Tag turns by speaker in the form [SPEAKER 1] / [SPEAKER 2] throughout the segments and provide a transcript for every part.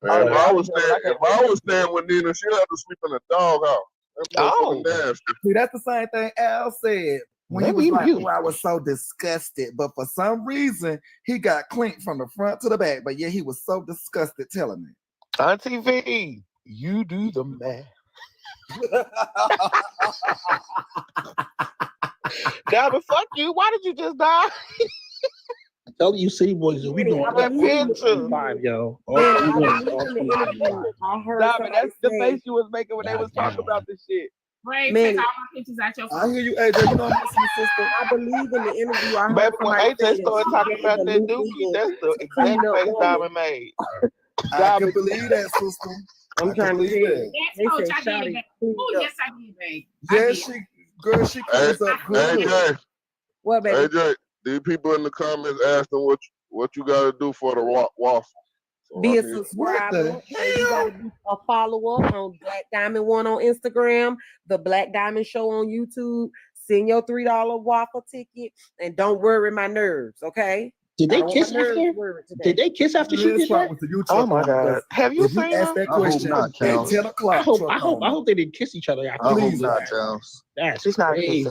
[SPEAKER 1] Man, if I was staying with Nina, she'd have to sleep in the doghouse. Nasty.
[SPEAKER 2] See, that's the same thing Al said. When he was like, I was so disgusted. But for some reason, he got clean from the front to the back. But yeah, he was so disgusted telling me.
[SPEAKER 3] Auntie V, you do the math. Now, but fuck you. Why did you just die?
[SPEAKER 4] Tell you see, boys, we doing that
[SPEAKER 3] five,
[SPEAKER 4] yo.
[SPEAKER 5] I heard
[SPEAKER 3] that's the face you was making when they was talking about this shit.
[SPEAKER 6] Ray, take all my pictures out your phone.
[SPEAKER 2] I hear you, AJ. You know I'm listening, sister.
[SPEAKER 5] I believe in the interview. I heard
[SPEAKER 3] Baby, when AJ started talking about that dookie, that's the exact face Diamond made.
[SPEAKER 2] I can believe that, sister.
[SPEAKER 5] I'm trying to tell you.
[SPEAKER 6] Yes, coach, I did it. Oh, yes, I did, babe.
[SPEAKER 2] Yes, she comes up good.
[SPEAKER 1] AJ,
[SPEAKER 5] What, baby?
[SPEAKER 1] AJ, these people in the comments asking what you got to do for the waffle. So
[SPEAKER 5] Be a subscriber. You gotta be a follower on Black Diamond One on Instagram, the Black Diamond Show on YouTube. Send your $3 waffle ticket, and don't worry my nerves, okay?
[SPEAKER 4] Did they kiss after? Did they kiss after she did that?
[SPEAKER 3] Oh my God! Have you seen
[SPEAKER 2] asked that question at 10 o'clock?
[SPEAKER 4] I hope they didn't kiss each other after.
[SPEAKER 1] Please not, Charles.
[SPEAKER 4] That's crazy.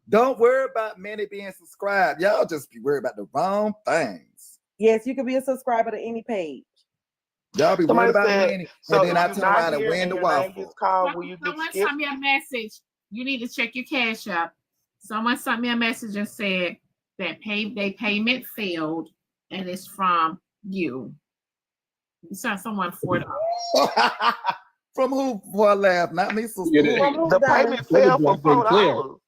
[SPEAKER 2] Don't worry about many being subscribed. Y'all just be worried about the wrong things.
[SPEAKER 5] Yes, you can be a subscriber to any page.
[SPEAKER 2] Y'all be worried about many,
[SPEAKER 3] so
[SPEAKER 2] and then I turn around and win the waffle.
[SPEAKER 6] Someone sent me a message. You need to check your cash app. Someone sent me a message and said that their payment failed, and it's from you. You sent someone $4.
[SPEAKER 2] From who? For a laugh, not me, sister.
[SPEAKER 3] The payment failed for $4.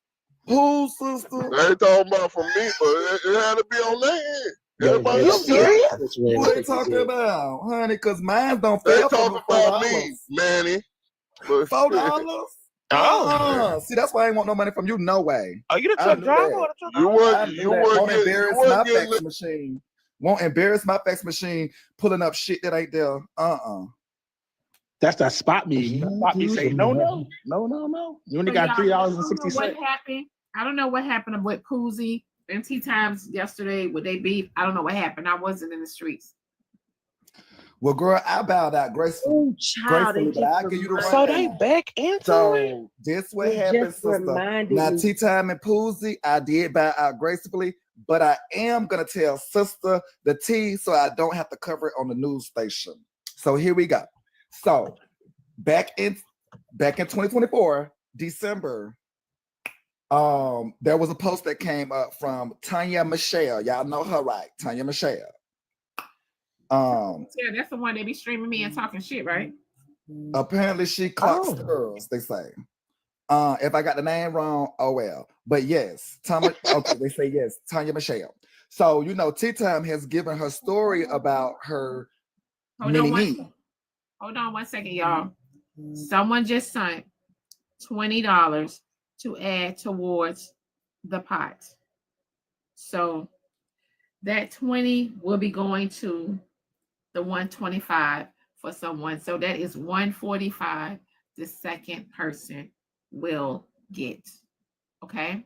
[SPEAKER 2] Who, sister?
[SPEAKER 1] They talking about from me, but it had to be on their end. Everybody
[SPEAKER 3] You
[SPEAKER 1] else
[SPEAKER 3] serious?
[SPEAKER 2] Who they talking about, honey? Because mine don't
[SPEAKER 1] They
[SPEAKER 2] fail.
[SPEAKER 1] talking about me, Manny.
[SPEAKER 2] $4? Oh, see, that's why I ain't want no money from you. No way.
[SPEAKER 3] Are you the truck driver or the truck
[SPEAKER 1] driver?
[SPEAKER 2] You won't embarrass my fax machine. Won't embarrass my fax machine pulling up shit that ain't there.
[SPEAKER 4] That's that spot me. Spot me say no. You only got $3.60.
[SPEAKER 6] What happened? I don't know what happened with Poozy and Tea Times yesterday. Would they beef? I don't know what happened. I wasn't in the streets.
[SPEAKER 2] Well, girl, I bowed out gracefully, but I give you the right.
[SPEAKER 3] So they back into it.
[SPEAKER 2] This what happened, sister. Now, Tea Time and Poozy, I did bow out gracefully, but I am gonna tell sister the tea so I don't have to cover it on the news station. So here we go. So back in 2024, December, there was a post that came up from Tanya Michelle. Y'all know her, right? Tanya Michelle.
[SPEAKER 6] Yeah, that's the one they be streaming me and talking shit, right?
[SPEAKER 2] Apparently she clocks girls, they say. If I got the name wrong, oh well. But yes, okay, they say yes, Tanya Michelle. So Tea Time has given her story about her mini-me.
[SPEAKER 6] Hold on 1 second, y'all. Someone just sent $20 to add towards the pot. So that 20 will be going to the 125 for someone. So that is 145 the second person will get. Okay?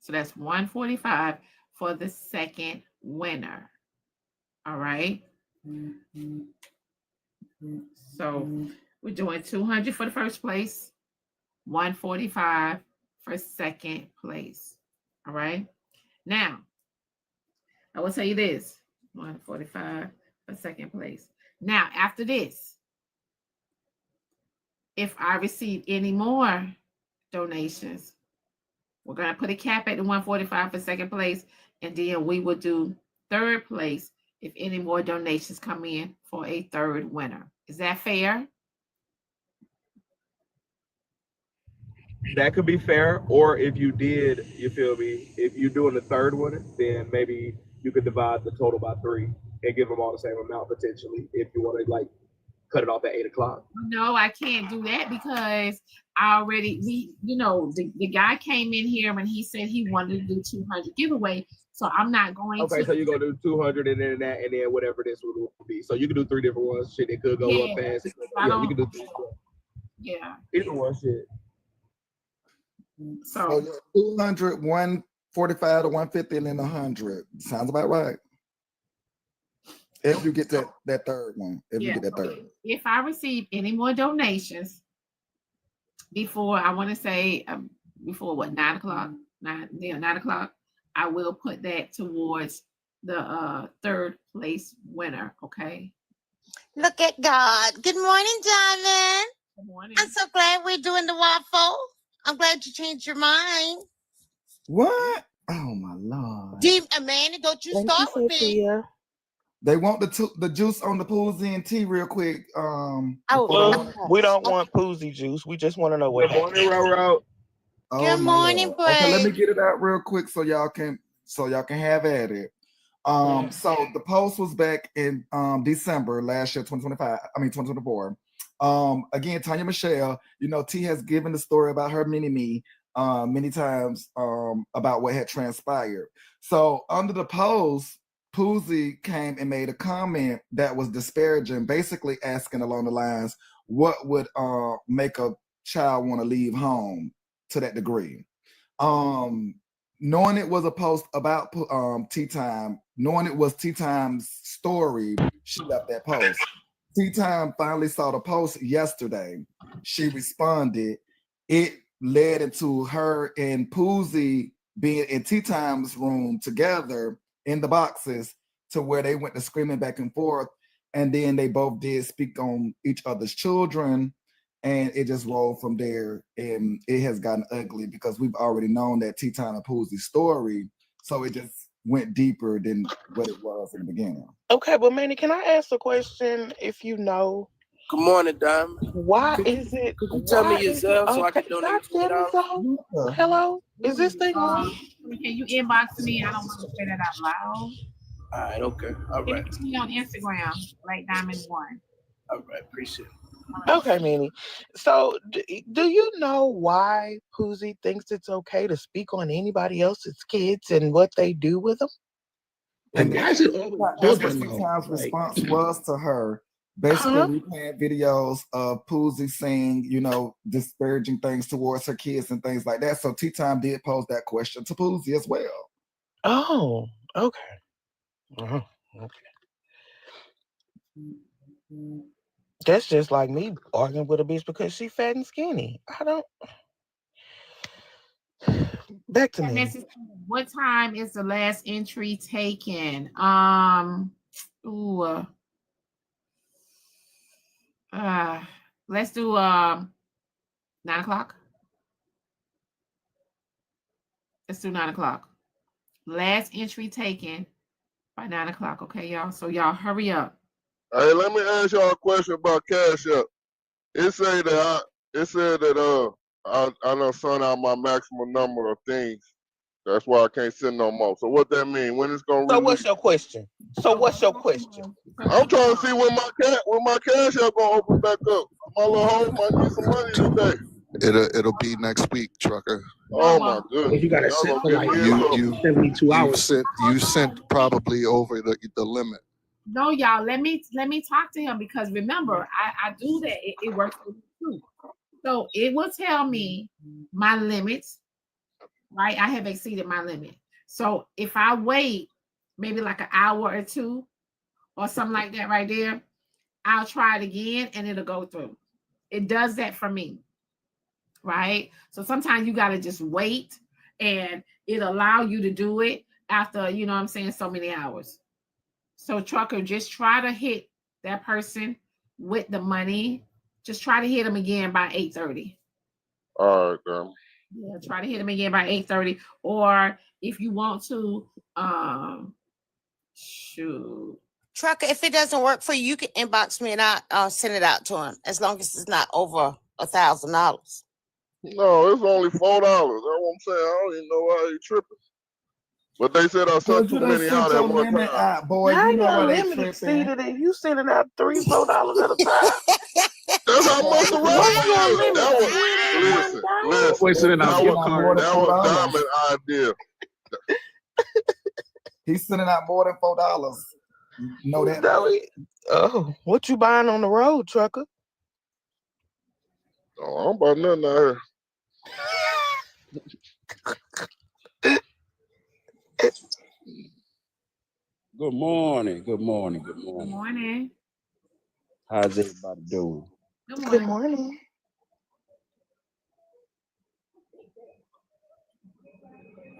[SPEAKER 6] So that's 145 for the second winner. All right? So we're doing 200 for the first place, 145 for second place. All right. Now, I will tell you this, 145 for second place. Now, after this, if I receive any more donations, we're going to put a cap at the 145 for second place, and then we will do third place if any more donations come in for a third winner. Is that fair?
[SPEAKER 7] That could be fair. Or if you did, you feel me, if you're doing the third one, then maybe you could divide the total by 3 and give them all the same amount potentially if you want to cut it off at 8 o'clock.
[SPEAKER 6] No, I can't do that because I already, the guy came in here and he said he wanted to do 200 giveaway. So I'm not going to.
[SPEAKER 7] Okay, so you're going to do 200 and then that, and then whatever this would be. So you can do 3 different ones. Shit, it could go up fast. You can do 3.
[SPEAKER 6] Yeah.
[SPEAKER 7] Either one, shit.
[SPEAKER 6] So
[SPEAKER 2] 200, 145 to 150, and then 100. Sounds about right. If you get that third one. If you
[SPEAKER 6] Yeah,
[SPEAKER 2] get that
[SPEAKER 6] so
[SPEAKER 2] third.
[SPEAKER 6] if I receive any more donations before, I want to say before what, 9 o'clock, 9 o'clock, I will put that towards the third place winner. Okay.
[SPEAKER 8] Look at God. Good morning, darling.
[SPEAKER 6] Good morning.
[SPEAKER 8] I'm so glad we're doing the waffle. I'm glad you changed your mind.
[SPEAKER 2] What? Oh my Lord.
[SPEAKER 8] Amanda, don't you
[SPEAKER 5] Thank
[SPEAKER 8] start
[SPEAKER 5] you,
[SPEAKER 8] with me.
[SPEAKER 5] Sophia.
[SPEAKER 2] They want the juice on the Poolsy and tea real quick.
[SPEAKER 3] We don't want Poozy juice. We just want to know what
[SPEAKER 7] Good morning, Roro.
[SPEAKER 8] Good morning,
[SPEAKER 2] Lord. Okay, let me
[SPEAKER 8] Bray.
[SPEAKER 2] get it out real quick so y'all can have at it. So the post was back in December last year, 2024. Again, Tanya Michelle, T has given the story about her mini-me many times about what had transpired. So under the post, Poozy came and made a comment that was disparaging, basically asking along the lines, what would make a child want to leave home to that degree? Knowing it was a post about Tea Time, knowing it was Tea Time's story, she left that post. Tea Time finally saw the post yesterday. She responded. It led into her and Poozy being in Tea Time's room together in the boxes to where they went to screaming back and forth. And then they both did speak on each other's children. And it just rolled from there, and it has gotten ugly because we've already known that Tea Time and Poozy's story, so it just went deeper than what it was in the beginning.
[SPEAKER 3] Okay, but Manny, can I ask a question? If you know,
[SPEAKER 9] Good morning, Diamond.
[SPEAKER 3] why is it?
[SPEAKER 9] Could you tell me yourself so I can donate $20?
[SPEAKER 3] Hello, is this thing on?
[SPEAKER 6] Can you inbox me? I don't want to say that out loud.
[SPEAKER 9] All right, okay. All right.
[SPEAKER 6] Give me on Instagram, Black Diamond 1.
[SPEAKER 9] All right, appreciate it.
[SPEAKER 3] Okay, Manny. So, do you know why Poozy thinks it's okay to speak on anybody else's kids and what they do with them?
[SPEAKER 4] And why is it always
[SPEAKER 2] That's what
[SPEAKER 4] children,
[SPEAKER 2] Tea
[SPEAKER 4] though?
[SPEAKER 2] Time's
[SPEAKER 4] Like-
[SPEAKER 2] response was to her. Basically, replaying videos of Poozy saying, disparaging things towards her kids and things like that. So Tea Time did pose that question to Poozy as well.
[SPEAKER 3] Oh, okay. Okay. That's just like me arguing with a bitch because she fat and skinny. I don't. Back to me.
[SPEAKER 6] What time is the last entry taken? Let's do 9 o'clock. Let's do 9 o'clock. Last entry taken by 9 o'clock. Okay, y'all. So y'all hurry up.
[SPEAKER 1] Hey, let me ask y'all a question about Cash App. It said that I done sent out my maximum number of things. That's why I can't send no more. So what that mean? When it's gonna
[SPEAKER 3] So
[SPEAKER 1] release?
[SPEAKER 3] what's your question?
[SPEAKER 1] I'm trying to see when my Cash App gonna open back up. My little home might need some money today.
[SPEAKER 10] It'll be next week, trucker.
[SPEAKER 1] Oh my goodness!
[SPEAKER 4] You gotta sit for like 72 hours.
[SPEAKER 10] You sent probably over the limit.
[SPEAKER 6] No, y'all, let me talk to him because remember, I do that. It works for me too. So it will tell me my limits, right? I have exceeded my limit. So if I wait maybe like an hour or two or something like that right there, I'll try it again and it'll go through. It does that for me, right? So sometimes you got to just wait and it'll allow you to do it after, so many hours. So trucker, just try to hit that person with the money. Just try to hit them again by 8:30.
[SPEAKER 1] All right, then.
[SPEAKER 6] Yeah, try to hit them again by 8:30. Or if you want to, shoot.
[SPEAKER 8] Trucker, if it doesn't work for you, you can inbox me and I'll send it out to him as long as it's not over $1,000.
[SPEAKER 1] No, it's only $4. That's what I'm saying. I don't even know why you tripping. But they said I sent too many out at one time.
[SPEAKER 2] Boy,
[SPEAKER 3] How
[SPEAKER 2] you know
[SPEAKER 3] your
[SPEAKER 2] why they
[SPEAKER 3] limit
[SPEAKER 2] tripping.
[SPEAKER 3] exceeded and you sending out $3-4 at a time?
[SPEAKER 1] That's how much the rest is. Listen.
[SPEAKER 4] Boy, sending out gift cards.
[SPEAKER 1] That was Diamond idea.
[SPEAKER 2] He's sending out more than $4. Know that?
[SPEAKER 3] Oh, what you buying on the road, trucker?
[SPEAKER 1] Oh, I don't buy nothing out here.
[SPEAKER 11] Good morning. Good morning. Good
[SPEAKER 6] Good
[SPEAKER 11] morning.
[SPEAKER 6] morning.
[SPEAKER 11] How's everybody doing?
[SPEAKER 6] Good
[SPEAKER 3] Good
[SPEAKER 6] morning.
[SPEAKER 3] morning.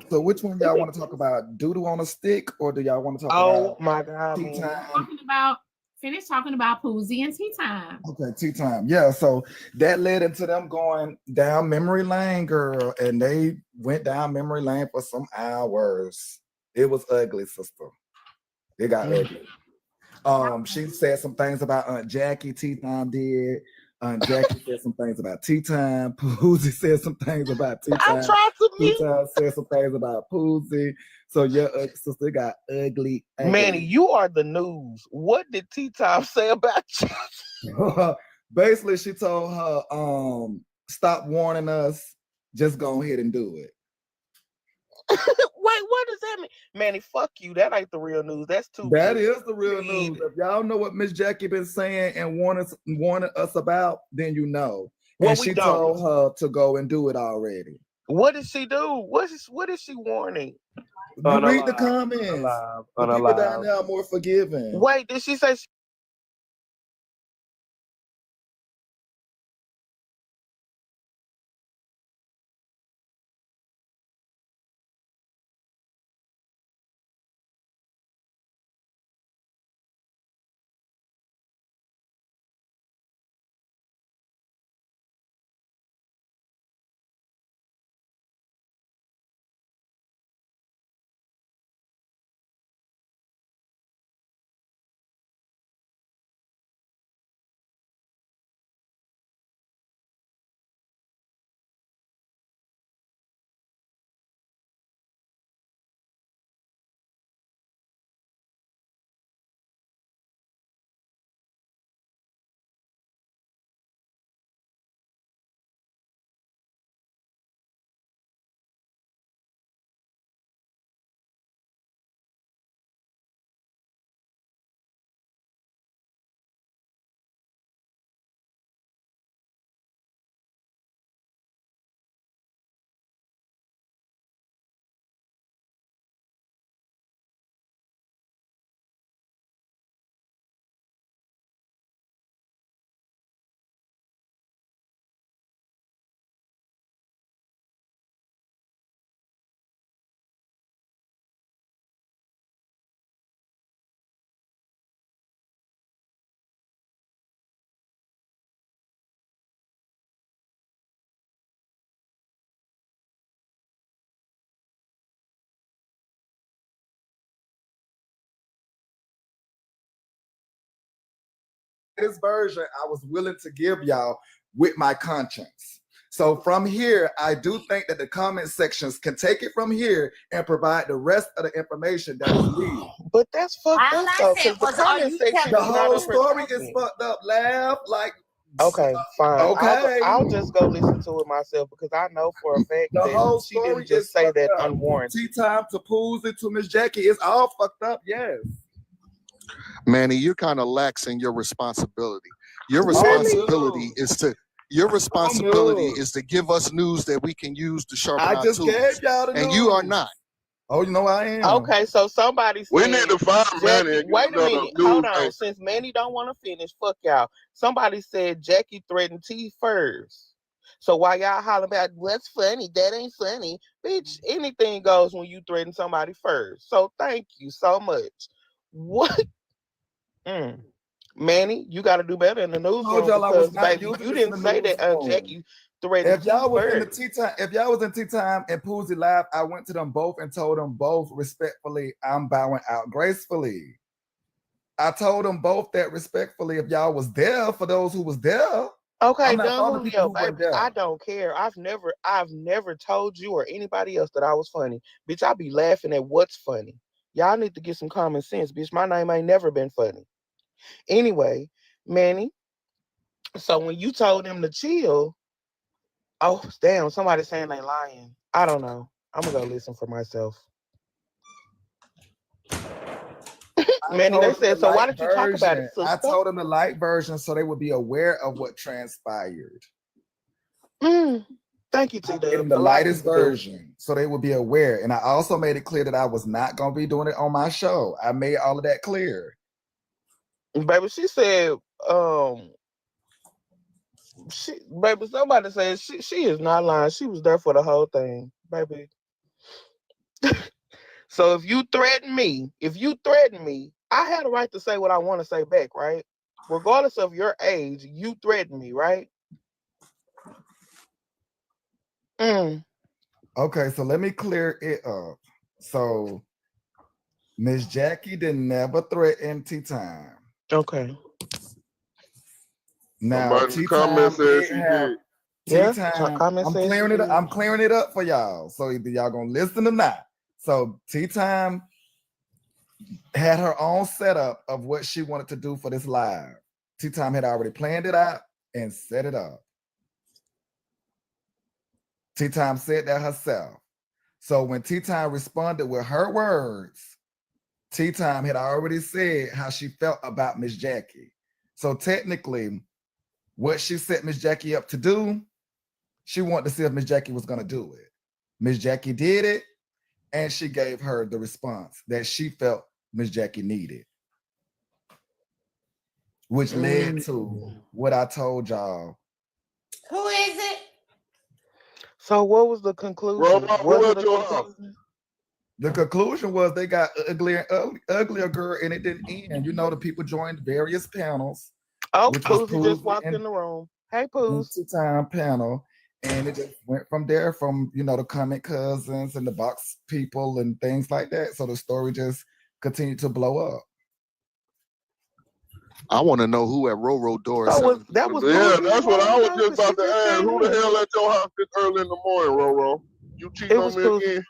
[SPEAKER 2] So which one y'all want to talk about? Doodle on a stick, or do y'all want to talk
[SPEAKER 3] Oh
[SPEAKER 2] about
[SPEAKER 3] my God,
[SPEAKER 2] tea
[SPEAKER 3] man.
[SPEAKER 2] time?
[SPEAKER 6] Finish talking about Poozie and tea time.
[SPEAKER 2] Okay, tea time. Yeah, so that led into them going down memory lane, girl, and they went down memory lane for some hours. It was ugly, sister. It got ugly. She said some things about Aunt Jackie. Tea time did. Aunt Jackie said some things about tea time. Poozie said some things about tea
[SPEAKER 3] I
[SPEAKER 2] time.
[SPEAKER 3] tried to
[SPEAKER 2] Tea
[SPEAKER 3] mute.
[SPEAKER 2] time said some things about Poozie. So yeah, sister, it got ugly.
[SPEAKER 3] Manny, you are the news. What did Tea Time say about you?
[SPEAKER 2] Basically, she told her, stop warning us. Just go ahead and do it.
[SPEAKER 3] Wait, what does that mean? Manny, fuck you. That ain't the real news. That's too
[SPEAKER 2] That
[SPEAKER 3] good.
[SPEAKER 2] is the real news. If y'all know what Miss Jackie been saying and warning us about, then you know.
[SPEAKER 3] Well,
[SPEAKER 2] and
[SPEAKER 3] we
[SPEAKER 2] she
[SPEAKER 3] don't.
[SPEAKER 2] told her to go and do it already.
[SPEAKER 3] What did she do? What is she warning?
[SPEAKER 2] You read the comments. The people down there are more forgiving.
[SPEAKER 3] Wait, did she say
[SPEAKER 2] This version I was willing to give y'all with my conscience. So from here, I do think that the comment sections can take it from here and provide the rest of the information that is needed.
[SPEAKER 3] But that's fucked up though, because the comment section
[SPEAKER 2] The
[SPEAKER 3] is not
[SPEAKER 2] whole
[SPEAKER 3] up here
[SPEAKER 2] story
[SPEAKER 3] talking.
[SPEAKER 2] is fucked up. Laugh like.
[SPEAKER 3] Okay, fine.
[SPEAKER 2] Okay.
[SPEAKER 3] I'll just go listen to it myself because I know for a fact
[SPEAKER 2] The whole
[SPEAKER 3] that she didn't
[SPEAKER 2] story
[SPEAKER 3] just
[SPEAKER 2] is
[SPEAKER 3] say
[SPEAKER 2] fucked
[SPEAKER 3] that
[SPEAKER 2] up.
[SPEAKER 3] unwarranted.
[SPEAKER 2] Tea time to Poozie to Miss Jackie. It's all fucked up. Yes.
[SPEAKER 10] Manny, you're kind of lax in your responsibility. Your responsibility is to give us news that we can use to sharpen
[SPEAKER 2] I
[SPEAKER 10] our
[SPEAKER 2] just
[SPEAKER 10] tools.
[SPEAKER 2] gave y'all the
[SPEAKER 10] And
[SPEAKER 2] news.
[SPEAKER 10] you are not.
[SPEAKER 2] Oh, you know I am.
[SPEAKER 3] Okay, so somebody said,
[SPEAKER 1] We need to find Manny
[SPEAKER 3] Jackie,
[SPEAKER 1] and get
[SPEAKER 3] wait a
[SPEAKER 1] another
[SPEAKER 3] minute,
[SPEAKER 1] news
[SPEAKER 3] hold on.
[SPEAKER 1] anchor.
[SPEAKER 3] Since Manny don't want to finish, fuck y'all. Somebody said Jackie threatened T first. So while y'all holler about what's funny, that ain't funny, bitch, anything goes when you threaten somebody first. So thank you so much. What? Manny, you got to do better in the newsroom because, baby, you didn't say that Jackie threatened
[SPEAKER 2] If y'all was in the
[SPEAKER 3] first.
[SPEAKER 2] tea time, if y'all was in tea time and Poozie laughed, I went to them both and told them both respectfully, I'm bowing out gracefully. I told them both that respectfully. If y'all was there, for those who was there.
[SPEAKER 3] Okay,
[SPEAKER 2] Don
[SPEAKER 3] Julio, baby, I don't care. I've never told you or anybody else that I was funny. Bitch, I be laughing at what's funny. Y'all need to get some common sense, bitch. My name ain't never been funny. Anyway, Manny, so when you told them to chill, oh, damn, somebody saying they lying. I don't know. I'm gonna go listen for myself. Manny, they said, so why did you talk about it, sister?
[SPEAKER 2] I told them the light version so they would be aware of what transpired.
[SPEAKER 3] Thank you, T-Dub.
[SPEAKER 2] In the lightest version, so they would be aware. And I also made it clear that I was not going to be doing it on my show. I made all of that clear.
[SPEAKER 3] Baby, she said, baby, somebody said she is not lying. She was there for the whole thing, baby. So if you threaten me, I had a right to say what I want to say back, right? Regardless of your age, you threaten me, right?
[SPEAKER 2] Okay, so let me clear it up. So Miss Jackie did never threaten Tea Time.
[SPEAKER 3] Okay.
[SPEAKER 2] Now Tea Time
[SPEAKER 1] said she did.
[SPEAKER 2] Tea Time. I'm clearing it up for y'all. So either y'all gonna listen or not. So Tea Time had her own setup of what she wanted to do for this live. Tea Time had already planned it out and set it up. Tea Time said that herself. So when Tea Time responded with her words, Tea Time had already said how she felt about Miss Jackie. So technically, what she set Miss Jackie up to do, she wanted to see if Miss Jackie was going to do it. Miss Jackie did it, and she gave her the response that she felt Miss Jackie needed, which led to what I told y'all.
[SPEAKER 8] Who is it?
[SPEAKER 3] So what was the conclusion?
[SPEAKER 2] The conclusion was they got uglier girl, and it didn't end. You know, the people joined various panels.
[SPEAKER 3] Oh, Poozy just walked in the room. Hey, Pooz.
[SPEAKER 2] Time panel, and it just went from there, from the comment cousins and the box people and things like that. So the story just continued to blow up.
[SPEAKER 10] I want to know who at Roro door.
[SPEAKER 1] That's what I was just about to ask. Who the hell at your house this early in the morning, Roro? You cheating on me again?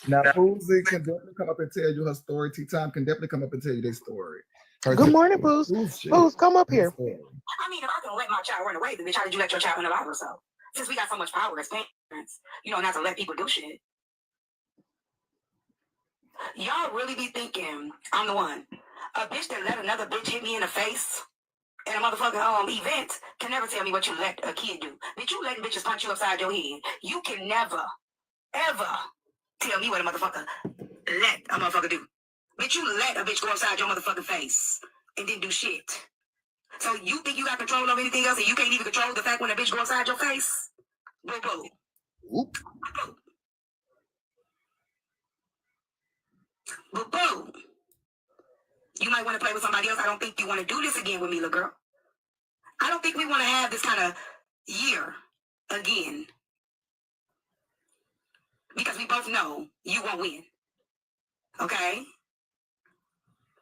[SPEAKER 2] Now, Poozy can definitely come up and tell you her story. Tea Time can definitely come up and tell you their story.
[SPEAKER 3] Good morning, Pooz. Pooz, come up here.
[SPEAKER 12] I mean, if I can let my child run away, then bitch, how did you let your child run alive herself? Since we got so much power as parents, not to let people do shit. Y'all really be thinking I'm the one. A bitch that let another bitch hit me in the face at a motherfucking event can never tell me what you let a kid do. Bitch, you letting bitches punch you upside your head. You can never, ever tell me what a motherfucker let a motherfucker do. Bitch, you let a bitch go upside your motherfucking face and didn't do shit. So you think you got control over anything else and you can't even control the fact when a bitch go upside your face? Boo boo.
[SPEAKER 10] Whoop.
[SPEAKER 12] Boo boo. You might want to play with somebody else. I don't think you want to do this again with me, little girl. I don't think we want to have this kind of year again. Because we both know you won't win. Okay?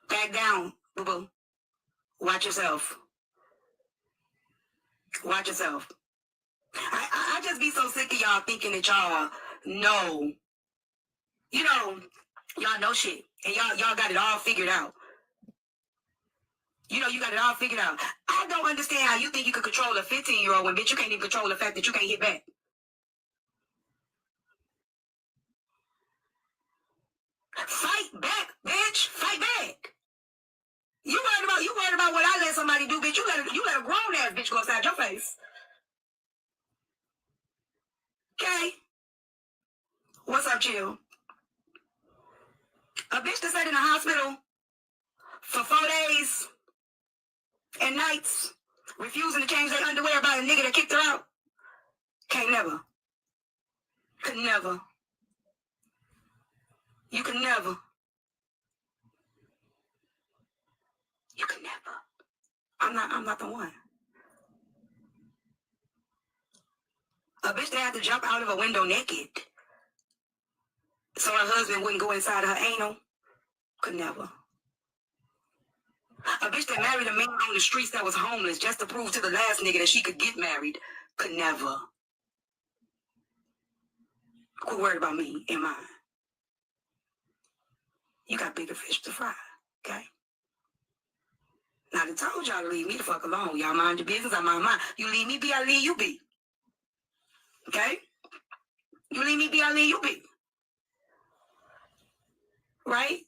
[SPEAKER 12] Back down, boo boo. Watch yourself. Watch yourself. I just be so sick of y'all thinking that y'all know. Y'all know shit. And y'all got it all figured out. You got it all figured out. I don't understand how you think you could control a 15-year-old when, bitch, you can't even control the fact that you can't hit back. Fight back, bitch. Fight back. You worried about what I let somebody do, bitch. You let a grown ass bitch go upside your face. Okay? What's up, chill? A bitch that sat in the hospital for 4 days and nights, refusing to change their underwear about a nigga that kicked her out. Can't never. Could never. You can never. You can never. I'm not the one. A bitch that had to jump out of a window naked so her husband wouldn't go inside her anal. Could never. A bitch that married a man on the streets that was homeless just to prove to the last nigga that she could get married. Could never. Quit worried about me and mine. You got bigger fish to fry, okay? Now, I told y'all to leave me the fuck alone. Y'all mind your business, I mind mine. You leave me be, I leave you be. Okay? You leave me be, I leave you be. Right?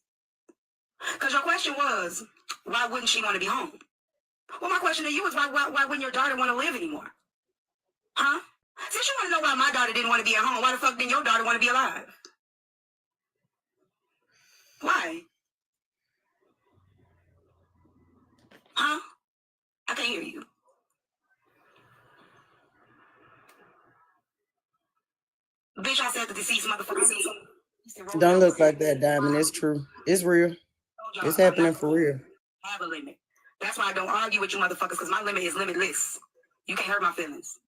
[SPEAKER 12] Because your question was, why wouldn't she want to be home? Well, my question to you is why wouldn't your daughter want to live anymore? Huh? Since you want to know why my daughter didn't want to be at home, why the fuck didn't your daughter want to be alive? Why? Huh? I can't hear you. Bitch, I said the deceased motherfucker.
[SPEAKER 3] Don't look like that, Diamond. It's true. It's real. It's happening for real.
[SPEAKER 12] I have a limit. That's why I don't argue with you motherfuckers, because my limit is limitless. You can't hurt my feelings.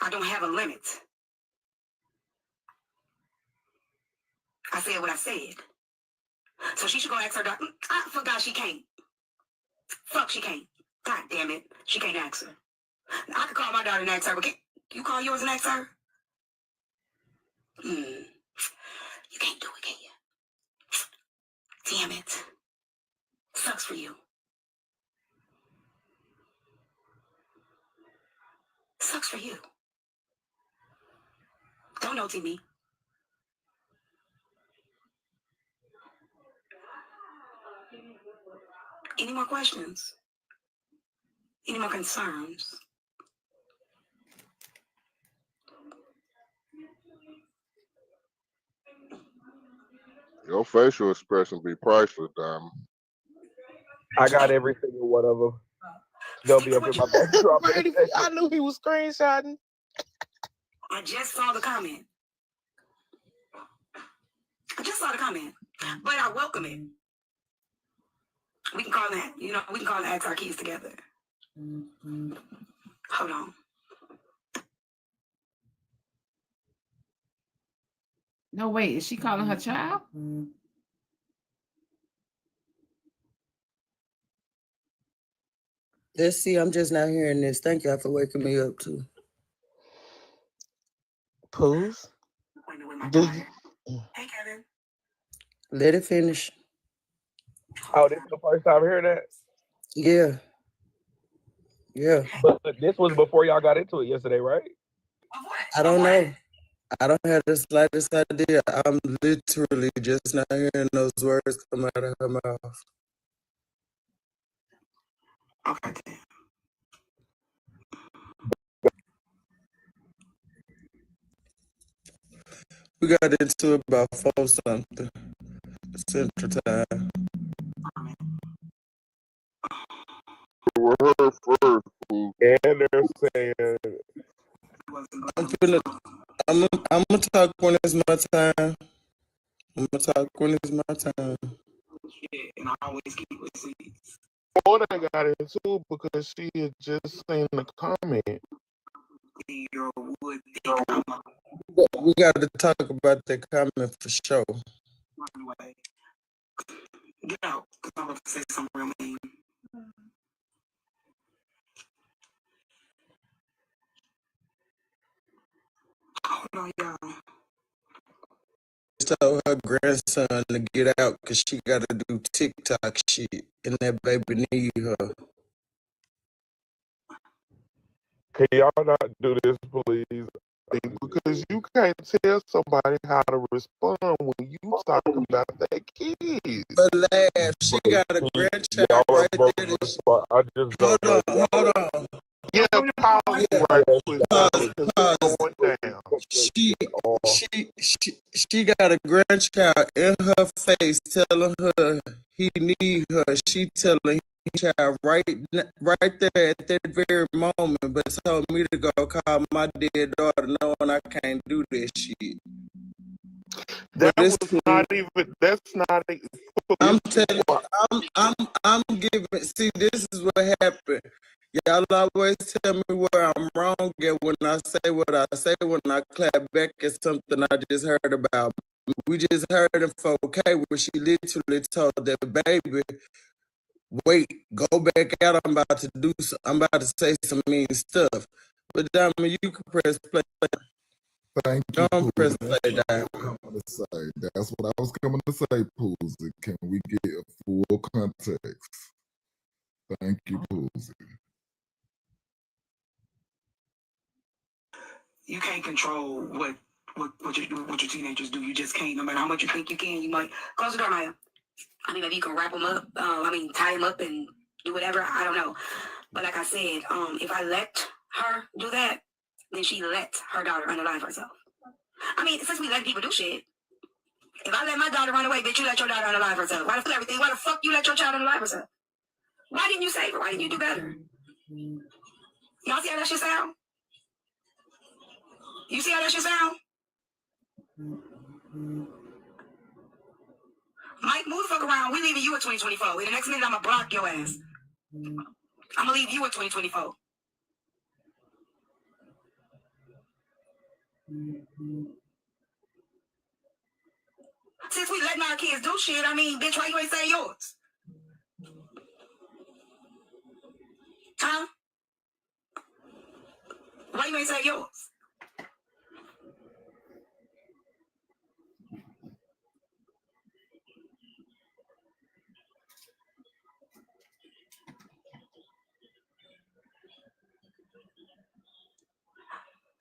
[SPEAKER 12] I don't have a limit. I said what I said. So she should go ask her doctor. I forgot she can't. Fuck, she can't. God damn it. She can't ask her. I could call my daughter and ask her, but can you call yours and ask her? You can't do it, can you? Damn it. Sucks for you. Sucks for you. Don't know me. Any more questions? Any more concerns?
[SPEAKER 1] Your facial expression be priceless, Diamond.
[SPEAKER 7] I got every single one of them. They'll be up in my backdrop.
[SPEAKER 3] I knew he was screenshotting.
[SPEAKER 12] I just saw the comment. But I welcome it. We can call that, we can call it Ask Our Kids Together. Hold on.
[SPEAKER 6] No, wait, is she calling her child?
[SPEAKER 3] Let's see. I'm just not hearing this. Thank y'all for waking me up too. Pools?
[SPEAKER 12] Hey, Kevin.
[SPEAKER 3] Let it finish.
[SPEAKER 7] Oh, this is the first time hearing that?
[SPEAKER 3] Yeah.
[SPEAKER 7] But this was before y'all got into it yesterday, right?
[SPEAKER 3] I don't know. I don't have the slightest idea. I'm literally just not hearing those words come out of her mouth.
[SPEAKER 12] Okay.
[SPEAKER 3] We got into it about 4 something Central Time.
[SPEAKER 1] With her first,
[SPEAKER 7] and they're saying,
[SPEAKER 3] I'm gonna talk when it's my time. I'm gonna talk when it's my time.
[SPEAKER 12] Yeah, and I always keep receipts.
[SPEAKER 4] More than I got into it because she had just seen the comment.
[SPEAKER 3] We got to talk about that comment for sure.
[SPEAKER 12] Get out, because I'm about to say something real mean. Hold on, y'all.
[SPEAKER 3] Told her grandson to get out because she got to do TikTok shit, and that baby need her.
[SPEAKER 4] Can y'all not do this, please? Because you can't tell somebody how to respond when you talk about their kids.
[SPEAKER 3] But laugh, she got a grandchild right there.
[SPEAKER 4] I just don't
[SPEAKER 3] Hold on.
[SPEAKER 4] Yeah, pause right quick. Going down.
[SPEAKER 3] She got a grandchild in her face telling her he need her. She telling his child right there at that very moment, but told me to go call my dead daughter knowing I can't do this shit.
[SPEAKER 4] That's not even.
[SPEAKER 3] I'm telling you, I'm giving. See, this is what happened. Y'all always tell me where I'm wrong at when I say what I say, when I clap back at something I just heard about. We just heard in 4K where she literally told that baby, wait, go back out. I'm about to say some mean stuff. But Diamond, you can press play.
[SPEAKER 2] Thank you.
[SPEAKER 3] Don't press play,
[SPEAKER 2] Diamond. That's what I was coming to say, Poozy. Can we get a full context? Thank you, Poozy.
[SPEAKER 12] You can't control what your teenagers do. You just can't. No matter how much you think you can, you might close the door, Maya. I mean, maybe you can wrap them up. Tie them up and do whatever. I don't know. But like I said, if I let her do that, then she lets her daughter unalive herself. I mean, since we let people do shit, if I let my daughter run away, bitch, you let your daughter unalive herself. Why the fuck you let your child unalive herself? Why didn't you save her? Why didn't you do better? Y'all see how that shit sound? You see how that shit sound? Mike, move the fuck around. We leaving you at 2024. In the next minute, I'm gonna block your ass. I'm gonna leave you at 2024. Since we letting our kids do shit, I mean, bitch, why you ain't say yours? Huh? Why you ain't say yours?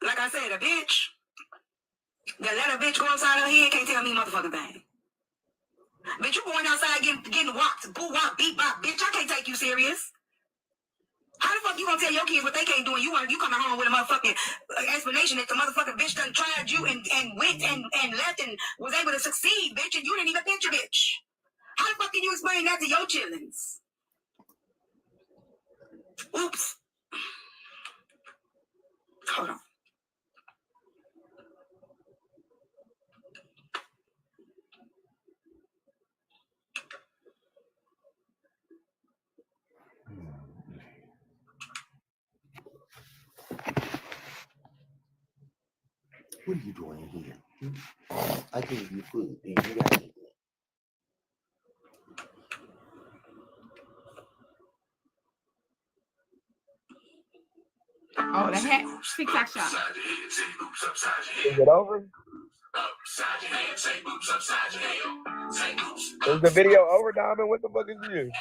[SPEAKER 12] Like I said, a bitch that let a bitch go outside her head can't tell me motherfucking thing. Bitch, you going outside getting whopped, boo wop, beat bop, bitch, I can't take you serious. How the fuck you gonna tell your kids what they can't do and you coming home with a motherfucking explanation that the motherfucking bitch done tried you and went and left and was able to succeed, bitch, and you didn't even pinch a bitch? How the fuck can you explain that to your childrens? Oops. Hold on.
[SPEAKER 13] What are you doing here? I gave you food and you got it.
[SPEAKER 6] Oh, the hat TikTok shop.
[SPEAKER 7] Is it over? Is the video over, Diamond? What the fuck is you?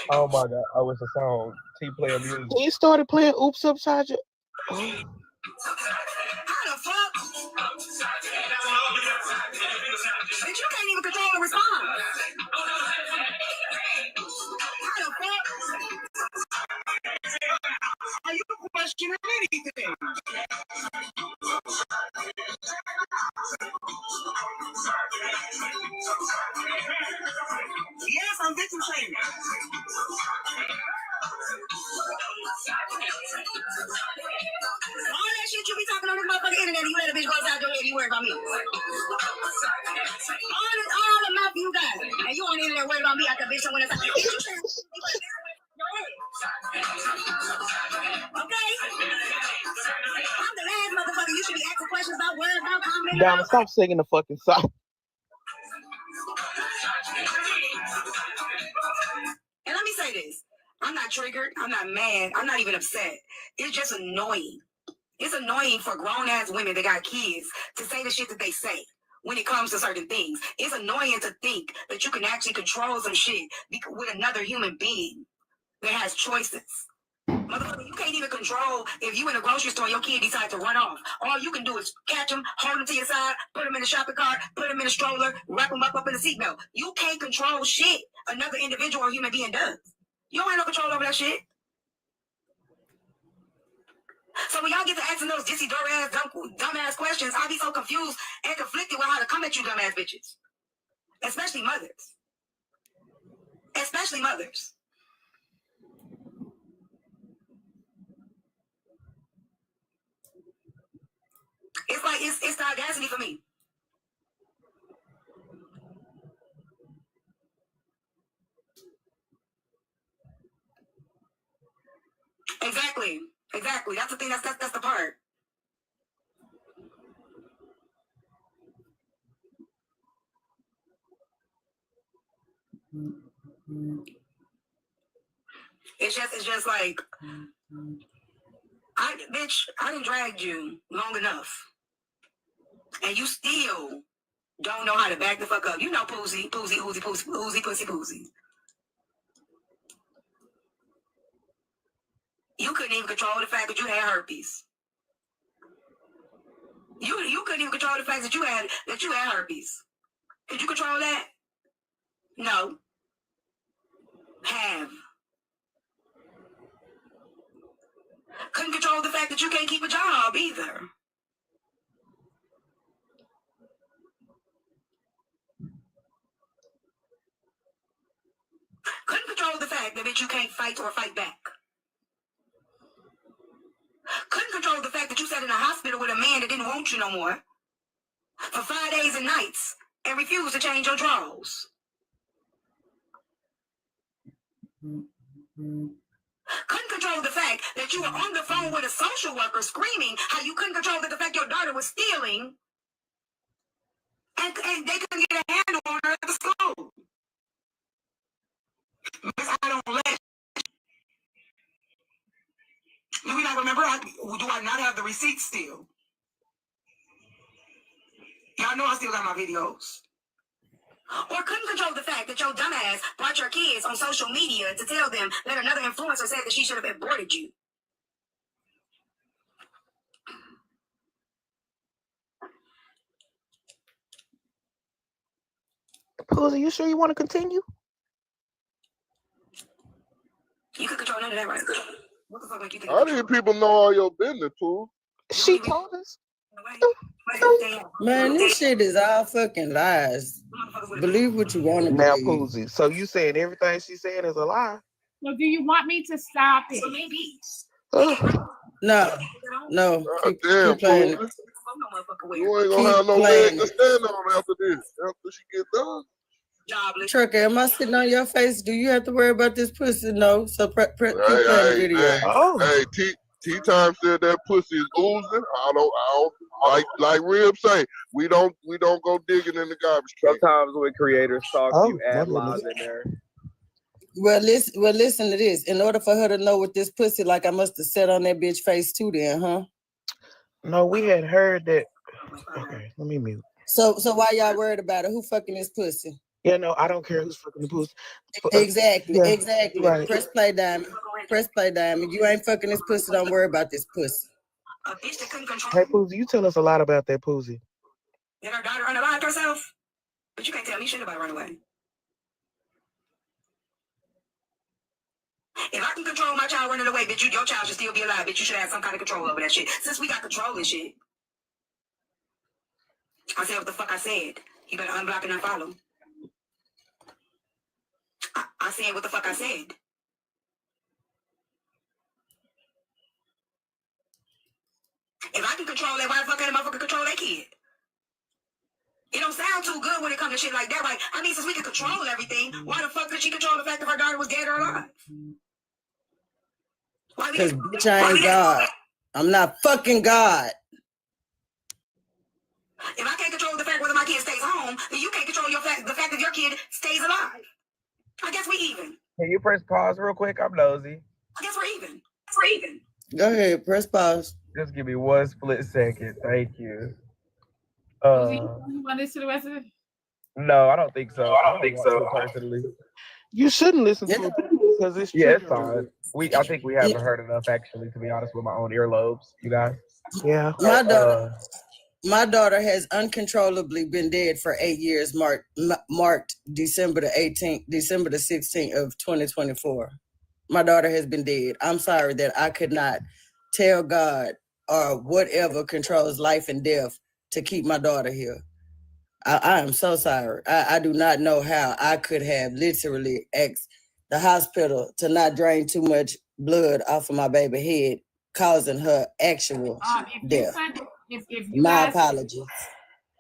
[SPEAKER 7] Oh my god! Oh, it's a song. T playing music.
[SPEAKER 3] He started playing Oops Upside Your... Oh.
[SPEAKER 12] How the fuck? Bitch, you can't even control the response. How the fuck? Are you questioning anything? Yes, I'm victim shaming. All that shit you be talking on this motherfucking internet, you let a bitch go outside your head, you worry about me. All the mouth you got, and you on the internet worried about me after bitch went inside. Okay? I'm the last motherfucker you should be asking questions about, worried about, commenting
[SPEAKER 3] Diamond,
[SPEAKER 12] about.
[SPEAKER 3] stop singing the fucking song.
[SPEAKER 12] And let me say this. I'm not triggered. I'm not mad. I'm not even upset. It's just annoying. It's annoying for grown-ass women that got kids to say the shit that they say when it comes to certain things. It's annoying to think that you can actually control some shit with another human being that has choices. Motherfucker, you can't even control if you in a grocery store, your kid decides to run off. All you can do is catch them, hold them to your side, put them in the shopping cart, put them in a stroller, wrap them up in the seatbelt. You can't control shit another individual or human being does. You don't have no control over that shit. So when y'all get to asking those dissy, dumbass questions, I'll be so confused and conflicted with how to come at you dumbass bitches. Especially mothers. Especially mothers. It's like, it's the audacity for me. Exactly. Exactly. That's the thing. That's the part. It's just like, I done dragged you long enough, and you still don't know how to back the fuck up. You know, Poozy. You couldn't even control the fact that you had herpes. You couldn't even control the fact that you had herpes. Could you control that? No. Have. Couldn't control the fact that you can't keep a job either. Couldn't control the fact that you can't fight or fight back. Couldn't control the fact that you sat in a hospital with a man that didn't want you no more for 5 days and nights and refused to change your drawers. Couldn't control the fact that you were on the phone with a social worker screaming how you couldn't control the fact your daughter was stealing and they couldn't get a handle on her at the school. Miss, I don't let. Do we not remember? Do I not have the receipts still? Y'all know I still got my videos. Or couldn't control the fact that your dumbass brought your kids on social media to tell them that another influencer said that she should have aborted you.
[SPEAKER 3] Pools, are you sure you want to continue?
[SPEAKER 12] You could control none of that, right? What the fuck make you think?
[SPEAKER 1] How do you people know all your business, Pooh?
[SPEAKER 3] She told us.
[SPEAKER 14] Man, this shit is all fucking lies. Believe what you want to
[SPEAKER 3] Now,
[SPEAKER 14] believe.
[SPEAKER 3] Poozy, so you saying everything she said is a lie?
[SPEAKER 6] So do you want me to stop it?
[SPEAKER 14] No.
[SPEAKER 1] God
[SPEAKER 14] Keep
[SPEAKER 1] damn,
[SPEAKER 14] playing
[SPEAKER 1] Pooh.
[SPEAKER 14] it.
[SPEAKER 1] You ain't gonna
[SPEAKER 14] Keep
[SPEAKER 1] have no
[SPEAKER 14] playing
[SPEAKER 1] leg to stand on after this. After she get done.
[SPEAKER 14] Trucker, am I sitting on your face? Do you have to worry about this pussy? No. So keep playing the video.
[SPEAKER 1] Hey, Tea Time said that pussy is oozing. I don't like Rib say, we don't go digging in the garbage can.
[SPEAKER 7] Sometimes when creators talk, you add lies in there.
[SPEAKER 14] Well, listen to this. In order for her to know what this pussy like, I must have sat on that bitch face too then, huh?
[SPEAKER 3] No, we had heard that. Okay, let me mute.
[SPEAKER 14] So why y'all worried about it? Who fucking this pussy?
[SPEAKER 3] Yeah, no, I don't care who's fucking the pussy.
[SPEAKER 14] Exactly.
[SPEAKER 3] Right.
[SPEAKER 14] Press play, Diamond. Press play, Diamond. You ain't fucking this pussy. Don't worry about this pussy.
[SPEAKER 3] Hey, Poozy, you tell us a lot about that Poozy.
[SPEAKER 12] Did her daughter unalive herself? But you can't tell me shit about run away. If I can control my child running away, bitch, your child should still be alive. Bitch, you should have some kind of control over that shit. Since we got control and shit. I said what the fuck I said. You better unblock and unfollow. I said what the fuck I said. If I can control that, why the fuck can't a motherfucker control that kid? It don't sound too good when it comes to shit like that, right? I mean, since we can control everything, why the fuck could she control the fact that her daughter was dead or alive?
[SPEAKER 14] Because bitch, I ain't God. I'm not fucking God.
[SPEAKER 12] If I can't control the fact whether my kid stays home, then you can't control the fact that your kid stays alive. I guess we even.
[SPEAKER 3] Can you press pause real quick? I'm nosy.
[SPEAKER 12] I guess we're even. We're even.
[SPEAKER 14] Go ahead, press pause.
[SPEAKER 3] Just give me 1 split second. Thank you.
[SPEAKER 6] You want to listen to the rest of it?
[SPEAKER 3] No, I don't think so. I don't think so personally. You shouldn't listen to it because it's it's fine. I think we haven't heard enough actually, to be honest, with my own earlobes, you guys. Yeah.
[SPEAKER 14] My daughter has uncontrollably been dead for 8 years, marked December the 16th of 2024. My daughter has been dead. I'm sorry that I could not tell God or whatever controls life and death to keep my daughter here. I am so sorry. I do not know how I could have literally asked the hospital to not drain too much blood off of my baby head, causing her actual death. My apologies.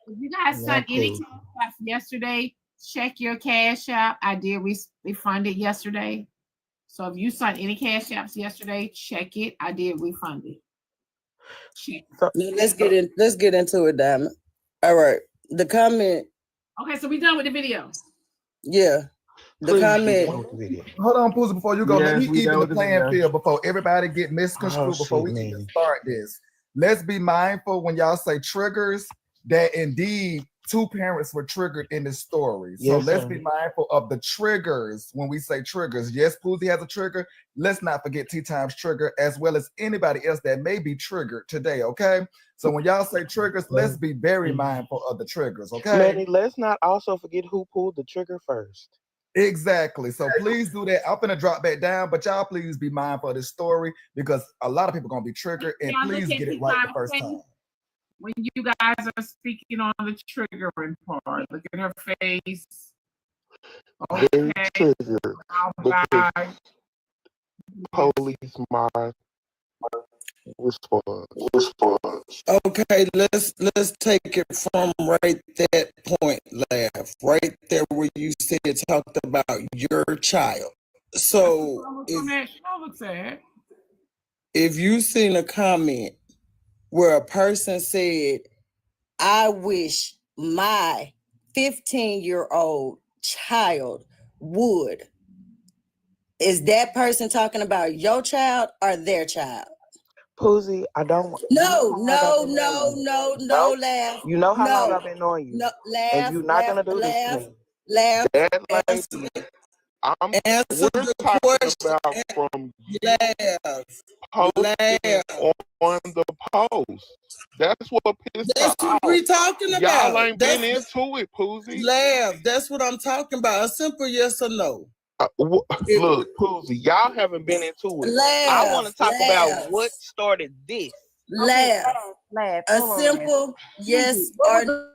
[SPEAKER 6] If you guys sent any cash apps yesterday, check your cash app. I did refund it yesterday. So if you sent any cash apps yesterday, check it. I did refund it.
[SPEAKER 14] Let's get into it, Diamond. All right. The comment.
[SPEAKER 6] Okay, so we done with the video.
[SPEAKER 14] Yeah. The comment.
[SPEAKER 2] Hold on, Poozy, before you go, let me even the playing field before everybody get misconstrued before we even start this. Let's be mindful when y'all say triggers that indeed 2 parents were triggered in this story. So let's be mindful of the triggers when we say triggers. Yes, Poozy has a trigger. Let's not forget Tea Time's trigger, as well as anybody else that may be triggered today, okay? So when y'all say triggers, let's be very mindful of the triggers, okay?
[SPEAKER 3] Manny, let's not also forget who pulled the trigger first.
[SPEAKER 2] Exactly. So please do that. I'm gonna drop back down, but y'all please be mindful of this story because a lot of people gonna be triggered, and
[SPEAKER 6] Y'all
[SPEAKER 2] please
[SPEAKER 6] look at
[SPEAKER 2] get it
[SPEAKER 6] the
[SPEAKER 2] right the
[SPEAKER 6] time,
[SPEAKER 2] first
[SPEAKER 6] okay?
[SPEAKER 2] time.
[SPEAKER 6] When you guys are speaking on the triggering part, look at her face.
[SPEAKER 4] Very
[SPEAKER 6] Okay.
[SPEAKER 4] triggered
[SPEAKER 6] All
[SPEAKER 4] because
[SPEAKER 6] right.
[SPEAKER 4] police my response.
[SPEAKER 14] Okay, let's take it from right that point, Laugh. Right there where you said talked about your child. So if you seen a comment where a person said, I wish my 15-year-old child would, is that person talking about your child or their child?
[SPEAKER 3] Poozy, I don't.
[SPEAKER 14] No, Laugh.
[SPEAKER 3] You know how long
[SPEAKER 14] No.
[SPEAKER 3] I've been knowing you.
[SPEAKER 14] No,
[SPEAKER 3] And
[SPEAKER 14] Laugh,
[SPEAKER 3] you're not
[SPEAKER 14] Laugh,
[SPEAKER 3] gonna do this to
[SPEAKER 14] Laugh,
[SPEAKER 3] me.
[SPEAKER 14] Laugh.
[SPEAKER 4] That
[SPEAKER 14] Answer,
[SPEAKER 4] lady,
[SPEAKER 14] answer
[SPEAKER 4] we're
[SPEAKER 14] the
[SPEAKER 4] talking
[SPEAKER 14] question.
[SPEAKER 4] about from you
[SPEAKER 14] Laugh.
[SPEAKER 4] posting on the post. That's what pissed her
[SPEAKER 14] That's what
[SPEAKER 4] off.
[SPEAKER 14] we talking about.
[SPEAKER 4] Y'all ain't been into it, Poozy.
[SPEAKER 14] Laugh. That's what I'm talking about. A simple yes or no.
[SPEAKER 4] Look, Poozy, y'all haven't been into it.
[SPEAKER 3] I want to talk about what started this.
[SPEAKER 14] Laugh.
[SPEAKER 5] Laugh.
[SPEAKER 14] A
[SPEAKER 5] Hold on,
[SPEAKER 14] simple
[SPEAKER 5] Laugh.
[SPEAKER 14] yes
[SPEAKER 5] What
[SPEAKER 14] or no.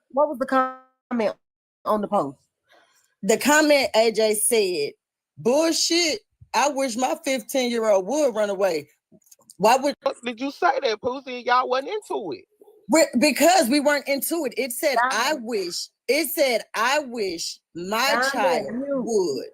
[SPEAKER 5] What was the comment on the post?
[SPEAKER 14] The comment AJ said, bullshit. I wish my 15-year-old would run away. Why would
[SPEAKER 3] did you say that, Poozy? Y'all wasn't into it.
[SPEAKER 14] Because we weren't into it. It said, I wish. It said, I wish my child would.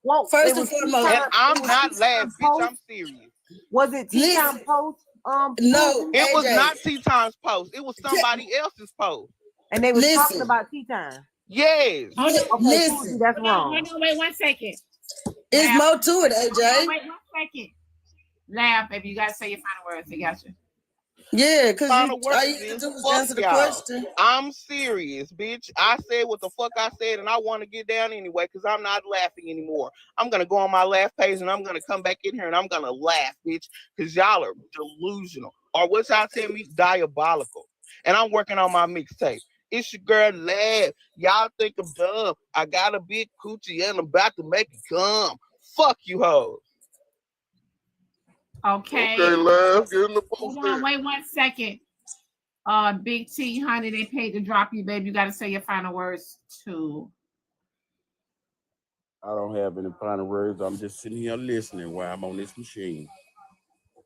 [SPEAKER 5] Well,
[SPEAKER 14] first and foremost,
[SPEAKER 3] and I'm not laughing, bitch. I'm serious.
[SPEAKER 5] Was it Tea Time Post?
[SPEAKER 14] No,
[SPEAKER 3] it was
[SPEAKER 14] AJ.
[SPEAKER 3] not Tea Time's post. It was somebody else's post.
[SPEAKER 5] And they was talking about Tea Time.
[SPEAKER 3] Yes.
[SPEAKER 5] Okay,
[SPEAKER 14] listen.
[SPEAKER 5] that's wrong.
[SPEAKER 6] Hold on, wait 1 second.
[SPEAKER 14] It's more to it, AJ.
[SPEAKER 6] Wait 1 second. Laugh, baby. You gotta say your final words. I got you.
[SPEAKER 14] Yeah, because all
[SPEAKER 3] you
[SPEAKER 14] have to do is
[SPEAKER 3] fuck
[SPEAKER 14] answer the
[SPEAKER 3] y'all.
[SPEAKER 14] question.
[SPEAKER 3] I'm serious, bitch. I said what the fuck I said, and I want to get down anyway because I'm not laughing anymore. I'm gonna go on my laugh page and I'm gonna come back in here and I'm gonna laugh, bitch, because y'all are delusional. Or what y'all tell me, diabolical. And I'm working on my mixtape. It's your girl Laugh. Y'all think I'm dumb. I got a big coochie and I'm about to make it come. Fuck you hoes.
[SPEAKER 6] Okay.
[SPEAKER 1] Okay, Laugh, get in the booth.
[SPEAKER 6] Hold on, wait 1 second. Big T, honey, they paid to drop you, baby. You got to say your final words too.
[SPEAKER 11] I don't have any final words. I'm just sitting here listening while I'm on this machine.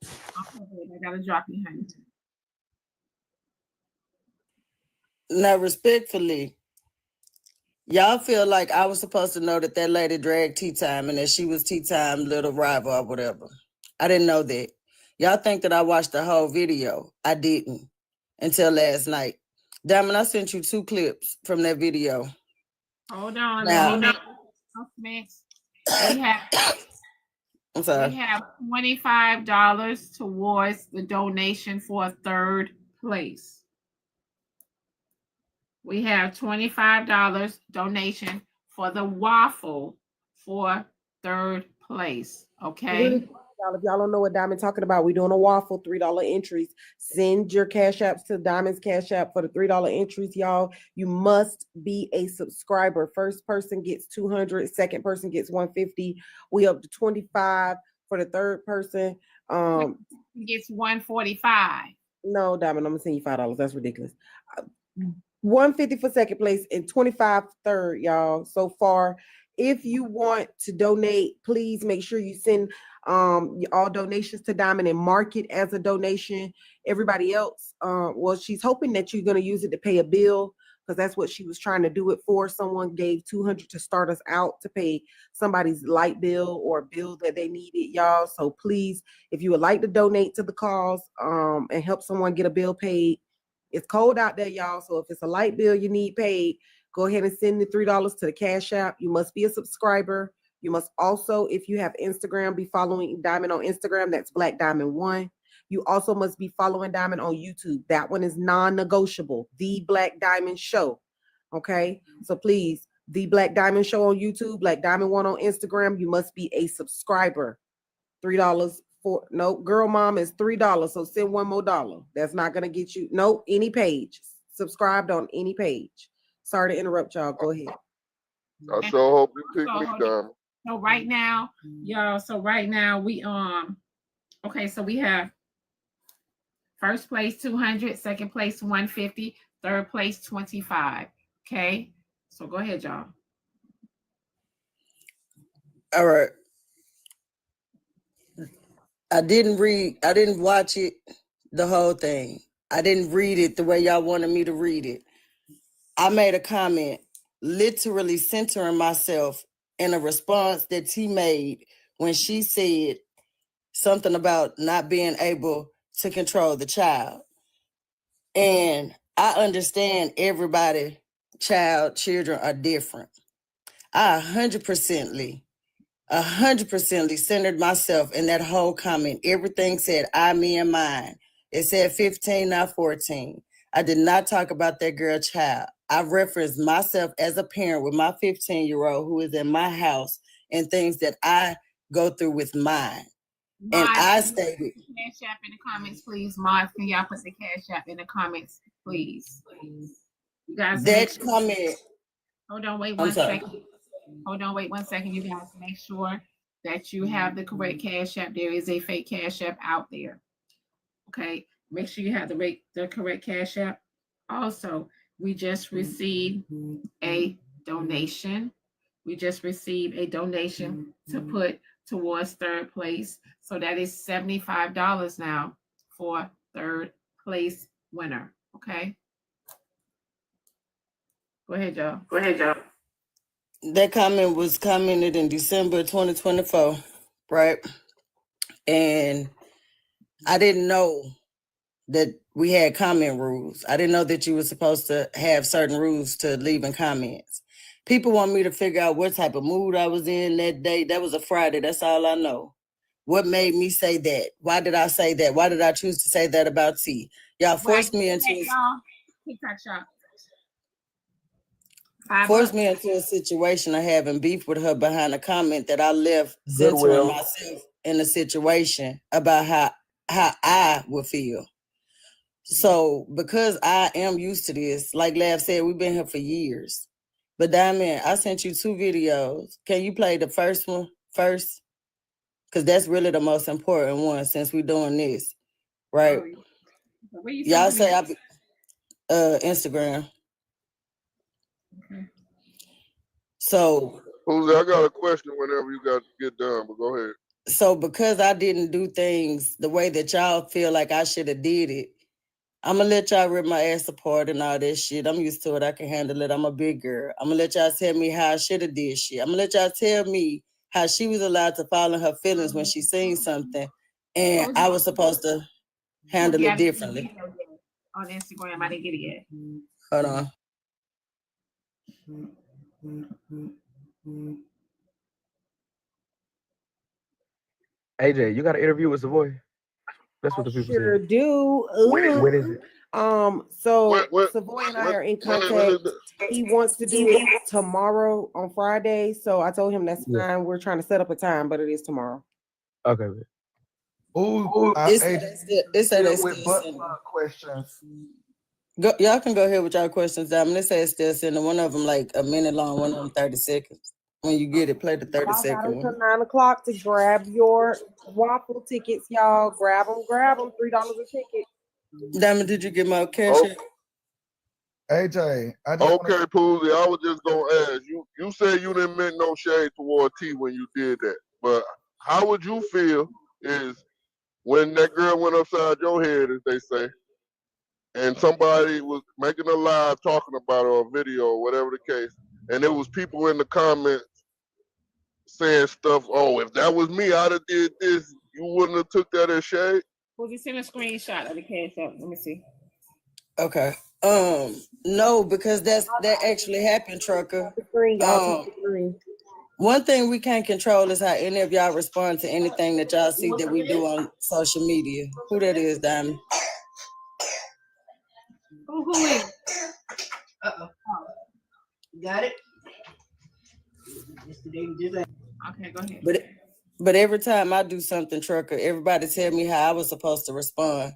[SPEAKER 6] Okay, baby, I got to drop you, honey.
[SPEAKER 14] Now, respectfully, y'all feel like I was supposed to know that that lady dragged Tea Time and that she was Tea Time little rival or whatever. I didn't know that. Y'all think that I watched the whole video. I didn't until last night. Diamond, I sent you 2 clips from that video.
[SPEAKER 6] Hold on.
[SPEAKER 14] Now,
[SPEAKER 6] We have
[SPEAKER 14] I'm sorry.
[SPEAKER 6] We have $25 towards the donation for 3rd place. We have $25 donation for the waffle for 3rd place. Okay.
[SPEAKER 5] Really, y'all, if y'all don't know what Diamond talking about, we're doing a waffle, $3 entries. Send your cash apps to Diamond's cash app for the $3 entries, y'all. You must be a subscriber. First person gets 200, second person gets 150. We up to 25 for the third person.
[SPEAKER 6] Gets 145.
[SPEAKER 5] No, Diamond, I'm gonna send you $5. That's ridiculous. 150 for second place and 25 for third, y'all. So far, if you want to donate, please make sure you send all donations to Diamond and mark it as a donation. Everybody else, well, she's hoping that you're gonna use it to pay a bill, because that's what she was trying to do it for. Someone gave 200 to start us out to pay somebody's light bill or bill that they needed, y'all. So please, if you would like to donate to the cause and help someone get a bill paid, it's cold out there, y'all. So if it's a light bill you need paid, go ahead and send the $3 to the Cash App. You must be a subscriber. You must also, if you have Instagram, be following Diamond on Instagram. That's Black Diamond 1. You also must be following Diamond on YouTube. That one is non-negotiable. The Black Diamond Show. Okay? So please, The Black Diamond Show on YouTube, Black Diamond 1 on Instagram. You must be a subscriber. $3 for, no, girl mom is $3. So send one more dollar. That's not gonna get you, no, any page. Subscribed on any page. Sorry to interrupt y'all. Go ahead.
[SPEAKER 1] I sure hope you pick me, Diamond.
[SPEAKER 6] So right now, y'all, we okay, so we have first place 200, second place 150, third place 25. Okay, so go ahead, y'all.
[SPEAKER 14] All right. I didn't watch it, the whole thing. I didn't read it the way y'all wanted me to read it. I made a comment literally centering myself in a response that T made when she said something about not being able to control the child. And I understand everybody, children are different. I 100% centered myself in that whole comment. Everything said I, me, and mine. It said 15, not 14. I did not talk about that girl child. I referenced myself as a parent with my 15-year-old who is in my house and things that I go through with mine. And I stated,
[SPEAKER 6] Cash App in the comments, please. Mods, can y'all put the Cash App in the comments, please? You guys,
[SPEAKER 14] that comment.
[SPEAKER 6] Hold on, wait 1 second. Hold on, wait 1 second. You guys make sure that you have the correct Cash App. There is a fake Cash App out there. Okay, make sure you have the correct Cash App. Also, we just received a donation. We just received a donation to put towards third place. So that is $75 now for third place winner. Okay. Go ahead, y'all.
[SPEAKER 14] That comment was commented in December 2024, right? And I didn't know that we had comment rules. I didn't know that you were supposed to have certain rules to leave in comments. People want me to figure out what type of mood I was in that day. That was a Friday. That's all I know. What made me say that? Why did I say that? Why did I choose to say that about T? Y'all forced me into a situation of having beef with her behind a comment that I left centering myself in a situation about how I would feel. So because I am used to this, like Lav said, we've been here for years. But Diamond, I sent you 2 videos. Can you play the first one first? Because that's really the most important one since we're doing this, right? Y'all say Instagram.
[SPEAKER 6] Okay.
[SPEAKER 14] So
[SPEAKER 1] Jose, I got a question whenever you got to get done, but go ahead.
[SPEAKER 14] So because I didn't do things the way that y'all feel like I should have did it, I'm gonna let y'all rip my ass apart and all that shit. I'm used to it. I can handle it. I'm a big girl. I'm gonna let y'all tell me how I should have did shit. I'm gonna let y'all tell me how she was allowed to fall in her feelings when she seen something, and I was supposed to handle it differently.
[SPEAKER 6] On Instagram, I didn't get it yet.
[SPEAKER 14] Hold on.
[SPEAKER 7] AJ, you got an interview with Savoy? That's what the people
[SPEAKER 5] sure
[SPEAKER 7] said.
[SPEAKER 5] do.
[SPEAKER 7] When is it?
[SPEAKER 5] So Savoy and I are in contact. He wants to do it tomorrow on Friday. So I told him that's fine. We're trying to set up a time, but it is tomorrow.
[SPEAKER 4] Okay.
[SPEAKER 2] Ooh,
[SPEAKER 14] It's
[SPEAKER 2] AJ with butt questions.
[SPEAKER 14] Y'all can go ahead with y'all questions. They say it's still sending one of them like a minute long, one of them 30 seconds. When you get it, play the 30
[SPEAKER 5] Y'all got
[SPEAKER 14] second
[SPEAKER 5] until
[SPEAKER 14] one.
[SPEAKER 5] 9 o'clock to grab your waffle tickets, y'all. Grab them, $3 a ticket.
[SPEAKER 14] Diamond, did you get my cash?
[SPEAKER 2] AJ,
[SPEAKER 1] okay, Poozy, I was just gonna ask you. You said you didn't make no shade toward T when you did that, but how would you feel is when that girl went upside your head, as they say, and somebody was making a live talking about it or a video or whatever the case, and there was people in the comments saying stuff. Oh, if that was me, I'd have did this. You wouldn't have took that as shade.
[SPEAKER 6] Will you send a screenshot of the cash app? Let me see.
[SPEAKER 14] Okay. No, because that actually happened, Trucker. One thing we can't control is how any of y'all respond to anything that y'all see that we do on social media. Who that is, Diamond?
[SPEAKER 6] Who is?
[SPEAKER 9] Got it?
[SPEAKER 6] Okay, go ahead.
[SPEAKER 14] But every time I do something, Trucker, everybody tell me how I was supposed to respond.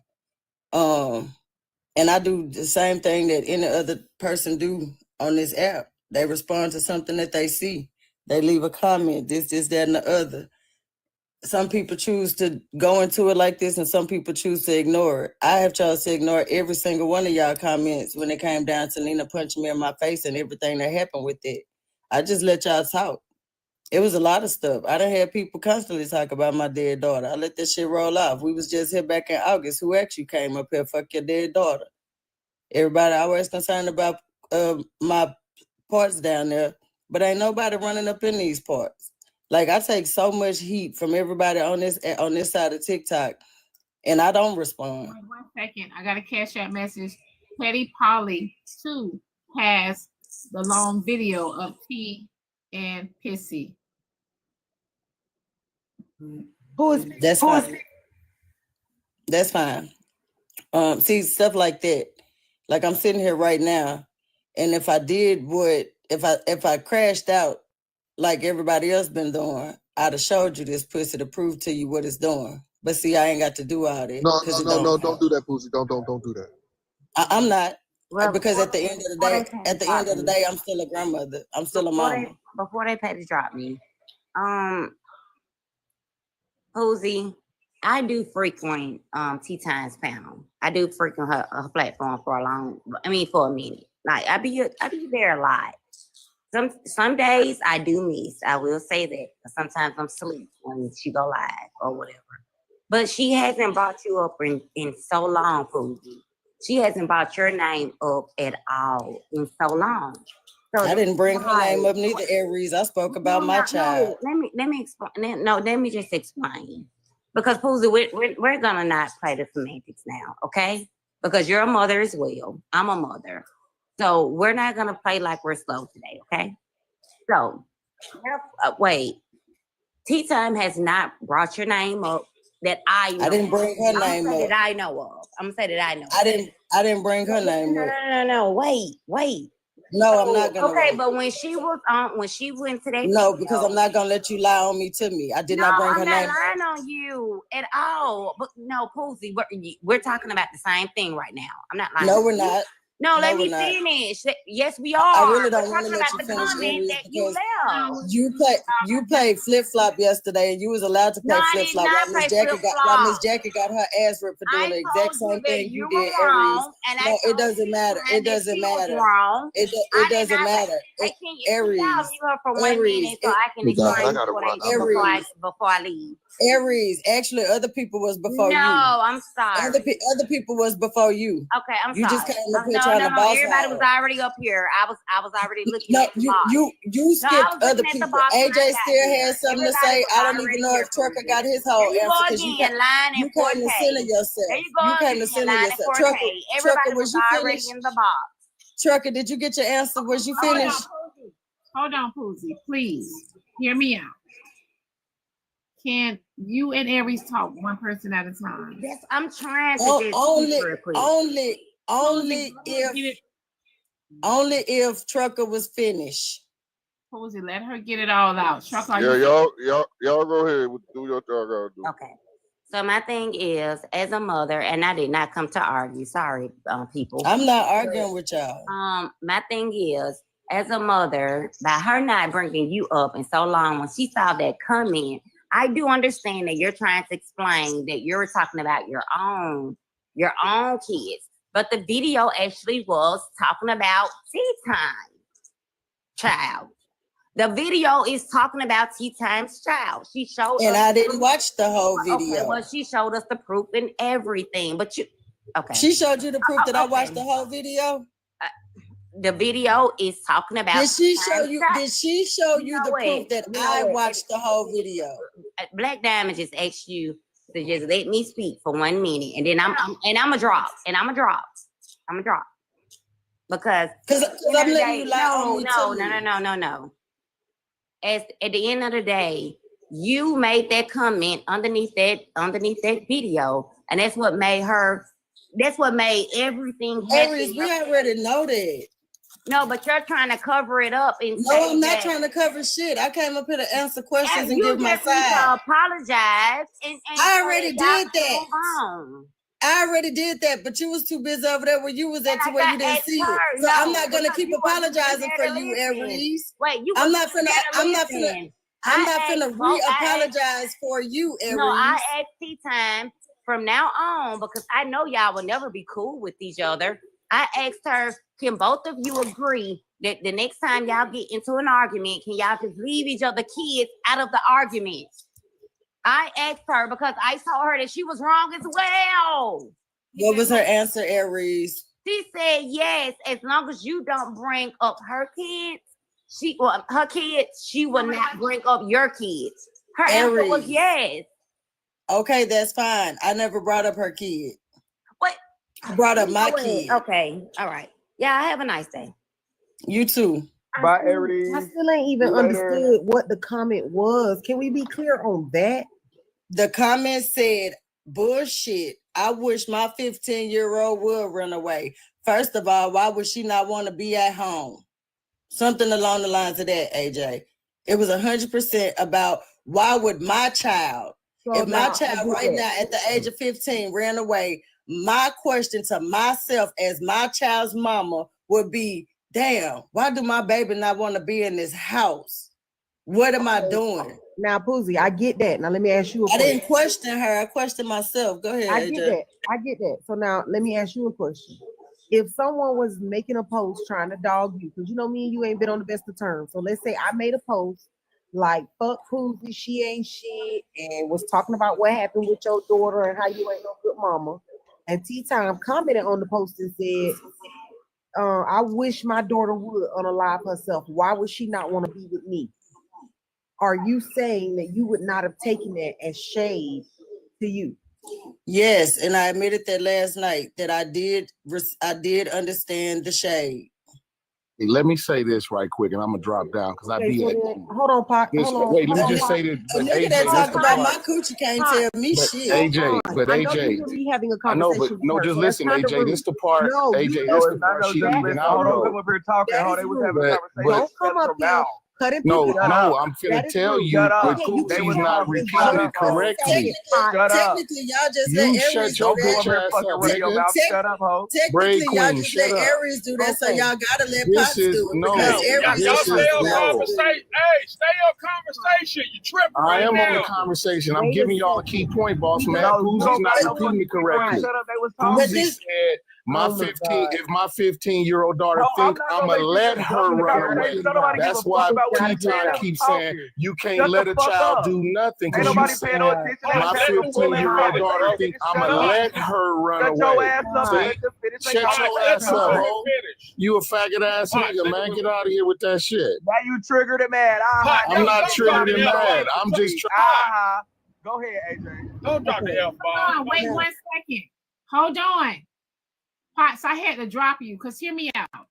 [SPEAKER 14] And I do the same thing that any other person do on this app. They respond to something that they see. They leave a comment, this, that, and the other. Some people choose to go into it like this, and some people choose to ignore it. I have chosen to ignore every single one of y'all comments when it came down to Nina punching me in my face and everything that happened with it. I just let y'all talk. It was a lot of stuff. I done had people constantly talk about my dead daughter. I let that shit roll off. We was just here back in August. Who actually came up here? Fuck your dead daughter. Everybody always concerned about my parts down there, but ain't nobody running up in these parts. Like, I take so much heat from everybody on this side of TikTok, and I don't respond.
[SPEAKER 6] Wait 1 second. I got a cash app message. Petty Polly 2 has the long video of T and Pissy.
[SPEAKER 14] That's fine. That's fine. See, stuff like that. Like, I'm sitting here right now, and if I did if I crashed out like everybody else been doing, I'd have showed you this pussy to prove to you what it's doing. But see, I ain't got to do all that.
[SPEAKER 10] No, don't do that, Poozy. Don't do that.
[SPEAKER 14] I'm not.
[SPEAKER 15] Well,
[SPEAKER 14] because at the end of the day, I'm still a grandmother. I'm still a mama.
[SPEAKER 15] Before they pay to drop me, Posey, I do frequent Tea Times panel. I do frequent her platform for a minute. Like I be there a lot. Some days I do miss. I will say that. Sometimes I'm asleep when she go live or whatever. But she hasn't brought you up in so long, Posey. She hasn't brought your name up at all in so long. So
[SPEAKER 14] I didn't bring her name up neither, Aries. I spoke about my child.
[SPEAKER 15] Let me explain. No, let me just explain. Because Posey, we're gonna not play the semantics now, okay? Because you're a mother as well. I'm a mother. So we're not gonna play like we're slow today, okay? So wait. Tea Time has not brought your name up that I know.
[SPEAKER 14] I didn't bring her name up.
[SPEAKER 15] That I know of. I'm gonna say that I know.
[SPEAKER 14] I didn't bring her name up.
[SPEAKER 15] No. Wait.
[SPEAKER 14] No, I'm not gonna.
[SPEAKER 15] Okay, but when she was on, when she went to that.
[SPEAKER 14] No, because I'm not gonna let you lie on me to me. I did not bring her name.
[SPEAKER 15] I'm not lying on you at all. But no, Posey, we're talking about the same thing right now. I'm not lying.
[SPEAKER 14] No, we're not.
[SPEAKER 15] No, let me finish. Yes, we are.
[SPEAKER 14] I really don't want to let you finish, Aries, because you played flip flop yesterday, and you was allowed to play flip flop. While Miss Jackie got her ass ripped for doing the exact same thing you did, Aries. No, it doesn't matter. It doesn't matter. It doesn't matter. Aries.
[SPEAKER 15] Before I leave.
[SPEAKER 14] Aries, actually, other people was before you.
[SPEAKER 15] No, I'm sorry.
[SPEAKER 14] Other people was before you.
[SPEAKER 15] Okay, I'm sorry.
[SPEAKER 14] You just came up here trying to boss.
[SPEAKER 15] Everybody was already up here. I was already looking.
[SPEAKER 14] No,
[SPEAKER 15] at the box.
[SPEAKER 14] you skipped other people. AJ still has something to say. I don't even know if Trucker got his whole answer because you came to center yourself. You came to center yourself. Trucker, was you finished?
[SPEAKER 15] In the box.
[SPEAKER 14] Trucker, did you get your answer? Was you finished?
[SPEAKER 6] Hold on, Posey. Please hear me out. Can you and Aries talk one person at a time?
[SPEAKER 15] Yes, I'm trying to
[SPEAKER 14] only if Trucker was finished.
[SPEAKER 6] Posey, let her get it all out. Chuck,
[SPEAKER 1] Yeah, y'all go ahead. Do your thing. I gotta do.
[SPEAKER 15] Okay. So my thing is, as a mother, and I did not come to argue. Sorry, people.
[SPEAKER 14] I'm not arguing with y'all.
[SPEAKER 15] My thing is, as a mother, by her not bringing you up in so long, when she saw that comment, I do understand that you're trying to explain that you're talking about your own kids, but the video actually was talking about tea time, child. The video is talking about tea time's child. She showed
[SPEAKER 14] and
[SPEAKER 15] us
[SPEAKER 14] I didn't watch the whole video.
[SPEAKER 15] Okay, well, she showed us the proof and everything, but okay.
[SPEAKER 14] She showed you the proof that I watched the whole video.
[SPEAKER 15] The video is talking about.
[SPEAKER 14] Did she show you? Did she show you the proof that I watched the whole video?
[SPEAKER 15] Black Diamond just asked you to just let me speak for 1 minute, and then I'm gonna drop, because
[SPEAKER 14] I'm letting you lie on me too.
[SPEAKER 15] No. At the end of the day, you made that comment underneath that video, and that's what made everything happen.
[SPEAKER 14] Aries, we already know that.
[SPEAKER 15] No, but you're trying to cover it up and
[SPEAKER 14] no, I'm not trying to cover shit. I came up here to answer questions and give my side.
[SPEAKER 15] To apologize, and
[SPEAKER 14] I already did that. I already did that, but you was too busy over there where you was at to where you didn't see it. So I'm not gonna keep apologizing for you, Aries.
[SPEAKER 15] Wait,
[SPEAKER 14] I'm not finna re-apologize for you, Aries.
[SPEAKER 15] No, I asked tea time from now on because I know y'all will never be cool with each other. I asked her, can both of you agree that the next time y'all get into an argument, can y'all just leave each other kids out of the argument? I asked her because I told her that she was wrong as well.
[SPEAKER 14] What was her answer, Aries?
[SPEAKER 15] She said yes, as long as you don't bring up her kids, she will not bring up your kids. Her answer was yes.
[SPEAKER 14] Okay, that's fine. I never brought up her kid.
[SPEAKER 15] What?
[SPEAKER 14] I brought up my kid.
[SPEAKER 15] Okay, all right. Yeah, have a nice day.
[SPEAKER 14] You too.
[SPEAKER 5] Bye, Aries. I still ain't even understood what the comment was. Can we be clear on that?
[SPEAKER 14] The comment said, bullshit. I wish my 15-year-old would run away. First of all, why would she not want to be at home? Something along the lines of that, AJ. It was 100% about why would my child, if my child right now at the age of 15 ran away, my question to myself as my child's mama would be, damn, why do my baby not want to be in this house? What am I doing?
[SPEAKER 5] Now, Poozy, I get that. Now, let me ask you a question.
[SPEAKER 14] I didn't question her. I questioned myself. Go ahead, AJ.
[SPEAKER 5] I get that. So now, let me ask you a question. If someone was making a post trying to dog you, because you know me and you ain't been on the best of terms. So let's say I made a post like, fuck Poozy, she ain't shit, and was talking about what happened with your daughter and how you ain't no good mama. And Tea Time commented on the post and said, I wish my daughter would unalive herself. Why would she not want to be with me? Are you saying that you would not have taken that as shade to you?
[SPEAKER 14] Yes, and I admitted that last night that I did understand the shade.
[SPEAKER 10] Hey, let me say this right quick, and I'm gonna drop down because I be.
[SPEAKER 5] Hold on, Pac.
[SPEAKER 10] Wait, let me just say this.
[SPEAKER 14] A nigga that talk about my coochie can't tell me shit.
[SPEAKER 10] AJ, but AJ,
[SPEAKER 5] having a
[SPEAKER 10] I know, but no, just listen, AJ. This the part. AJ, this the part she leaving out.
[SPEAKER 5] Don't come up here.
[SPEAKER 10] No, I'm finna tell you, but Coopsy's not repeating it correctly.
[SPEAKER 14] Technically, y'all just let Aries
[SPEAKER 10] shut your bitch ass up, nigga.
[SPEAKER 14] Shut up, ho. Technically, y'all just let Aries do that, so y'all gotta let Pops do it.
[SPEAKER 4] Y'all stay on conversation. Hey, stay on conversation. You tripping
[SPEAKER 10] I am
[SPEAKER 4] now.
[SPEAKER 10] on the conversation. I'm giving y'all a key point, boss man. Coopsy's not repeating it correctly. Coopsy said, if my 15-year-old daughter think I'ma let her run away. That's why T-Time keeps saying you can't let a child do nothing because you said my 15-year-old daughter think I'ma let her run away. Shut your ass up, ho. You a faggot ass nigga, man. Get out of here with that shit.
[SPEAKER 7] Now you triggered it, man.
[SPEAKER 10] I'm not triggered and mad. I'm just
[SPEAKER 7] trying. Go ahead, AJ.
[SPEAKER 4] Don't drop the F-bomb.
[SPEAKER 6] Wait 1 second. Hold on. Pots, I had to drop you because hear me out.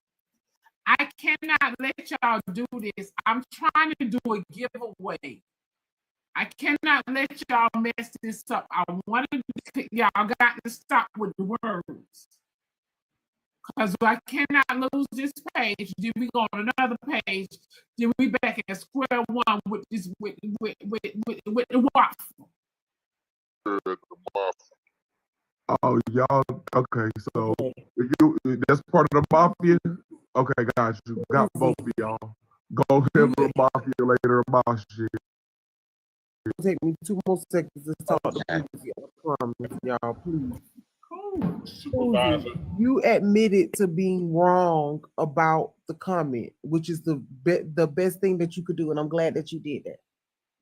[SPEAKER 6] I cannot let y'all do this. I'm trying to do a giveaway. I cannot let y'all mess this up. I wanted y'all got to stop with the words. Because I cannot lose this page. Then we go on another page. Then we back at square one with this with the waffle.
[SPEAKER 4] Oh, y'all. Okay, so that's part of the mafia. Okay, got you. Got both of y'all. Go handle the mafia later about shit.
[SPEAKER 3] It'll take me 2 more seconds to talk to Poozy. I promise, y'all, please. Poozy, you admitted to being wrong about the comment, which is the best thing that you could do, and I'm glad that you did that.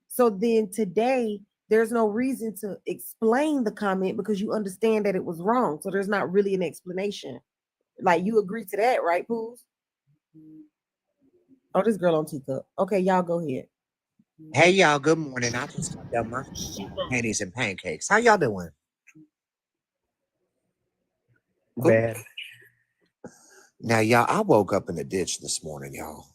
[SPEAKER 3] So then today, there's no reason to explain the comment because you understand that it was wrong. So there's not really an explanation. Like, you agree to that, right, Pooz? Oh, this girl on teacup. Okay, y'all go ahead.
[SPEAKER 16] Hey y'all, good morning. I just got done my panties and pancakes. How y'all doing?
[SPEAKER 3] Bad.
[SPEAKER 16] Now, y'all, I woke up in the ditch this morning, y'all.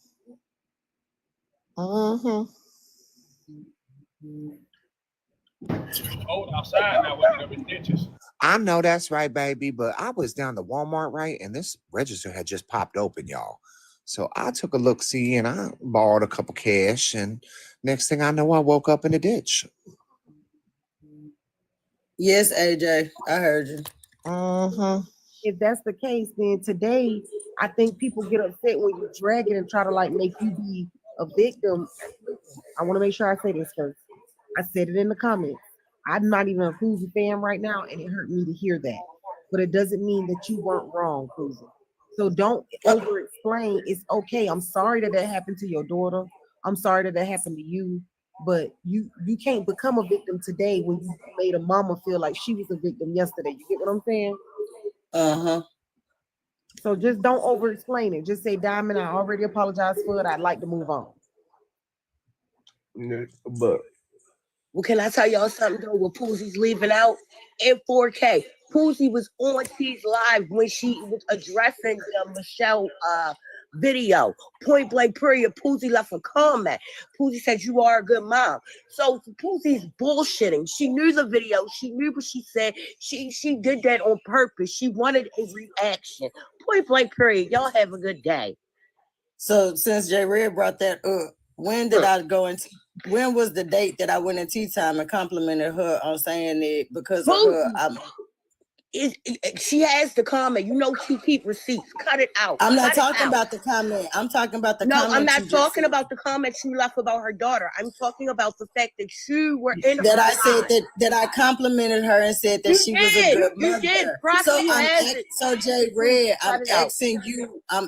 [SPEAKER 7] Cold outside now, waking up in ditches.
[SPEAKER 16] I know that's right, baby, but I was down to Walmart, right? And this register had just popped open, y'all. So I took a look-see and I borrowed a couple cash. And next thing I know, I woke up in the ditch.
[SPEAKER 14] Yes, AJ, I heard you.
[SPEAKER 3] If that's the case, then today, I think people get upset when you drag it and try to like make you be a victim. I want to make sure I say this first. I said it in the comments. I'm not even a Poozy fan right now, and it hurt me to hear that. But it doesn't mean that you weren't wrong, Poozy. So don't over-explain. It's okay. I'm sorry that happened to your daughter. I'm sorry that happened to you. But you can't become a victim today when you made a mama feel like she was a victim yesterday. You get what I'm saying? So just don't over-explain it. Just say, Diamond, I already apologized for it. I'd like to move on.
[SPEAKER 4] But
[SPEAKER 17] well, can I tell y'all something though? With Poozy's leaving out in 4K. Poozy was on T's live when she was addressing the Michelle video. Point blank period. Poozy left a comment. Poozy said, you are a good mom. So Poozy's bullshitting. She knew the video. She knew what she said. She did that on purpose. She wanted a reaction. Point blank period. Y'all have a good day.
[SPEAKER 14] So since J Red brought that up, when did I go into? When was the date that I went in tea time and complimented her on saying it because of her?
[SPEAKER 17] She has the comment. You know she keep receipts. Cut it out.
[SPEAKER 14] I'm not talking about the comment. I'm talking about the comment.
[SPEAKER 17] No, I'm not talking about the comment she left about her daughter. I'm talking about the fact that you were in
[SPEAKER 14] that I said that I complimented her and said that she was a good mother.
[SPEAKER 17] You did.
[SPEAKER 14] So J Red, I'm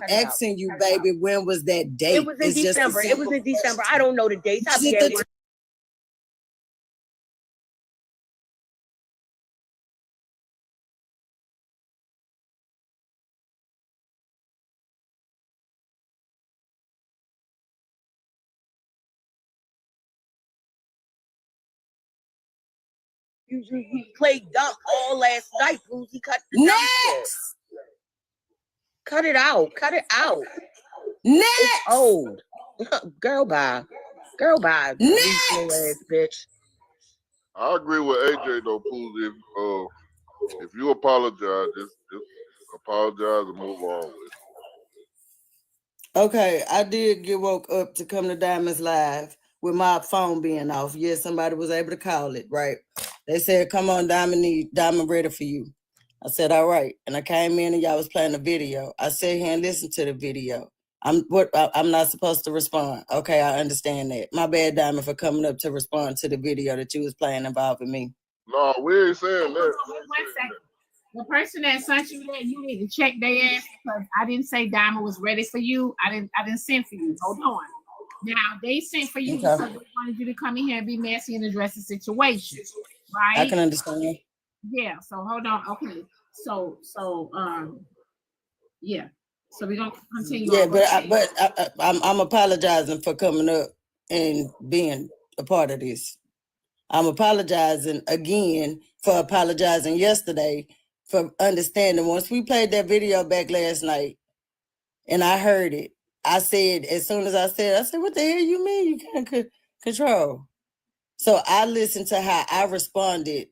[SPEAKER 14] asking you, baby, when was that date?
[SPEAKER 17] It was in December. It was in December. I don't know the dates. I'll be at work. You played dumb all last night, Poozy. Cut it out. Cut it out.
[SPEAKER 14] Next.
[SPEAKER 17] It's old. Girl, bye. Next. Ass bitch.
[SPEAKER 1] I agree with AJ though, Poozy. If you apologize, just apologize and move on with it.
[SPEAKER 14] Okay, I did get woke up to come to Diamond's Live with my phone being off. Yes, somebody was able to call it, right? They said, come on, Diamond ready for you. I said, all right. And I came in and y'all was playing the video. I sat here and listened to the video. I'm not supposed to respond. Okay, I understand that. My bad, Diamond, for coming up to respond to the video that you was playing involving me.
[SPEAKER 1] No, we ain't saying that.
[SPEAKER 6] 1 second. The person that sent you that, you need to check their ass because I didn't say Diamond was ready for you. I didn't send for you. Hold on. Now they sent for you because they wanted you to come in here and be messy and address the situation, right?
[SPEAKER 14] I can understand.
[SPEAKER 6] Yeah. So hold on. Okay. So yeah. So we're gonna continue.
[SPEAKER 14] Yeah, but I'm apologizing for coming up and being a part of this. I'm apologizing again for apologizing yesterday for understanding. Once we played that video back last night and I heard it, I said, as soon as I said, what the hell you mean you can't control? So I listened to how I responded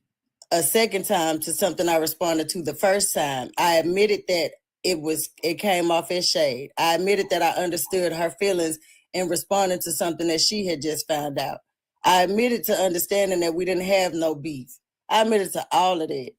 [SPEAKER 14] a second time to something I responded to the first time. I admitted that it came off as shade. I admitted that I understood her feelings in responding to something that she had just found out. I admitted to understanding that we didn't have no beef. I admitted to all of that.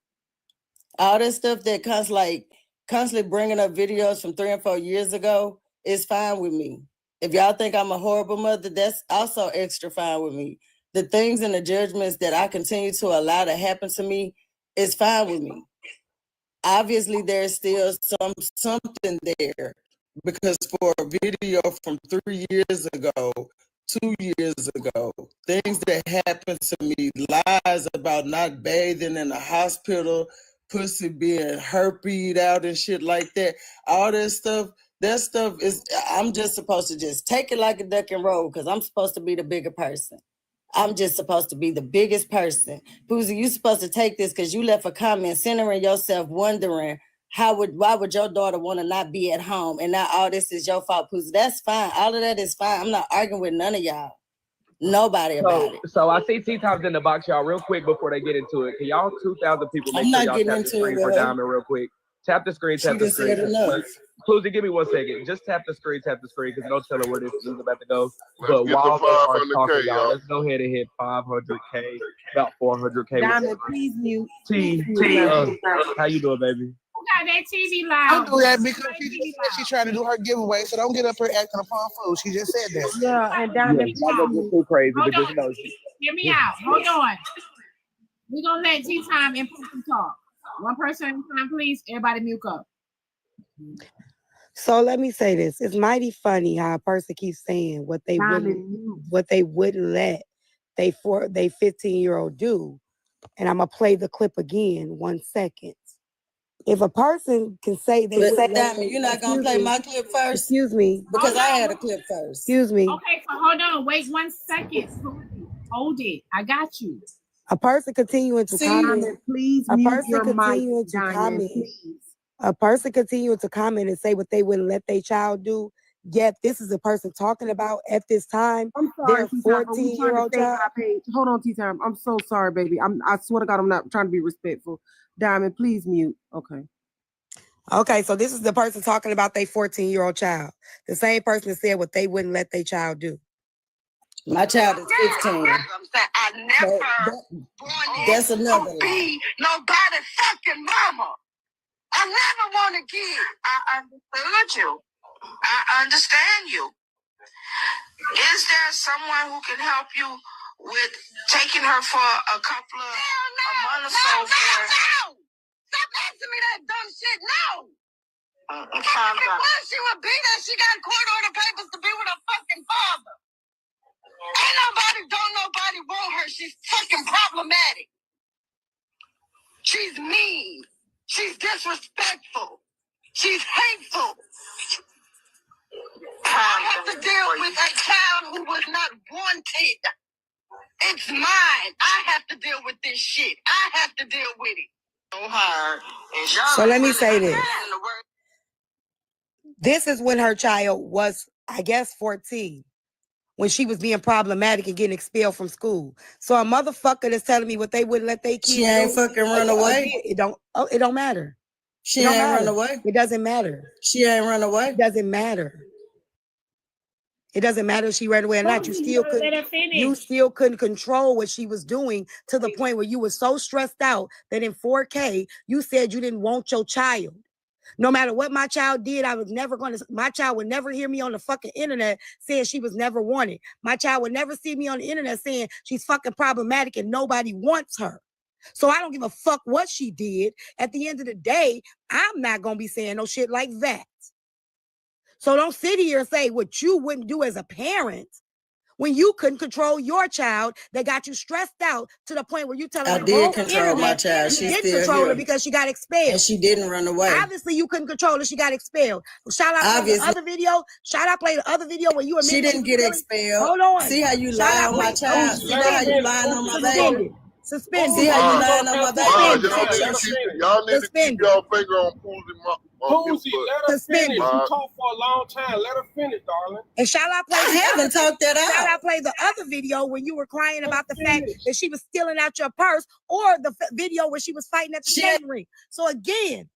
[SPEAKER 14] All that stuff that constantly bringing up videos from 3 and 4 years ago is fine with me. If y'all think I'm a horrible mother, that's also extra fine with me. The things and the judgments that I continue to allow to happen to me is fine with me. Obviously, there's still something there, because for a video from 3 years ago, 2 years ago, things that happened to me, lies about not bathing in the hospital, pussy being herped out and shit like that, all that stuff is, I'm just supposed to just take it like a duck and roll, because I'm supposed to be the bigger person. I'm just supposed to be the biggest person. Boozy, you supposed to take this because you left a comment centering yourself, wondering why would your daughter want to not be at home, and now all this is your fault, Boozy. That's fine. All of that is fine. I'm not arguing with none of y'all. Nobody about it.
[SPEAKER 7] So I see T-Times in the box, y'all, real quick before they get into it. Can y'all 2,000 people make sure y'all tap the screen for Diamond real quick? Tap the screen, tap the screen. Cluesy, give me 1 second. Just tap the screen, because don't tell her where this is about to go. But while they are talking, y'all, let's go ahead and hit 500K, about 400K.
[SPEAKER 5] Diamond, please mute.
[SPEAKER 7] How you doing, baby?
[SPEAKER 6] Who got that TV live?
[SPEAKER 3] Don't do that because she's trying to do her giveaway, so don't get up here acting a pawn fool. She just said that.
[SPEAKER 5] Yeah, and Diamond,
[SPEAKER 7] y'all gonna get too crazy.
[SPEAKER 6] Hold on. Hear me out. Hold on. We're going to let T-Time and Pussy talk. One person at a time, please. Everybody mute up.
[SPEAKER 17] So let me say this. It's mighty funny how a person keeps saying what they wouldn't let they 15-year-old do. And I'm gonna play the clip again 1 second. If a person can say they
[SPEAKER 14] Diamond, you're not gonna play my clip first?
[SPEAKER 17] Excuse me.
[SPEAKER 14] Because I had a clip first.
[SPEAKER 17] Excuse me.
[SPEAKER 6] Okay, so hold on. Wait 1 second. Hold it. I got you.
[SPEAKER 17] A person continuing to comment.
[SPEAKER 5] Please mute your mic, Diamond, please.
[SPEAKER 17] A person continuing to comment and say what they wouldn't let their child do, yet this is a person talking about at this time.
[SPEAKER 5] I'm sorry,
[SPEAKER 17] their 14-year-old child.
[SPEAKER 5] Hold on, T-Time. I'm so sorry, baby. I swear to God, I'm not trying to be respectful. Diamond, please mute.
[SPEAKER 17] Okay, so this is the person talking about their 14-year-old child. The same person that said what they wouldn't let their child do.
[SPEAKER 14] My child is 15.
[SPEAKER 12] I never
[SPEAKER 14] that's another
[SPEAKER 12] to be nobody's fucking mama. I never want a kid. I understood you. I understand you. Is there someone who can help you with taking her for a couple of months or so? No! Stop asking me that dumb shit. No! If she would be there, she got court order papers to be with her fucking father. Don't nobody want her. She's fucking problematic. She's mean. She's disrespectful. She's hateful. I have to deal with a child who was not wanted. It's mine. I have to deal with this shit. I have to deal with it. So hard.
[SPEAKER 17] So let me say this. This is when her child was, I guess, 14. When she was being problematic and getting expelled from school. So a motherfucker that's telling me what they wouldn't let they kids
[SPEAKER 14] She ain't
[SPEAKER 17] do,
[SPEAKER 14] fucking run away.
[SPEAKER 17] It don't matter.
[SPEAKER 14] She ain't run away.
[SPEAKER 17] It doesn't matter.
[SPEAKER 14] She ain't run away.
[SPEAKER 17] It doesn't matter. It doesn't matter if she ran away or not. You still couldn't control what she was doing to the point where you were so stressed out that in 4K, you said you didn't want your child. No matter what my child did, my child would never hear me on the fucking internet saying she was never wanted. My child would never see me on the internet saying she's fucking problematic and nobody wants her. So I don't give a fuck what she did. At the end of the day, I'm not going to be saying no shit like that. So don't sit here and say what you wouldn't do as a parent when you couldn't control your child that got you stressed out to the point where you telling
[SPEAKER 14] I did control my child. She
[SPEAKER 17] did
[SPEAKER 14] still
[SPEAKER 17] control her
[SPEAKER 14] here.
[SPEAKER 17] because she got expelled.
[SPEAKER 14] And she didn't run away.
[SPEAKER 17] Obviously, you couldn't control her. She got expelled. Shout out play the other video. Shout out play the other video where you admit
[SPEAKER 14] she didn't get expelled.
[SPEAKER 17] Hold on.
[SPEAKER 14] See how you lie on my child. See how you lying on my baby.
[SPEAKER 17] Suspended.
[SPEAKER 14] See how you lying on my baby.
[SPEAKER 1] Y'all need to keep y'all finger on
[SPEAKER 10] Poozy, let her finish. You talked for a long time. Let her finish, darling.
[SPEAKER 17] And shall I play?
[SPEAKER 14] I haven't talked that out.
[SPEAKER 17] Shall I play the other video when you were crying about the fact that she was stealing out your purse, or the video where she was fighting at the skating ring? So again,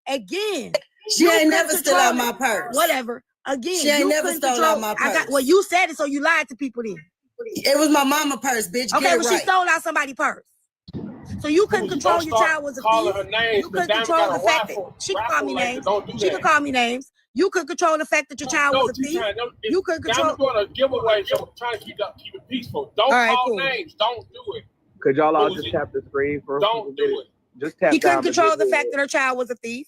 [SPEAKER 14] She ain't never stole out my purse.
[SPEAKER 17] Whatever. Again,
[SPEAKER 14] she ain't never stole out my purse.
[SPEAKER 17] Well, you said it, so you lied to people then.
[SPEAKER 14] It was my mama purse, bitch.
[SPEAKER 17] Okay,
[SPEAKER 14] Get
[SPEAKER 17] but
[SPEAKER 14] it
[SPEAKER 17] she
[SPEAKER 14] right.
[SPEAKER 17] stole out somebody's purse. So you couldn't control your child was a thief. You couldn't control the fact that she could call me names. She could call me names. You could control the fact that your child was a thief. You could control.
[SPEAKER 10] I'm doing a giveaway, so I'm trying to keep it peaceful. Don't call names. Don't do it.
[SPEAKER 7] Could y'all all just tap the screen for?
[SPEAKER 10] Don't do it.
[SPEAKER 7] Just tap.
[SPEAKER 17] She couldn't control the fact that her child was a thief.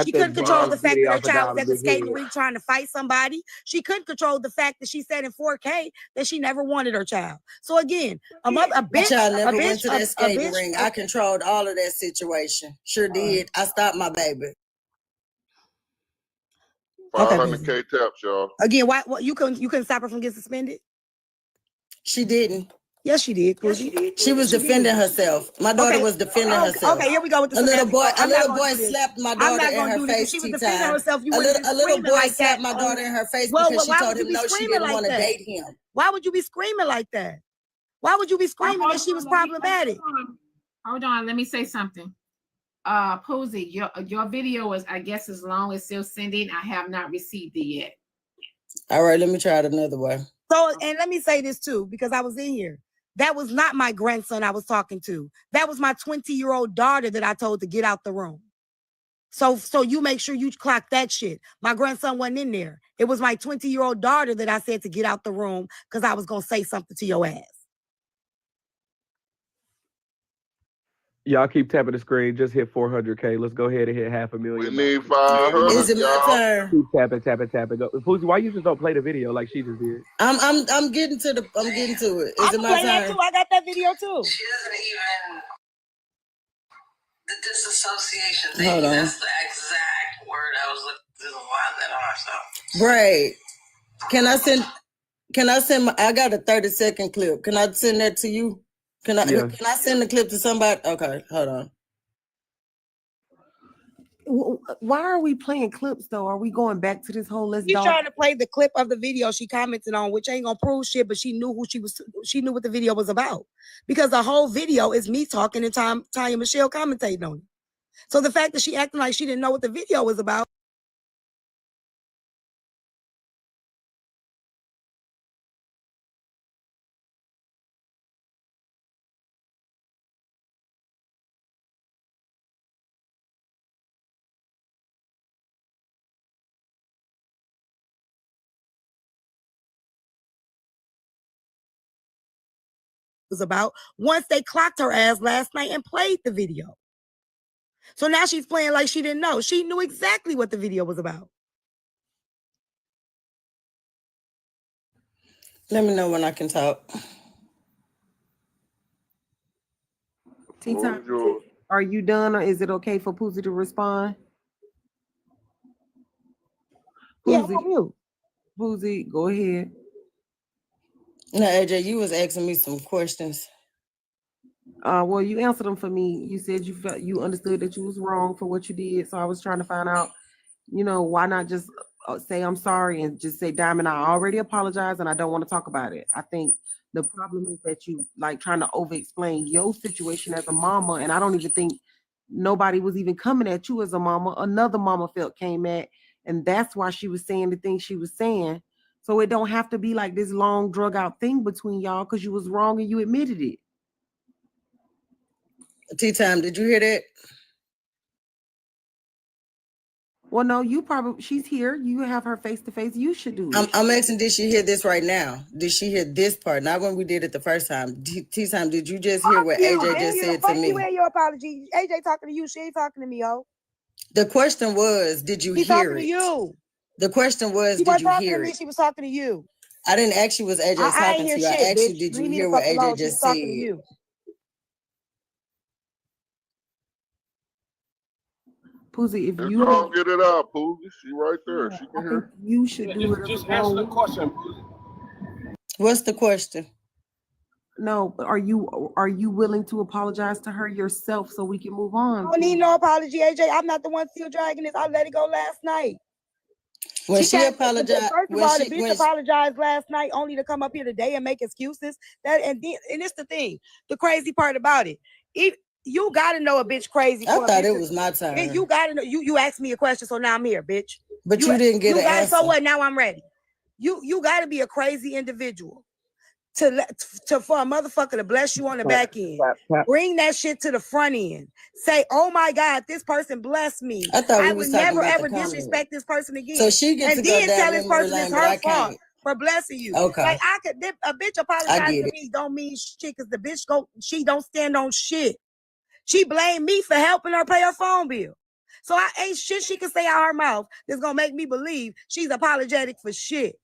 [SPEAKER 17] She couldn't control the fact that her child was at the skating rink trying to fight somebody. She couldn't control the fact that she said in 4K that she never wanted her child. So again, a bitch.
[SPEAKER 14] Child never went to that skating ring. I controlled all of that situation. Sure did. I stopped my baby.
[SPEAKER 1] 500K taps, y'all.
[SPEAKER 17] Again, why? What you couldn't stop her from getting suspended?
[SPEAKER 14] She didn't.
[SPEAKER 17] Yes, she did.
[SPEAKER 14] She was defending herself. My daughter was defending herself.
[SPEAKER 17] Okay, here we go with the
[SPEAKER 14] a little boy slapped my daughter in her face.
[SPEAKER 17] She was defending herself.
[SPEAKER 14] A little boy slapped my daughter in her face because she told him no, she didn't want to date him.
[SPEAKER 17] Why would you be screaming like that? Why would you be screaming that she was problematic?
[SPEAKER 6] Hold on, let me say something. Posey, your video is, I guess, as long as still sending. I have not received it yet.
[SPEAKER 14] All right, let me try it another way.
[SPEAKER 17] So, and let me say this too, because I was in here. That was not my grandson I was talking to. That was my 20-year-old daughter that I told to get out the room. So you make sure you clock that shit. My grandson wasn't in there. It was my 20-year-old daughter that I said to get out the room because I was going to say something to your ass.
[SPEAKER 7] Y'all keep tapping the screen. Just hit 400K. Let's go ahead and hit 500,000.
[SPEAKER 1] We need 500.
[SPEAKER 14] Is it my turn?
[SPEAKER 7] Keep tapping. Go. Poozy, why you just don't play the video like she just did?
[SPEAKER 14] I'm getting to it. Is it my turn?
[SPEAKER 17] I got that video too.
[SPEAKER 12] She doesn't even the disassociation thing.
[SPEAKER 14] Hold on.
[SPEAKER 12] That's the exact word I was looking to line that on. So
[SPEAKER 14] Right. Can I send I got a 30-second clip. Can I send that to you? Can I send the clip to somebody? Okay, hold on.
[SPEAKER 5] Why are we playing clips though? Are we going back to this whole list?
[SPEAKER 17] She's trying to play the clip of the video she commented on, which ain't gonna prove shit, but she knew who she was. She knew what the video was about because the whole video is me talking and Tanya Michelle commentating on it. So the fact that she acting like she didn't know what the video was about. Was about once they clocked her ass last night and played the video. So now she's playing like she didn't know. She knew exactly what the video was about.
[SPEAKER 14] Let me know when I can talk.
[SPEAKER 5] T-Time, are you done or is it okay for Poozy to respond? Poozy, Poozy, go ahead.
[SPEAKER 14] No, AJ, you was asking me some questions.
[SPEAKER 5] Well, you answered them for me. You said you understood that you was wrong for what you did. So I was trying to find out, why not just say I'm sorry and just say, Diamond, I already apologize and I don't want to talk about it. I think the problem is that you like trying to over-explain your situation as a mama, and I don't even think nobody was even coming at you as a mama. Another mama came at, and that's why she was saying the things she was saying. So it don't have to be like this long drug out thing between y'all because you was wrong and you admitted it.
[SPEAKER 14] T-Time, did you hear that?
[SPEAKER 5] Well, no, she's here. You have her face to face. You should do it.
[SPEAKER 14] I'm asking, did she hear this right now? Did she hear this part? Not when we did it the first time. T-Time, did you just hear what AJ just said to me?
[SPEAKER 17] Your apology. AJ talking to you. She ain't talking to me, yo.
[SPEAKER 14] The question was, did you hear it?
[SPEAKER 17] She's talking to you.
[SPEAKER 14] The question was, did you hear it?
[SPEAKER 17] She was talking to you.
[SPEAKER 14] I didn't ask you was AJ talking to you. I asked you, did you hear what AJ just said?
[SPEAKER 5] Poozy, if
[SPEAKER 1] you don't get it out, Poozy, she right there. She can hear.
[SPEAKER 5] You should do it.
[SPEAKER 10] Just answer the question, Poozy.
[SPEAKER 14] What's the question?
[SPEAKER 5] No, but are you willing to apologize to her yourself so we can move on?
[SPEAKER 17] I don't need no apology, AJ. I'm not the one still dragging this. I let it go last night.
[SPEAKER 14] When she apologized,
[SPEAKER 17] first of all, the bitch apologized last night only to come up here today and make excuses. And it's the thing, the crazy part about it. You gotta know a bitch crazy.
[SPEAKER 14] I thought it was my turn.
[SPEAKER 17] You gotta know. You asked me a question, so now I'm here, bitch.
[SPEAKER 14] But you didn't get an answer.
[SPEAKER 17] So what? Now I'm ready. You gotta be a crazy individual for a motherfucker to bless you on the back end. Bring that shit to the front end. Say, oh my God, this person blessed me. I would never ever disrespect this person again.
[SPEAKER 14] So she gets to go
[SPEAKER 17] then tell this person it's her fault for blessing you.
[SPEAKER 14] Okay.
[SPEAKER 17] Like a bitch apologize to me don't mean shit because the bitch she don't stand on shit. She blamed me for helping her pay her phone bill. So I ain't shit she can say out her mouth that's gonna make me believe she's apologetic for shit.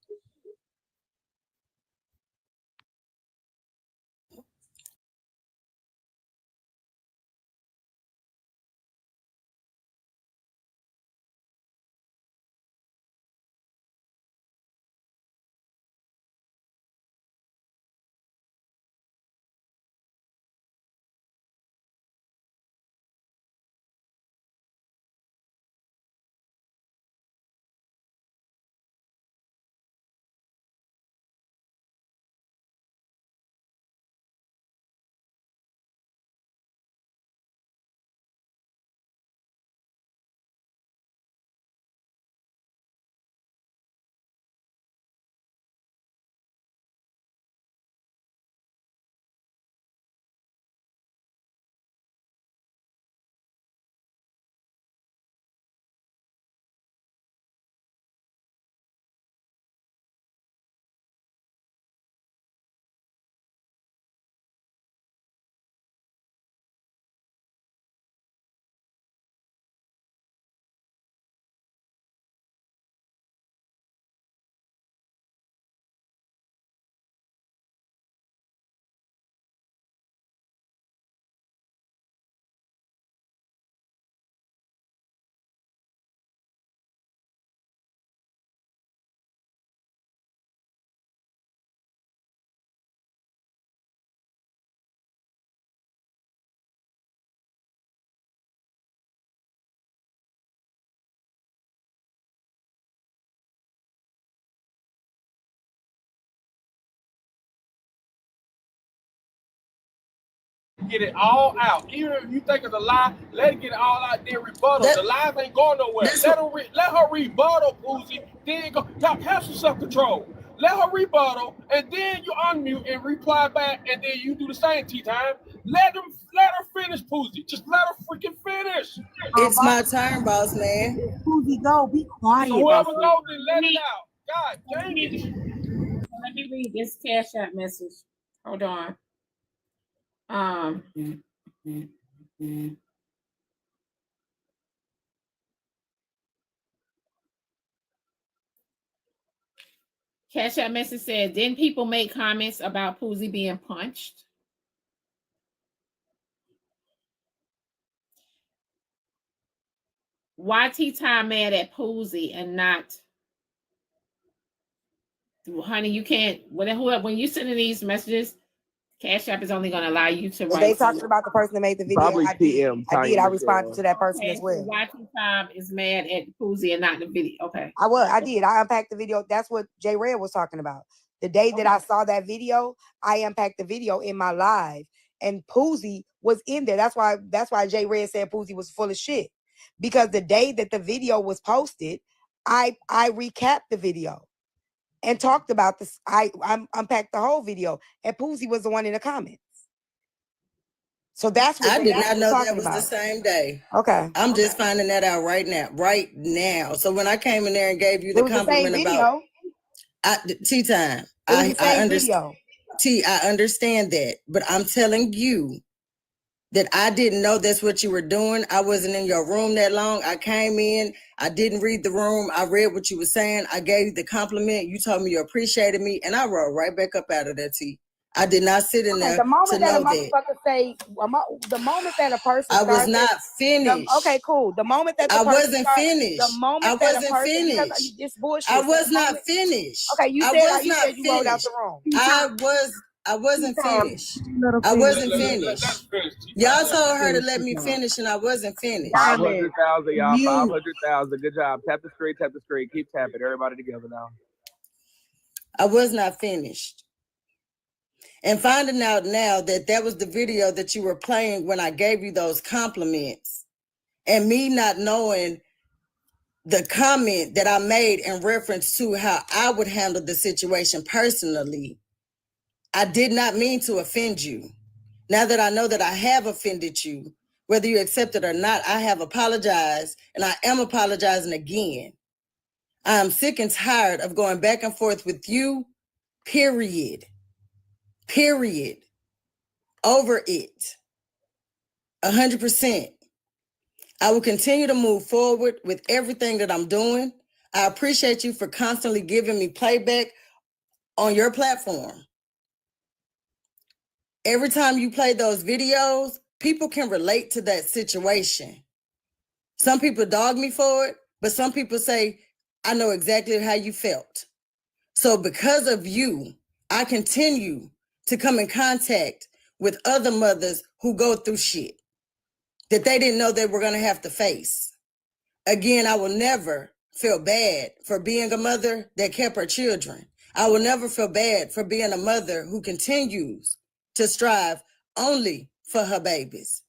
[SPEAKER 7] Get it all out. Even if you think it's a lie, let it get it all out there. Rebuttal. The lies ain't going nowhere. Let her rebuttal, Poozy. Then go. Y'all have some self-control. Let her rebuttal, and then you unmute and reply back, and then you do the same tea time. Let her finish, Poozy. Just let her freaking finish.
[SPEAKER 14] It's my turn, boss man.
[SPEAKER 17] Poozy, go. Be quiet.
[SPEAKER 7] So whoever goes, then let it out. God dang it.
[SPEAKER 6] Let me read this Cash App message. Hold on. Cash App message said, didn't people make comments about Poozy being punched? Why T-Time mad at Poozy and not? Honey, you can't. When you sending these messages, Cash App is only going to allow you to write.
[SPEAKER 17] They talking about the person that made the video.
[SPEAKER 7] Probably
[SPEAKER 17] I responded to that person as well.
[SPEAKER 6] So why T-Time is mad at Poozy and not the video? Okay.
[SPEAKER 17] I did. I unpacked the video. That's what J Red was talking about. The day that I saw that video, I unpacked the video in my live, and Poozy was in there. That's why J Red said Poozy was full of shit. Because the day that the video was posted, I recapped the video and talked about this. I unpacked the whole video, and Poozy was the one in the comments. So that's what
[SPEAKER 14] I did not know that was the same day.
[SPEAKER 17] Okay.
[SPEAKER 14] I'm just finding that out right now. So when I came in there and gave you the compliment about tea time, I understand. I understand that, but I'm telling you that I didn't know that's what you were doing. I wasn't in your room that long. I came in, I didn't read the room. I read what you were saying. I gave you the compliment. You told me you appreciated me, and I rolled right back up out of that tea. I did not sit in there
[SPEAKER 17] the moment
[SPEAKER 14] to
[SPEAKER 17] that
[SPEAKER 14] know
[SPEAKER 17] a motherfucker say, the moment that a person
[SPEAKER 14] I was not finished.
[SPEAKER 17] Okay, cool. The moment that
[SPEAKER 14] I wasn't finished.
[SPEAKER 17] The moment
[SPEAKER 14] I
[SPEAKER 17] that
[SPEAKER 14] wasn't
[SPEAKER 17] a person,
[SPEAKER 14] finished.
[SPEAKER 17] This bullshit.
[SPEAKER 14] I was not finished.
[SPEAKER 17] Okay, you said you rolled out the room.
[SPEAKER 14] I wasn't finished. I wasn't finished. Y'all told her to let me finish, and I wasn't finished.
[SPEAKER 7] 500,000, y'all. 500,000. Good job. Tap the screen. Tap the screen. Keep tapping. Everybody together now.
[SPEAKER 14] I was not finished. And finding out now that that was the video that you were playing when I gave you those compliments, and me not knowing the comment that I made in reference to how I would handle the situation personally, I did not mean to offend you. Now that I know that I have offended you, whether you accept it or not, I have apologized, and I am apologizing again. I am sick and tired of going back and forth with you, period. Period. Over it. 100%. I will continue to move forward with everything that I'm doing. I appreciate you for constantly giving me playback on your platform. Every time you play those videos, people can relate to that situation. Some people dog me for it, but some people say, I know exactly how you felt. So because of you, I continue to come in contact with other mothers who go through shit that they didn't know they were going to have to face. Again, I will never feel bad for being a mother that kept her children. I will never feel bad for being a mother who continues to strive only for her babies.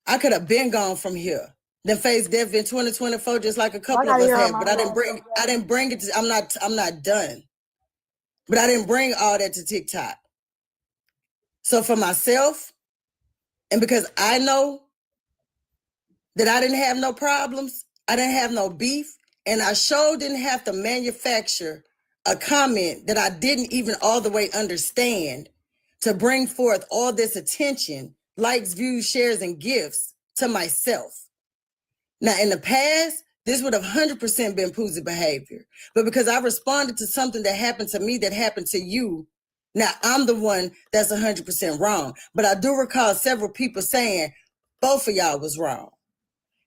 [SPEAKER 14] I could have been gone from here, then face death in 2024, just like a couple of us have, but I didn't bring it to, I'm not done. But I didn't bring all that to TikTok. So for myself, and because I know that I didn't have no problems, I didn't have no beef, and I sure didn't have to manufacture a comment that I didn't even all the way understand to bring forth all this attention, likes, views, shares, and gifts to myself. Now, in the past, this would have 100% been Poozy behavior. But because I responded to something that happened to me that happened to you, now I'm the one that's 100% wrong. But I do recall several people saying both of y'all was wrong.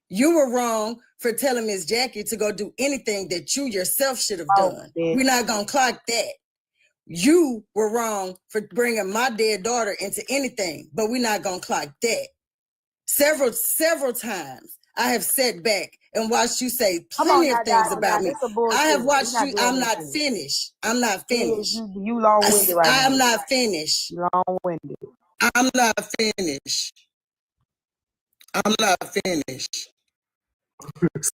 [SPEAKER 14] You were wrong for telling Miss Jackie to go do anything that you yourself should have done. We're not going to clock that. You were wrong for bringing my dead daughter into anything, but we're not going to clock that. Several times I have sat back and watched you say plenty of things about me. I have watched you. I'm not finished. I'm not finished.
[SPEAKER 17] You long-winded right now.
[SPEAKER 14] I'm not finished.
[SPEAKER 17] Long-winded.
[SPEAKER 14] I'm not finished. I'm not finished.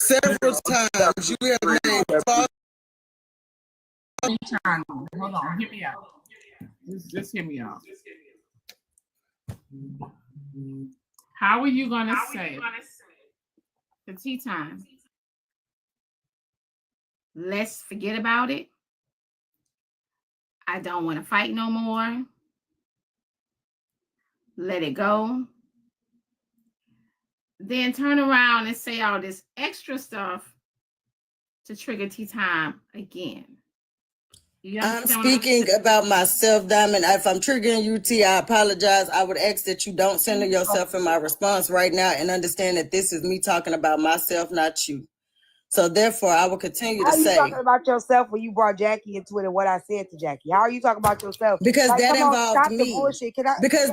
[SPEAKER 14] Several times you have made false.
[SPEAKER 6] Hold on, hear me out. Just hear me out. How are you gonna say the tea time? Let's forget about it. I don't want to fight no more. Let it go. Then turn around and say all this extra stuff to trigger tea time again.
[SPEAKER 14] I'm speaking about myself, Diamond. If I'm triggering you, T, I apologize. I would ask that you don't center yourself in my response right now and understand that this is me talking about myself, not you. So therefore, I will continue to say.
[SPEAKER 17] How are you talking about yourself when you brought Jackie into it and what I said to Jackie? How are you talking about yourself?
[SPEAKER 14] Because that involved me. Because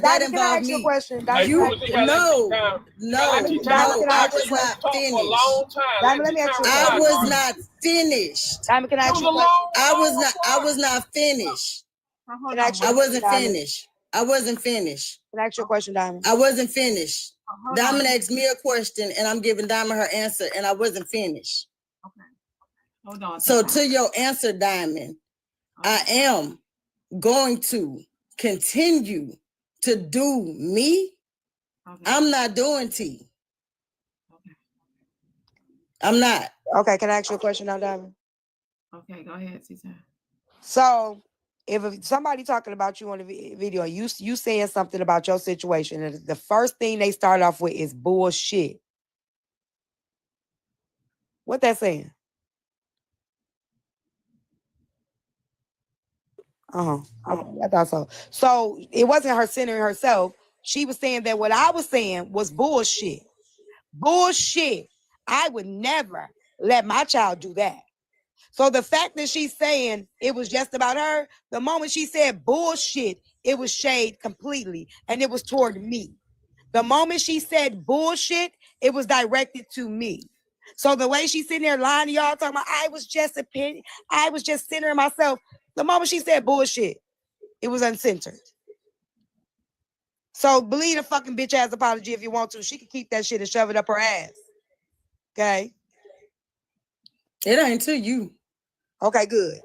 [SPEAKER 14] that involved me.
[SPEAKER 17] Can I ask you a question?
[SPEAKER 14] No, I was not finished.
[SPEAKER 17] Let me ask you a question.
[SPEAKER 14] I was not finished.
[SPEAKER 17] Diamond, can I ask you a question?
[SPEAKER 14] I was not finished. I wasn't finished. I wasn't finished.
[SPEAKER 17] Can I ask you a question, Diamond?
[SPEAKER 14] I wasn't finished. Diamond asked me a question and I'm giving Diamond her answer and I wasn't finished.
[SPEAKER 6] Okay. Hold on.
[SPEAKER 14] So to your answer, Diamond, I am going to continue to do me. Okay. I'm not doing T. Okay. I'm not.
[SPEAKER 17] Okay, can I ask you a question now, Diamond?
[SPEAKER 6] Okay, go ahead, Tita.
[SPEAKER 17] So if somebody talking about you on the video, you saying something about your situation, and the first thing they start off with is bullshit. What that saying? I thought so. So it wasn't her centering herself. She was saying that what I was saying was bullshit. Bullshit. I would never let my child do that. So the fact that she's saying it was just about her, the moment she said bullshit, it was shade completely, and it was toward me. The moment she said bullshit, it was directed to me. So the way she's sitting there lying to y'all, talking about I was just centering myself. The moment she said bullshit,
[SPEAKER 18] It was uncensored. So believe the fucking bitch ass apology if you want to. She can keep that shit and shove it up her ass. Okay?
[SPEAKER 14] It ain't to you.
[SPEAKER 18] Okay, good.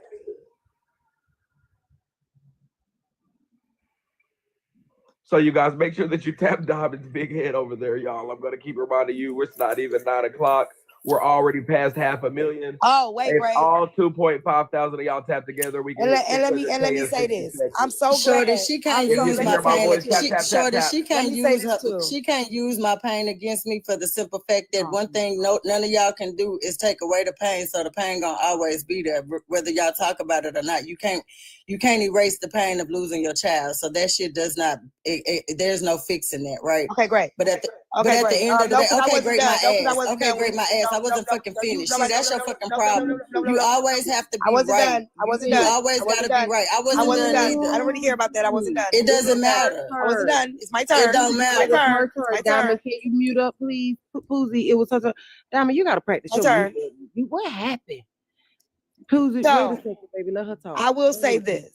[SPEAKER 7] So you guys make sure that you tap Diamond's big head over there, y'all. I'm gonna keep reminding you, it's not even 9 o'clock. We're already past 500,000.
[SPEAKER 18] Oh, wait,
[SPEAKER 7] If
[SPEAKER 18] Bray.
[SPEAKER 7] all 2.5 thousand of y'all tap together, we can.
[SPEAKER 18] And let me say this. I'm so
[SPEAKER 14] Shorty,
[SPEAKER 18] glad.
[SPEAKER 14] she can't
[SPEAKER 7] If you
[SPEAKER 14] use
[SPEAKER 7] can
[SPEAKER 14] my
[SPEAKER 7] hear my
[SPEAKER 14] pain.
[SPEAKER 7] voice, tap, tap,
[SPEAKER 14] Shorty,
[SPEAKER 7] tap, tap.
[SPEAKER 14] she can't use her. She can't use my pain against me for the simple fact that one thing none of y'all can do is take away the pain. So the pain gonna always be there, whether y'all talk about it or not. You can't erase the pain of losing your child. So that shit does not. There's no fixing that, right?
[SPEAKER 18] Okay, great.
[SPEAKER 14] But at the
[SPEAKER 18] great.
[SPEAKER 14] end of the day, okay, great my ass.
[SPEAKER 18] wasn't
[SPEAKER 14] Okay,
[SPEAKER 18] done.
[SPEAKER 14] great my ass. I wasn't fucking finished. See, that's your fucking problem.
[SPEAKER 18] no,
[SPEAKER 14] You always have to be
[SPEAKER 18] I wasn't
[SPEAKER 14] right.
[SPEAKER 18] done. I wasn't
[SPEAKER 14] You
[SPEAKER 18] done.
[SPEAKER 14] always
[SPEAKER 18] I wasn't
[SPEAKER 14] gotta
[SPEAKER 18] done.
[SPEAKER 14] be right. I
[SPEAKER 18] I
[SPEAKER 14] wasn't
[SPEAKER 18] wasn't
[SPEAKER 14] done
[SPEAKER 18] done.
[SPEAKER 14] either.
[SPEAKER 18] I don't really care about that. I wasn't done.
[SPEAKER 14] It doesn't matter.
[SPEAKER 18] I wasn't done. It's my turn.
[SPEAKER 14] It don't matter.
[SPEAKER 18] It's my turn.
[SPEAKER 5] Her turn.
[SPEAKER 18] My
[SPEAKER 5] Diamond,
[SPEAKER 18] turn.
[SPEAKER 5] can you mute up, please? Poozy, it was her turn. Diamond, you gotta practice
[SPEAKER 18] My
[SPEAKER 5] your
[SPEAKER 18] turn.
[SPEAKER 5] mute. What happened? Poozy,
[SPEAKER 18] So,
[SPEAKER 5] wait a second, baby. Let her talk.
[SPEAKER 18] I will say this.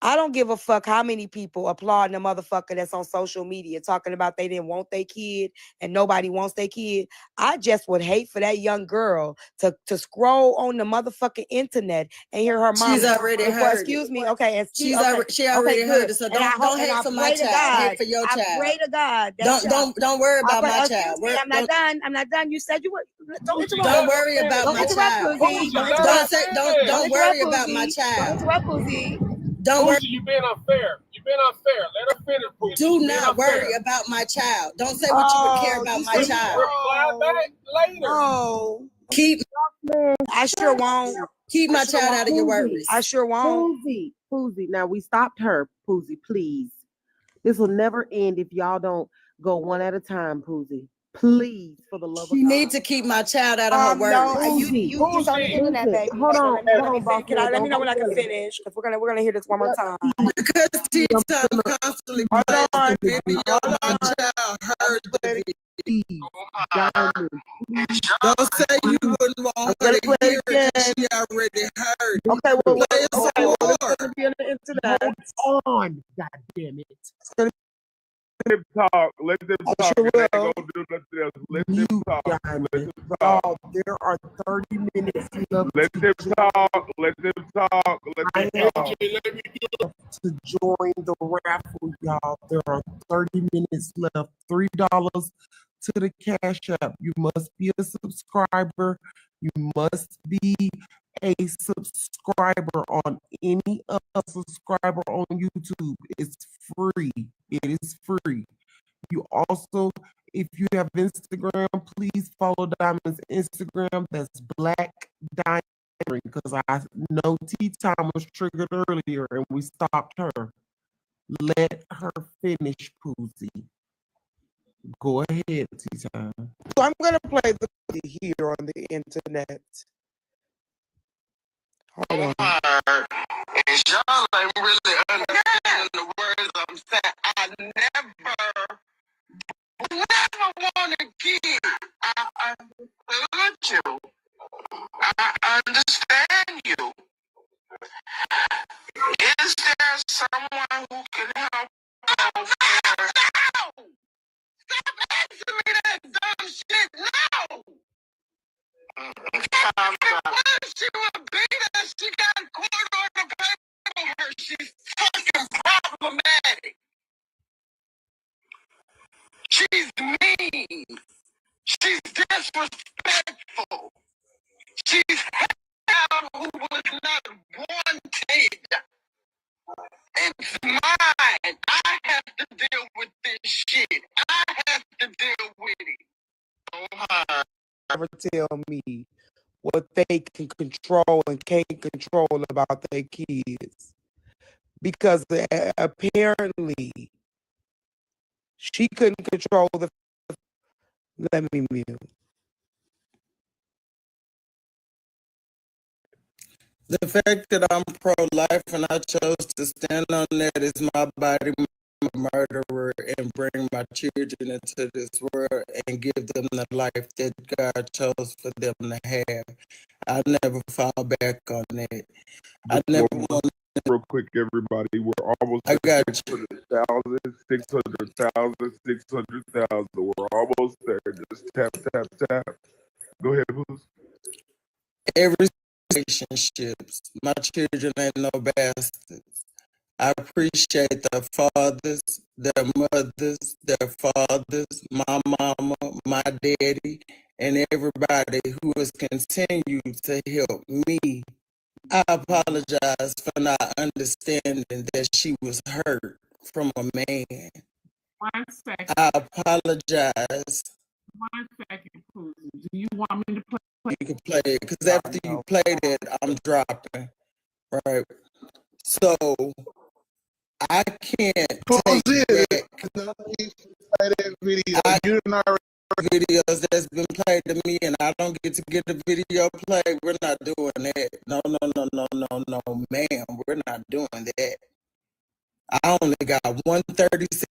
[SPEAKER 18] I don't give a fuck how many people applauding a motherfucker that's on social media talking about they didn't want their kid and nobody wants their kid. I just would hate for that young girl to scroll on the motherfucking internet and hear her mama.
[SPEAKER 14] She's already heard
[SPEAKER 18] Excuse
[SPEAKER 14] it.
[SPEAKER 18] me. Okay.
[SPEAKER 14] She already heard it. So don't hate for my child. Hate for your child.
[SPEAKER 18] I pray to God.
[SPEAKER 14] Don't worry about my child.
[SPEAKER 18] I'm not done. I'm not done. You said you would. Don't interrupt.
[SPEAKER 14] Don't worry about
[SPEAKER 18] Don't
[SPEAKER 14] my
[SPEAKER 18] interrupt,
[SPEAKER 14] child.
[SPEAKER 18] Poozy. Don't interrupt.
[SPEAKER 14] Don't worry about my
[SPEAKER 18] Don't
[SPEAKER 14] child.
[SPEAKER 18] interrupt, Poozy.
[SPEAKER 14] Don't worry.
[SPEAKER 10] You've been unfair. You've been unfair. Let her finish, Poozy.
[SPEAKER 14] Do not worry about my child. Don't say what you would care about my child.
[SPEAKER 10] Reply back later.
[SPEAKER 18] Oh.
[SPEAKER 14] Keep.
[SPEAKER 18] I sure won't.
[SPEAKER 14] Keep my child out of your worries.
[SPEAKER 18] I sure won't.
[SPEAKER 5] Poozy. Now we stopped her. Poozy, please. This will never end if y'all don't go one at a time, Poozy. Please, for the love of God.
[SPEAKER 14] You need to keep my child out of her worries.
[SPEAKER 18] No, you on the internet, baby.
[SPEAKER 5] Hold on,
[SPEAKER 18] Let me know when I can finish, because we're gonna hear this one more time.
[SPEAKER 14] Because I'm constantly baby, your child heard the Don't say you wouldn't want her to hear it. She already heard.
[SPEAKER 5] Okay, well,
[SPEAKER 14] it's
[SPEAKER 5] gonna be on the internet. Hold on, God damn it.
[SPEAKER 4] Let them talk. Let them talk.
[SPEAKER 5] Sure
[SPEAKER 4] They gonna do nothing else. Let them talk. Let them talk.
[SPEAKER 5] Oh, there are 30 minutes left.
[SPEAKER 4] Let them talk. Let them talk. Let them talk.
[SPEAKER 5] To join the raffle, y'all. There are 30 minutes left. $3 to the Cash App. You must be a subscriber. You must be a subscriber on any subscriber on YouTube. It's free. It is free. You also, if you have Instagram, please follow Diamond's Instagram. That's Black Diamond, because I know Tea Time was triggered earlier and we stopped her. Let her finish, Poozy. Go ahead, Tea Time.
[SPEAKER 3] So I'm gonna play the here on the internet. Hold on.
[SPEAKER 19] And y'all ain't really understanding the words I'm saying. I never want to kid. I salute you. I understand you. Is there someone who can help? No! Stop asking me that dumb shit. No! She would beat us. She got court order paper on her. She's fucking problematic. She's mean. She's disrespectful. She's out who was not wanted. It's mine. I have to deal with this shit. I have to deal with it.
[SPEAKER 3] Never tell me what they can control and can't control about their kids. Because apparently she couldn't control the. Let me mute.
[SPEAKER 14] The fact that I'm pro-life and I chose to stand on that is my body, my murderer, and bring my children into this world and give them the life that God chose for them to have. I never fall back on that. I never want
[SPEAKER 4] real quick, everybody. We're almost
[SPEAKER 14] I
[SPEAKER 4] at
[SPEAKER 14] got you.
[SPEAKER 4] 600,000, 600,000, 600,000. We're almost there. Just tap, tap, tap. Go ahead, Booz.
[SPEAKER 14] Every relationships, my children ain't no bastards. I appreciate their fathers, their mothers, their fathers, my mama, my daddy, and everybody who has continued to help me. I apologize for not understanding that she was hurt from a man.
[SPEAKER 6] 1 second.
[SPEAKER 14] I apologize.
[SPEAKER 6] 1 second, Pooh. Do you want me to play?
[SPEAKER 14] You can play it, because after you play it, I'm dropping. Right. So I can't take back videos that's been played to me, and I don't get to get the video played. We're not doing that. No, ma'am. We're not doing that. I only got 136.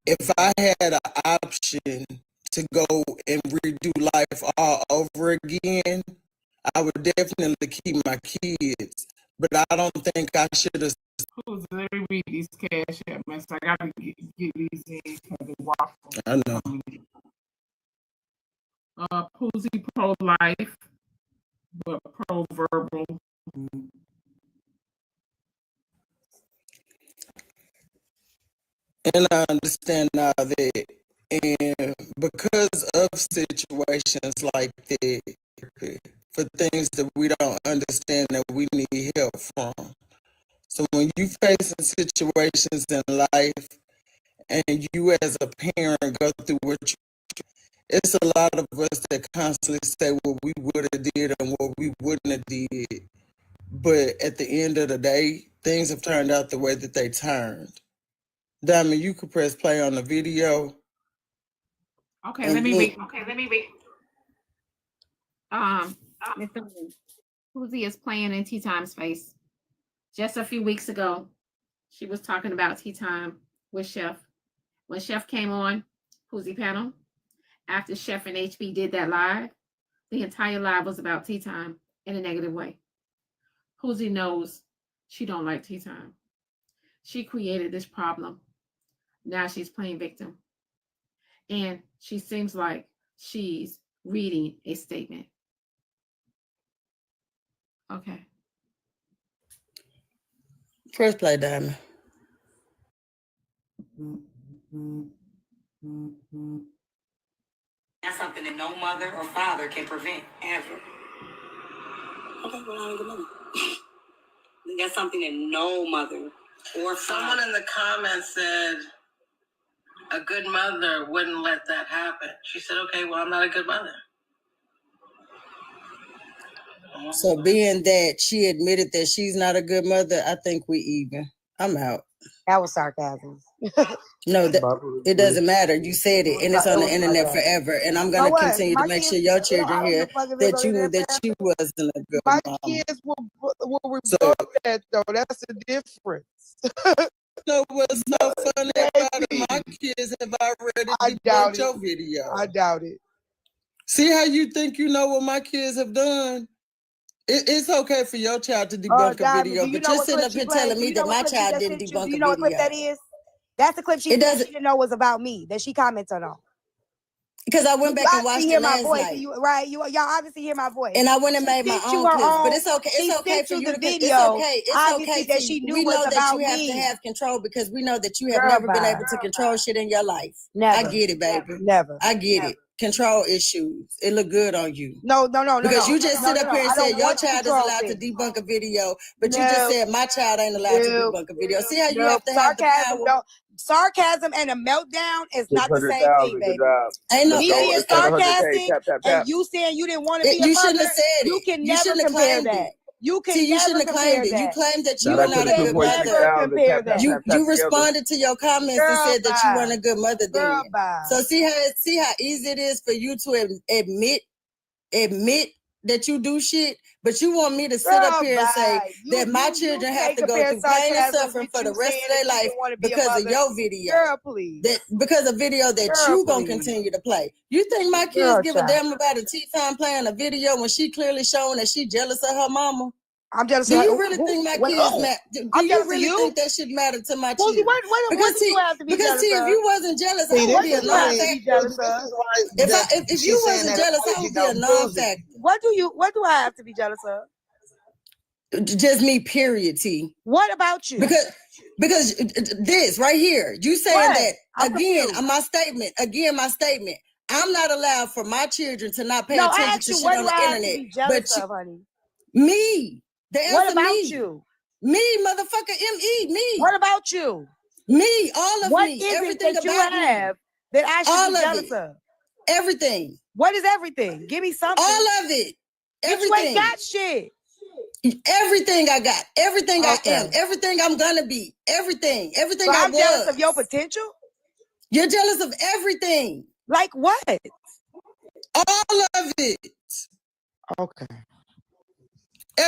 [SPEAKER 14] If I had an option to go and redo life all over again, I would definitely keep my kids. But I don't think I should have.
[SPEAKER 6] Let me read these cash app messages. I gotta get these in for the waffle.
[SPEAKER 14] I know.
[SPEAKER 6] Poozy pro-life, but pro-verbal.
[SPEAKER 14] And I understand now that, and because of situations like that, for things that we don't understand that we need help from. So when you face situations in life and you as a parent go through what you, it's a lot of us that constantly say what we would have did and what we wouldn't have did. But at the end of the day, things have turned out the way that they turned. Diamond, you could press play on the video.
[SPEAKER 6] Okay, let me read. Mr. Poozy is playing in Tea Time's face. Just a few weeks ago, she was talking about Tea Time with Chef. When Chef came on Poozy panel, after Chef and HB did that live, the entire live was about Tea Time in a negative way. Poozy knows she don't like Tea Time. She created this problem. Now she's playing victim. And she seems like she's reading a statement. Okay.
[SPEAKER 14] Press play, Diamond.
[SPEAKER 12] That's something that no mother or father can prevent, ever. Okay, well, I'm a good mother. That's something that no mother or father.
[SPEAKER 20] Someone in the comments said a good mother wouldn't let that happen. She said, okay, well, I'm not a good mother.
[SPEAKER 14] So being that she admitted that she's not a good mother, I think we even. I'm out.
[SPEAKER 18] That was sarcasm.
[SPEAKER 14] No, it doesn't matter. You said it, and it's on the internet forever. And I'm going to continue to make sure your children hear that you knew that you wasn't a good mom.
[SPEAKER 3] My kids will rebut that, though. That's the difference.
[SPEAKER 14] So what's so funny about it? My kids have already debunked your video.
[SPEAKER 3] I doubt it.
[SPEAKER 14] See how you think you know what my kids have done? It's okay for your child to debunk a video, but you're sitting up here telling me that my child didn't debunk a video.
[SPEAKER 18] Do you know what clip that is? That's the clip she didn't know was about me, that she commented on.
[SPEAKER 14] Because I went back and watched it last night.
[SPEAKER 18] Y'all obviously hear my voice.
[SPEAKER 14] And I went and made my own clips, but it's okay. It's okay for you to video. It's okay that she knew we know that you have to have control because we know that you have never been able to control shit in your life.
[SPEAKER 18] Never.
[SPEAKER 14] I get it, baby.
[SPEAKER 18] Never.
[SPEAKER 14] I get it. Control issues. It look good on you.
[SPEAKER 18] No.
[SPEAKER 14] Because you just sit up here and said your child is allowed to debunk a video, but you just said my child ain't allowed to debunk a video. See how you have to have the power.
[SPEAKER 18] Sarcasm and a meltdown is not the same thing, baby.
[SPEAKER 14] Ain't no
[SPEAKER 18] me being sarcastic and you saying you didn't want to be a mother.
[SPEAKER 14] You shouldn't have said it.
[SPEAKER 18] You can never compare that. You shouldn't have claimed it.
[SPEAKER 14] You claimed that you were not a good mother. You responded to your comments and said that you weren't a good mother then. So see how easy it is for you to admit that you do shit, but you want me to sit up here and say that my children have to go through pain and suffering for the rest of their life because of your video.
[SPEAKER 18] Girl, please.
[SPEAKER 14] Because of video that you gonna continue to play. You think my kids give a damn about a tea time playing a video when she clearly showing that she jealous of her mama?
[SPEAKER 18] I'm jealous.
[SPEAKER 14] Do you really think my kids matter? Do you really think that should matter to my children?
[SPEAKER 18] What do you have to be jealous of?
[SPEAKER 14] If you wasn't jealous, I would be a non-factor. If you wasn't jealous, I would be a non-factor.
[SPEAKER 18] What do I have to be jealous of?
[SPEAKER 14] Just me, period, T.
[SPEAKER 18] What about you?
[SPEAKER 14] Because this right here, you saying that again, my statement. I'm not allowed for my children to not pay attention to shit on the internet.
[SPEAKER 18] But honey,
[SPEAKER 14] me. The answer,
[SPEAKER 18] what about
[SPEAKER 14] me.
[SPEAKER 18] you?
[SPEAKER 14] Me, motherfucker, M.E., me.
[SPEAKER 18] What about you?
[SPEAKER 14] Me, all of
[SPEAKER 18] what
[SPEAKER 14] me.
[SPEAKER 18] Is
[SPEAKER 14] everything
[SPEAKER 18] it that
[SPEAKER 14] about
[SPEAKER 18] you have
[SPEAKER 14] me.
[SPEAKER 18] That I should
[SPEAKER 14] all
[SPEAKER 18] be
[SPEAKER 14] of
[SPEAKER 18] jealous
[SPEAKER 14] it.
[SPEAKER 18] of?
[SPEAKER 14] Everything.
[SPEAKER 18] What is everything? Give me something.
[SPEAKER 14] All of it. Everything.
[SPEAKER 18] You ain't got shit.
[SPEAKER 14] Everything I got. Everything I am. Everything I'm gonna be. Everything. Everything
[SPEAKER 18] so
[SPEAKER 14] I
[SPEAKER 18] I'm
[SPEAKER 14] was.
[SPEAKER 18] jealous of your potential?
[SPEAKER 14] You're jealous of everything.
[SPEAKER 18] Like what?
[SPEAKER 14] All of it.
[SPEAKER 18] Okay.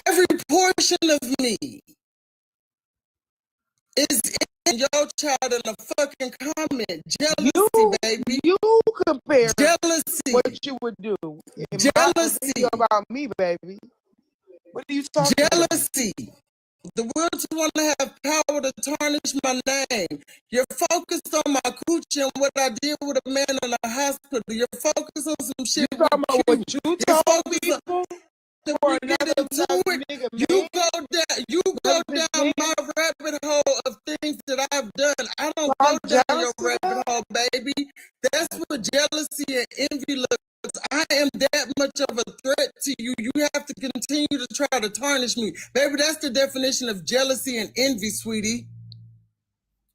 [SPEAKER 14] Every portion of me is in your child in a fucking comment. Jealousy, baby.
[SPEAKER 3] You compare
[SPEAKER 14] jealousy.
[SPEAKER 3] What you would do.
[SPEAKER 14] Jealousy
[SPEAKER 3] about me, baby. What are you talking
[SPEAKER 14] jealousy. About? The will to want to have power to tarnish my name. You're focused on my coochie and what I did with a man in a hospital. You're focused on some shit.
[SPEAKER 3] You talking about what you told people?
[SPEAKER 14] You go down my rabbit hole of things that I've done. I don't go down your rabbit hole, baby. That's what jealousy and envy looks. I am that much of a threat to you. You have to continue to try to tarnish me. Baby, that's the definition of jealousy and envy, sweetie.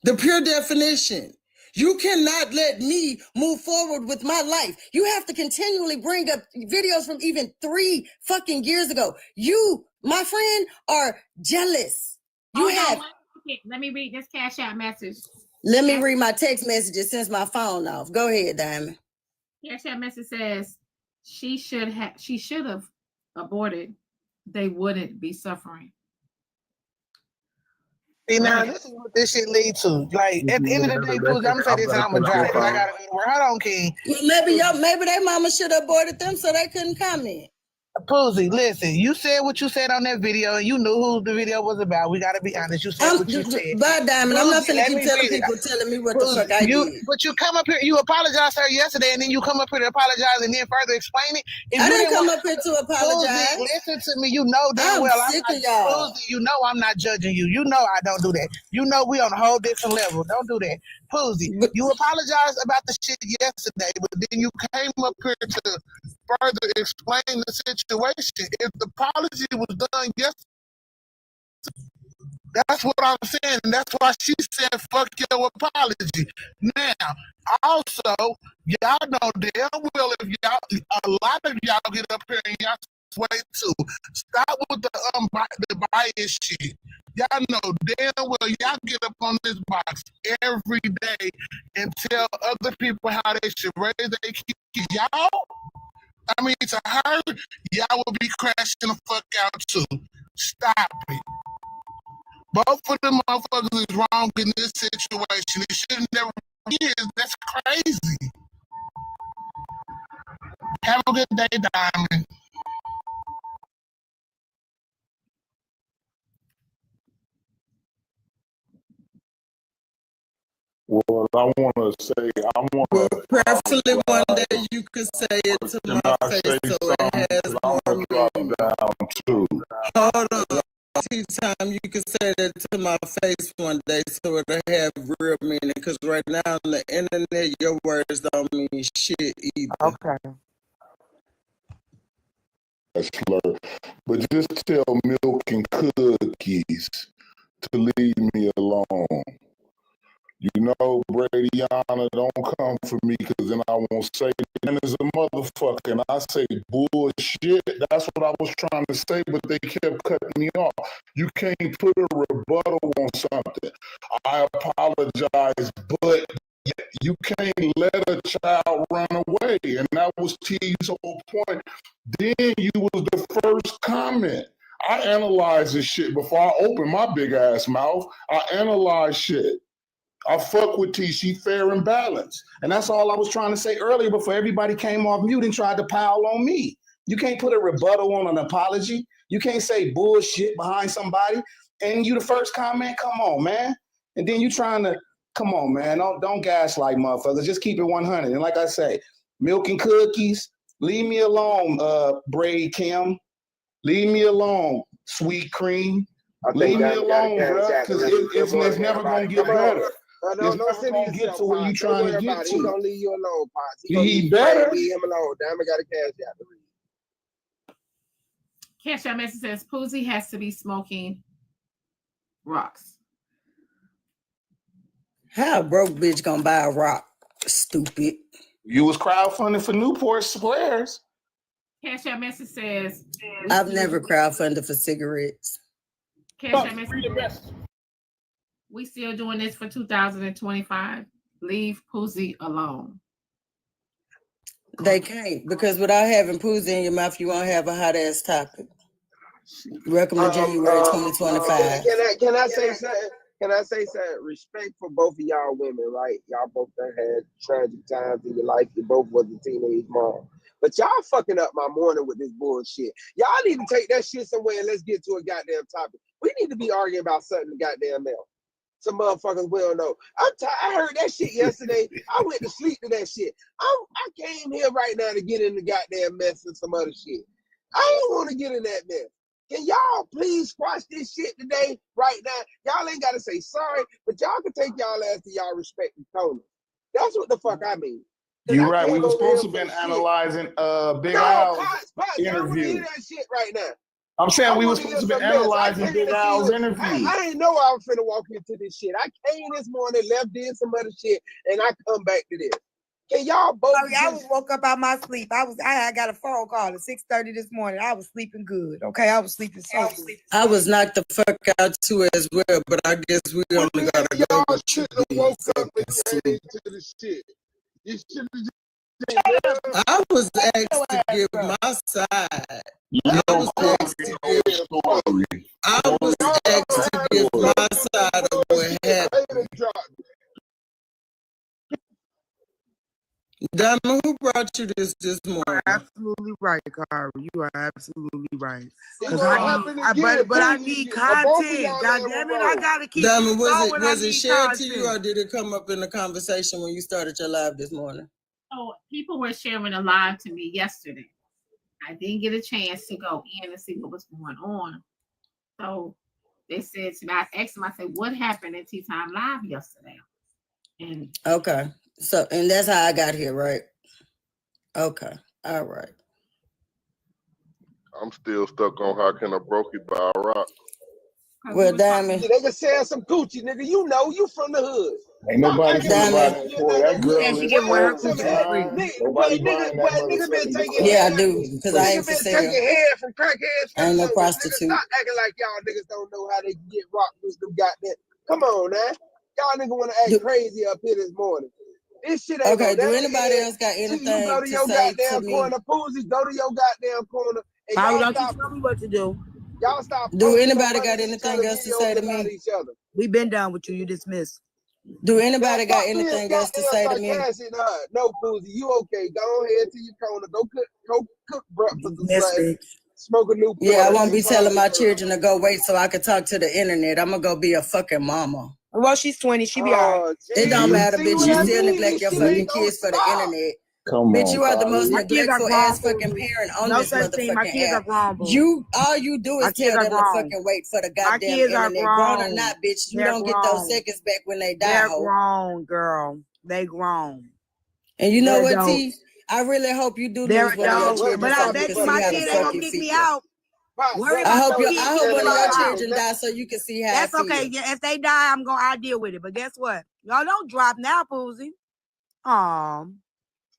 [SPEAKER 14] The pure definition. You cannot let me move forward with my life. You have to continually bring up videos from even 3 fucking years ago. You, my friend, are jealous.
[SPEAKER 6] Let me read this Cash App message.
[SPEAKER 14] Let me read my text messages since my phone off. Go ahead, Diamond.
[SPEAKER 6] Cash App message says she should have aborted. They wouldn't be suffering.
[SPEAKER 3] See, now this is what this shit lead to. Like at the end of the day, Pooh, I'm gonna say this and I'm gonna drive because I gotta go to work. Hold on, King.
[SPEAKER 14] Maybe their mama should have aborted them so they couldn't comment.
[SPEAKER 3] Poozy, listen, you said what you said on that video and you knew who the video was about. We gotta be honest. You said what you said.
[SPEAKER 14] Bye, Diamond. I'm not finna keep telling people telling me what the fuck I did.
[SPEAKER 3] But you come up here, you apologized to her yesterday and then you come up here to apologize and then further explain it.
[SPEAKER 14] I didn't come up here to apologize.
[SPEAKER 3] Poozy, listen to me. You know damn well
[SPEAKER 14] I'm sick of y'all.
[SPEAKER 3] Poozy, you know I'm not judging you. You know I don't do that. You know we on a whole different level. Don't do that. Poozy, you apologized about the shit yesterday, but then you came up here to further explain the situation. If the apology was done yesterday, that's what I'm saying. And that's why she said, fuck your apology. Now, also, y'all know damn well if a lot of y'all get up here and y'all sway too. Stop with the bias shit. Y'all know damn well y'all get up on this box every day and tell other people how they should raise their kids. Y'all, I mean, to her, y'all will be crashing the fuck out too. Stop it. Both of them motherfuckers is wrong in this situation. It should never be. That's crazy. Have a good day, Diamond.
[SPEAKER 4] Well, I want to say,
[SPEAKER 14] preferably one day you could say it to my face so it has more meaning.
[SPEAKER 4] Down too.
[SPEAKER 14] Hold on. Time you can say that to my face one day so it'll have real meaning. Because right now on the internet, your words don't mean shit either.
[SPEAKER 3] Okay.
[SPEAKER 4] Slur. But just tell Milk and Cookies to leave me alone. You know, Bradiana, don't come for me because then I won't say it as a motherfucker. And I say bullshit. That's what I was trying to say, but they kept cutting me off. You can't put a rebuttal on something. I apologize, but you can't let a child run away. And that was T's whole point. Then you was the first comment. I analyze this shit before I open my big ass mouth. I analyze shit. I fuck with T. She fair and balanced.
[SPEAKER 21] And that's all I was trying to say earlier before everybody came off mute and tried to pile on me.
[SPEAKER 10] You can't put a rebuttal on an apology. You can't say bullshit behind somebody. And you the first comment, come on, man. And then you trying to, come on, man. Don't gaslight motherfuckers. Just keep it 100. And like I say, milk and cookies, leave me alone, Braid Kim. Leave me alone, Sweet Cream. Leave me alone, bro, because it's never going to get better. It's never going to get to where you trying to get to.
[SPEAKER 21] He's going to leave you alone, Pops.
[SPEAKER 10] He better.
[SPEAKER 21] Leave him alone. Damn, I got a cash out to read.
[SPEAKER 6] Cash out message says Poozy has to be smoking rocks.
[SPEAKER 14] How a broke bitch gonna buy a rock? Stupid.
[SPEAKER 10] You was crowdfunding for Newport Squares.
[SPEAKER 6] Cash out message says
[SPEAKER 14] I've never crowdfunded for cigarettes.
[SPEAKER 6] Cash out message says, we still doing this for 2025. Leave Poozy alone.
[SPEAKER 14] They can't, because without having Poozy in your mouth, you won't have a hot ass topic. Welcome to January 2025.
[SPEAKER 21] Can I say something? Can I say something? Respect for both of y'all women, right? Y'all both done had tragic times in your life. You both was a teenage mom. But y'all fucking up my morning with this bullshit. Y'all need to take that shit somewhere and let's get to a goddamn topic. We need to be arguing about something goddamn else. Some motherfuckers will know. I heard that shit yesterday. I went to sleep to that shit. I came here right now to get in the goddamn mess and some other shit. I don't want to get in that mess. Can y'all please squash this shit today, right now? Y'all ain't got to say sorry, but y'all can take y'all ass to y'all respective toners. That's what the fuck I mean.
[SPEAKER 10] You're right. We were supposed to have been analyzing Big Al's interview.
[SPEAKER 21] Y'all that shit right now.
[SPEAKER 10] I'm saying we were supposed to be analyzing Big Al's interview.
[SPEAKER 21] I didn't know I was finna walk into this shit. I came this morning, left, did some other shit, and I come back to this. Can y'all both?
[SPEAKER 18] I was woke up out my sleep. I got a phone call at 6:30 this morning. I was sleeping good. Okay, I was sleeping so good.
[SPEAKER 14] I was knocked the fuck out too as well, but I guess we only gotta go with you being fucking sleep.
[SPEAKER 21] You should
[SPEAKER 14] I was asked to give my side. I was asked to give my side of what happened. Diamond, who brought you this morning?
[SPEAKER 3] Absolutely right, Kara. You are absolutely right.
[SPEAKER 21] But
[SPEAKER 3] I need content. God damn it, I gotta keep.
[SPEAKER 14] Diamond, was it shared to you, or did it come up in the conversation when you started your live this morning?
[SPEAKER 6] Oh, people were sharing a live to me yesterday. I didn't get a chance to go in and see what was going on. So they said to me, I asked them, I said, what happened at Tea Time Live yesterday? And
[SPEAKER 14] okay. So, and that's how I got here, right? Okay. All right.
[SPEAKER 1] I'm still stuck on how can a brokey buy a rock.
[SPEAKER 14] Well, Diamond.
[SPEAKER 21] They can sell some coochie, nigga. You know, you from the hood.
[SPEAKER 10] Ain't nobody gonna buy that for that girl.
[SPEAKER 21] Nigga been taking
[SPEAKER 14] I do, because I ain't for sale.
[SPEAKER 21] Taking head from crackheads.
[SPEAKER 14] I ain't no
[SPEAKER 21] nigga,
[SPEAKER 14] prostitute.
[SPEAKER 21] stop acting like y'all niggas don't know how they can get rocked with them goddamn. Come on, man. Y'all niggas want to act crazy up here this morning. This shit ain't
[SPEAKER 14] okay. Do anybody else got anything
[SPEAKER 21] you go to your
[SPEAKER 14] say
[SPEAKER 21] goddamn
[SPEAKER 14] to me?
[SPEAKER 21] corner, Poozies, go to your goddamn corner. And
[SPEAKER 18] Y'all don't tell me what to do.
[SPEAKER 21] Y'all stop.
[SPEAKER 14] Do anybody got anything else to say to me?
[SPEAKER 18] We've been done with you. You dismissed.
[SPEAKER 14] Do anybody got anything else to say to me?
[SPEAKER 21] No, Poozie, you okay? Go ahead to your corner. Go cook breakfast. Smoke a new.
[SPEAKER 14] Yeah, I won't be telling my children to go wait so I can talk to the internet. I'm gonna go be a fucking mama.
[SPEAKER 18] Well, she's 20. She be all right.
[SPEAKER 14] It don't matter, bitch. You still neglect your fucking kids for the internet. Bitch, you are the most neglectful ass fucking parent on this motherfucking app. All you do is tell them to fucking wait for the goddamn internet. Grown or not, bitch, you don't get those seconds back when they die.
[SPEAKER 18] They're grown, girl. They grown.
[SPEAKER 14] And you know what, T? I really hope you do lose one of your children.
[SPEAKER 18] But I bet you my kids ain't gonna kick me out.
[SPEAKER 14] I hope one of your children die so you can see how
[SPEAKER 18] that's okay. Yeah, if they die, I'll deal with it. But guess what? Y'all don't drop now, Poozie.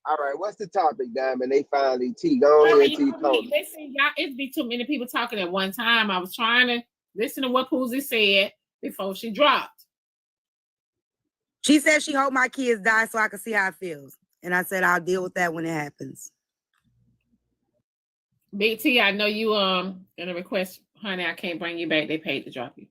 [SPEAKER 21] All right, what's the topic, Diamond? They finally go ahead to
[SPEAKER 6] listen, y'all, it'd be too many people talking at one time. I was trying to listen to what Poozie said before she dropped.
[SPEAKER 18] She said she hope my kids die so I can see how it feels. And I said I'll deal with that when it happens.
[SPEAKER 6] Big T, I know you gonna request, honey, I can't bring you back. They paid to drop you.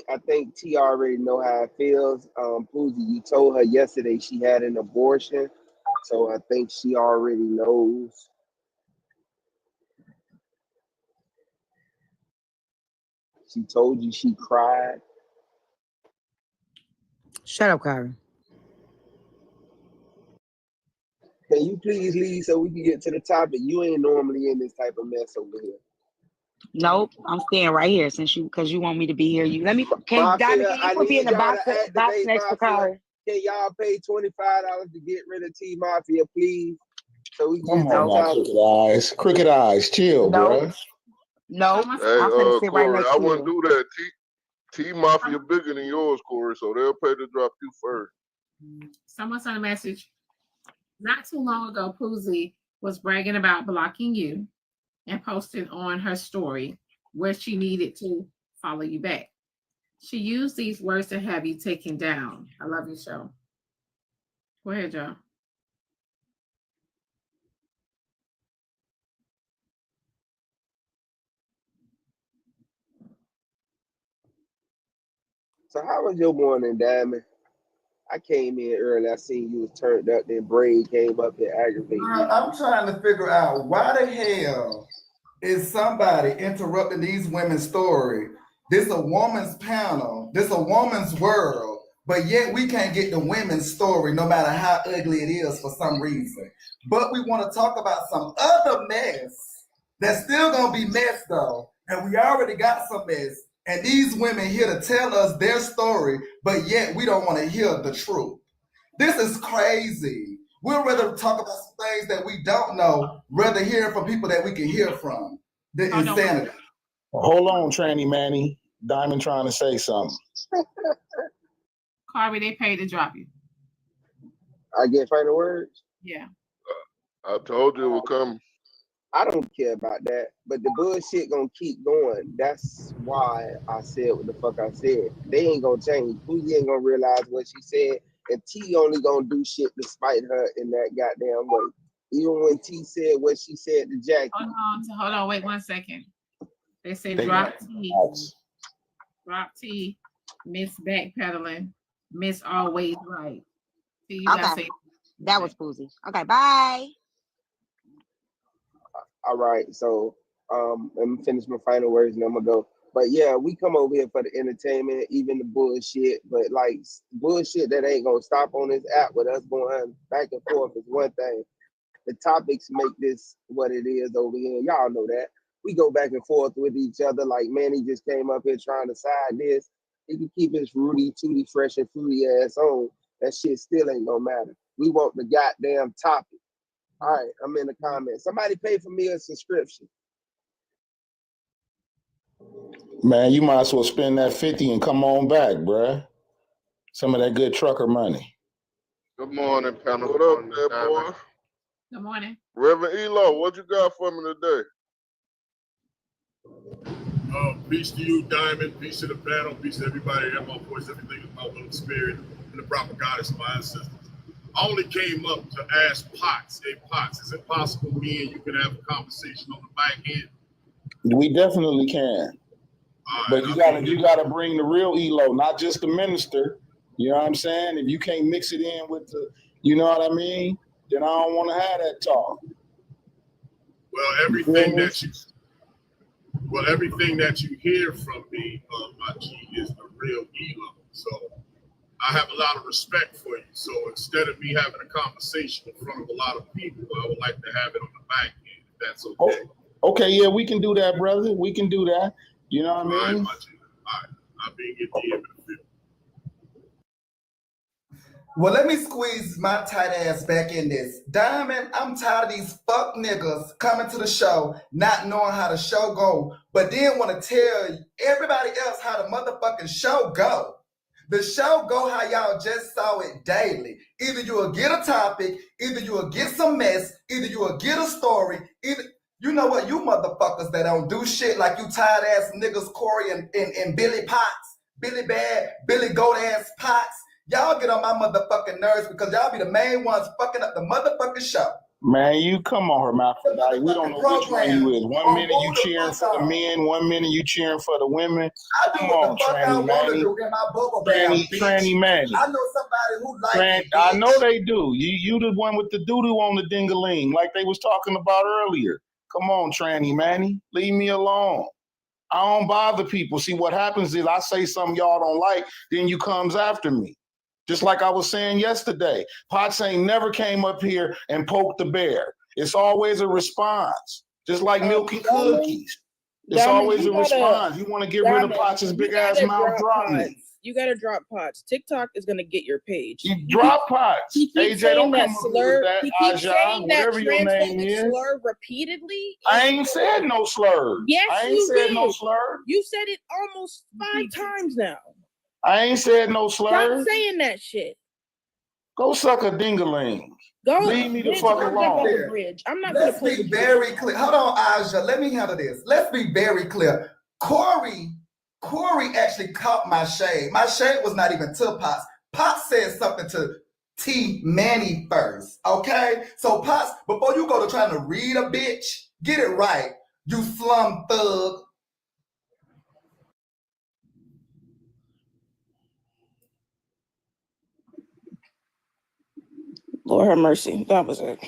[SPEAKER 21] I think T already know how it feels. Poozie, you told her yesterday she had an abortion. So I think she already knows. She told you she cried.
[SPEAKER 18] Shut up, Kyrie.
[SPEAKER 21] Can you please leave so we can get to the topic? You ain't normally in this type of mess over here.
[SPEAKER 18] Nope, I'm staying right here because you want me to be here. You let me.
[SPEAKER 21] Mafia,
[SPEAKER 18] Diamond, can you
[SPEAKER 21] I
[SPEAKER 18] put me in
[SPEAKER 21] need
[SPEAKER 18] the
[SPEAKER 21] y'all
[SPEAKER 18] box
[SPEAKER 21] to
[SPEAKER 18] box
[SPEAKER 21] activate
[SPEAKER 18] next to
[SPEAKER 21] Mafia.
[SPEAKER 18] Kyrie?
[SPEAKER 21] Can y'all pay $25 to get rid of T Mafia, please? So we can
[SPEAKER 4] Come
[SPEAKER 21] get to
[SPEAKER 4] on
[SPEAKER 21] the
[SPEAKER 4] now,
[SPEAKER 21] topic.
[SPEAKER 4] crooked eyes. Crooked eyes, chill, bruh.
[SPEAKER 18] No,
[SPEAKER 1] Hey,
[SPEAKER 18] I'm gonna sit right
[SPEAKER 1] Corey,
[SPEAKER 18] next
[SPEAKER 1] I
[SPEAKER 18] to
[SPEAKER 1] wouldn't
[SPEAKER 18] you.
[SPEAKER 1] do that. T Mafia bigger than yours, Corey, so they'll pay to drop you first.
[SPEAKER 6] Someone sent a message. Not too long ago, Poozie was bragging about blocking you and posted on her story where she needed to follow you back. She used these words to have you taken down. I love your show. Go ahead, Joe.
[SPEAKER 21] So how was your morning, Diamond? I came in early. I seen you was turned up. Then Braid came up and aggravated me.
[SPEAKER 2] I'm trying to figure out why the hell is somebody interrupting these women's story? This a woman's panel. This a woman's world. But yet we can't get the women's story no matter how ugly it is for some reason. But we want to talk about some other mess that's still going to be mess though. And we already got some mess. And these women here to tell us their story, but yet we don't want to hear the truth. This is crazy. We'd rather talk about some things that we don't know, rather hear from people that we can hear from. The insanity.
[SPEAKER 4] Hold on, Tranny Manny. Diamond trying to say something.
[SPEAKER 6] Carby, they paid to drop you.
[SPEAKER 21] I get final words?
[SPEAKER 6] Yeah.
[SPEAKER 1] I told you it would come.
[SPEAKER 21] I don't care about that, but the bullshit gonna keep going. That's why I said what the fuck I said. They ain't gonna change. Poozie ain't gonna realize what she said, and T only gonna do shit despite her in that goddamn way. Even when T said what she said to Jackie.
[SPEAKER 6] Hold on, wait 1 second. They say drop T. Drop T. Miss backpedaling. Miss always right. See, you gotta say
[SPEAKER 18] that was Poozie. Okay, bye.
[SPEAKER 21] All right, so let me finish my final words and I'm gonna go. But yeah, we come over here for the entertainment, even the bullshit, but like bullshit that ain't gonna stop on this app with us going back and forth is one thing. The topics make this what it is over here. Y'all know that. We go back and forth with each other. Like Manny just came up here trying to side this. He can keep his Rudy Tooty fresh and fruity ass on. That shit still ain't gonna matter. We want the goddamn topic. All right, I'm in the comments. Somebody pay for me a subscription.
[SPEAKER 4] Man, you might as well spend that 50 and come on back, bruh. Some of that good trucker money.
[SPEAKER 1] Good morning, panel. What up, there, boy?
[SPEAKER 6] Good morning.
[SPEAKER 1] Reverend Elo, what you got for me today?
[SPEAKER 8] Peace to you, Diamond. Peace to the panel. Peace to everybody. That my voice, everything is my will and spirit, and the proper goddess of my ancestors. I only came up to ask Potts, hey Potts, is it possible me and you can have a conversation on the back end?
[SPEAKER 4] We definitely can. But you gotta bring the real Elo, not just the minister. You know what I'm saying? If you can't mix it in with the, you know what I mean? Then I don't want to have that talk.
[SPEAKER 8] Well, everything that you hear from me, my G, is the real Elo. So I have a lot of respect for you. So instead of me having a conversation in front of a lot of people, I would like to have it on the back end, if that's okay.
[SPEAKER 4] Okay, yeah, we can do that, brother. We can do that. You know what I mean?
[SPEAKER 8] All right. I'll be in the field.
[SPEAKER 2] Well, let me squeeze my tight ass back in this. Diamond, I'm tired of these fuck niggas coming to the show, not knowing how the show go, but then want to tell everybody else how the motherfucking show go. The show go how y'all just saw it daily. Either you will get a topic, either you will get some mess, either you will get a story, either... You know what? You motherfuckers that don't do shit like you tired ass niggas, Corey and Billy Potts, Billy Bad, Billy Goat ass Potts. Y'all get on my motherfucking nerves because y'all be the main ones fucking up the motherfucking show.
[SPEAKER 10] Man, you come on, hermaphrodite. We don't know which one you is. 1 minute you cheering for the men, 1 minute you cheering for the women. Come on, Tranny Manny. Tranny Manny.
[SPEAKER 2] I know somebody who likes it.
[SPEAKER 10] I know they do. You the one with the doo-doo on the ding-a-ling, like they was talking about earlier. Come on, Tranny Manny. Leave me alone. I don't bother people. See, what happens is I say something y'all don't like, then you comes after me. Just like I was saying yesterday, Potts ain't never came up here and poked the bear. It's always a response, just like milk and cookies. It's always a response. You want to get rid of Potts' big ass mouth, drop me.
[SPEAKER 3] You gotta drop Potts. TikTok is gonna get your page.
[SPEAKER 10] You drop Potts.
[SPEAKER 3] He keeps
[SPEAKER 10] AJ,
[SPEAKER 3] saying
[SPEAKER 10] don't
[SPEAKER 3] that
[SPEAKER 10] come
[SPEAKER 3] slur.
[SPEAKER 10] up with
[SPEAKER 3] He
[SPEAKER 10] that,
[SPEAKER 3] keeps
[SPEAKER 10] Aja,
[SPEAKER 3] saying that
[SPEAKER 10] whatever your name
[SPEAKER 3] transphobic
[SPEAKER 10] is.
[SPEAKER 3] slur repeatedly.
[SPEAKER 10] I ain't said no slurs.
[SPEAKER 3] Yes,
[SPEAKER 10] I ain't
[SPEAKER 3] you
[SPEAKER 10] said
[SPEAKER 3] did.
[SPEAKER 10] no slur.
[SPEAKER 3] You said it almost 5 times now.
[SPEAKER 10] I ain't said no slurs.
[SPEAKER 3] Stop saying that shit.
[SPEAKER 10] Go suck a ding-a-ling.
[SPEAKER 3] Go
[SPEAKER 10] leave me the
[SPEAKER 3] bitch,
[SPEAKER 10] fuck
[SPEAKER 3] go jump
[SPEAKER 10] alone.
[SPEAKER 3] off the bridge. I'm not
[SPEAKER 2] Let's
[SPEAKER 3] gonna play
[SPEAKER 2] be very clear. Hold on, Aja. Let me handle this. Let's be very clear. Corey actually caught my shade. My shade was not even to Potts. Potts said something to T Manny first. Okay? So Potts, before you go to trying to read a bitch, get it right. You slum thug.
[SPEAKER 3] Lord have mercy. That was it.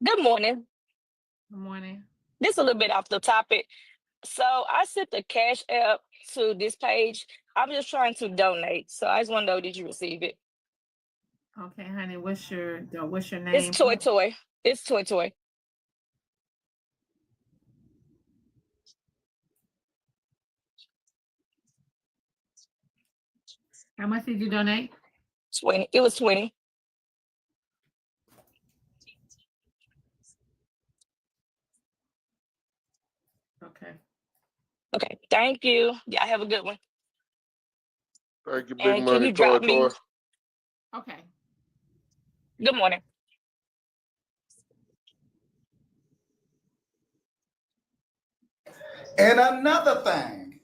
[SPEAKER 13] Good morning.
[SPEAKER 6] Good morning.
[SPEAKER 13] This is a little bit off the topic. So I sent the Cash App to this page. I'm just trying to donate. So I just want to know, did you receive it?
[SPEAKER 6] Okay, honey. What's your name?
[SPEAKER 13] It's Toy Toy. It's Toy Toy.
[SPEAKER 6] How much did you donate?
[SPEAKER 13] 20. It was 20.
[SPEAKER 6] Okay.
[SPEAKER 13] Okay. Thank you. Y'all have a good one.
[SPEAKER 1] Thank you, big
[SPEAKER 13] And can
[SPEAKER 1] money,
[SPEAKER 13] you drop me?
[SPEAKER 1] Toy.
[SPEAKER 6] Okay.
[SPEAKER 13] Good morning.
[SPEAKER 2] And another thing,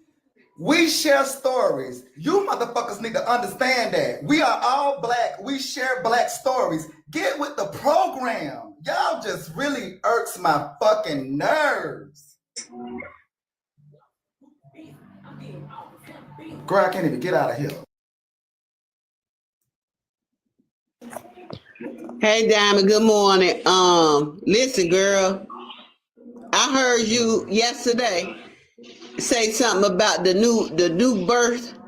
[SPEAKER 2] we share stories. You motherfuckers need to understand that. We are all black. We share black stories. Get with the program. Y'all just really irks my fucking nerves. Girl, I can't even get out of here.
[SPEAKER 22] Hey, Diamond, good morning. Listen, girl, I heard you yesterday say something about the new birth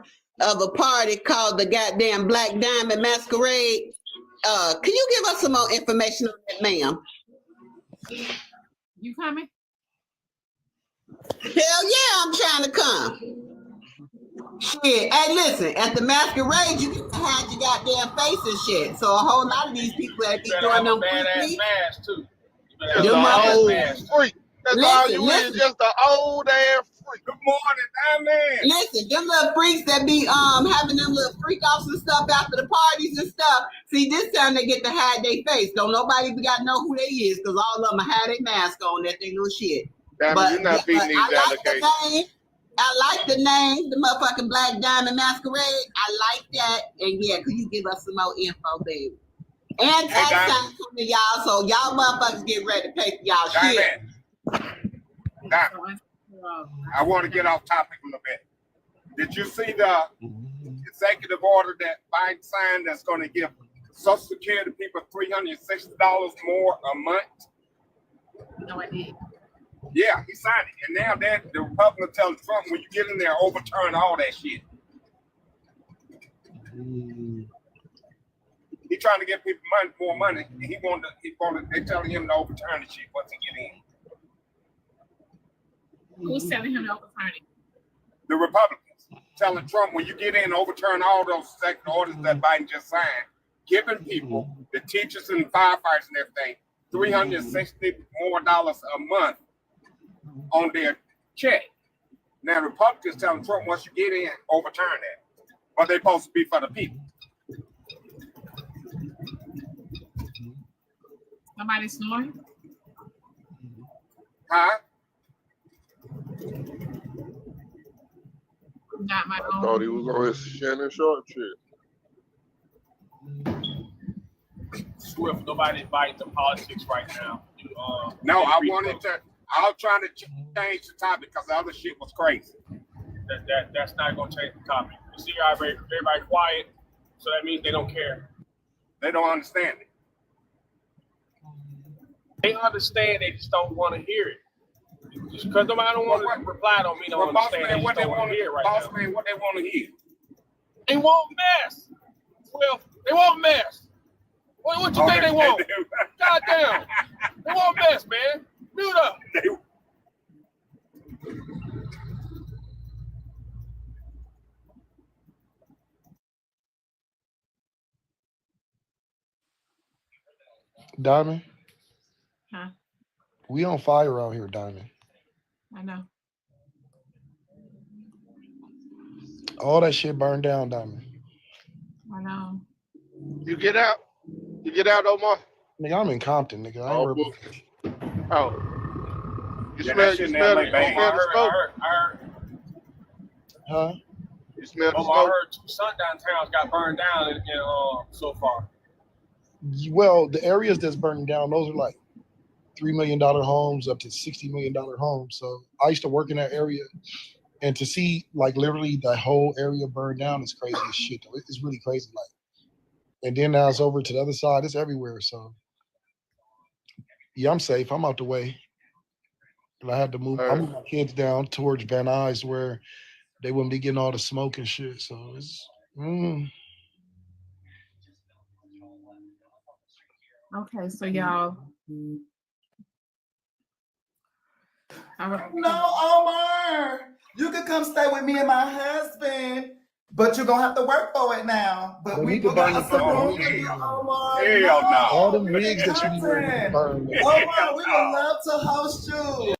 [SPEAKER 22] of a party called the goddamn Black Diamond Masquerade. Can you give us some more information on that, ma'am?
[SPEAKER 6] You coming?
[SPEAKER 22] Hell yeah, I'm trying to come. Shit, hey, listen, at the masquerade, you get to hide your goddamn face and shit. So a whole lot of these people that be doing them freaky.
[SPEAKER 1] Mask too. Just an old freak. That's all you is, just an old ass freak. Good morning, Diamond.
[SPEAKER 22] Listen, them little freaks that be having them little freak offs and stuff after the parties and stuff. See, this time they get to hide their face. Don't nobody got to know who they is, because all of them have their mask on. That they know shit.
[SPEAKER 1] Diamond, you're not beating these allegations.
[SPEAKER 22] I like the name, the motherfucking Black Diamond Masquerade. I like that. And yeah, could you give us some more info, baby? And tax time coming, y'all, so y'all motherfuckers get ready to pay for y'all shit.
[SPEAKER 1] Diamond, I want to get off topic a little bit. Did you see the executive order that Biden signed that's going to give Social Security people $360 more a month?
[SPEAKER 6] No, I did.
[SPEAKER 1] Yeah, he signed it. And now that the Republicans telling Trump, when you get in there, overturn all that shit. He trying to give people more money. And they telling him to overturn the shit once he get in.
[SPEAKER 6] Who's telling him to overturn it?
[SPEAKER 1] The Republicans telling Trump, when you get in, overturn all those executive orders that Biden just signed, giving people, the teachers and firefighters and everything, $360 more a month on their check. Now, the Republicans telling Trump, once you get in, overturn that. But they're supposed to be for the people.
[SPEAKER 6] Somebody snoring?
[SPEAKER 10] Huh?
[SPEAKER 6] Not my own.
[SPEAKER 1] I thought he was on his Shannon Sharp shit.
[SPEAKER 7] Swift, nobody invited to politics right now.
[SPEAKER 10] No, I wanted to. I was trying to change the topic because the other shit was crazy.
[SPEAKER 7] That's not going to change the topic. You see how everybody quiet, so that means they don't care.
[SPEAKER 10] They don't understand it.
[SPEAKER 7] They understand, they just don't want to hear it. Just because nobody don't want to reply don't mean they don't understand.
[SPEAKER 10] Man, what they want to
[SPEAKER 7] hear right
[SPEAKER 10] boss
[SPEAKER 7] now.
[SPEAKER 10] man, what they want to hear.
[SPEAKER 7] They want mess. Well, they want mess. What you think they want? Goddamn. They want mess, man. Mute up.
[SPEAKER 9] Diamond?
[SPEAKER 6] Huh?
[SPEAKER 9] We on fire out here, Diamond.
[SPEAKER 6] I know.
[SPEAKER 9] All that shit burned down, Diamond.
[SPEAKER 6] I know.
[SPEAKER 11] You get out? You get out, Omar?
[SPEAKER 9] Nigga, I'm in Compton, nigga. I ain't worried
[SPEAKER 11] Oh. You
[SPEAKER 10] Yeah,
[SPEAKER 11] smell
[SPEAKER 10] that shit
[SPEAKER 11] the
[SPEAKER 10] in LA,
[SPEAKER 11] smoke?
[SPEAKER 10] baby.
[SPEAKER 7] I heard.
[SPEAKER 9] Huh?
[SPEAKER 11] You smell the
[SPEAKER 7] I
[SPEAKER 11] smoke?
[SPEAKER 7] heard 2 sundown towns got burned down so far.
[SPEAKER 9] Well, the areas that's burning down, those are like $3 million homes up to $60 million homes. So I used to work in that area, and to see like literally the whole area burn down is crazy as shit. Though. It's really crazy. Like, and then now it's over to the other side. It's everywhere. So yeah, I'm safe. I'm out the way. And I had to move. I moved my kids down towards Van Nuys where they wouldn't be getting all the smoke and shit. So it's.
[SPEAKER 6] Okay, so y'all. All right.
[SPEAKER 2] No, Omar. You can come stay with me and my husband, but you're gonna have to work for it now. But
[SPEAKER 9] They
[SPEAKER 2] we
[SPEAKER 9] need to burn the
[SPEAKER 2] Omar.
[SPEAKER 10] Hell no.
[SPEAKER 9] All them wigs that you be wearing burn.
[SPEAKER 2] Omar, we would love to host you.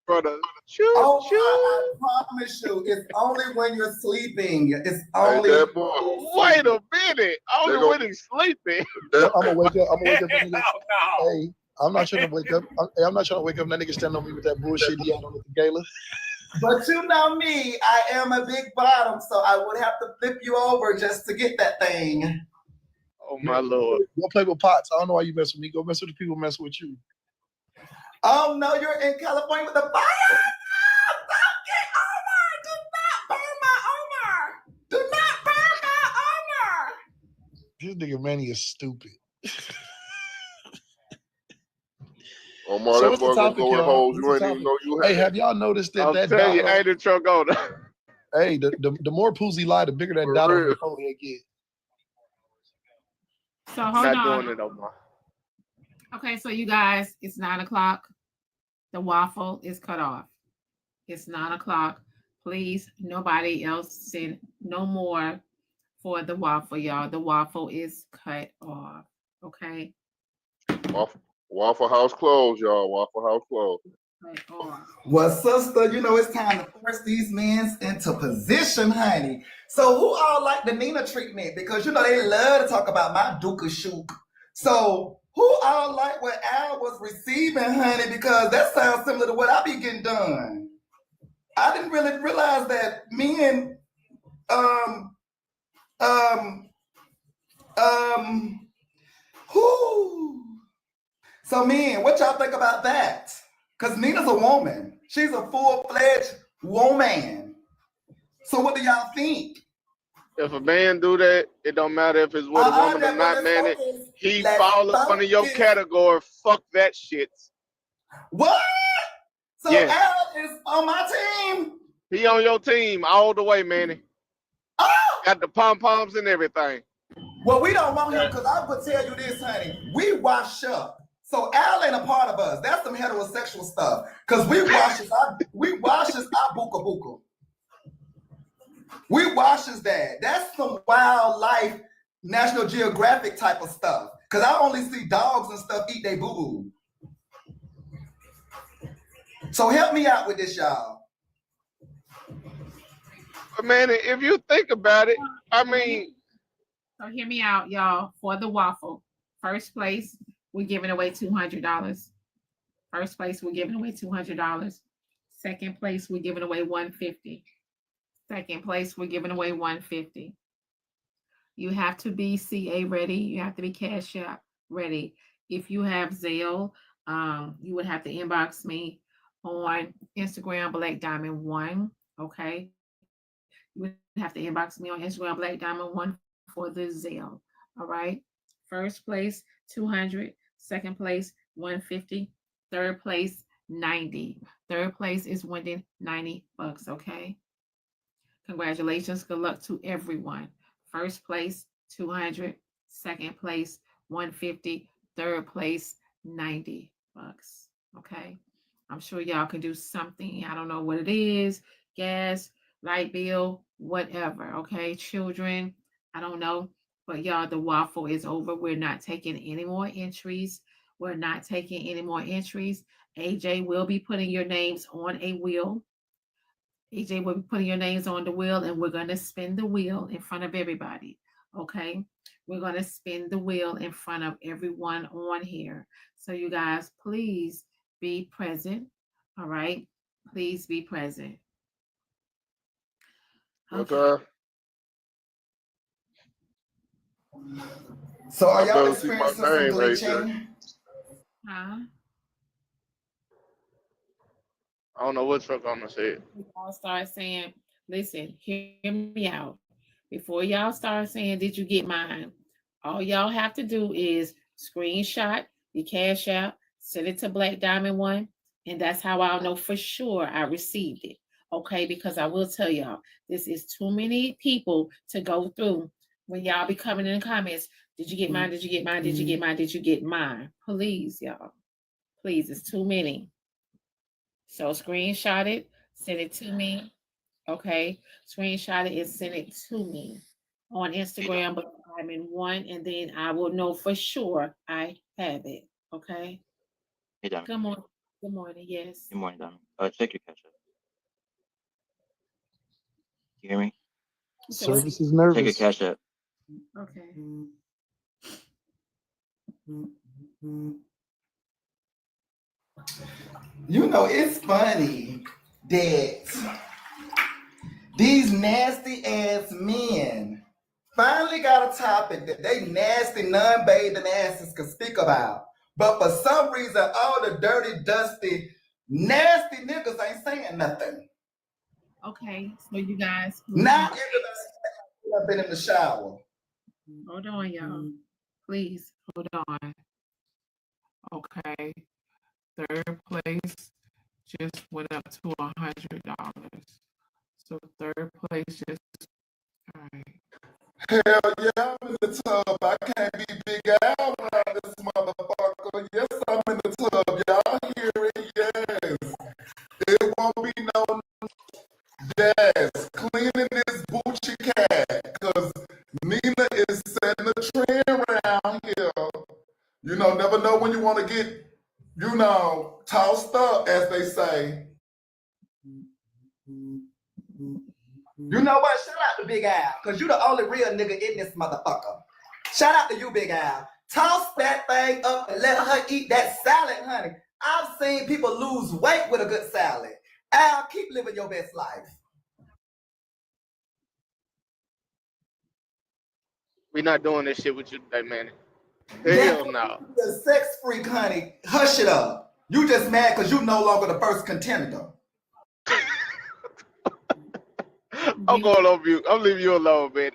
[SPEAKER 11] Brother,
[SPEAKER 2] I promise you, it's only when you're sleeping. It's only.
[SPEAKER 1] Hey, that boy.
[SPEAKER 11] Wait a minute. Only when he's sleeping.
[SPEAKER 9] I'm gonna wake up. Hey, I'm not trying to wake up. I'm not trying to wake up. That nigga standing on me with that bullshit he had on at the gala.
[SPEAKER 2] But you know me, I am a big bottom, so I would have to flip you over just to get that thing.
[SPEAKER 11] Oh my Lord.
[SPEAKER 9] Go play with pots. I don't know why you mess with me. Go mess with the people mess with you.
[SPEAKER 2] Oh no, you're in California with the fire. Don't get Omar. Do not burn my Omar. Do not burn my Omar.
[SPEAKER 9] This nigga Manny is stupid.
[SPEAKER 1] Omar,
[SPEAKER 9] So
[SPEAKER 1] that
[SPEAKER 9] what's the
[SPEAKER 1] boy gonna
[SPEAKER 9] topic,
[SPEAKER 1] go with
[SPEAKER 9] y'all?
[SPEAKER 1] hoes
[SPEAKER 9] What's
[SPEAKER 1] you
[SPEAKER 9] the
[SPEAKER 1] ain't even
[SPEAKER 9] topic?
[SPEAKER 1] know you had.
[SPEAKER 9] Hey, have y'all noticed that
[SPEAKER 11] I'm
[SPEAKER 9] that
[SPEAKER 11] telling you,
[SPEAKER 9] dollar?
[SPEAKER 11] ain't the truck on.
[SPEAKER 9] Hey, the more Poozy lie, the bigger that dollar on the phone head get.
[SPEAKER 6] So hold
[SPEAKER 11] Not
[SPEAKER 6] on.
[SPEAKER 11] doing it, Omar.
[SPEAKER 6] Okay, so you guys, it's 9 o'clock. The waffle is cut off. It's 9 o'clock. Please, nobody else send no more for the waffle, y'all. The waffle is cut off. Okay.
[SPEAKER 1] Waffle House closed, y'all. Waffle House closed.
[SPEAKER 2] Well, sister, you know it's time to force these men into position, honey. So who all like the Nina treatment? Because you know they love to talk about my Duka Shook. So who all like what Al was receiving, honey? Because that sounds similar to what I be getting done. I didn't really realize that men, So men, what y'all think about that? Because Nina's a woman. She's a full-fledged woman. So what do y'all think?
[SPEAKER 11] If a man do that, it don't matter if it's with a woman or not, man. He fall up under your category. Fuck that shit.
[SPEAKER 2] What? So
[SPEAKER 11] yes.
[SPEAKER 2] Al is on my team?
[SPEAKER 11] He on your team all the way, Manny.
[SPEAKER 2] Oh!
[SPEAKER 11] Got the pom-poms and everything.
[SPEAKER 2] Well, we don't want him because I would tell you this, honey. We wash up. So Al ain't a part of us. That's some heterosexual stuff. Because we washes our buka buka. We washes that. That's some wildlife National Geographic type of stuff. Because I only see dogs and stuff eat their boo-boo. So help me out with this, y'all.
[SPEAKER 11] But man, if you think about it, I mean.
[SPEAKER 6] So hear me out, y'all. For the waffle, first place, we're giving away $200. First place, we're giving away $200. Second place, we're giving away $150. Second place, we're giving away $150. You have to be CA ready. You have to be Cash App ready. If you have Zelle, you would have to inbox me on Instagram, Black Diamond 1. Okay. You would have to inbox me on Instagram, Black Diamond 1 for the Zelle. All right. First place, 200. Second place, 150. Third place, 90. Third place is winning $90. Okay. Congratulations. Good luck to everyone. First place, 200. Second place, 150. Third place, $90. Okay. I'm sure y'all can do something. I don't know what it is. Gas, light bill, whatever. Okay. Children, I don't know. But y'all, the waffle is over. We're not taking any more entries. We're not taking any more entries. AJ will be putting your names on a wheel. AJ will be putting your names on the wheel, and we're going to spin the wheel in front of everybody. Okay. We're going to spin the wheel in front of everyone on here. So you guys, please be present. All right. Please be present.
[SPEAKER 11] Okay.
[SPEAKER 2] So are y'all experiencing some glitching?
[SPEAKER 6] Huh?
[SPEAKER 11] I don't know what truck I'm gonna say.
[SPEAKER 6] Y'all start saying, listen, hear me out. Before y'all start saying, did you get mine? All y'all have to do is screenshot the Cash App, send it to Black Diamond 1, and that's how I'll know for sure I received it. Okay, because I will tell y'all, this is too many people to go through when y'all be coming in the comments. Did you get mine? Did you get mine? Did you get mine? Did you get mine? Please, y'all. Please, it's too many. So screenshot it, send it to me. Okay. Screenshot it and send it to me on Instagram, but I'm in 1, and then I will know for sure I have it. Okay.
[SPEAKER 15] Hey, Diamond.
[SPEAKER 6] Good morning. Good morning. Yes.
[SPEAKER 15] Good morning, Diamond. Check your Cash App. You hear me?
[SPEAKER 9] Service is nervous.
[SPEAKER 15] Check your Cash App.
[SPEAKER 6] Okay.
[SPEAKER 2] You know, it's funny that these nasty ass men finally got a topic that they nasty, non-bathing asses can speak about. But for some reason, all the dirty, dusty, nasty niggas ain't saying nothing.
[SPEAKER 6] Okay. So you guys.
[SPEAKER 2] Now everybody's been in the shower.
[SPEAKER 6] Hold on, y'all. Please hold on. Okay. Third place just went up to $100. So third place just, all right.
[SPEAKER 4] Hell yeah, I'm in the tub. I can't be Big Al around this motherfucker. Yes, I'm in the tub. Y'all hear it? Yes. It won't be no yes. Cleaning this Bucci cat. Because Nina is setting a trend around here. You know, never know when you want to get, you know, tossed up, as they say.
[SPEAKER 2] You know what? Shout out to Big Al, because you the only real nigga in this motherfucker. Shout out to you, Big Al. Toss that thing up and let her eat that salad, honey. I've seen people lose weight with a good salad. Al, keep living your best life.
[SPEAKER 11] We not doing this shit with you today, man. Hell no.
[SPEAKER 2] You're a sex freak, honey. Hush it up. You just mad because you no longer the first contender.
[SPEAKER 11] I'm going on mute. I'm leaving you alone, man.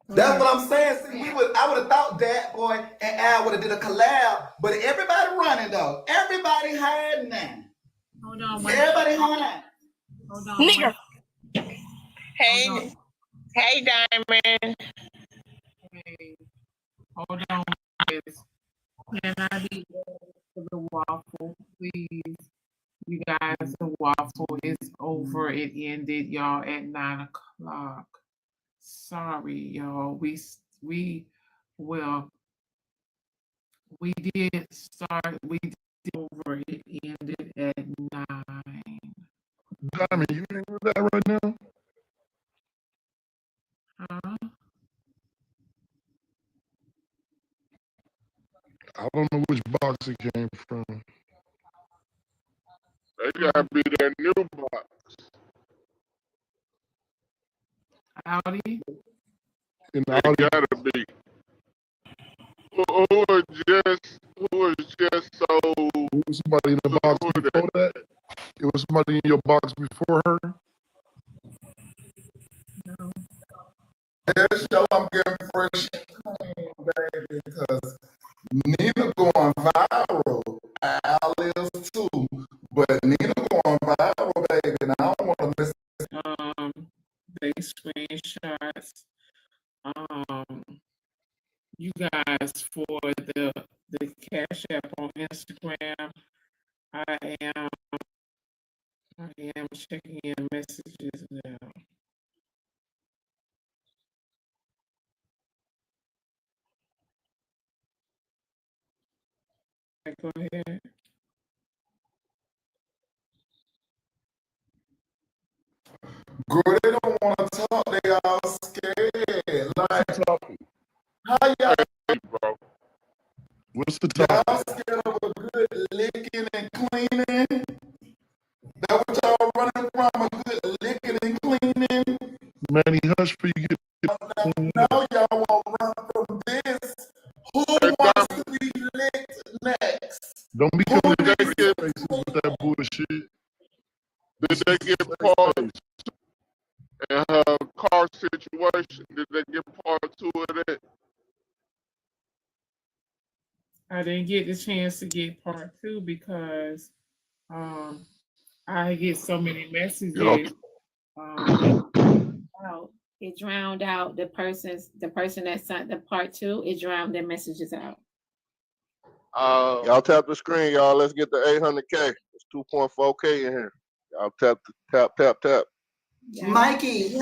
[SPEAKER 2] That's what I'm saying. See, I would have thought that boy and Al would have did a collab, but everybody running though. Everybody hiding now.
[SPEAKER 6] Hold on.
[SPEAKER 2] Everybody hiding.
[SPEAKER 6] Hold on.
[SPEAKER 16] Nigga. Hey, hey, Diamond.
[SPEAKER 6] Hey, hold on, guys. Can I be for the waffle, please? You guys, the waffle is over. It ended, y'all, at 9 o'clock. Sorry, y'all. We did start. We did over. It ended at 9.
[SPEAKER 10] Diamond, you ain't with that right now?
[SPEAKER 6] Huh?
[SPEAKER 10] I don't know which box it came from.
[SPEAKER 1] They gotta be that new box.
[SPEAKER 6] Audi?
[SPEAKER 10] In
[SPEAKER 1] They
[SPEAKER 10] Audi.
[SPEAKER 1] gotta be. Who was just so?
[SPEAKER 10] It was somebody in the box before that. It was somebody in your box before her.
[SPEAKER 6] No.
[SPEAKER 2] This show I'm getting fresh, baby, because Nina going viral. Al is too, but Nina going viral, baby, and I don't want to miss.
[SPEAKER 6] They screenshots. You guys for the Cash App on Instagram. I am checking in messages now. Go ahead.
[SPEAKER 2] Girl, they don't want to talk. They all scared. Like, how y'all,
[SPEAKER 1] bro?
[SPEAKER 10] What's the topic?
[SPEAKER 2] Y'all scared of a good licking and cleaning? That what y'all running from? A good licking and cleaning?
[SPEAKER 10] Manny, hush for you get.
[SPEAKER 2] Now y'all want to run from this. Who wants to be licked next?
[SPEAKER 10] Don't be coming to their faces with that bullshit.
[SPEAKER 1] Did they get part in her car situation? Did they get part 2 of that?
[SPEAKER 6] I didn't get the chance to get part 2 because I get so many messages.
[SPEAKER 5] It drowned out the person that sent the part 2. It drowned their messages out.
[SPEAKER 1] Y'all tap the screen, y'all. Let's get the 800K. It's 2.4K in here. Y'all tap.
[SPEAKER 2] Yeah. Mikey,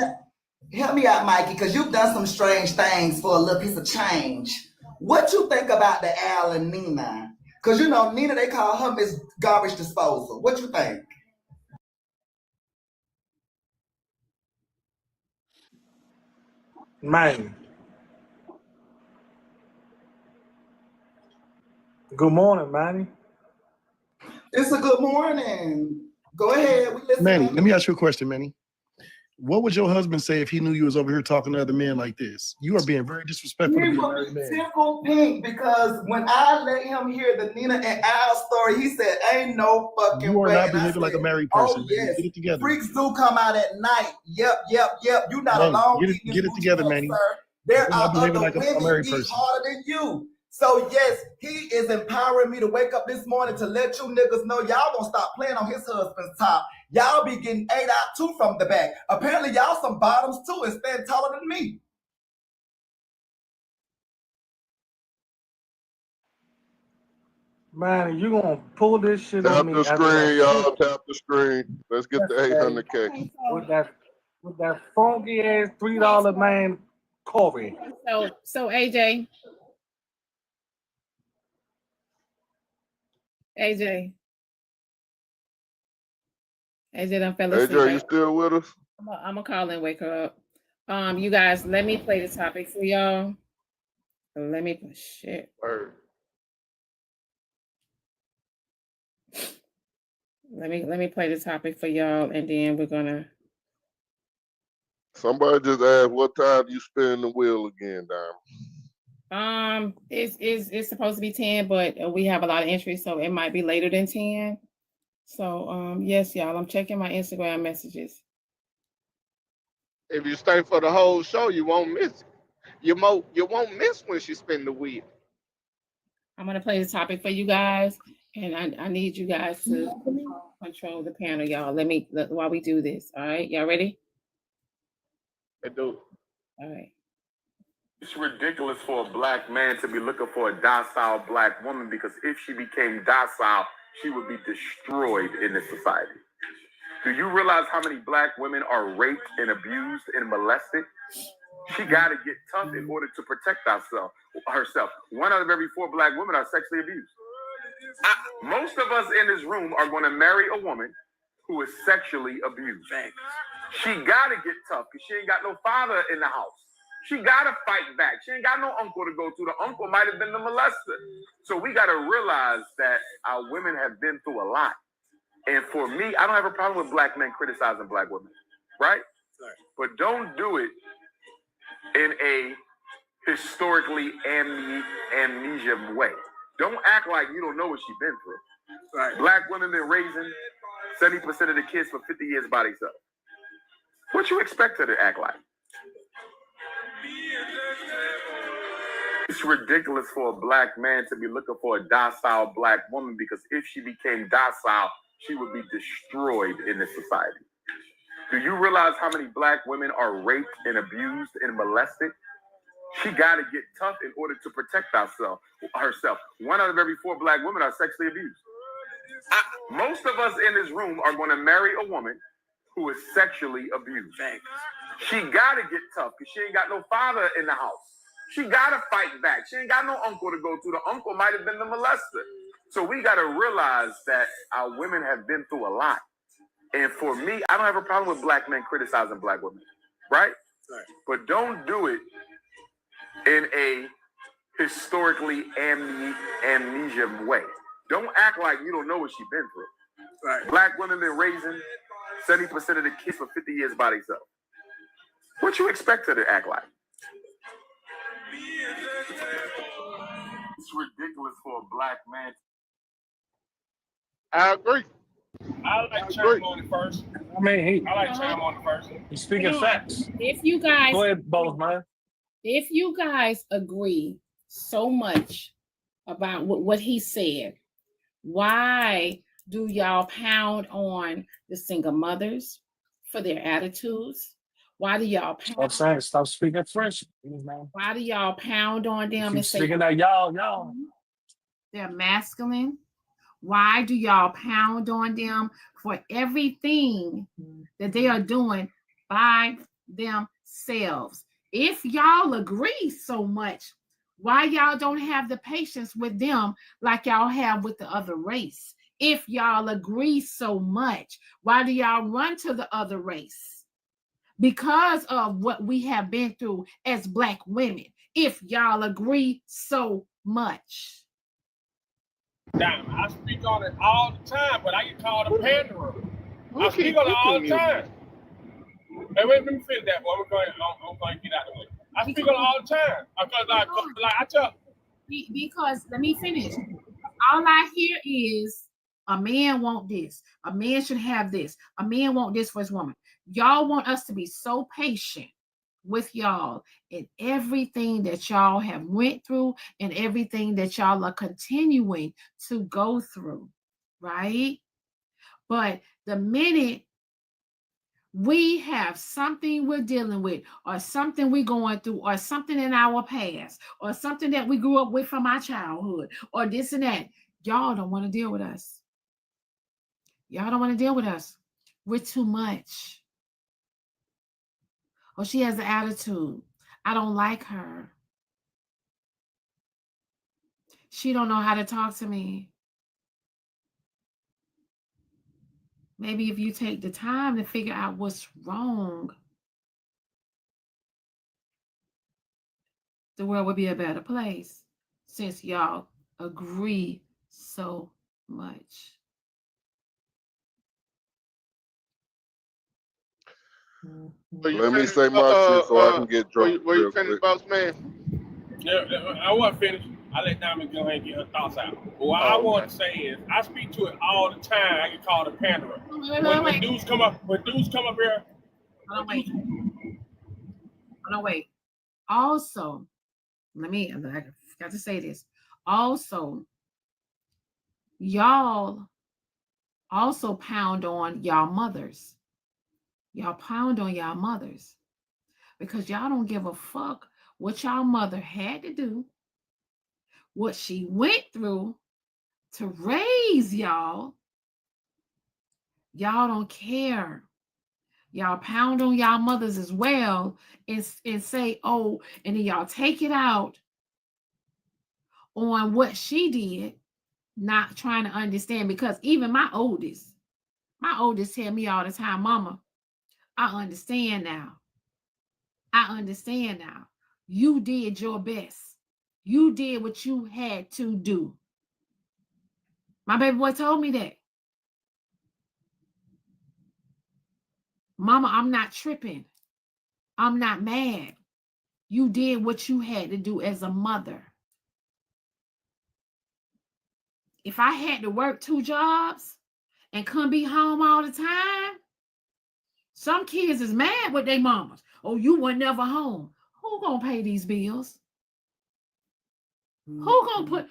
[SPEAKER 2] help me out, Mikey, because you've done some strange things for a little piece of change. What you think about the Al and Nina? Because you know Nina, they call her Miss Garbage Disposal. What you think?
[SPEAKER 17] Man. Good morning, Manny.
[SPEAKER 2] It's a good morning. Go ahead. We listen.
[SPEAKER 10] Manny, let me ask you a question, Manny. What would your husband say if he knew you was over here talking to other men like this? You are being very disrespectful to be a married man.
[SPEAKER 2] Tickle pink because when I let him hear the Nina and Al story, he said, "Ain't no fucking way."
[SPEAKER 10] You are not behaving like a married person.
[SPEAKER 2] Oh yes,
[SPEAKER 10] get it together.
[SPEAKER 2] Freaks do come out at night. Yep. You not
[SPEAKER 10] Manny,
[SPEAKER 2] alone.
[SPEAKER 10] Get it together, Manny.
[SPEAKER 2] Sir. There are other
[SPEAKER 10] like
[SPEAKER 2] women
[SPEAKER 10] a married
[SPEAKER 2] beat
[SPEAKER 10] person.
[SPEAKER 2] harder than you. So yes, he is empowering me to wake up this morning to let you niggas know y'all gonna stop playing on his husband's top. Y'all be getting ate out too from the back. Apparently y'all some bottoms too and stand taller than me.
[SPEAKER 17] Man, you gonna pull this shit
[SPEAKER 1] Tap
[SPEAKER 17] on me
[SPEAKER 1] the
[SPEAKER 17] after
[SPEAKER 1] screen,
[SPEAKER 17] that
[SPEAKER 1] y'all. Tap the screen. Let's get the 800K.
[SPEAKER 17] with that funky ass $3 man coffee.
[SPEAKER 5] So AJ done fell asleep.
[SPEAKER 1] AJ, you still with us?
[SPEAKER 5] I'm gonna call and wake her up. You guys, let me play the topic for y'all. Let me shit. Let me play the topic for y'all, and then we're gonna.
[SPEAKER 1] Somebody just asked, what time do you spin the wheel again, Diamond?
[SPEAKER 5] It's supposed to be 10, but we have a lot of entries, so it might be later than 10. So yes, y'all, I'm checking my Instagram messages.
[SPEAKER 11] If you stay for the whole show, you won't miss it. You won't miss when she spin the wheel.
[SPEAKER 5] I'm gonna play the topic for you guys, and I need you guys to control the panel, y'all. While we do this. All right, y'all ready?
[SPEAKER 11] I do.
[SPEAKER 5] All right.
[SPEAKER 23] It's ridiculous for a black man to be looking for a docile black woman, because if she became docile, she would be destroyed in this society. Do you realize how many black women are raped and abused and molested? She got to get tough in order to protect herself. 1 out of every 4 Black women are sexually abused. Most of us in this room are going to marry a woman who is sexually abused. She got to get tough because she ain't got no father in the house. She got to fight back. She ain't got no uncle to go to. The uncle might have been the molester. So we got to realize that our women have been through a lot. And for me, I don't have a problem with Black men criticizing Black women, right? But don't do it in a historically amnesia way. Don't act like you don't know what she's been through. Right. Black women been raising 70% of the kids for 50 years by themselves. What you expect her to act like? It's ridiculous for a Black man to be looking for a docile Black woman because if she became docile, she would be destroyed in this society. Do you realize how many Black women are raped and abused and molested? She got to get tough in order to protect herself. 1 out of every 4 Black women are sexually abused. Most of us in this room are going to marry a woman who is sexually abused. She got to get tough because she ain't got no father in the house. She got to fight back. She ain't got no uncle to go to. The uncle might have been the molester. So we got to realize that our women have been through a lot. And for me, I don't have a problem with Black men criticizing Black women, right? But don't do it in a historically amnesia way. Don't act like you don't know what she's been through. Right. Black women been raising 70% of the kids for 50 years by themselves. What you expect her to act like? It's ridiculous for a Black man.
[SPEAKER 1] I agree.
[SPEAKER 17] I like chime on it first. I like chime on it first. He's speaking facts.
[SPEAKER 6] If you guys
[SPEAKER 17] go ahead, both man.
[SPEAKER 6] If you guys agree so much about what he said, why do y'all pound on the single mothers for their attitudes? Why do y'all pound?
[SPEAKER 17] Stop speaking French.
[SPEAKER 6] Why do y'all pound on them and say
[SPEAKER 17] speaking that y'all?
[SPEAKER 6] They're masculine? Why do y'all pound on them for everything that they are doing by themselves? If y'all agree so much, why y'all don't have the patience with them like y'all have with the other race? If y'all agree so much, why do y'all run to the other race? Because of what we have been through as Black women. If y'all agree so much.
[SPEAKER 17] Damn, I speak on it all the time, but I get called a panderer. I speak on it all the time. Hey, wait, let me finish that, boy. I'm going to get out of the way. I speak on it all the time.
[SPEAKER 6] Because let me finish. All I hear is a man want this. A man should have this. A man want this for his woman. Y'all want us to be so patient with y'all in everything that y'all have went through and everything that y'all are continuing to go through, right? But the minute we have something we're dealing with or something we're going through or something in our past or something that we grew up with from our childhood or this and that, y'all don't want to deal with us. Y'all don't want to deal with us. We're too much. Or she has an attitude. I don't like her. She don't know how to talk to me. Maybe if you take the time to figure out what's wrong, the world would be a better place since y'all agree so much.
[SPEAKER 1] Let me say my shit so I can get drunk.
[SPEAKER 11] Were you finished, boss man?
[SPEAKER 17] Yeah, I wasn't finished. I let Diamond go ahead and get her thoughts out. But what I want to say is, I speak to it all the time. I get called a panderer. When dudes come up here.
[SPEAKER 6] Hold on, wait. Also, I forgot to say this. Also, y'all also pound on y'all mothers. Y'all pound on y'all mothers because y'all don't give a fuck what y'all mother had to do, what she went through to raise y'all. Y'all don't care. Y'all pound on y'all mothers as well and say, oh, and then y'all take it out on what she did, not trying to understand. Because even my oldest tell me all the time, Mama, I understand now. I understand now. You did your best. You did what you had to do. My baby boy told me that. Mama, I'm not tripping. I'm not mad. You did what you had to do as a mother. If I had to work 2 jobs and couldn't be home all the time, some kids is mad with their mamas. Oh, you were never home. Who gonna pay these bills? Who gonna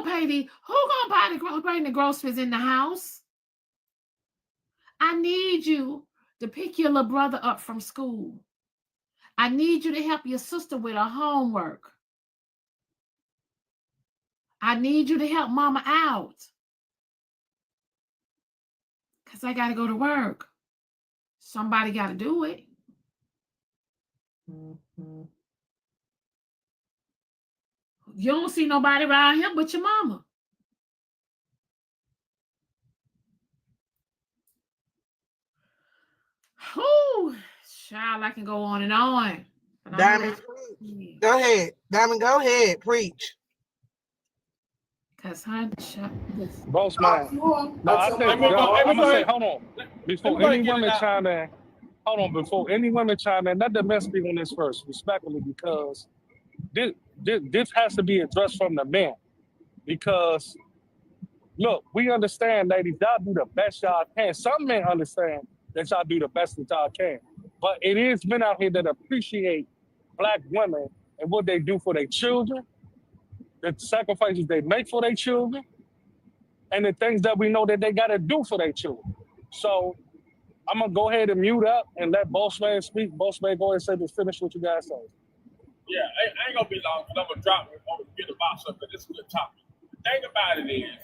[SPEAKER 6] pay these? Who gonna bring the groceries in the house? I need you to pick your little brother up from school. I need you to help your sister with her homework. I need you to help mama out. Because I got to go to work. Somebody got to do it. You don't see nobody around here but your mama. Whew, child, I can go on and on.
[SPEAKER 3] Diamond, go ahead. Diamond, go ahead. Preach.
[SPEAKER 6] Because, honey,
[SPEAKER 10] Boss man. No, I think, I'm going to say, hold on. Before any women chime in, before any women chime in, let the men speak on this first, respectfully, because this has to be addressed from the men. Because, look, we understand, ladies, y'all do the best y'all can. Some men understand that y'all do the best that y'all can. But it is men out here that appreciate Black women and what they do for their children, the sacrifices they make for their children, and the things that we know that they got to do for their children. So I'm going to go ahead and mute up and let Boss Man speak. Boss Man, go ahead and say this, finish what you guys say.
[SPEAKER 17] Yeah, I ain't gonna be long because I'm gonna drop it. I'm gonna get the box up because this is a good topic. The thing about it is,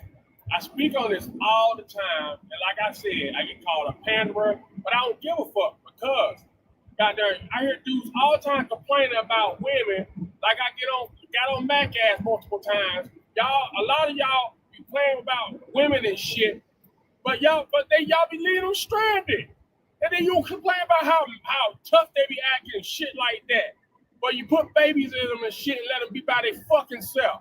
[SPEAKER 17] I speak on this all the time, and like I said, I get called a panderer, but I don't give a fuck because, goddamn, I hear dudes all the time complaining about women. Like I got on Mac ass multiple times. Y'all, a lot of y'all be playing about women and shit, but y'all be leaving them stranded, and then you complain about how tough they be acting and shit like that. But you put babies in them and shit and let them be by their fucking self.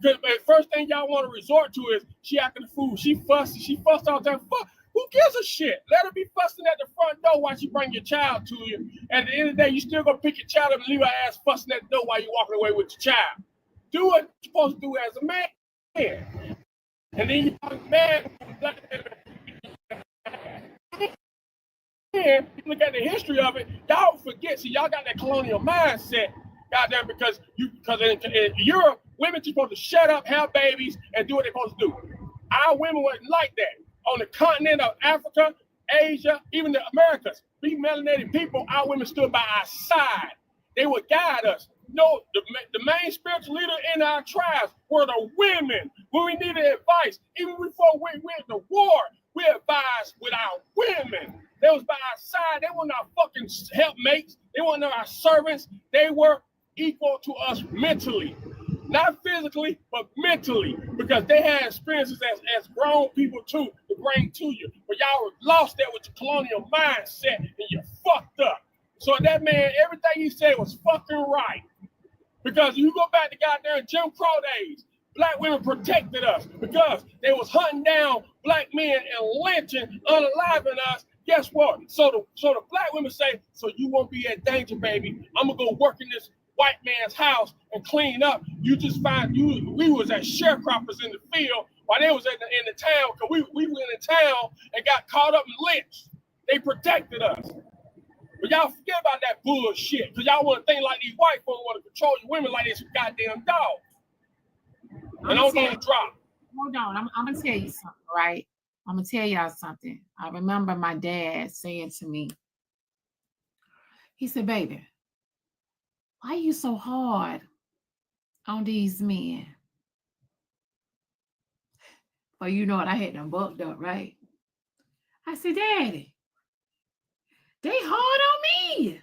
[SPEAKER 17] Because the first thing y'all want to resort to is she acting the fool. She fussed all the time. Fuck, who gives a shit? Let her be fussing at the front door while she bring your child to you. At the end of the day, you still gonna pick your child up and leave her ass fussing at the door while you walking away with your child. Do what you're supposed to do as a man. And then you man. You look at the history of it, y'all forget. See, y'all got that colonial mindset, goddamn, because in Europe, women are supposed to shut up, have babies, and do what they're supposed to do. Our women wasn't like that. On the continent of Africa, Asia, even the Americas, we melanated people, our women stood by our side. They would guide us. No, the main spiritual leader in our tribes were the women. When we needed advice, even before we went to war, we advised with our women. They was by our side. They weren't our fucking helpmates. They weren't our servants. They were equal to us mentally. Not physically, but mentally. Because they had experiences as grown people too to bring to you. But y'all were lost there with your colonial mindset and you fucked up. So that man, everything he said was fucking right. Because you go back to goddamn Jim Crow days, Black women protected us because they was hunting down Black men and lynching, unaliving us. Guess what? So the Black women say, so you won't be in danger, baby. I'm gonna go work in this white man's house and clean up. You just find we was as sharecroppers in the field while they was in the town, because we went in town and got caught up and lynched. They protected us. But y'all forget about that bullshit, because y'all want to think like these white folks want to control you women like they some goddamn dogs. And I'm going to drop.
[SPEAKER 6] Hold on, I'm going to tell you something, right? I'm going to tell y'all something. I remember my dad saying to me, he said, baby, why are you so hard on these men? Well, you know what, I had them bucked up, right? I said, Daddy, They hard on me.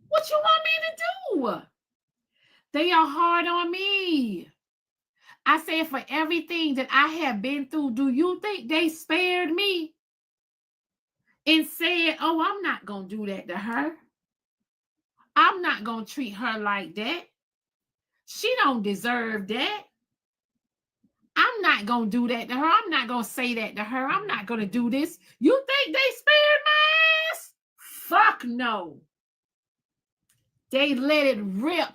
[SPEAKER 6] What you want me to do? They are hard on me. I said, for everything that I have been through, do you think they spared me and said, oh, I'm not going to do that to her? I'm not going to treat her like that. She don't deserve that. I'm not going to do that to her. I'm not going to say that to her. I'm not going to do this. You think they spared my ass? Fuck no. They let it rip.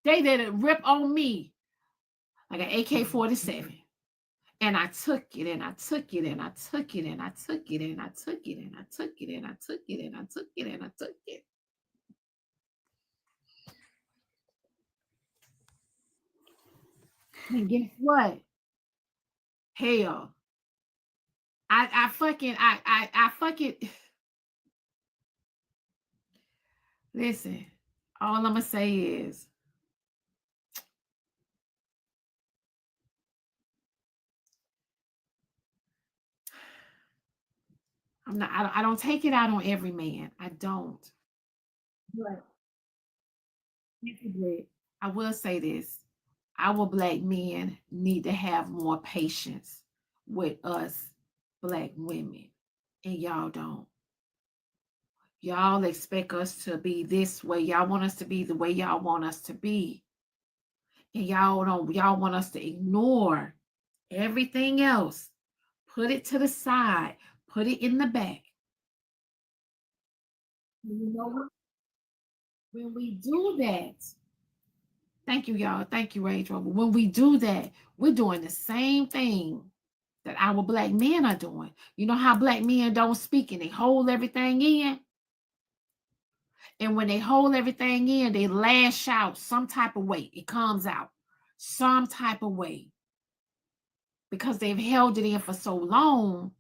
[SPEAKER 6] They let it rip on me like an AK-47. And I took it, and I took it, and I took it, and I took it, and I took it, and I took it, and I took it, and I took it, and I took it. And guess what? Hell, I fucking listen. All I'm gonna say is, I don't take it out on every man. I don't. But I will say this. Our Black men need to have more patience with us Black women, and y'all don't. Y'all expect us to be this way. Y'all want us to be the way y'all want us to be. And y'all want us to ignore everything else. Put it to the side. Put it in the back. You know what? When we do that, thank you, y'all. Thank you, Range Rover. When we do that, we're doing the same thing that our Black men are doing. You know how Black men don't speak and they hold everything in? And when they hold everything in, they lash out some type of way. It comes out some type of way because they've held it in for so long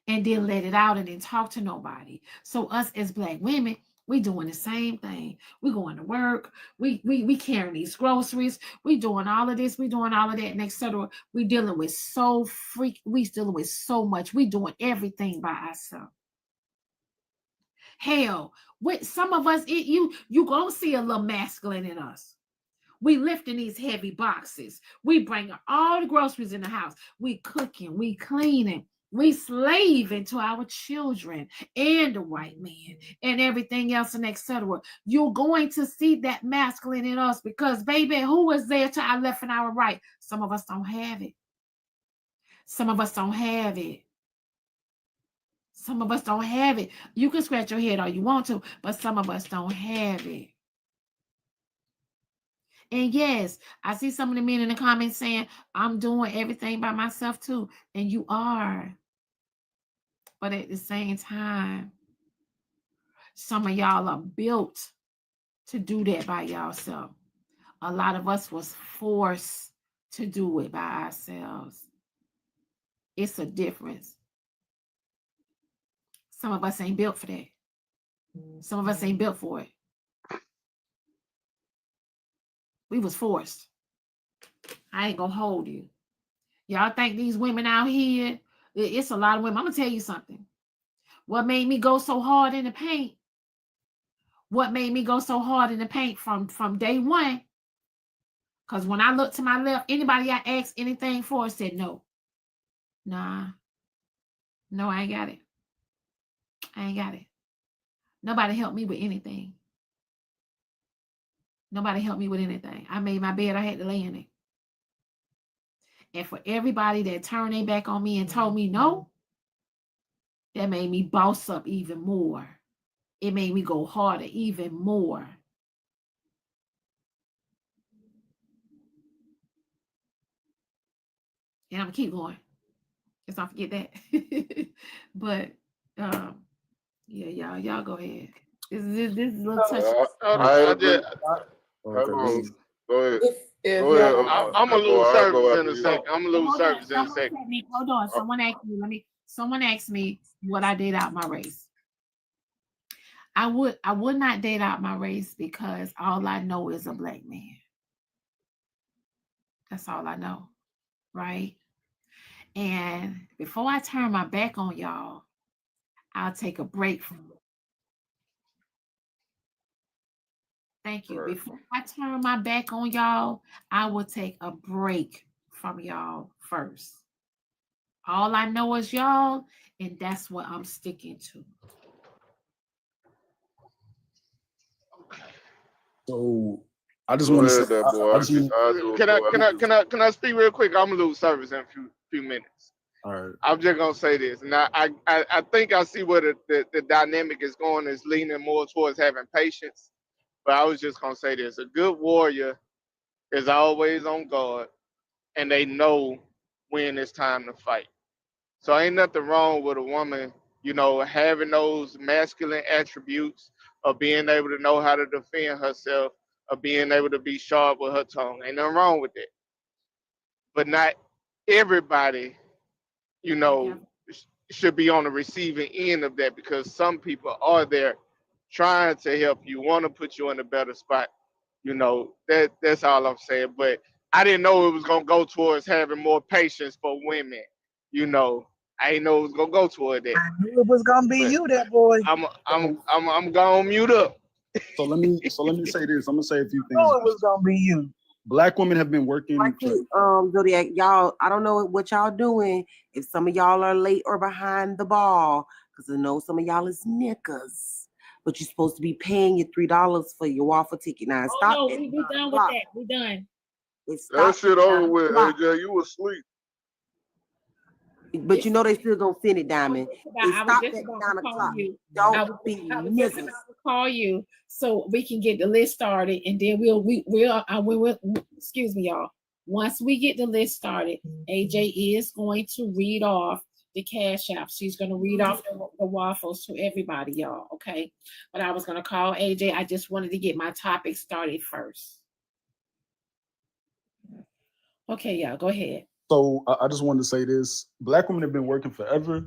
[SPEAKER 6] and then let it out and then talk to nobody. So us as Black women, we doing the same thing. We going to work. We carrying these groceries. We doing all of this. We doing all of that, and etc. We dealing with we dealing with so much. We doing everything by ourselves. Hell, with some of us, you gonna see a little masculine in us. We lifting these heavy boxes. We bringing all the groceries in the house. We cooking, we cleaning, we slaving to our children and the white man and everything else and etc. You're going to see that masculine in us because, baby, who is there to our left and our right? Some of us don't have it. Some of us don't have it. Some of us don't have it. You can scratch your head all you want to, but some of us don't have it. And yes, I see some of the men in the comments saying, I'm doing everything by myself too. And you are. But at the same time, some of y'all are built to do that by yourself. A lot of us was forced to do it by ourselves. It's a difference. Some of us ain't built for that. Some of us ain't built for it. We was forced. I ain't gonna hold you. Y'all think these women out here, it's a lot of women. I'm gonna tell you something. What made me go so hard in the paint? What made me go so hard in the paint from day one? Because when I looked to my left, anybody I asked anything for said no. Nah. No, I ain't got it. I ain't got it. Nobody helped me with anything. Nobody helped me with anything. I made my bed, I had to lay in it. And for everybody that turned their back on me and told me no, that made me boss up even more. It made me go harder even more. And I'm gonna keep going. Let's not forget that. But yeah, y'all go ahead. This is a little touchy.
[SPEAKER 1] I agree. Hold on. Go ahead. Go ahead.
[SPEAKER 11] I'm gonna lose service in a second. I'm gonna lose service in a second.
[SPEAKER 6] Hold on. Someone asked me would I date out my race. I would not date out my race because all I know is a Black man. That's all I know. Right? And before I turn my back on y'all, I'll take a break from it. Thank you. Before I turn my back on y'all, I will take a break from y'all first. All I know is y'all, and that's what I'm sticking to.
[SPEAKER 12] So I just want to say,
[SPEAKER 11] Can I speak real quick? I'm gonna lose service in a few minutes.
[SPEAKER 12] All right.
[SPEAKER 11] I'm just gonna say this, and I think I see where the dynamic is going, is leaning more towards having patience. But I was just gonna say this: a good warrior is always on guard, and they know when it's time to fight. So ain't nothing wrong with a woman, having those masculine attributes of being able to know how to defend herself, of being able to be sharp with her tongue. Ain't nothing wrong with it. But not everybody, should be on the receiving end of that, because some people are there trying to help you, want to put you in a better spot. That's all I'm saying. But I didn't know it was gonna go towards having more patience for women. I didn't know it was gonna go toward that.
[SPEAKER 3] I knew it was gonna be you, that boy.
[SPEAKER 11] I'm gonna mute up.
[SPEAKER 12] So let me say this. I'm gonna say a few things.
[SPEAKER 3] I knew it was gonna be you.
[SPEAKER 12] Black women have been working.
[SPEAKER 19] Zodiac, y'all, I don't know what y'all doing. If some of y'all are late or behind the ball, because I know some of y'all is niggas, but you're supposed to be paying your $3 for your waffle ticket. Now stop.
[SPEAKER 6] No, we done with that. We done.
[SPEAKER 1] That shit over with, AJ. You was asleep.
[SPEAKER 19] But you know they still gonna send it, Diamond. It stopped at 9 o'clock. Don't be niggas.
[SPEAKER 6] Call you so we can get the list started, and then we'll excuse me, y'all. Once we get the list started, AJ is going to read off the cash app. She's going to read off the waffles to everybody, y'all. Okay, but I was going to call AJ. I just wanted to get my topic started first. Okay, y'all, go ahead.
[SPEAKER 12] So I just wanted to say this. Black women have been working forever.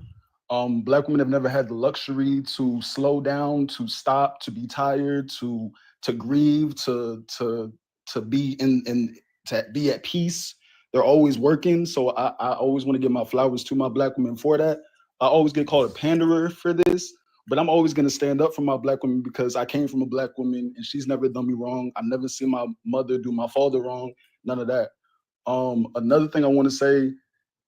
[SPEAKER 12] Black women have never had the luxury to slow down, to stop, to be tired, to grieve, to be to be at peace. They're always working. So I always want to give my flowers to my Black women for that. I always get called a panderer for this, but I'm always going to stand up for my Black women because I came from a Black woman and she's never done me wrong. I've never seen my mother do my father wrong. None of that. Another thing I want to say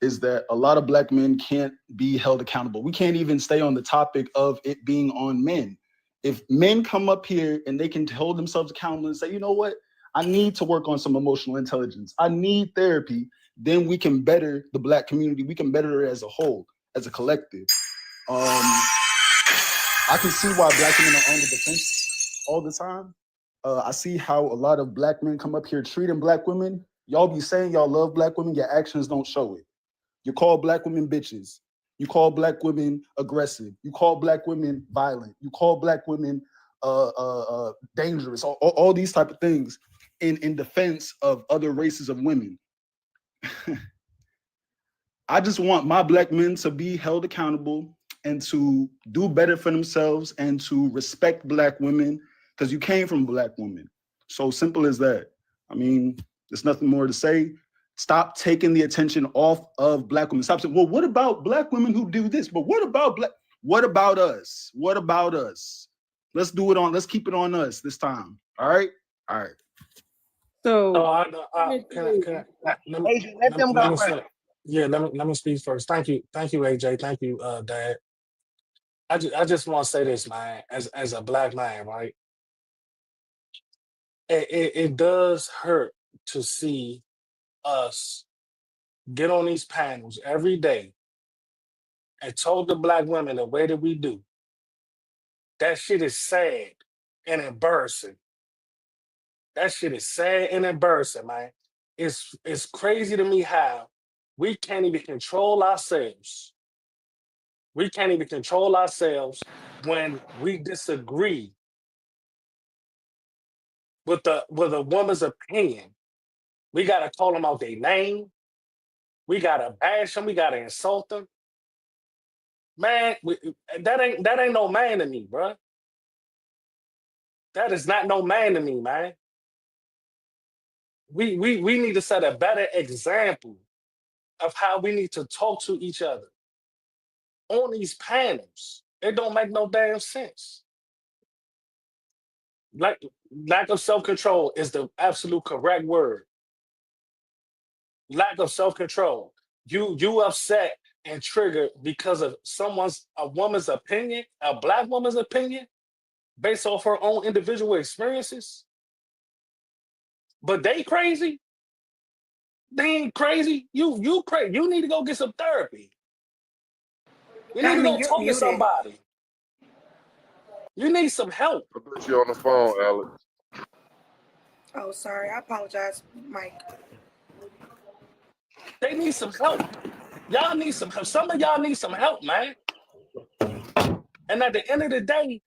[SPEAKER 12] is that a lot of Black men can't be held accountable. We can't even stay on the topic of it being on men. If men come up here and they can hold themselves accountable and say, you know what, I need to work on some emotional intelligence, I need therapy, then we can better the Black community. We can better it as a whole, as a collective. I can see why Black women are on the defense all the time. I see how a lot of Black men come up here treating Black women. Y'all be saying y'all love Black women, your actions don't show it. You call Black women bitches. You call Black women aggressive. You call Black women violent. You call Black women dangerous. All these type of things in defense of other races of women. I just want my Black men to be held accountable and to do better for themselves and to respect Black women because you came from a Black woman. So simple as that. I mean, there's nothing more to say. Stop taking the attention off of Black women. Stop saying, well, what about Black women who do this? But what about us? What about us? Let's keep it on us this time. All right? All right.
[SPEAKER 19] So
[SPEAKER 20] let me speak first. Thank you, AJ. Thank you, Dad. I just want to say this, man, as a Black man, right? It does hurt to see us get on these panels every day and talk to Black women the way that we do. That shit is sad and embarrassing. That shit is sad and embarrassing, man. It's crazy to me how we can't even control ourselves. We can't even control ourselves when we disagree with a woman's opinion. We gotta call them out their name. We gotta bash them. We gotta insult them. Man, that ain't no man to me, bro. That is not no man to me, man. We need to set a better example of how we need to talk to each other on these panels. It don't make no damn sense. Lack of self-control is the absolute correct word. Lack of self-control. You upset and triggered because of a woman's opinion, a Black woman's opinion, based off her own individual experiences. But they crazy. They ain't crazy. You crazy. You need to go get some therapy. You need to go talk to somebody. You need some help.
[SPEAKER 1] I bet you on the phone, Alex.
[SPEAKER 14] Oh, sorry. I apologize, Mike.
[SPEAKER 20] They need some help. Y'all need some help. Some of y'all need some help, man. And at the end of the day,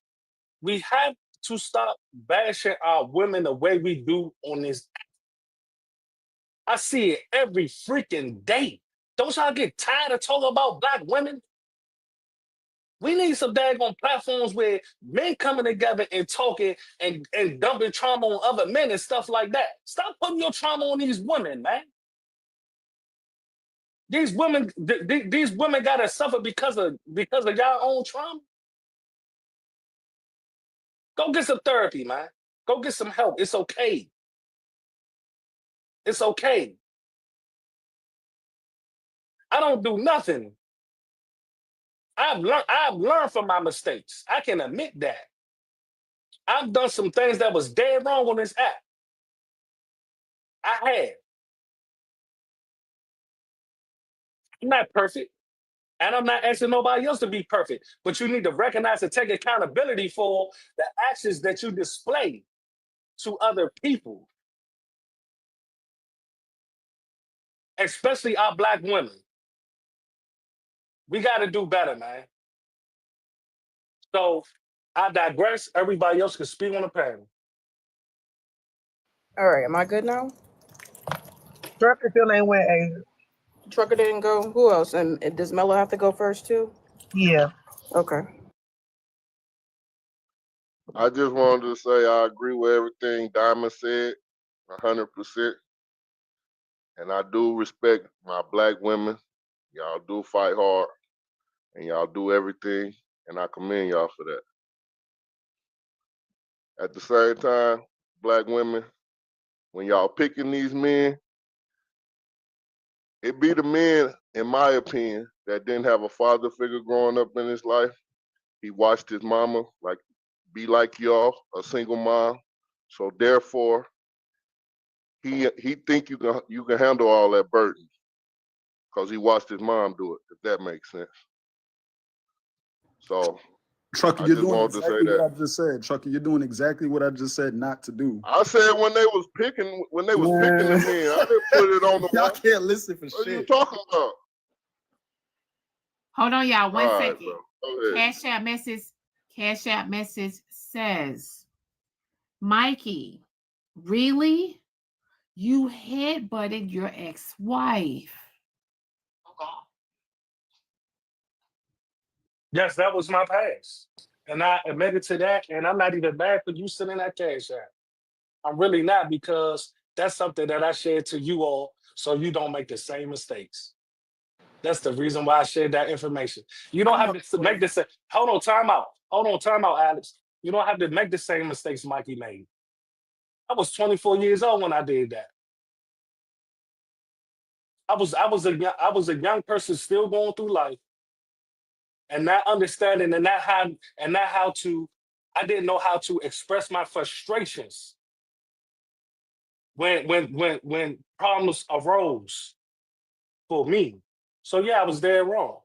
[SPEAKER 20] we have to stop bashing our women the way we do on this. I see it every freaking day. Don't y'all get tired of talking about Black women? We need some daggone platforms where men coming together and talking and dumping trauma on other men and stuff like that. Stop putting your trauma on these women, man. These women gotta suffer because of y'all own trauma. Go get some therapy, man. Go get some help. It's okay. It's okay. I don't do nothing. I've learned from my mistakes. I can admit that. I've done some things that was dead wrong on this app. I have. I'm not perfect. And I'm not asking nobody else to be perfect. But you need to recognize and take accountability for the actions that you display to other people. Especially our Black women. We got to do better, man. So I digress. Everybody else can speak on the panel.
[SPEAKER 14] All right, am I good now?
[SPEAKER 3] Trucker still ain't went, Asia.
[SPEAKER 14] Trucker didn't go. Who else? And does Mello have to go first too?
[SPEAKER 3] Yeah.
[SPEAKER 14] Okay.
[SPEAKER 1] I just wanted to say I agree with everything Diamond said, 100%. And I do respect my Black women. Y'all do fight hard, and y'all do everything, and I commend y'all for that. At the same time, Black women, when y'all picking these men, it be the men, in my opinion, that didn't have a father figure growing up in his life. He watched his mama be like y'all, a single mom. So therefore, he think you can handle all that burden because he watched his mom do it. If that makes sense. So
[SPEAKER 12] Trucker,
[SPEAKER 1] I
[SPEAKER 12] you're
[SPEAKER 1] just
[SPEAKER 12] doing
[SPEAKER 1] wanted to say
[SPEAKER 12] exactly
[SPEAKER 1] that.
[SPEAKER 12] what I just said. Trucker, you're doing exactly what I just said not to do.
[SPEAKER 1] I said when they was picking the men, I didn't put it on the
[SPEAKER 12] Y'all can't listen for
[SPEAKER 1] shit. What are you
[SPEAKER 12] shit.
[SPEAKER 1] talking about?
[SPEAKER 6] Hold on, y'all. One
[SPEAKER 1] All right,
[SPEAKER 6] second.
[SPEAKER 1] bro. Go ahead.
[SPEAKER 6] Cash App message says, Mikey, really? You headbutted your ex-wife.
[SPEAKER 20] Yes, that was my past. And I admitted to that. And I'm not even mad for you sending that cash out. I'm really not, because that's something that I shared to you all so you don't make the same mistakes. That's the reason why I shared that information. You don't have to make the same. Hold on, time out, Alex. You don't have to make the same mistakes Mikey made. I was 24 years old when I did that. I was a young person still going through life, and not understanding and not how to. I didn't know how to express my frustrations when problems arose for me. So yeah, I was dead wrong.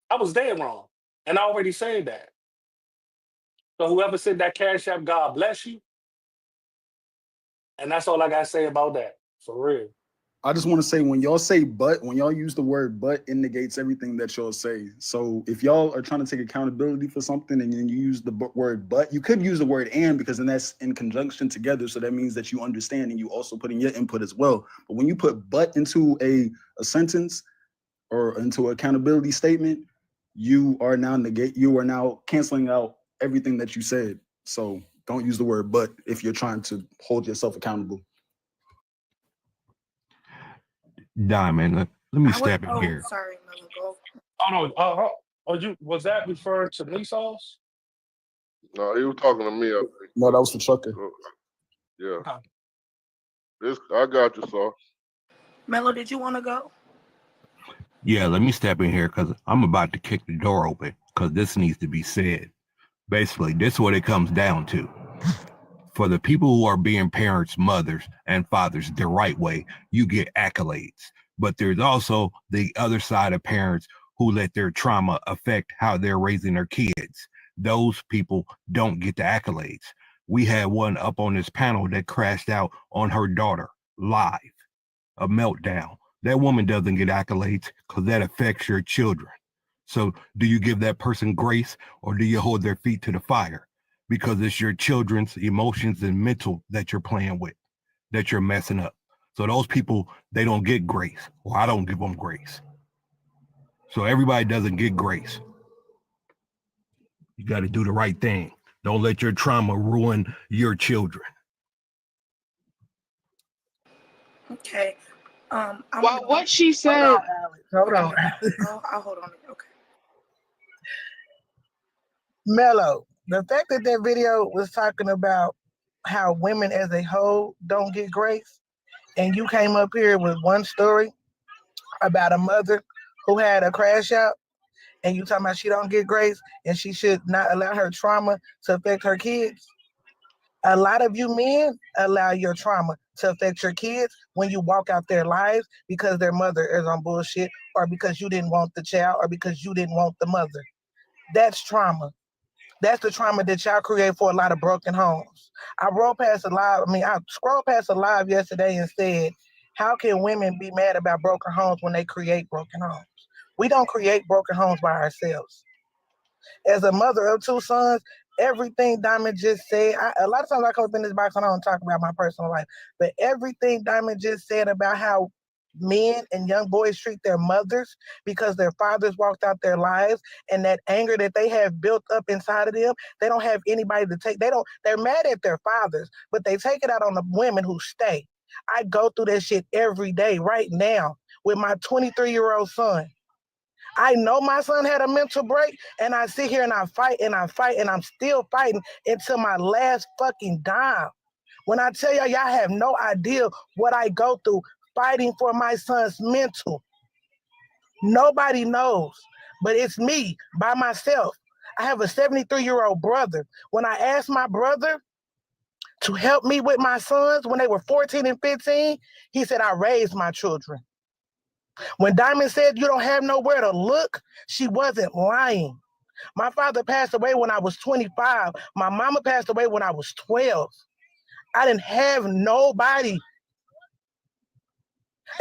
[SPEAKER 20] I was dead wrong, and I already said that. So whoever said that cash app, God bless you. And that's all I gotta say about that, for real.
[SPEAKER 12] I just want to say, when y'all say but, when y'all use the word but, it negates everything that y'all say. So if y'all are trying to take accountability for something and then you use the word but, you could use the word and, because then that's in conjunction together. So that means that you understand and you also put in your input as well. But when you put but into a sentence or into an accountability statement, you are now canceling out everything that you said. So don't use the word but if you're trying to hold yourself accountable.
[SPEAKER 18] Diamond, let me step in here.
[SPEAKER 14] Sorry, Mello, go.
[SPEAKER 20] Oh no, Was that referring to me, Sauce?
[SPEAKER 1] No, he was talking to me. I think.
[SPEAKER 12] No, that was the trucker.
[SPEAKER 1] Yeah.
[SPEAKER 20] Okay.
[SPEAKER 1] I got you, Sauce.
[SPEAKER 14] Mello, did you want to go?
[SPEAKER 8] Yeah, let me step in here because I'm about to kick the door open because this needs to be said. Basically, this is what it comes down to. For the people who are being parents, mothers, and fathers the right way, you get accolades. But there's also the other side of parents who let their trauma affect how they're raising their kids. Those people don't get the accolades. We had one up on this panel that crashed out on her daughter live, a meltdown. That woman doesn't get accolades because that affects your children. So do you give that person grace or do you hold their feet to the fire? Because it's your children's emotions and mental that you're playing with, that you're messing up. So those people, they don't get grace, or I don't give them grace. So everybody doesn't get grace. You got to do the right thing. Don't let your trauma ruin your children.
[SPEAKER 14] Okay.
[SPEAKER 3] What she said.
[SPEAKER 18] Hold on.
[SPEAKER 14] I'll hold on. Okay.
[SPEAKER 18] Mello, the fact that that video was talking about how women as a whole don't get grace, and you came up here with one story about a mother who had a crash out, and you talking about she don't get grace and she should not allow her trauma to affect her kids. A lot of you men allow your trauma to affect your kids when you walk out their lives because their mother is on bullshit, or because you didn't want the child, or because you didn't want the mother. That's trauma. That's the trauma that y'all create for a lot of broken homes. I scrolled past a live yesterday and said, how can women be mad about broken homes when they create broken homes? We don't create broken homes by ourselves. As a mother of two sons, everything Diamond just said, a lot of times I come up in this box and I don't talk about my personal life, but everything Diamond just said about how men and young boys treat their mothers because their fathers walked out their lives, and that anger that they have built up inside of them, they don't have anybody to take. They're mad at their fathers, but they take it out on the women who stay. I go through that shit every day right now with my 23-year-old son. I know my son had a mental break, and I sit here and I fight and I fight, and I'm still fighting until my last fucking dime. When I tell y'all have no idea what I go through fighting for my son's mental. Nobody knows, but it's me by myself. I have a 73-year-old brother. When I asked my brother to help me with my sons when they were 14 and 15, he said, I raised my children. When Diamond said you don't have nowhere to look, she wasn't lying. My father passed away when I was 25. My mama passed away when I was 12. I didn't have nobody.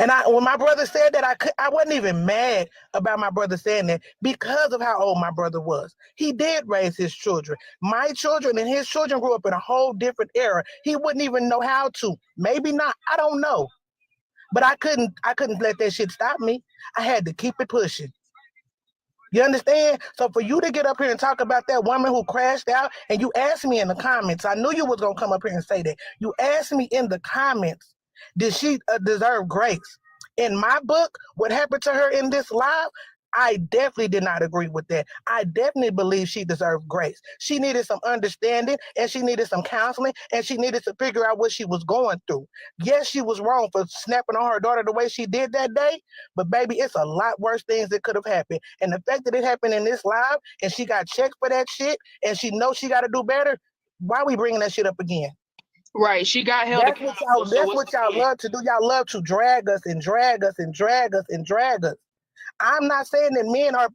[SPEAKER 18] And when my brother said that, I wasn't even mad about my brother saying that because of how old my brother was. He did raise his children. My children and his children grew up in a whole different era. He wouldn't even know how to. Maybe not. I don't know. But I couldn't let that shit stop me. I had to keep it pushing. You understand? So for you to get up here and talk about that woman who crashed out, and you asked me in the comments, I knew you was going to come up here and say that. You asked me in the comments, did she deserve grace? In my book, what happened to her in this live, I definitely did not agree with that. I definitely believe she deserved grace. She needed some understanding, and she needed some counseling, and she needed to figure out what she was going through. Yes, she was wrong for snapping on her daughter the way she did that day, but baby, it's a lot worse things that could have happened. And the fact that it happened in this live, and she got checked for that shit, and she knows she got to do better, why are we bringing that shit up again?
[SPEAKER 3] Right, she got held accountable.
[SPEAKER 18] That's what y'all love to do. Y'all love to drag us and drag us and drag us and drag us. I'm not saying that men are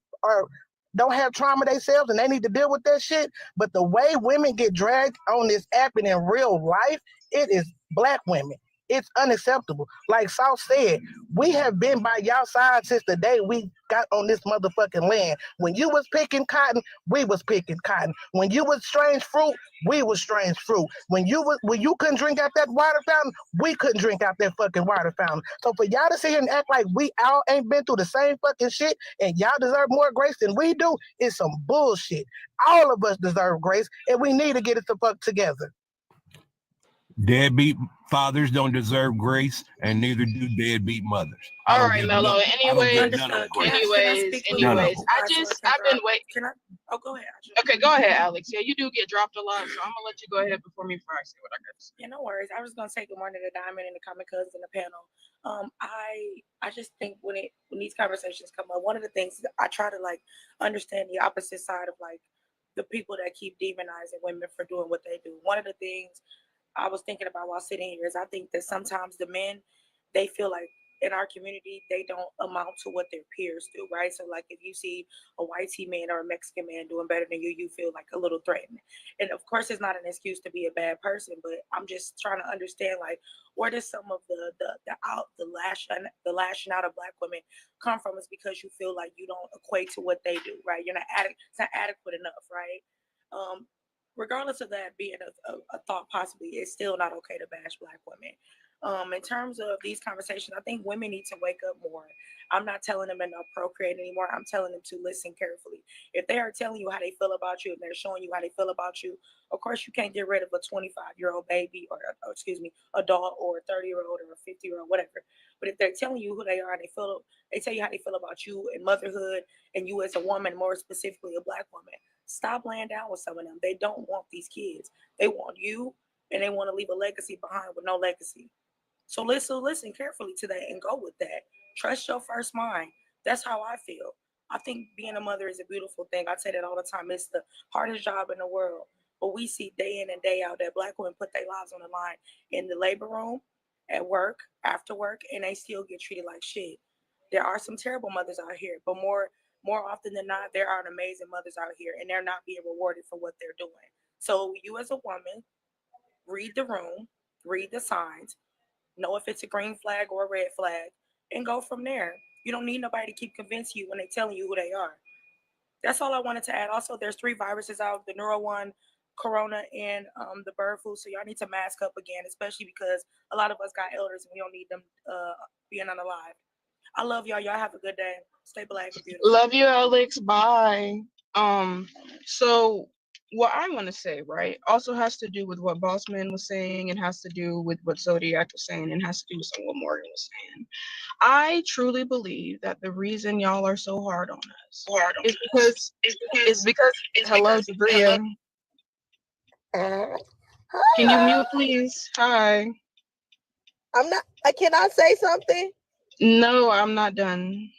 [SPEAKER 18] don't have trauma themselves and they need to deal with that shit, but the way women get dragged on this app and in real life, it is Black women. It's unacceptable. Like South said, we have been by y'all side since the day we got on this motherfucking land. When you was picking cotton, we was picking cotton. When you was strange fruit, we was strange fruit. When you couldn't drink out that water fountain, we couldn't drink out that fucking water fountain. So for y'all to sit here and act like we all ain't been through the same fucking shit and y'all deserve more grace than we do is some bullshit. All of us deserve grace, and we need to get it the fuck together.
[SPEAKER 8] Deadbeat fathers don't deserve grace, and neither do deadbeat mothers.
[SPEAKER 6] All right, Mello. Anyways, I've been waiting.
[SPEAKER 14] Can I? Oh, go ahead.
[SPEAKER 6] Okay, go ahead, Alex. Yeah, you do get dropped a lot, so I'm gonna let you go ahead before I say what I got to say.
[SPEAKER 14] Yeah, no worries. I was gonna say good morning to Diamond and the comic cousins in the panel. I just think when these conversations come up, one of the things that I try to like understand the opposite side of like the people that keep demonizing women for doing what they do. One of the things I was thinking about while sitting here is I think that sometimes the men, they feel like in our community, they don't amount to what their peers do, right? So like if you see a white man or a Mexican man doing better than you feel like a little threatened. And of course, it's not an excuse to be a bad person, but I'm just trying to understand like where does some of the lashing out of Black women come from? Is because you feel like you don't equate to what they do, right? You're not it's not adequate enough, right? Regardless of that being a thought possibly, it's still not okay to bash Black women. In terms of these conversations, I think women need to wake up more. I'm not telling them to not procreate anymore. I'm telling them to listen carefully. If they are telling you how they feel about you and they're showing you how they feel about you, of course you can't get rid of a 25-year-old baby or adult or a 30-year-old or a 50-year-old, whatever. But if they're telling you who they are and they tell you how they feel about you and motherhood and you as a woman, more specifically a Black woman, stop laying down with some of them. They don't want these kids. They want you and they want to leave a legacy behind with no legacy. So listen carefully to that and go with that. Trust your first mind. That's how I feel. I think being a mother is a beautiful thing. I say that all the time. It's the hardest job in the world. But we see day in and day out that Black women put their lives on the line in the labor room, at work, after work, and they still get treated like shit. There are some terrible mothers out here, but more often than not, there are amazing mothers out here, and they're not being rewarded for what they're doing. So you as a woman, read the room, read the signs, know if it's a green flag or a red flag, and go from there. You don't need nobody to keep convincing you when they're telling you who they are. That's all I wanted to add. Also, there's 3 viruses out, the neuro one, corona, and the bird flu. So y'all need to mask up again, especially because a lot of us got elders and we don't need them being unalive. I love y'all. Y'all have a good day. Stay Black and beautiful.
[SPEAKER 6] Love you, Alex. Bye. So what I want to say, right, also has to do with what Bossman was saying, and has to do with what Zodiac was saying, and has to do with what Morgan was saying. I truly believe that the reason y'all are so hard on us is because hello, Jabria. Can you mute, please? Hi.
[SPEAKER 18] I'm not. Can I say something?
[SPEAKER 6] No, I'm not done.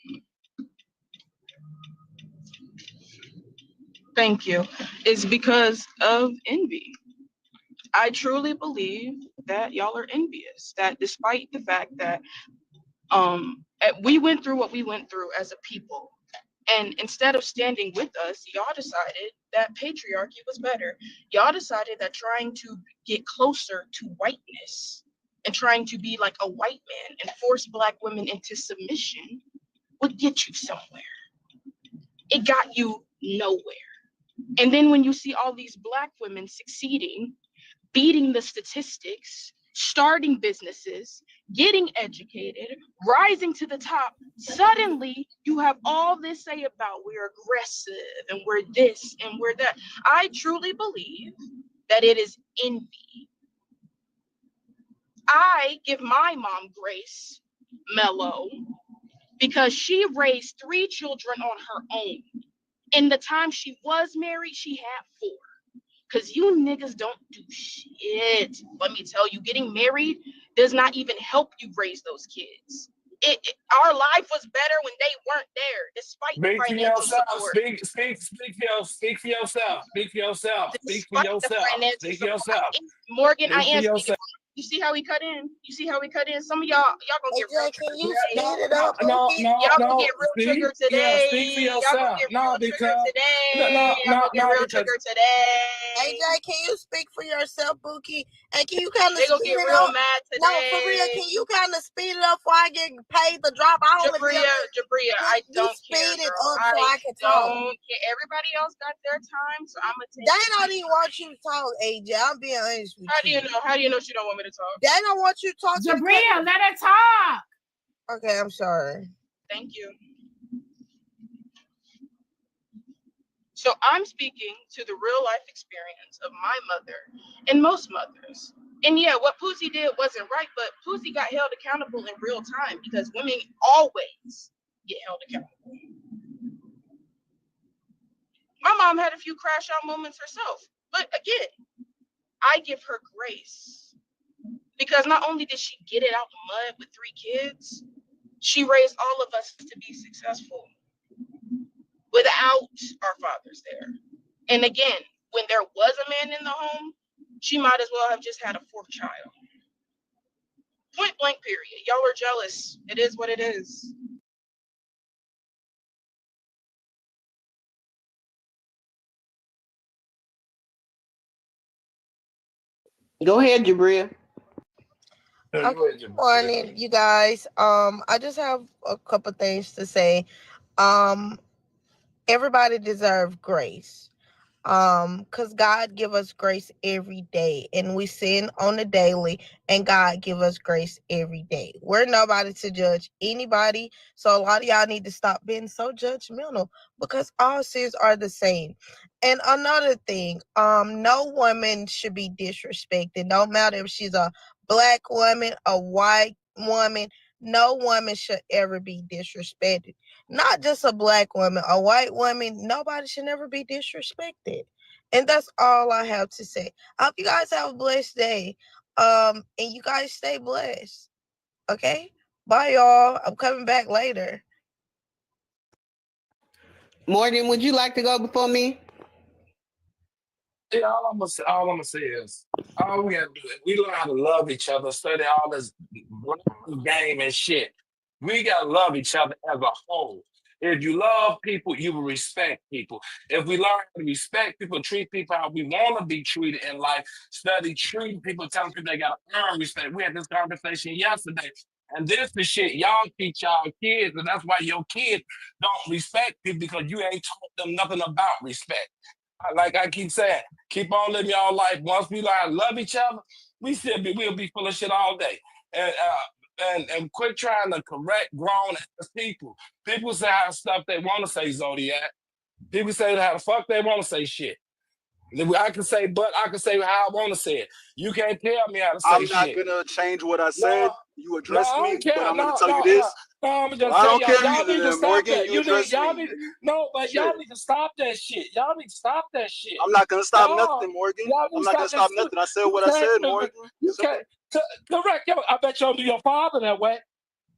[SPEAKER 6] Thank you. It's because of envy. I truly believe that y'all are envious. That despite the fact that we went through what we went through as a people, and instead of standing with us, y'all decided that patriarchy was better. Y'all decided that trying to get closer to whiteness and trying to be like a white man and force Black women into submission would get you somewhere. It got you nowhere. And then when you see all these Black women succeeding, beating the statistics, starting businesses, getting educated, rising to the top, suddenly you have all this say about we're aggressive and we're this and we're that. I truly believe that it is envy. I give my mom grace, Mello, because she raised 3 children on her own. In the time she was married, she had 4. Because you niggas don't do shit. Let me tell you, getting married does not even help you raise those kids. Our life was better when they weren't there, despite the financial support.
[SPEAKER 20] Speak for yourself. Speak for yourself. Speak for yourself.
[SPEAKER 6] Morgan, I am speaking. You see how we cut in? Some of y'all gonna get real triggered.
[SPEAKER 18] Can you speed it up?
[SPEAKER 6] Y'all gonna get real triggered today.
[SPEAKER 20] Speak for yourself.
[SPEAKER 18] AJ, can you speak for yourself, Bookie? And can you kind of
[SPEAKER 6] speed it up? They gonna get real mad today.
[SPEAKER 18] No, for real, can you kind of speed it up before I get paid to drop?
[SPEAKER 6] Jabria, I don't care,
[SPEAKER 18] speed it up so I can talk.
[SPEAKER 6] Everybody else got their time, so I'm gonna take
[SPEAKER 18] They don't even want you to talk, AJ. I'm being honest with you.
[SPEAKER 6] How do you know she don't want me to talk?
[SPEAKER 18] They don't want you to talk.
[SPEAKER 6] Jabria, let her talk.
[SPEAKER 18] Okay, I'm sorry.
[SPEAKER 6] Thank you. So I'm speaking to the real life experience of my mother and most mothers.
[SPEAKER 3] And yeah, what Poosie did wasn't right, but Poosie got held accountable in real time because women always get held accountable. My mom had a few crash out moments herself, but again, I give her grace because not only did she get it out the mud with 3 kids, she raised all of us to be successful without our fathers there. And again, when there was a man in the home, she might as well have just had a 4th child. Point blank, period. Y'all are jealous. It is what it is.
[SPEAKER 19] Go ahead, Jabria.
[SPEAKER 18] Good morning, you guys. I just have a couple things to say. Everybody deserves grace. Because God give us grace every day, and we sin on the daily, and God give us grace every day. We're nobody to judge anybody, so a lot of y'all need to stop being so judgmental because all sins are the same. And another thing, no woman should be disrespected, no matter if she's a black woman, a white woman. No woman should ever be disrespected. Not just a black woman, a white woman. Nobody should never be disrespected. And that's all I have to say. I hope you guys have a blessed day. And you guys stay blessed. Okay? Bye, y'all. I'm coming back later.
[SPEAKER 19] Morgan, would you like to go before me?
[SPEAKER 20] Yeah, all I'm gonna say is, all we gotta do is we learn how to love each other, study all this game and shit. We gotta love each other as a whole. If you love people, you will respect people. If we learn how to respect people, treat people how we want to be treated in life, study treating people, telling people they gotta earn respect. We had this conversation yesterday. And this is shit y'all teach y'all kids, and that's why your kids don't respect people because you ain't taught them nothing about respect. Like I keep saying, keep on living y'all life. Once we learn to love each other, we'll be full of shit all day. And quit trying to correct grown ass people. People say how stuff they want to say, Zodiac. People say how the fuck they want to say shit. I can say, but I can say how I want to say it. You can't tell me how to say shit.
[SPEAKER 12] I'm not gonna change what I said.
[SPEAKER 20] No,
[SPEAKER 12] You addressed me,
[SPEAKER 20] care.
[SPEAKER 12] but I'm gonna tell you this.
[SPEAKER 20] I'm just
[SPEAKER 12] I don't
[SPEAKER 20] saying,
[SPEAKER 12] care
[SPEAKER 20] y'all need to stop
[SPEAKER 12] Morgan,
[SPEAKER 20] that.
[SPEAKER 12] you addressed
[SPEAKER 20] Y'all
[SPEAKER 12] me.
[SPEAKER 20] need y'all need to stop that shit. Y'all need to stop that shit.
[SPEAKER 12] I'm not gonna stop nothing, Morgan. I'm not gonna stop nothing. I said what I said, Morgan.
[SPEAKER 20] You can't correct yo. I bet you don't do your father that way.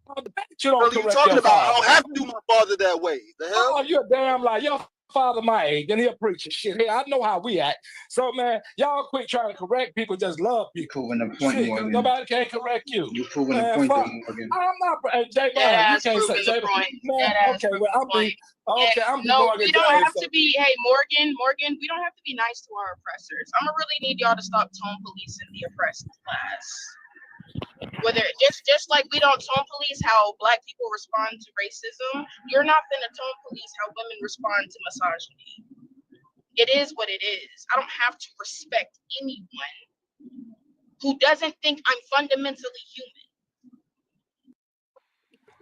[SPEAKER 20] I bet you don't
[SPEAKER 12] What are you
[SPEAKER 20] correct
[SPEAKER 12] talking
[SPEAKER 20] your
[SPEAKER 12] about? I
[SPEAKER 20] father.
[SPEAKER 12] don't have to do my father that way. The hell?
[SPEAKER 20] Oh, you're a damn lie. Your father my age, and he'll preach and shit. Hey, I know how we act. So man, y'all quit trying to correct people. Just love people.
[SPEAKER 13] Proving the point,
[SPEAKER 20] Shit,
[SPEAKER 13] Morgan.
[SPEAKER 20] Nobody can correct you.
[SPEAKER 13] You proving
[SPEAKER 20] man,
[SPEAKER 13] the point,
[SPEAKER 20] fuck.
[SPEAKER 13] Morgan.
[SPEAKER 20] I'm not. Jay Brown, you can't say. Jay, man, okay, well, I'm being. Okay, I'm
[SPEAKER 3] No,
[SPEAKER 20] Morgan
[SPEAKER 3] we don't
[SPEAKER 20] Jay,
[SPEAKER 3] have
[SPEAKER 20] so.
[SPEAKER 3] to be. Hey, Morgan, we don't have to be nice to our oppressors. I'm gonna really need y'all to stop tone policing the oppressed class. Whether just like we don't tone police how black people respond to racism, you're not gonna tone police how women respond to misogyny. It is what it is. I don't have to respect anyone who doesn't think I'm fundamentally human.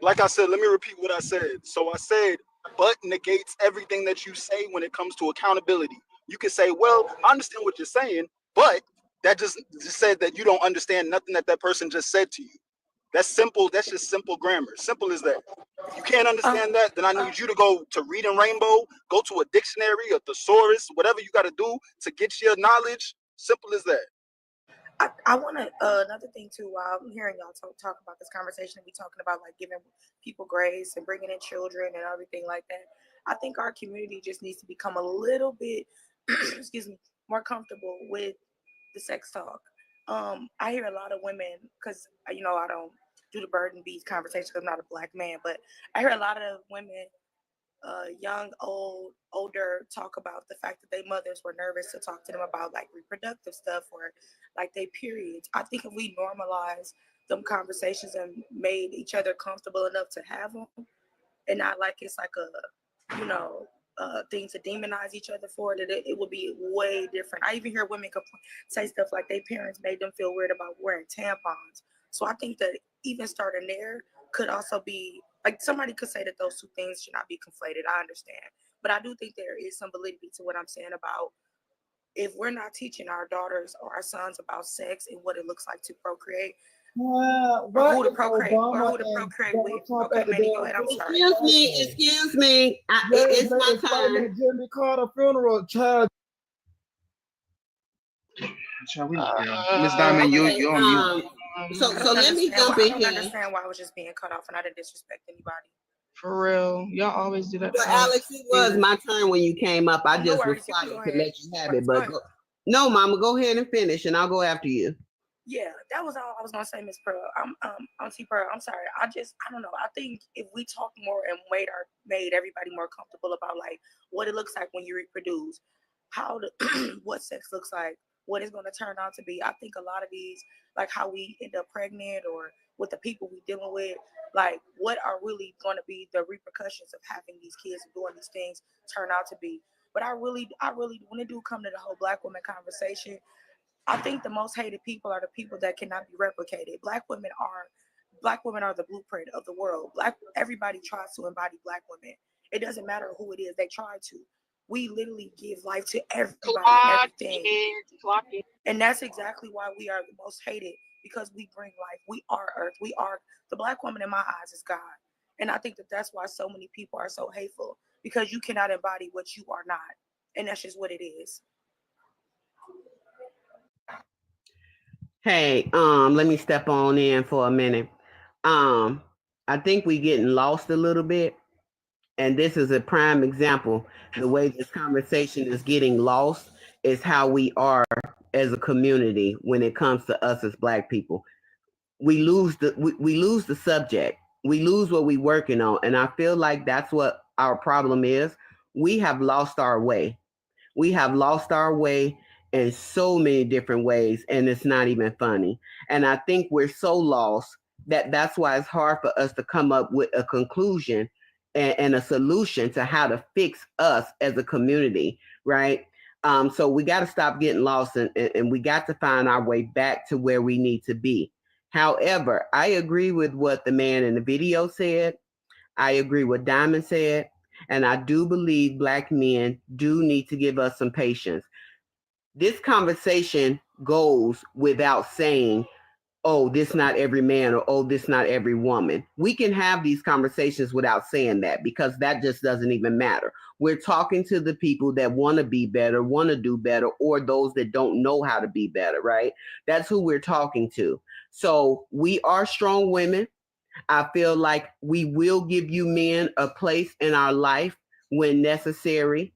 [SPEAKER 12] Like I said, let me repeat what I said. So I said, but negates everything that you say when it comes to accountability. You can say, well, I understand what you're saying, but that just said that you don't understand nothing that person just said to you. That's simple. That's just simple grammar. Simple as that. If you can't understand that, then I need you to go to Reading Rainbow, go to a dictionary, a thesaurus, whatever you got to do to get your knowledge. Simple as that.
[SPEAKER 14] I want to another thing too. While I'm hearing y'all talk about this conversation, we talking about like giving people grace and bringing in children and everything like that. I think our community just needs to become a little bit, excuse me, more comfortable with the sex talk. I hear a lot of women because I don't do the bird and bees conversation. I'm not a black man, but I hear a lot of women. Young, older, talk about the fact that their mothers were nervous to talk to them about like reproductive stuff or like their periods. I think if we normalize them conversations and made each other comfortable enough to have them, and not like it's like a thing to demonize each other for, that it would be way different. I even hear women say stuff like their parents made them feel weird about wearing tampons. So I think that even starting there could also be like somebody could say that those two things should not be conflated. I understand, but I do think there is some validity to what I'm saying about if we're not teaching our daughters or our sons about sex and what it looks like to procreate,
[SPEAKER 19] or who to procreate with. Okay, Manny, go ahead. I'm sorry.
[SPEAKER 13] Excuse me. It's my time.
[SPEAKER 2] Jimmy Carter funeral, child.
[SPEAKER 21] Miss Diamond, you're on mute.
[SPEAKER 13] So let me jump in here.
[SPEAKER 14] I understand why I was just being cut off, and I didn't disrespect anybody.
[SPEAKER 3] For real, y'all always do that.
[SPEAKER 13] Well, Alex, it was my turn when you came up. I just was quiet to let you have it. But no, Mama, go ahead and finish, and I'll go after you.
[SPEAKER 14] Yeah, that was all I was gonna say, Miss Pearl. Auntie Pearl, I'm sorry. I don't know. I think if we talk more and made everybody more comfortable about like what it looks like when you reproduce, what sex looks like, what it's gonna turn out to be. I think a lot of these, like how we end up pregnant or with the people we dealing with, like what are really gonna be the repercussions of having these kids and doing these things turn out to be. But I really, when it do come to the whole Black woman conversation, I think the most hated people are the people that cannot be replicated. Black women are the blueprint of the world. Everybody tries to embody Black women. It doesn't matter who it is, they try to. We literally give life to everybody and everything. And that's exactly why we are the most hated, because we bring life. We are earth. We are the Black woman in my eyes is God. And I think that's why so many people are so hateful, because you cannot embody what you are not. And that's just what it is.
[SPEAKER 13] Hey, let me step on in for a minute. I think we getting lost a little bit. And this is a prime example. The way this conversation is getting lost is how we are as a community when it comes to us as Black people. We lose the subject. We lose what we're working on. And I feel like that's what our problem is. We have lost our way. We have lost our way in so many different ways, and it's not even funny. And I think we're so lost that's why it's hard for us to come up with a conclusion and a solution to how to fix us as a community, right? So we got to stop getting lost and we got to find our way back to where we need to be. However, I agree with what the man in the video said. I agree with Diamond said. And I do believe Black men do need to give us some patience. This conversation goes without saying, oh, this not every man, or oh, this not every woman. We can have these conversations without saying that, because that just doesn't even matter. We're talking to the people that want to be better, want to do better, or those that don't know how to be better, right? That's who we're talking to. So we are strong women. I feel like we will give you men a place in our life when necessary,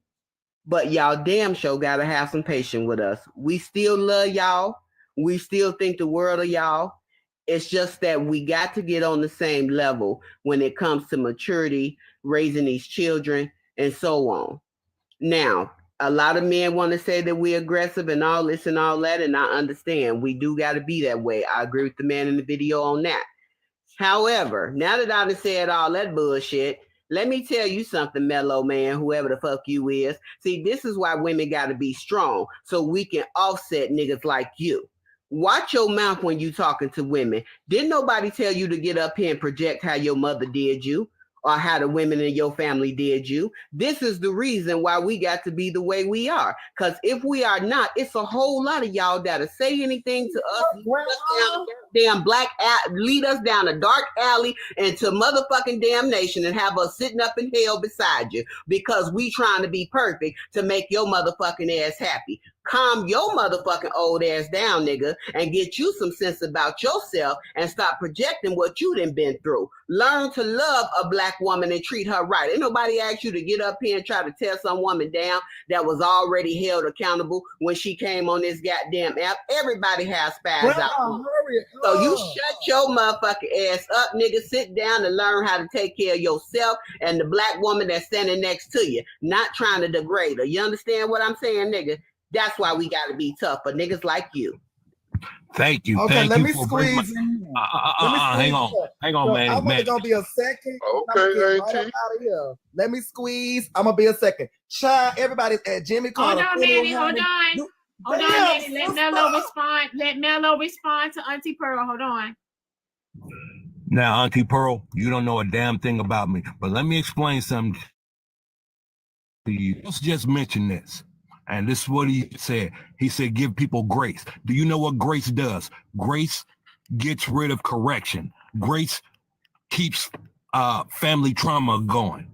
[SPEAKER 13] but y'all damn sure gotta have some patience with us. We still love y'all. We still think the world of y'all. It's just that we got to get on the same level when it comes to maturity, raising these children, and so on. Now, a lot of men want to say that we're aggressive and all this and all that, and I understand. We do got to be that way. I agree with the man in the video on that. However, now that I've said all that bullshit, let me tell you something, mellow man, whoever the fuck you is. See, this is why women got to be strong, so we can offset niggas like you. Watch your mouth when you talking to women. Didn't nobody tell you to get up here and project how your mother did you or how the women in your family did you. This is the reason why we got to be the way we are. Because if we are not, it's a whole lot of y'all that'll say anything to us, lead us down a dark alley into motherfucking damnation and have us sitting up in hell beside you because we trying to be perfect to make your motherfucking ass happy. Calm your motherfucking old ass down, nigga, and get you some sense about yourself and stop projecting what you done been through. Learn to love a Black woman and treat her right. Ain't nobody asked you to get up here and try to tear some woman down that was already held accountable when she came on this goddamn app. Everybody has spies out. So you shut your motherfucking ass up, nigga. Sit down and learn how to take care of yourself and the Black woman that's standing next to you. Not trying to degrade her. You understand what I'm saying, nigga? That's why we got to be tough for niggas like you.
[SPEAKER 8] Thank you.
[SPEAKER 2] Okay,
[SPEAKER 8] Thank
[SPEAKER 2] let
[SPEAKER 8] you
[SPEAKER 2] me
[SPEAKER 8] for
[SPEAKER 2] squeeze in.
[SPEAKER 8] hang on, man.
[SPEAKER 2] I'm only gonna be a second.
[SPEAKER 1] Okay,
[SPEAKER 2] right out of here. Let me squeeze. I'm gonna be a second. Child, everybody's at Jimmy Carter.
[SPEAKER 6] Hold on, Manny. Hold on. Hold on, Manny. Let Mello respond. Let Mello respond to Auntie Pearl. Hold on.
[SPEAKER 8] Now, Auntie Pearl, you don't know a damn thing about me, but let me explain something to you. Let's just mention this. And this is what he said. He said, give people grace. Do you know what grace does? Grace gets rid of correction. Grace keeps family trauma going.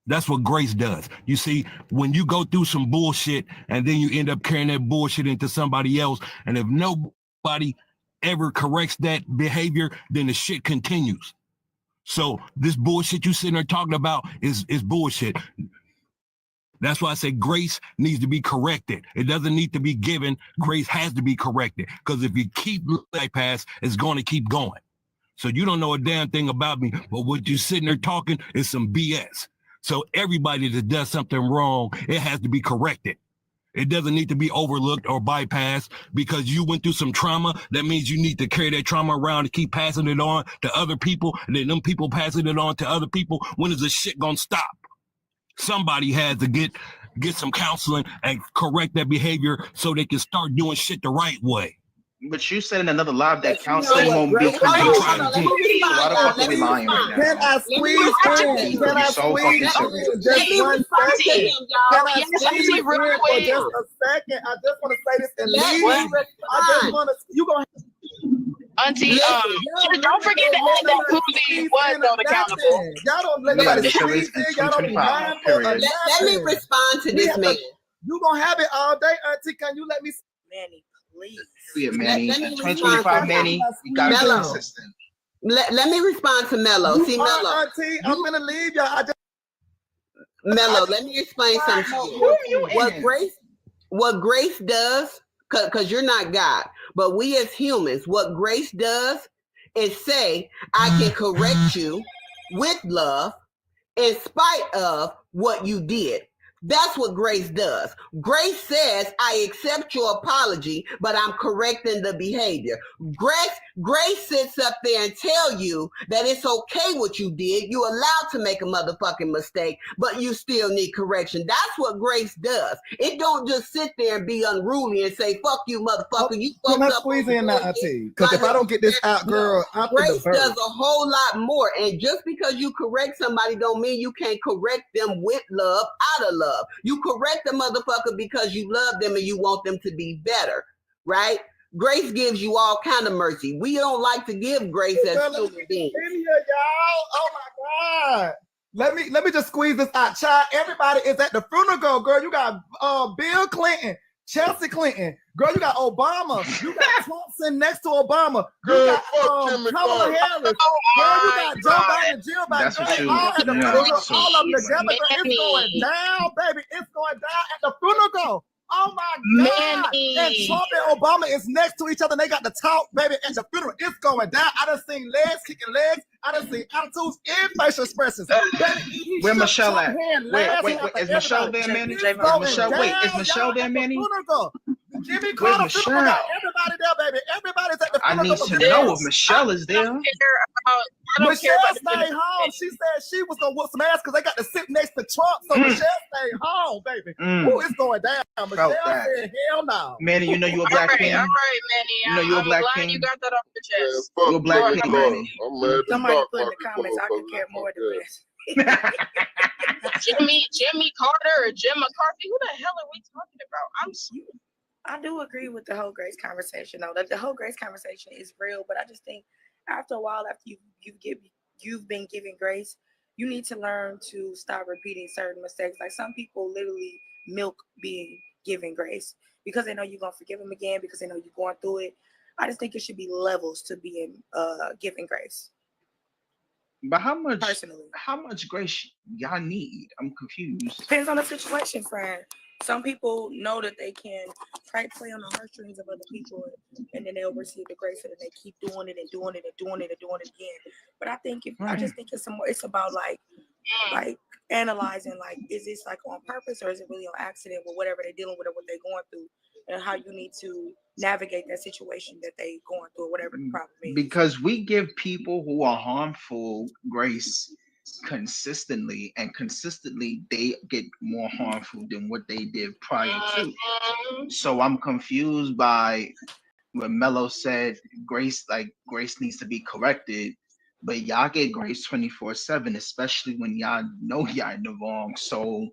[SPEAKER 8] That's what grace does. You see, when you go through some bullshit and then you end up carrying that bullshit into somebody else, and if nobody ever corrects that behavior, then the shit continues. So this bullshit you sitting there talking about is bullshit. That's why I say grace needs to be corrected. It doesn't need to be given. Grace has to be corrected. Because if you keep bypass, it's going to keep going. So you don't know a damn thing about me, but what you sitting there talking is some BS. So everybody that does something wrong, it has to be corrected. It doesn't need to be overlooked or bypassed because you went through some trauma. That means you need to carry that trauma around and keep passing it on to other people. And then them people passing it on to other people. When is this shit gonna stop? Somebody has to get some counseling and correct that behavior so they can start doing shit the right way.
[SPEAKER 7] But you said in another live that counseling won't be conducive. So why the fuck are we lying right now?
[SPEAKER 2] Can I squeeze in? Can I squeeze in just 1 second? Can I squeeze in for just a second? I just want to say this and leave. I just want to. You gonna.
[SPEAKER 16] Auntie, don't forget to add that Pussy was held accountable.
[SPEAKER 2] Y'all don't let nobody squeeze in. Y'all don't be mindful of
[SPEAKER 13] Let me respond to this man.
[SPEAKER 2] You gonna have it all day, Auntie. Can you let me?
[SPEAKER 14] Manny, please.
[SPEAKER 7] Yeah, Manny. 2025 Manny, you gotta be consistent.
[SPEAKER 13] Let me respond to Mello. See, Mello.
[SPEAKER 2] Auntie, I'm gonna leave y'all.
[SPEAKER 13] Mello, let me explain something to you. What Grace does, because you're not God, but we as humans, what Grace does is say, I can correct you with love in spite of what you did. That's what grace does. Grace says, I accept your apology, but I'm correcting the behavior. Grace sits up there and tell you that it's okay what you did. You're allowed to make a motherfucking mistake, but you still need correction. That's what grace does. It don't just sit there and be unruly and say, fuck you, motherfucker. You
[SPEAKER 2] Can
[SPEAKER 13] fucked
[SPEAKER 2] I
[SPEAKER 13] up.
[SPEAKER 2] squeeze in now, Auntie? Because if I don't get this out, girl, I'm
[SPEAKER 13] Grace does a whole lot more. And just because you correct somebody don't mean you can't correct them with love, out of love. You correct the motherfucker because you love them and you want them to be better, right? Grace gives you all kind of mercy. We don't like to give grace as human beings.
[SPEAKER 2] In here, y'all. Oh my God. Let me just squeeze this out. Child, everybody is at the funeral, girl. You got Bill Clinton, Chelsea Clinton. Girl, you got Obama. You got Trump sitting next to Obama. You got Kamala Harris. Girl, you got Joe Biden and Jill Biden.
[SPEAKER 7] That's what you
[SPEAKER 2] all at the funeral, all of them together. Girl, it's going down, baby. It's going down at the funeral. Oh my God. And Trump and Obama is next to each other. They got the talk, baby, at the funeral. It's going down. I done seen legs kicking legs. I done seen attitudes and facial expressions.
[SPEAKER 7] Where Michelle at? Wait, is Michelle there, Manny? Is Michelle there, Manny?
[SPEAKER 2] Jimmy Carter funeral got everybody there, baby. Everybody's at the funeral.
[SPEAKER 7] I need to know if Michelle is there.
[SPEAKER 2] Michelle stayed home. She said she was gonna whoop some ass because they got to sit next to Trump. So Michelle stayed home, baby. Ooh, it's going down. Michelle said, "Hell no."
[SPEAKER 7] Manny, you know you a black king.
[SPEAKER 16] All right, Manny.
[SPEAKER 7] You know you a black king.
[SPEAKER 16] You got that off your chest.
[SPEAKER 7] You a black king, Manny.
[SPEAKER 14] Somebody put in the comments, I could care more than this.
[SPEAKER 16] Jimmy Carter or Jim McCarthy. Who the hell are we talking about?
[SPEAKER 14] I do agree with the whole grace conversation, though. The whole grace conversation is real, but I just think after a while, after you've been given grace, you need to learn to stop repeating certain mistakes. Like some people literally milk being given grace because they know you're gonna forgive them again, because they know you're going through it. I just think it should be levels to being given grace.
[SPEAKER 7] But how much grace y'all need? I'm confused.
[SPEAKER 14] Depends on the situation, friend. Some people know that they can play on the heartstrings of other people, and then they'll receive the grace, and then they keep doing it and doing it and doing it and doing it again. But I think I just think it's about like analyzing, like, is this like on purpose or is it really on accident with whatever they're dealing with or what they're going through, and how you need to navigate that situation that they're going through or whatever the problem is.
[SPEAKER 7] Because we give people who are harmful grace consistently, and consistently they get more harmful than what they did prior to. So I'm confused by when Mello said grace needs to be corrected, but y'all get grace 24/7, especially when y'all know y'all in the wrong. So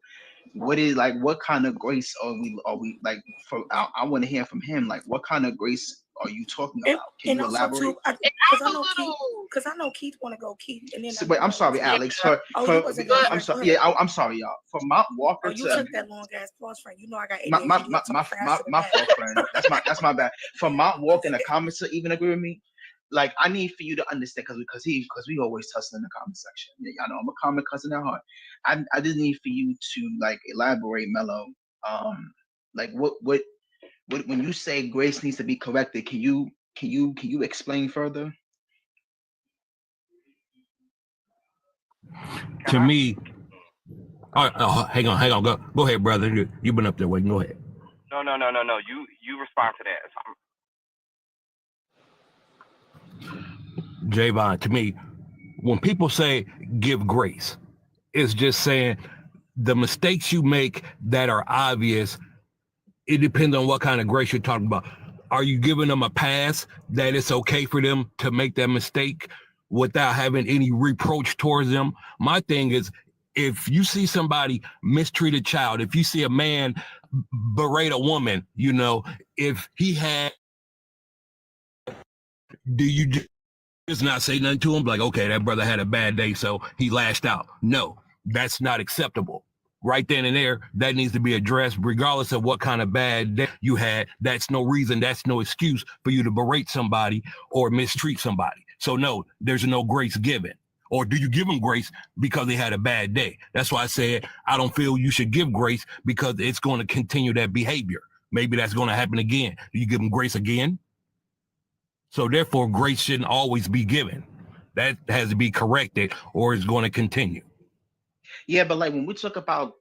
[SPEAKER 7] what kind of grace are we like? I want to hear from him. Like, what kind of grace are you talking about? Can you elaborate?
[SPEAKER 14] Because I know Keith want to go, Keith. And then
[SPEAKER 7] Wait, I'm sorry, Alex. I'm sorry. Yeah, I'm sorry, y'all. From Mount Walker
[SPEAKER 14] you
[SPEAKER 7] to
[SPEAKER 14] took that long ass pause, friend. You know I got
[SPEAKER 7] my fault, friend. That's my bad. From Mount Walker in the comments to even agree with me. Like, I need for you to understand because we always tussle in the comment section. Yeah, y'all know I'm a comment cousin at heart. I just need for you to like elaborate, Mello. Like what when you say grace needs to be corrected, can you explain further?
[SPEAKER 8] To me, hang on, go ahead, brother. You've been up there waiting. Go ahead.
[SPEAKER 9] No. You respond to that.
[SPEAKER 8] Javon, to me, when people say give grace, it's just saying the mistakes you make that are obvious, it depends on what kind of grace you're talking about. Are you giving them a pass that it's okay for them to make that mistake without having any reproach towards them? My thing is, if you see somebody mistreat a child, if you see a man berate a woman, if he had, do you just not say nothing to him? Like, okay, that brother had a bad day, so he lashed out. No, that's not acceptable. Right then and there, that needs to be addressed, regardless of what kind of bad day you had. That's no reason, that's no excuse for you to berate somebody or mistreat somebody. So no, there's no grace given. Or do you give them grace because they had a bad day? That's why I said I don't feel you should give grace because it's going to continue that behavior. Maybe that's going to happen again. Do you give them grace again? So therefore, grace shouldn't always be given. That has to be corrected or it's going to continue.
[SPEAKER 7] Yeah, but like when we talk about,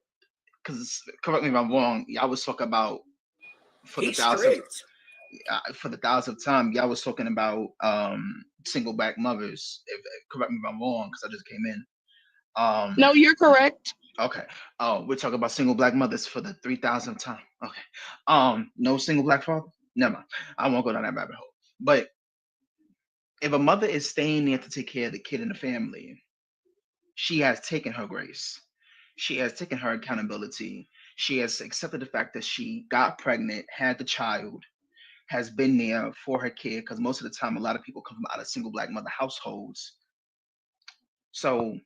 [SPEAKER 7] because correct me if I'm wrong, y'all was talking about for the thousandth time, y'all was talking about single black mothers. Correct me if I'm wrong, because I just came in.
[SPEAKER 16] No, you're correct.
[SPEAKER 7] Okay. We're talking about single black mothers for the 3,000th time. Okay. No single black father? Never mind. I won't go down that rabbit hole. But if a mother is staying there to take care of the kid and the family, she has taken her grace. She has taken her accountability. She has accepted the fact that she got pregnant, had the child, has been there for her kid, because most of the time, a lot of people come out of single black mother households. So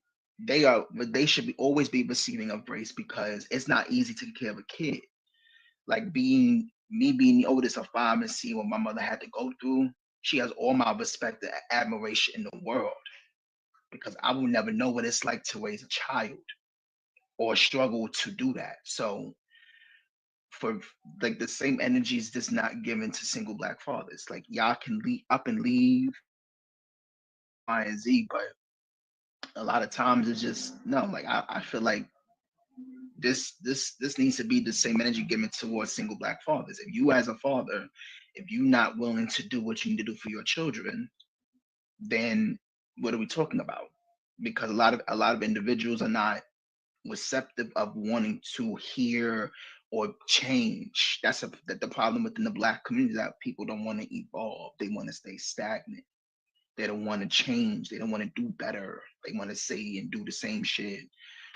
[SPEAKER 7] they should always be receiving of grace, because it's not easy to take care of a kid. Like being the oldest of 5 and seeing what my mother had to go through, she has all my respect and admiration in the world, because I will never know what it's like to raise a child or struggle to do that. So for like the same energy is just not given to single black fathers. Like y'all can up and leave Y and Z, but a lot of times it's just no. Like I feel like this needs to be the same energy given towards single black fathers. If you as a father, if you're not willing to do what you need to do for your children, then what are we talking about? Because a lot of individuals are not receptive of wanting to hear or change. That's the problem within the black community, that people don't want to evolve. They want to stay stagnant. They don't want to change. They don't want to do better. They want to say and do the same shit,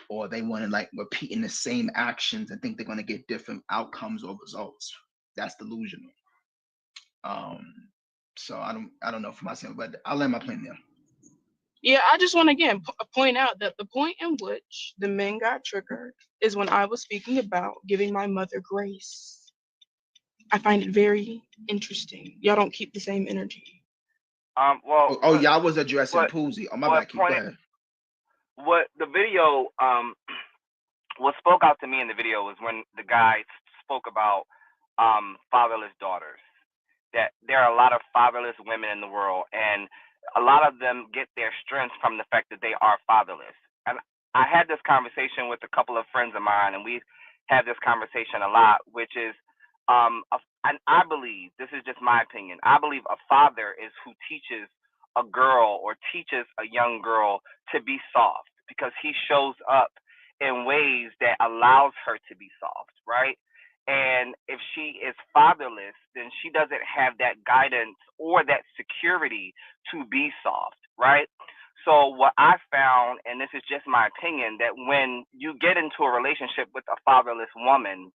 [SPEAKER 7] or they want to like repeating the same actions and think they're going to get different outcomes or results. That's delusional. So I don't know for myself, but I'll let my plane there.
[SPEAKER 16] Yeah, I just want to again point out that the point in which the men got triggered is when I was speaking about giving my mother grace. I find it very interesting. Y'all don't keep the same energy.
[SPEAKER 7] Well, y'all was addressing Poozy. Oh, my bad. Go ahead.
[SPEAKER 9] What the video, what spoke out to me in the video was when the guy spoke about fatherless daughters. That there are a lot of fatherless women in the world, and a lot of them get their strength from the fact that they are fatherless. And I had this conversation with a couple of friends of mine, and we have this conversation a lot, which is, and I believe, this is just my opinion, I believe a father is who teaches a girl or teaches a young girl to be soft, because he shows up in ways that allows her to be soft, right? And if she is fatherless, then she doesn't have that guidance or that security to be soft, right? So what I found, and this is just my opinion, that when you get into a relationship with a fatherless woman,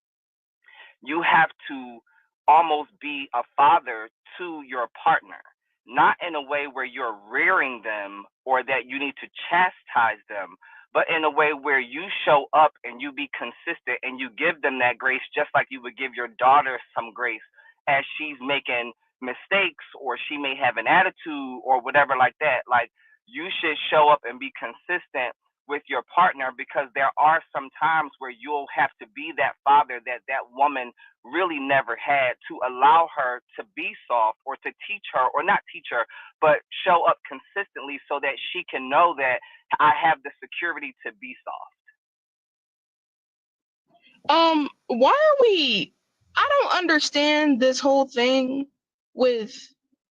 [SPEAKER 9] you have to almost be a father to your partner, not in a way where you're rearing them or that you need to chastise them, but in a way where you show up and you be consistent and you give them that grace, just like you would give your daughter some grace as she's making mistakes or she may have an attitude or whatever like that. Like, you should show up and be consistent with your partner, because there are some times where you'll have to be that father that that woman really never had, to allow her to be soft, or to teach her, or not teach her, but show up consistently so that she can know that I have the security to be soft.
[SPEAKER 16] Why are we, I don't understand this whole thing with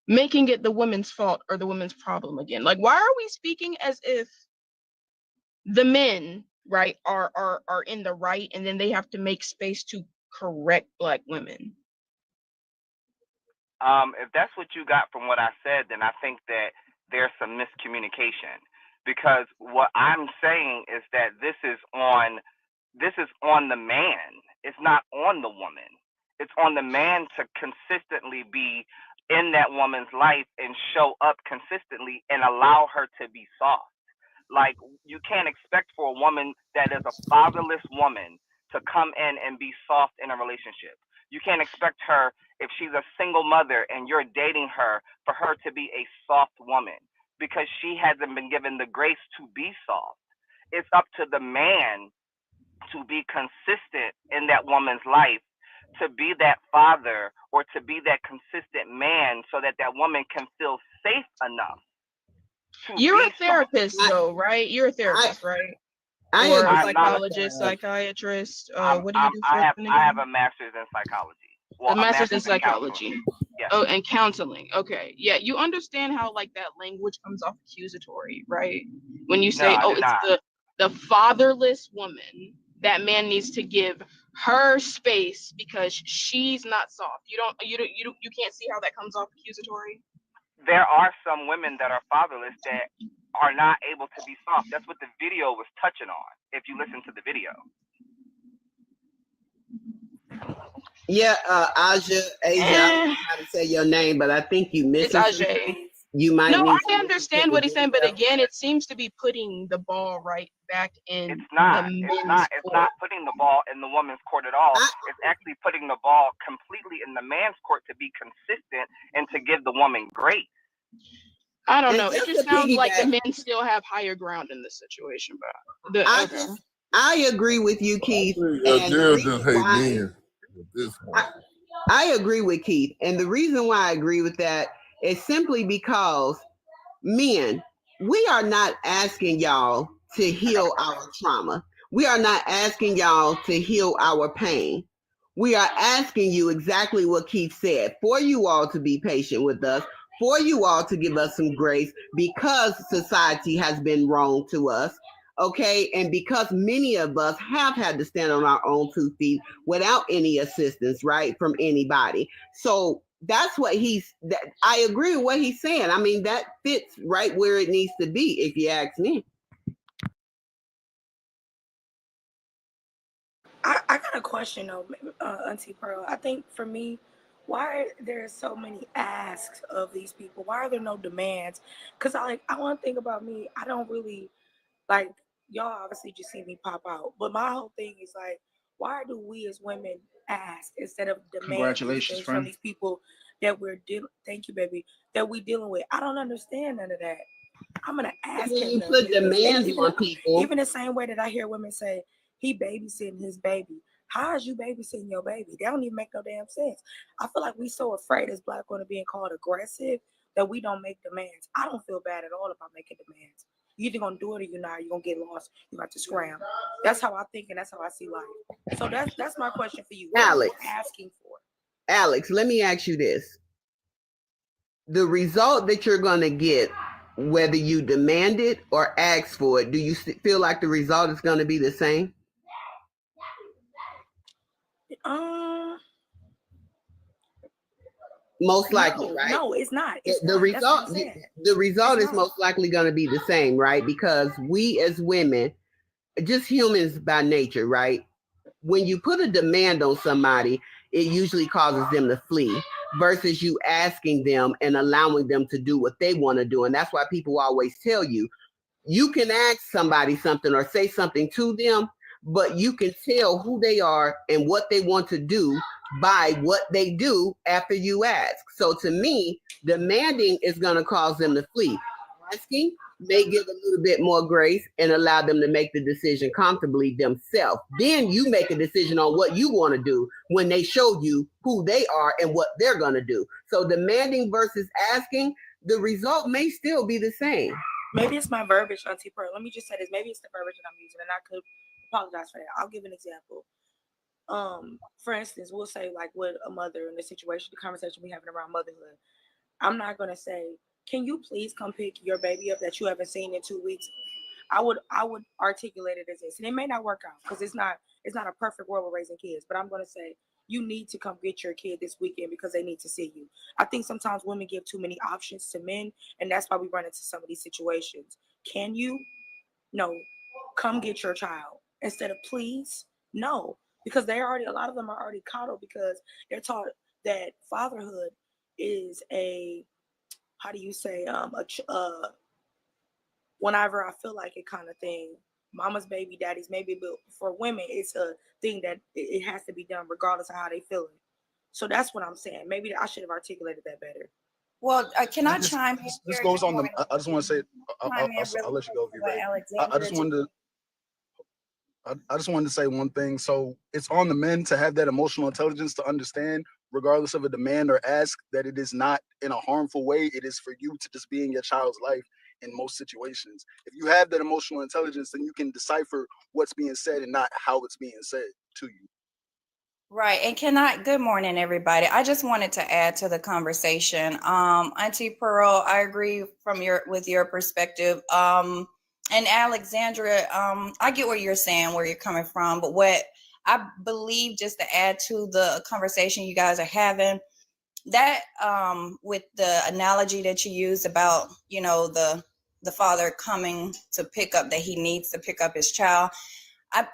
[SPEAKER 16] making it the women's fault or the women's problem again. Like, why are we speaking as if the men, right, are in the right, and then they have to make space to correct Black women?
[SPEAKER 9] If that's what you got from what I said, then I think that there's some miscommunication, because what I'm saying is that this is on the man. It's not on the woman. It's on the man to consistently be in that woman's life and show up consistently and allow her to be soft. Like, you can't expect for a woman that is a fatherless woman to come in and be soft in a relationship. You can't expect her, if she's a single mother and you're dating her, for her to be a soft woman, because she hasn't been given the grace to be soft. It's up to the man to be consistent in that woman's life, to be that father or to be that consistent man, so that that woman can feel safe enough.
[SPEAKER 16] You're a therapist, though, right? You're a therapist, right? Or a psychologist, psychiatrist. What do you do for
[SPEAKER 9] I have a master's in psychology. Well,
[SPEAKER 16] a master's in psychology.
[SPEAKER 9] Yes.
[SPEAKER 16] Oh, and counseling. Okay. Yeah, you understand how, like, that language comes off accusatory, right? When you say,
[SPEAKER 9] no,
[SPEAKER 16] it's the fatherless woman, that man needs to give her space because she's not soft. You can't see how that comes off accusatory.
[SPEAKER 9] There are some women that are fatherless that are not able to be soft. That's what the video was touching on, if you listen to the video.
[SPEAKER 13] Yeah, Aja, I don't know how to say your name, but I think you missed it. You might
[SPEAKER 16] No,
[SPEAKER 13] need
[SPEAKER 16] I understand what he's saying, but again, it seems to be putting the ball right back in
[SPEAKER 9] It's not putting the ball in the woman's court at all. It's actually putting the ball completely in the man's court to be consistent and to give the woman grace.
[SPEAKER 16] I don't know. It just sounds like the men still have higher ground in this situation, but
[SPEAKER 13] I agree with you, Keith. I agree with Keith. And the reason why I agree with that is simply because, men, we are not asking y'all to heal our trauma. We are not asking y'all to heal our pain. We are asking you exactly what Keith said, for you all to be patient with us, for you all to give us some grace, because society has been wrong to us. Okay, and because many of us have had to stand on our own 2 feet without any assistance, right, from anybody. So that's what I agree with what he's saying. I mean, that fits right where it needs to be, if you ask me.
[SPEAKER 14] I got a question though, Auntie Pearl. I think for me, why are there so many asks of these people? Why are there no demands? Because I want to think about me. I don't really, like, y'all obviously just see me pop out, but my whole thing is like, why do we as women ask instead of demand these things from these people that we're dealing? Thank you, baby. That we dealing with. I don't understand none of that. I'm gonna ask him.
[SPEAKER 13] You put demands on people.
[SPEAKER 14] Even the same way that I hear women say he babysitting his baby. How is you babysitting your baby? They don't even make no damn sense. I feel like we so afraid as Black women being called aggressive that we don't make demands. I don't feel bad at all about making demands. You either gonna do it or you're not. You're gonna get lost. You got to scram. That's how I think and that's how I see life. So that's my question for you. What
[SPEAKER 13] Alex,
[SPEAKER 14] are you asking for?
[SPEAKER 13] Alex, let me ask you this. The result that you're gonna get, whether you demand it or ask for it, do you feel like the result is gonna be the same? Most likely, right?
[SPEAKER 14] No, it's not. It's
[SPEAKER 13] the
[SPEAKER 14] not.
[SPEAKER 13] result, the result is most likely going to be the same, right? Because we as women, just humans by nature, right? When you put a demand on somebody, it usually causes them to flee versus you asking them and allowing them to do what they want to do. And that's why people always tell you, you can ask somebody something or say something to them, but you can tell who they are and what they want to do by what they do after you ask. So to me, demanding is going to cause them to flee. Asking may give a little bit more grace and allow them to make the decision comfortably themselves. Then you make a decision on what you want to do when they show you who they are and what they're going to do. So demanding versus asking, the result may still be the same.
[SPEAKER 14] Maybe it's my verbiage, Auntie Pearl. Let me just say this. Maybe it's the verbiage that I'm using, and I could apologize for that. I'll give an example. For instance, we'll say like with a mother in the situation, the conversation we having around motherhood. I'm not gonna say, can you please come pick your baby up that you haven't seen in 2 weeks? I would articulate it as this, and it may not work out because it's not a perfect world with raising kids. But I'm gonna say you need to come get your kid this weekend because they need to see you. I think sometimes women give too many options to men, and that's why we run into some of these situations. Can you? No. Come get your child instead of please. No, because a lot of them are already coddled because they're taught that fatherhood is a, how do you say, whenever I feel like it kind of thing. Mama's baby, daddy's maybe, but for women, it's a thing that it has to be done regardless of how they feel it. So that's what I'm saying. Maybe I should have articulated that better.
[SPEAKER 4] Well, can I chime in?
[SPEAKER 12] This goes on the. I just want to say. I'll let you go, V-Ray. I just wanted to. I just wanted to say one thing. So it's on the men to have that emotional intelligence to understand, regardless of a demand or ask, that it is not in a harmful way. It is for you to just be in your child's life in most situations. If you have that emotional intelligence, then you can decipher what's being said and not how it's being said to you.
[SPEAKER 4] Right. And good morning, everybody. I just wanted to add to the conversation. Auntie Pearl, I agree with your perspective. And Alexandra, I get what you're saying, where you're coming from, but what I believe, just to add to the conversation you guys are having, that with the analogy that you used about, the father coming to pick up, that he needs to pick up his child.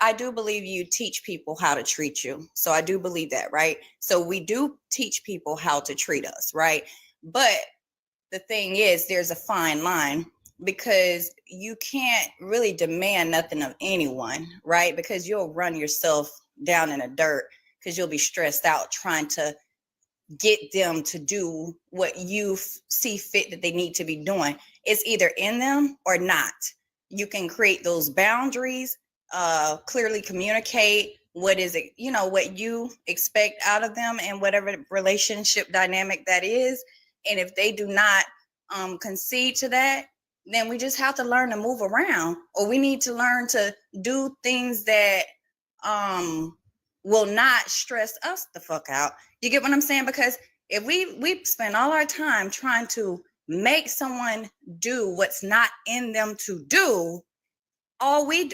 [SPEAKER 4] I do believe you teach people how to treat you. So I do believe that, right? So we do teach people how to treat us, right? But the thing is, there's a fine line, because you can't really demand nothing of anyone, right? Because you'll run yourself down in the dirt because you'll be stressed out trying to get them to do what you see fit that they need to be doing. It's either in them or not. You can create those boundaries, clearly communicate what is it, what you expect out of them and whatever relationship dynamic that is. And if they do not concede to that, then we just have to learn to move around, or we need to learn to do things that will not stress us the fuck out. You get what I'm saying? Because if we spend all our time trying to make someone do what's not in them to do, all we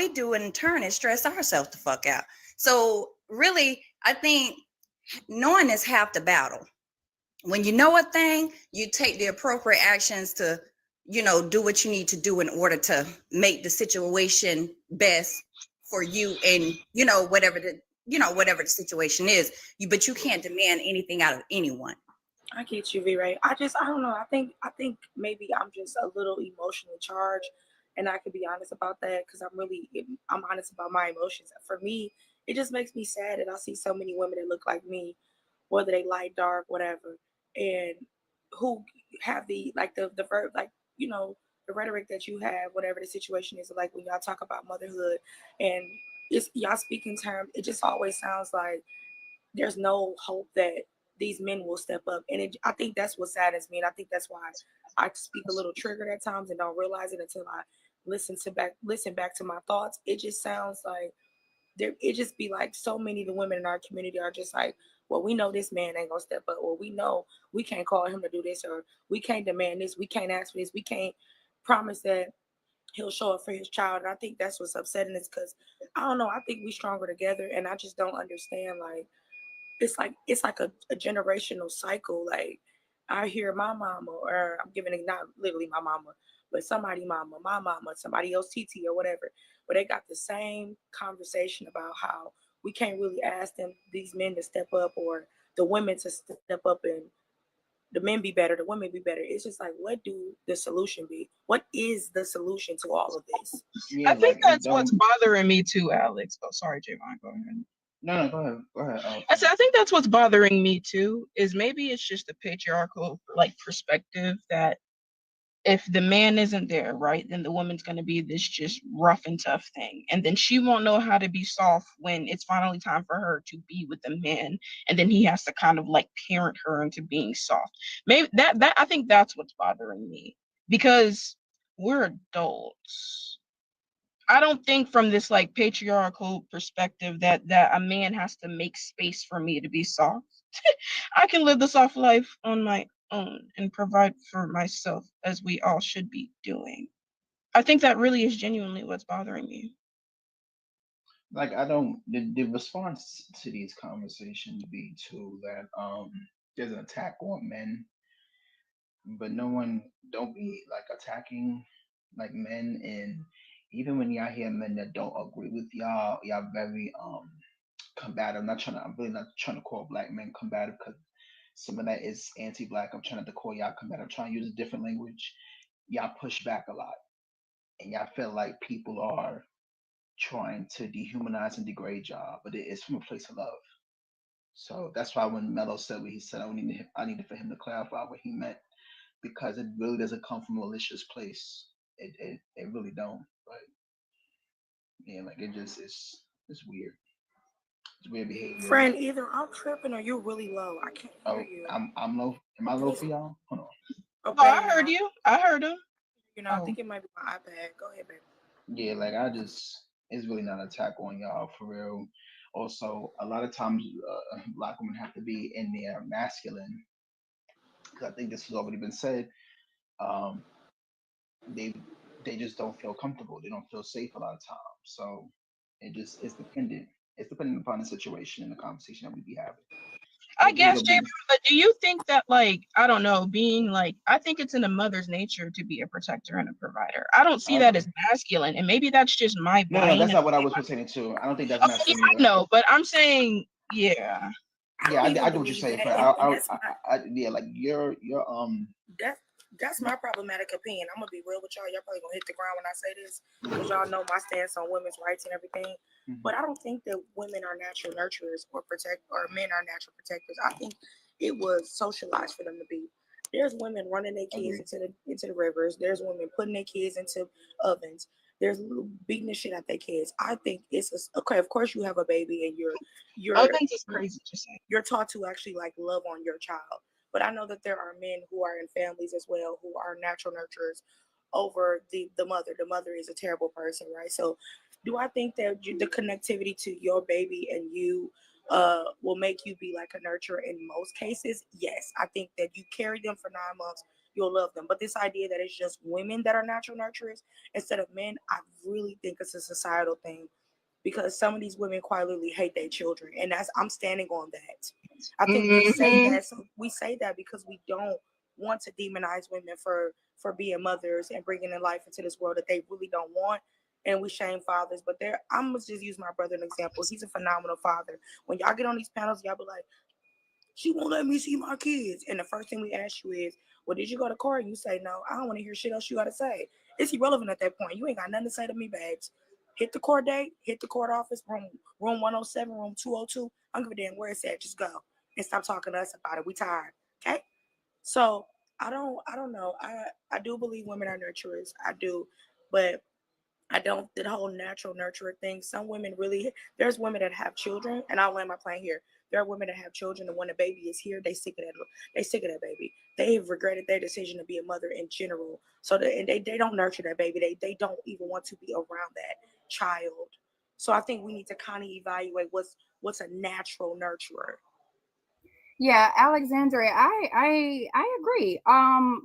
[SPEAKER 4] do in turn is stress ourselves the fuck out. So really, I think knowing is half the battle. When you know a thing, you take the appropriate actions to, do what you need to do in order to make the situation best for you and, whatever the situation is. But you can't demand anything out of anyone.
[SPEAKER 14] I get you, V-Ray. I don't know. I think maybe I'm just a little emotionally charged, and I could be honest about that because I'm honest about my emotions. For me, it just makes me sad that I see so many women that look like me, whether they light, dark, whatever, and who have the rhetoric that you have, whatever the situation is, like when y'all talk about motherhood and y'all speak in terms, it just always sounds like there's no hope that these men will step up. And I think that's what saddens me. And I think that's why I speak a little triggered at times and don't realize it until I listen back to my thoughts. It just sounds like it just be like so many of the women in our community are just like, well, we know this man ain't gonna step up, or we know we can't call him to do this, or we can't demand this, we can't ask for this, we can't promise that he'll show up for his child. And I think that's what's upsetting, is because I don't know, I think we stronger together, and I just don't understand, like, it's like a generational cycle. Like I hear my mama, or I'm giving it not literally my mama, but somebody mama, my mama, somebody else TT or whatever, but they got the same conversation about how we can't really ask them, these men, to step up, or the women to step up, and the men be better, the women be better. It's just like, what do the solution be? What is the solution to all of this?
[SPEAKER 7] Yeah,
[SPEAKER 16] I think
[SPEAKER 7] like
[SPEAKER 16] that's what's bothering me too, Alex. Oh, sorry, Javon. Go ahead.
[SPEAKER 7] No, go ahead. Go ahead.
[SPEAKER 16] I said I think that's what's bothering me too. Is maybe it's just a patriarchal like perspective that if the man isn't there, right, then the woman's going to be this just rough and tough thing. And then she won't know how to be soft when it's finally time for her to be with the man. And then he has to kind of like parent her into being soft. Maybe that I think that's what's bothering me, because we're adults. I don't think from this like patriarchal perspective that a man has to make space for me to be soft. I can live the soft life on my own and provide for myself, as we all should be doing. I think that really is genuinely what's bothering me.
[SPEAKER 7] Like I don't the response to these conversations be too that there's an attack on men, but no one don't be like attacking like men. And even when y'all hear men that don't agree with y'all very combative. I'm really not trying to call black men combative, because some of that is anti-black. I'm trying not to call y'all combative. I'm trying to use a different language. Y'all push back a lot, and y'all feel like people are trying to dehumanize and degrade y'all, but it's from a place of love. So that's why when Mello said what he said, I needed for him to clarify what he meant, because it really doesn't come from a malicious place. It really don't. But yeah, like it's weird. It's weird behavior.
[SPEAKER 14] Friend, either I'm tripping or you're really low. I can't hear you.
[SPEAKER 7] I'm low. Am I low for y'all? Hold on.
[SPEAKER 16] Oh, I heard you. I heard him.
[SPEAKER 14] You know, I think it might be my iPad. Go ahead, baby.
[SPEAKER 7] Yeah, like it's really not an attack on y'all for real. Also, a lot of times black women have to be in their masculine, because I think this has already been said. Um, they just don't feel comfortable. They don't feel safe a lot of times. So it's dependent. It's dependent upon the situation and the conversation that we be having.
[SPEAKER 16] I guess, Jay, but do you think that, like, I don't know, being like, I think it's in a mother's nature to be a protector and a provider. I don't see that as masculine, and maybe that's just my brain.
[SPEAKER 7] No, that's not what I was pertaining to. I don't think that's masculine either.
[SPEAKER 16] No, but I'm saying, yeah.
[SPEAKER 7] Yeah, I get what you're saying. Yeah, like your
[SPEAKER 14] That's my problematic opinion. I'm gonna be real with y'all. Y'all probably gonna hit the ground when I say this, because y'all know my stance on women's rights and everything. But I don't think that women are natural nurturers or men are natural protectors. I think it was socialized for them to be. There's women running their kids into the rivers. There's women putting their kids into ovens. There's beating the shit out their kids. I think it's okay. Of course, you have a baby and you're
[SPEAKER 16] ovens is crazy to say.
[SPEAKER 14] You're taught to actually like love on your child. But I know that there are men who are in families as well who are natural nurturers over the mother. The mother is a terrible person, right? So do I think that the connectivity to your baby and you will make you be like a nurturer in most cases? Yes. I think that you carry them for 9 months, you'll love them. But this idea that it's just women that are natural nurturers instead of men, I really think it's a societal thing, because some of these women quite literally hate their children, and I'm standing on that. I think we say that. So we say that because we don't want to demonize women for being mothers and bringing in life into this world that they really don't want, and we shame fathers. But I'm gonna just use my brother as an example. He's a phenomenal father. When y'all get on these panels, y'all be like, she won't let me see my kids. And the first thing we ask you is, well, did you go to court? And you say, no, I don't want to hear shit else you got to say. It's irrelevant at that point. You ain't got nothing to say to me, babes. Hit the court date, hit the court office, room 107, room 202. I don't give a damn where it's at. Just go and stop talking to us about it. We tired. Okay? So I don't know. I do believe women are nurturers. I do. But I don't, the whole natural nurturer thing. Some women really, there's women that have children, and I'll land my plane here. There are women that have children, and when the baby is here, they sick of that baby. They have regretted their decision to be a mother in general. So they don't nurture that baby. They don't even want to be around that child. So I think we need to kind of evaluate what's a natural nurturer.
[SPEAKER 4] Yeah, Alexandria, I agree.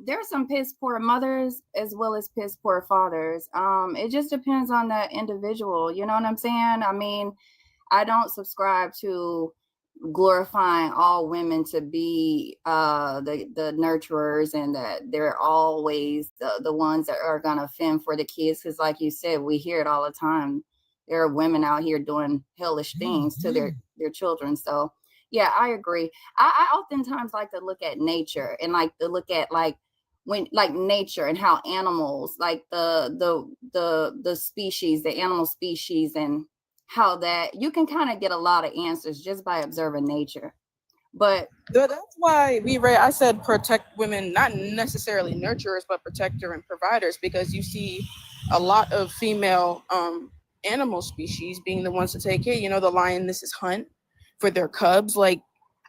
[SPEAKER 4] There's some piss poor mothers as well as piss poor fathers. It just depends on the individual. You know what I'm saying? I mean, I don't subscribe to glorifying all women to be the nurturers, and that they're always the ones that are gonna fend for the kids. Because like you said, we hear it all the time. There are women out here doing hellish things to their children. So yeah, I agree. I oftentimes like to look at nature, and like to look at like when like nature and how animals, like the species, the animal species, and how that you can kind of get a lot of answers just by observing nature. But
[SPEAKER 16] that's why I said protect women, not necessarily nurturers, but protector and providers, because you see a lot of female animal species being the ones to take care. You know, the lionesses hunt for their cubs. Like,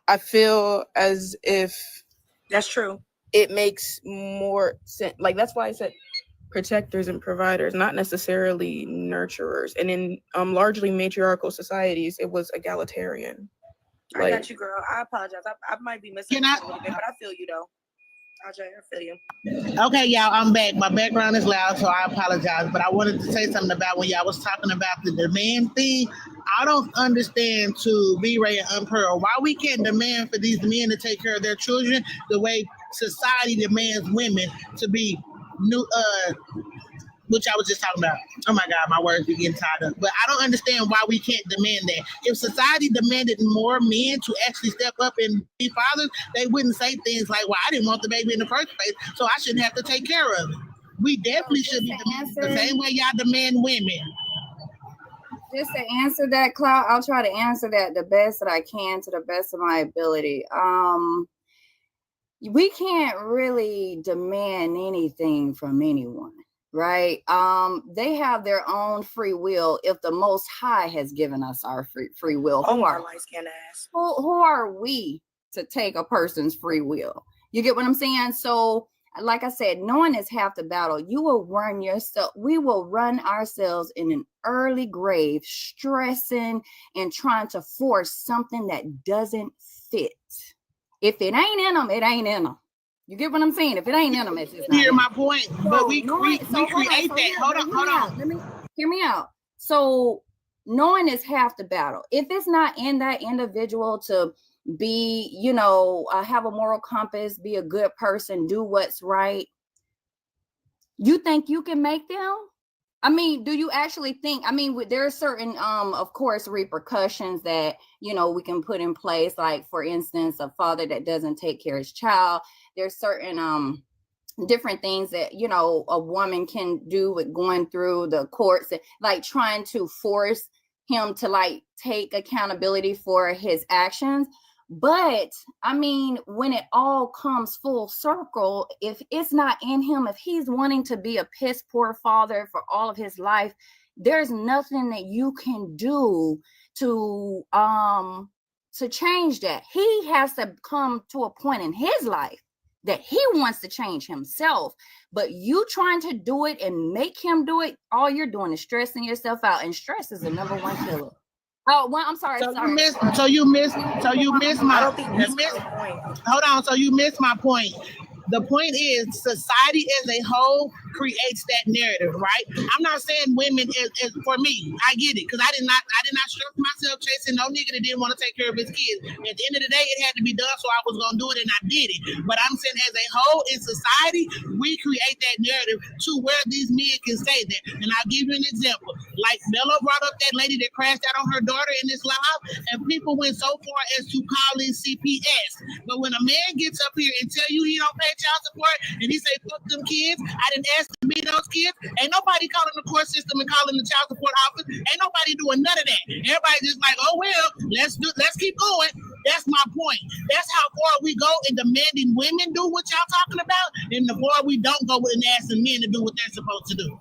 [SPEAKER 16] I feel as if
[SPEAKER 14] that's true.
[SPEAKER 16] It makes more sense. Like, that's why I said protectors and providers, not necessarily nurturers. And in largely matriarchal societies, it was egalitarian.
[SPEAKER 14] I got you, girl. I apologize. I might be missing a little bit, but I feel you though. Ajay, I feel you.
[SPEAKER 18] Okay, y'all, I'm back. My background is loud, so I apologize. But I wanted to say something about when y'all was talking about the demand thing. I don't understand, to B-Ray and Unpearl, why we can't demand for these men to take care of their children the way society demands women to be new, which I was just talking about. Oh my God, my words be getting tied up. But I don't understand why we can't demand that. If society demanded more men to actually step up and be fathers, they wouldn't say things like, well, I didn't want the baby in the first place, so I shouldn't have to take care of it. We definitely should be demanding the same way y'all demand women.
[SPEAKER 4] Just to answer that, Cloud, I'll try to answer that the best that I can to the best of my ability. We can't really demand anything from anyone, right? They have their own free will. If the Most High has given us our free will, who are we to take a person's free will? You get what I'm saying? So, like I said, knowing is half the battle. You will run yourself. We will run ourselves in an early grave, stressing and trying to force something that doesn't fit. If it ain't in them, it ain't in them. You get what I'm saying? If it ain't in them, it's just not.
[SPEAKER 18] Hear my point, but we create that. Hold on.
[SPEAKER 4] Let me hear me out. So knowing is half the battle. If it's not in that individual to be, you know, have a moral compass, be a good person, do what's right, you think you can make them? I mean, do you actually think, I mean, there are certain, of course, repercussions that, you know, we can put in place, like, for instance, a father that doesn't take care of his child. There's certain different things that, you know, a woman can do with going through the courts, like trying to force him to, like, take accountability for his actions. But I mean, when it all comes full circle, if it's not in him, if he's wanting to be a piss poor father for all of his life, there's nothing that you can do to change that. He has to come to a point in his life that he wants to change himself. But you trying to do it and make him do it, all you're doing is stressing yourself out, and stress is the number one killer. Oh, well, I'm sorry.
[SPEAKER 18] So you missed my point. Hold on. So you missed my point. The point is, society as a whole creates that narrative, right? I'm not saying women is for me. I get it, because I did not stress myself chasing no nigga that didn't want to take care of his kids. At the end of the day, it had to be done, so I was gonna do it, and I did it. But I'm saying, as a whole, in society, we create that narrative to where these men can say that. And I'll give you an example. Like Bella brought up that lady that crashed out on her daughter in this live, and people went so far as to call it CPS. But when a man gets up here and tell you he don't pay child support, and he say, fuck them kids, I didn't ask to be those kids, ain't nobody calling the court system and calling the child support office. Ain't nobody doing none of that. Everybody just like, oh well, let's keep going. That's my point. That's how far we go in demanding women do what y'all talking about, and the far we don't go in asking men to do what they're supposed to do.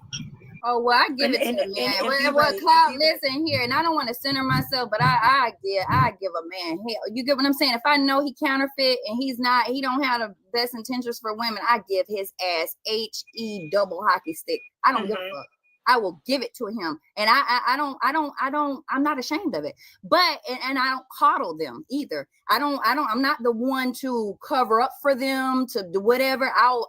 [SPEAKER 4] Oh, well, I give it to the man. Well, Cloud, listen here, and I don't want to center myself, but I give a man hell. You get what I'm saying? If I know he counterfeit and he don't have the best intentions for women, I give his ass HE double hockey stick. I don't give a fuck. I will give it to him, and I'm not ashamed of it. But and I don't coddle them either. I'm not the one to cover up for them, to do whatever. I'll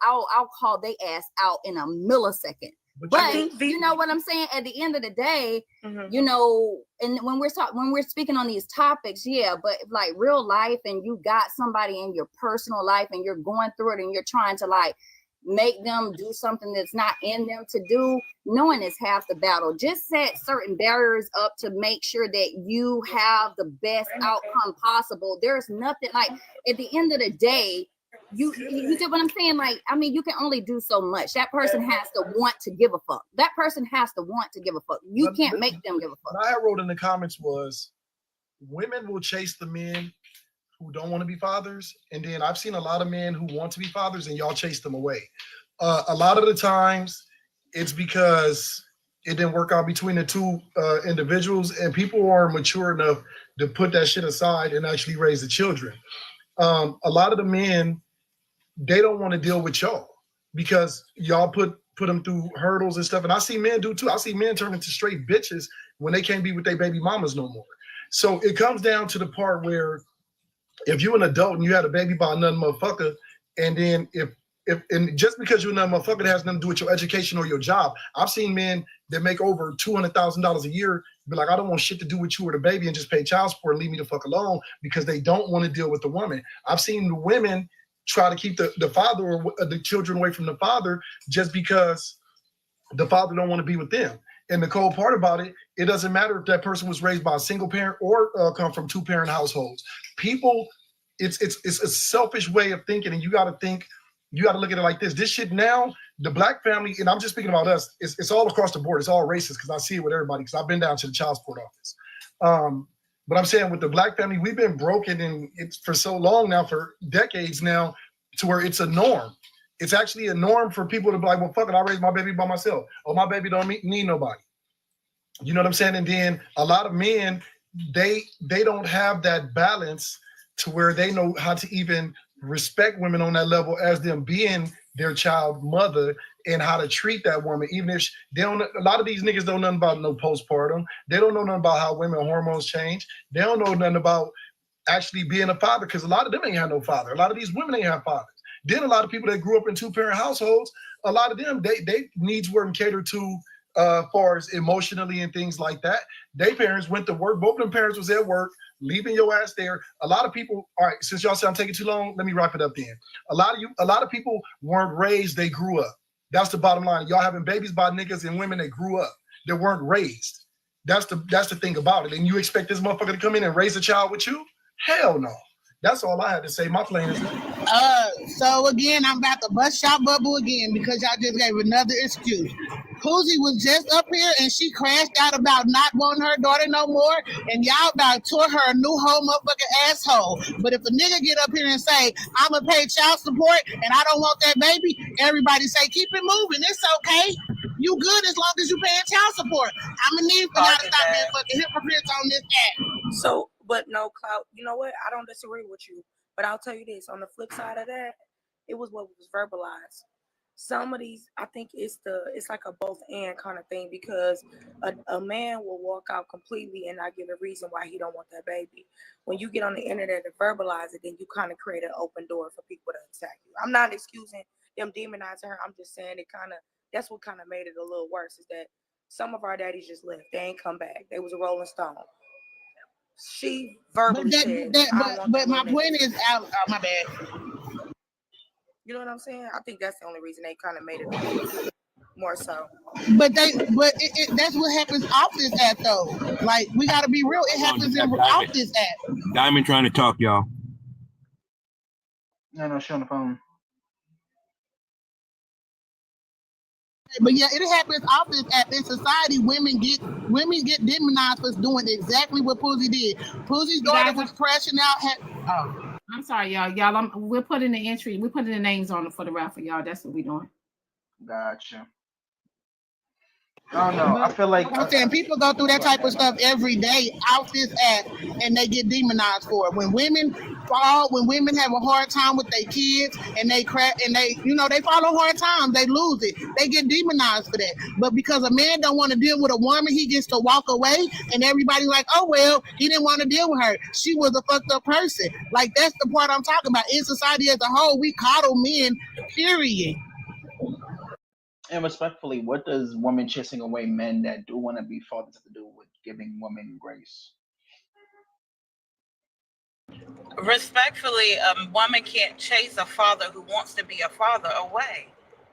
[SPEAKER 4] call they ass out in a millisecond.
[SPEAKER 5] But you know what I'm saying? At the end of the day, you know, and when we're speaking on these topics, yeah, but like real life, and you got somebody in your personal life, and you're going through it, and you're trying to like make them do something that's not in them to do, knowing is half the battle. Just set certain barriers up to make sure that you have the best outcome possible. There's nothing like at the end of the day, you get what I'm saying? Like, I mean, you can only do so much. That person has to want to give a fuck. That person has to want to give a fuck. You can't make them give a fuck.
[SPEAKER 15] What I wrote in the comments was, women will chase the men who don't want to be fathers, and then I've seen a lot of men who want to be fathers, and y'all chase them away. A lot of the times, it's because it didn't work out between the two individuals, and people are mature enough to put that shit aside and actually raise the children. A lot of the men, they don't want to deal with y'all because y'all put them through hurdles and stuff. And I see men do too. I see men turn into straight bitches when they can't be with their baby mamas no more. So it comes down to the part where if you're an adult and you had a baby by another motherfucker, and then if just because you're another motherfucker, it has nothing to do with your education or your job. I've seen men that make over $200,000 a year be like, I don't want shit to do with you or the baby, and just pay child support and leave me the fuck alone because they don't want to deal with the woman. I've seen the women try to keep the father or the children away from the father just because the father don't want to be with them. And the cold part about it, it doesn't matter if that person was raised by a single parent or come from 2-parent households. People, it's a selfish way of thinking, and you got to think, you got to look at it like this. This shit now, the black family, and I'm just speaking about us, it's all across the board. It's all racist because I see it with everybody because I've been down to the child support office. But I'm saying with the black family, we've been broken and it's for so long now, for decades now, to where it's a norm. It's actually a norm for people to be like, well, fuck it, I raised my baby by myself. Oh, my baby don't need nobody. You know what I'm saying? And then a lot of men, they don't have that balance to where they know how to even respect women on that level as them being their child mother and how to treat that woman, even if they don't. A lot of these niggas don't know nothing about no postpartum. They don't know nothing about how women hormones change. They don't know nothing about actually being a father because a lot of them ain't have no father. A lot of these women ain't have fathers. Then a lot of people that grew up in 2-parent households, a lot of them, they needs weren't catered to far as emotionally and things like that. Their parents went to work. Both of them parents was at work, leaving your ass there. A lot of people, all right, since y'all said I'm taking too long, let me wrap it up then. A lot of people weren't raised, they grew up. That's the bottom line. Y'all having babies by niggas and women that grew up, that weren't raised. That's the thing about it. And you expect this motherfucker to come in and raise a child with you? Hell no. That's all I had to say. My plan is
[SPEAKER 18] so again, I'm about to bust y'all bubble again because y'all just gave another excuse. Poozy was just up here and she crashed out about not wanting her daughter no more, and y'all about tore her a new whole motherfucking asshole. But if a nigga get up here and say, I'ma pay child support and I don't want that baby, everybody say, keep it moving. It's okay. You good as long as you paying child support. I'ma need for y'all to stop being fucking hypocrites on this app.
[SPEAKER 14] So, but no, Clout, you know what? I don't disagree with you. But I'll tell you this, on the flip side of that, it was what was verbalized. Some of these, I think it's like a both and kind of thing, because a man will walk out completely and not give a reason why he don't want that baby. When you get on the internet and verbalize it, then you kind of create an open door for people to attack you. I'm not excusing them demonizing her. I'm just saying that's what kind of made it a little worse, is that some of our daddies just left. They ain't come back. They was a Rolling Stone. She verbally said, but my point is out. My bad. You know what I'm saying? I think that's the only reason they kind of made it more so.
[SPEAKER 18] But that's what happens off this app, though. Like, we got to be real. It happens off this app.
[SPEAKER 8] Diamond trying to talk, y'all.
[SPEAKER 7] No, she on the phone.
[SPEAKER 18] But yeah, it happens off this app. In society, women get demonized for doing exactly what Poozy did. Poozy's daughter was crashing out.
[SPEAKER 6] I'm sorry, y'all. We're putting the entry. We're putting the names on for the raffle, y'all. That's what we're doing.
[SPEAKER 7] Gotcha. I don't know. I feel like
[SPEAKER 18] I'm saying people go through that type of stuff every day out this app, and they get demonized for it. When women fall, when women have a hard time with their kids, and they crack, and they follow hard times, they lose it. They get demonized for that. But because a man don't want to deal with a woman, he gets to walk away, and everybody's like, oh well, he didn't want to deal with her. She was a fucked up person. Like, that's the part I'm talking about. In society as a whole, we coddle men. Period.
[SPEAKER 7] And respectfully, what does women chasing away men that do want to be fathers have to do with giving women grace?
[SPEAKER 10] Respectfully, a woman can't chase a father who wants to be a father away.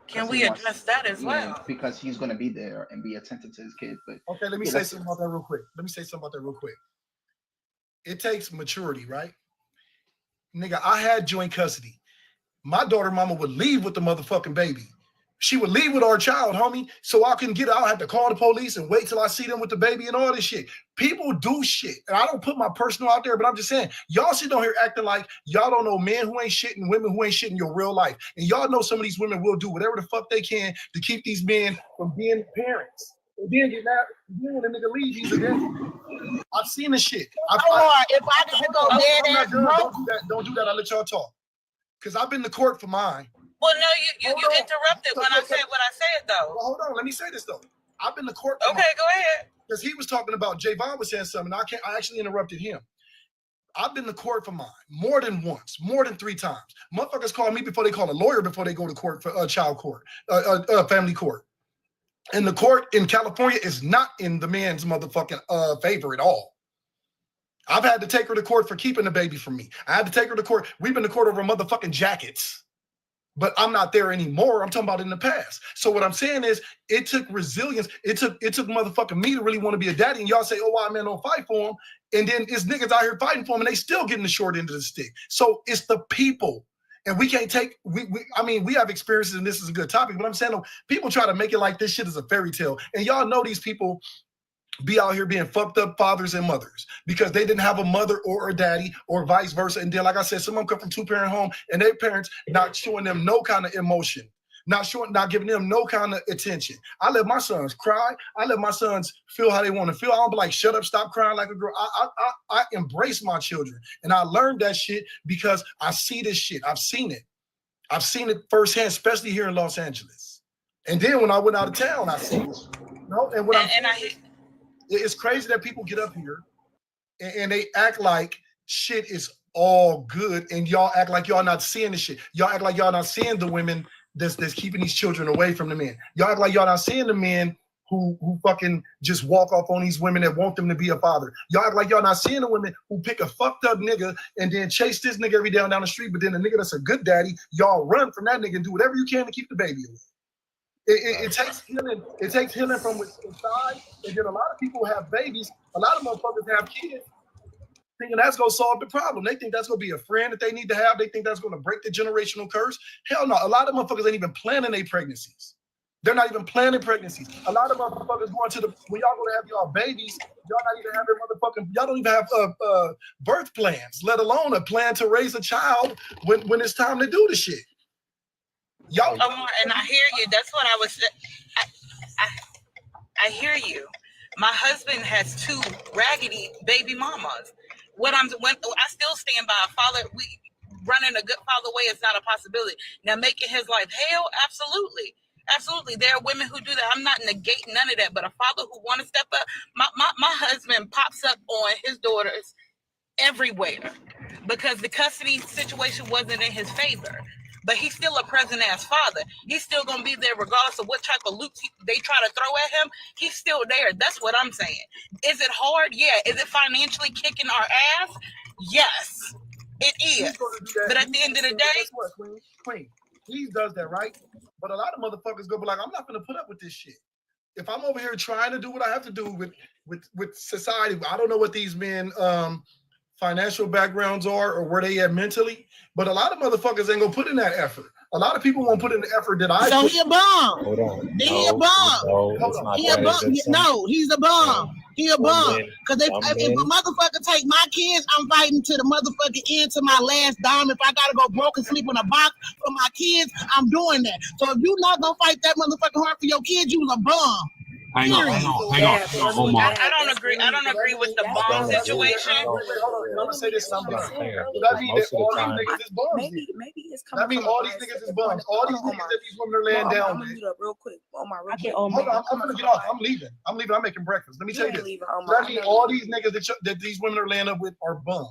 [SPEAKER 10] Can we address that as well?
[SPEAKER 7] Because he's going to be there and be attentive to his kid. But
[SPEAKER 15] okay, let me say something about that real quick. It takes maturity, right? Nigga, I had joint custody. My daughter mama would leave with the motherfucking baby. She would leave with our child, homie, so I can get out. I had to call the police and wait till I see them with the baby and all this shit. People do shit. And I don't put my personal out there, but I'm just saying, y'all sit down here acting like y'all don't know men who ain't shit and women who ain't shit in your real life. And y'all know some of these women will do whatever the fuck they can to keep these men from being parents. And then get mad, then when the nigga leaves, he's a dick. I've seen this shit.
[SPEAKER 18] If I gotta go dead
[SPEAKER 15] don't do that. I'll let y'all talk. Because I've been to court for mine.
[SPEAKER 10] Well, no, you interrupted when I said what I said, though.
[SPEAKER 15] Well, hold on. Let me say this, though. I've been to court.
[SPEAKER 10] Okay, go ahead.
[SPEAKER 15] Because he was talking about, Javon was saying something. I actually interrupted him. I've been to court for mine more than once, more than 3 times. Motherfuckers call me before they call a lawyer before they go to court for child court, family court. And the court in California is not in the man's motherfucking favor at all. I've had to take her to court for keeping the baby from me. I had to take her to court. We've been to court over motherfucking jackets. But I'm not there anymore. I'm talking about in the past. So what I'm saying is it took resilience. It took motherfucking me to really want to be a daddy. And y'all say, oh, why men don't fight for him? And then it's niggas out here fighting for him and they still getting the short end of the stick. So it's the people. And we can't take, we have experiences and this is a good topic, but I'm saying though, people try to make it like this shit is a fairy tale. And y'all know these people be out here being fucked up fathers and mothers because they didn't have a mother or a daddy or vice versa. And then, like I said, some of them come from 2-parent home and their parents not showing them no kind of emotion, not giving them no kind of attention. I let my sons cry. I let my sons feel how they want to feel. I don't be like, shut up, stop crying like a girl. I embrace my children. And I learned that shit because I see this shit. I've seen it. I've seen it firsthand, especially here in Los Angeles. And then when I went out of town, I seen it. And what it's crazy that people get up here and they act like shit is all good and y'all act like y'all not seeing the shit. Y'all act like y'all not seeing the women that's keeping these children away from the men. Y'all act like y'all not seeing the men who fucking just walk off on these women that want them to be a father. Y'all act like y'all not seeing the women who pick a fucked up nigga and then chase this nigga every day down the street, but then the nigga that's a good daddy, y'all run from that nigga and do whatever you can to keep the baby away. It takes healing. It takes healing from inside. And then a lot of people have babies. A lot of motherfuckers have kids thinking that's going to solve the problem. They think that's going to be a friend that they need to have. They think that's going to break the generational curse. Hell no. A lot of motherfuckers ain't even planning their pregnancies. They're not even planning pregnancies. A lot of motherfuckers going to when y'all going to have y'all babies, y'all not even have their y'all don't even have birth plans, let alone a plan to raise a child when it's time to do the shit.
[SPEAKER 10] Y'all, and I hear you. That's what I was. I hear you. My husband has 2 raggedy baby mamas. When I still stand by a father. Running a good father way is not a possibility. Now making his life hell, absolutely. Absolutely. There are women who do that. I'm not negating none of that, but a father who want to step up, my husband pops up on his daughters everywhere because the custody situation wasn't in his favor. But he's still a present ass father. He's still gonna be there regardless of what type of loops they try to throw at him. He's still there. That's what I'm saying. Is it hard? Yeah. Is it financially kicking our ass? Yes, it is. But at the end of the day,
[SPEAKER 15] Queen, he does that, right? But a lot of motherfuckers go be like, I'm not gonna put up with this shit. If I'm over here trying to do what I have to do with society, I don't know what these men financial backgrounds are or where they at mentally, but a lot of motherfuckers ain't gonna put in that effort. A lot of people won't put in the effort that I
[SPEAKER 18] So
[SPEAKER 15] put.
[SPEAKER 18] he a bum.
[SPEAKER 22] Hold on.
[SPEAKER 18] He a bum. He a bum. No, he's a bum. He a bum. Because if a motherfucker take my kids, I'm fighting to the motherfucking end to my last dime. If I gotta go broke and sleep in a box for my kids, I'm doing that. So if you not gonna fight that motherfucking hard for your kids, you was a bum.
[SPEAKER 22] Hang on.
[SPEAKER 10] I don't agree. I don't agree with the bomb situation.
[SPEAKER 15] I'm gonna say this. That means that all these niggas is bums.
[SPEAKER 14] Maybe it's coming.
[SPEAKER 15] That means all these niggas is bums. All these niggas that these women are laying down.
[SPEAKER 14] I'm gonna mute up real quick.
[SPEAKER 15] Hold on, I'm gonna get off. I'm leaving. I'm making breakfast. Let me tell you this. That means all these niggas that these women are laying up with are bums.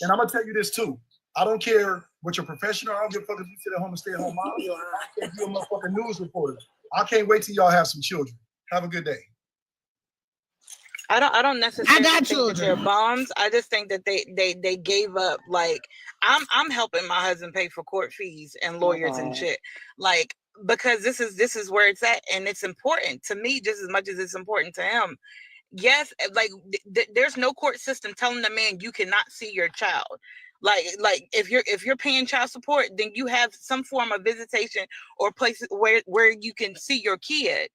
[SPEAKER 15] And I'm gonna tell you this too. I don't care what your profession are. I don't give a fuck if you sit at home and stay at home mom. If you're a motherfucking news reporter. I can't wait till y'all have some children. Have a good day.
[SPEAKER 10] I don't necessarily think that they're bums. I just think that they gave up. Like I'm helping my husband pay for court fees and lawyers and shit. Like, because this is where it's at, and it's important to me just as much as it's important to him. Yes, like there's no court system telling the man you cannot see your child. Like if you're paying child support, then you have some form of visitation or places where you can see your kid.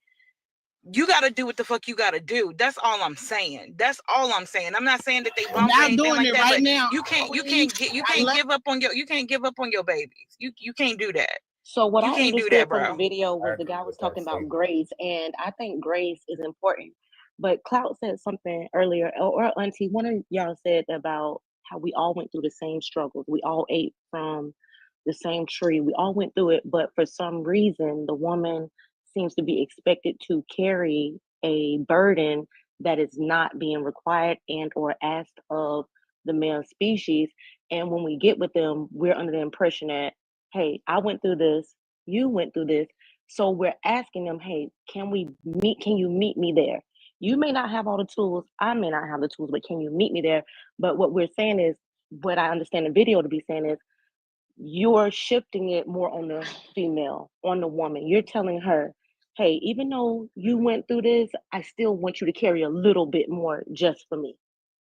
[SPEAKER 10] You got to do what the fuck you got to do. That's all I'm saying. That's all I'm saying. I'm not saying that they bums or anything like that. Right now, you can't give up on your babies. You can't do that.
[SPEAKER 17] So what
[SPEAKER 10] you
[SPEAKER 17] I
[SPEAKER 10] can't do
[SPEAKER 17] understood
[SPEAKER 10] that,
[SPEAKER 17] from
[SPEAKER 10] bro.
[SPEAKER 17] the video was the guy was talking about grace, and I think grace is important. But Clout said something earlier, or Auntie, one of y'all said about how we all went through the same struggles. We all ate from the same tree. We all went through it, but for some reason, the woman seems to be expected to carry a burden that is not being required and or asked of the male species. And when we get with them, we're under the impression that, hey, I went through this, you went through this. So we're asking them, hey, can you meet me there? You may not have all the tools, I may not have the tools, but can you meet me there? But what we're saying is, what I understand the video to be saying is, you're shifting it more on the female, on the woman. You're telling her, hey, even though you went through this, I still want you to carry a little bit more just for me.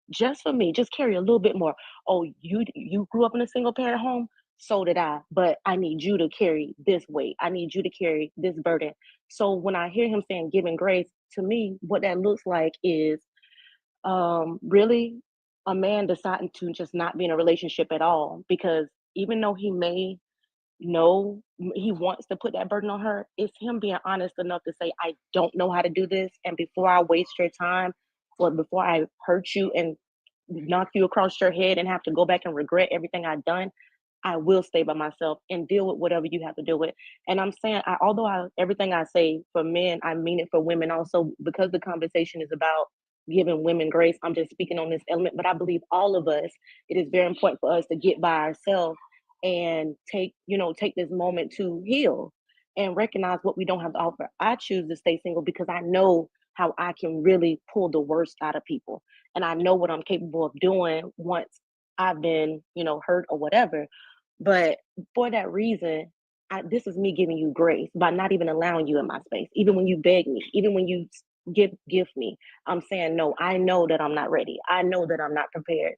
[SPEAKER 17] Just for me, just carry a little bit more. Oh, you grew up in a single parent home? So did I, but I need you to carry this weight. I need you to carry this burden. So when I hear him saying giving grace, to me, what that looks like is really a man deciding to just not be in a relationship at all, because even though he may know he wants to put that burden on her, it's him being honest enough to say, I don't know how to do this, and before I waste your time, or before I hurt you and knock you across your head and have to go back and regret everything I've done, I will stay by myself and deal with whatever you have to deal with. And I'm saying, everything I say for men, I mean it for women also, because the conversation is about giving women grace. I'm just speaking on this element, but I believe all of us, it is very important for us to get by ourselves and take this moment to heal and recognize what we don't have to offer. I choose to stay single because I know how I can really pull the worst out of people. And I know what I'm capable of doing once I've been, hurt or whatever. But for that reason, this is me giving you grace by not even allowing you in my space. Even when you beg me, even when you give me, I'm saying, no, I know that I'm not ready. I know that I'm not prepared.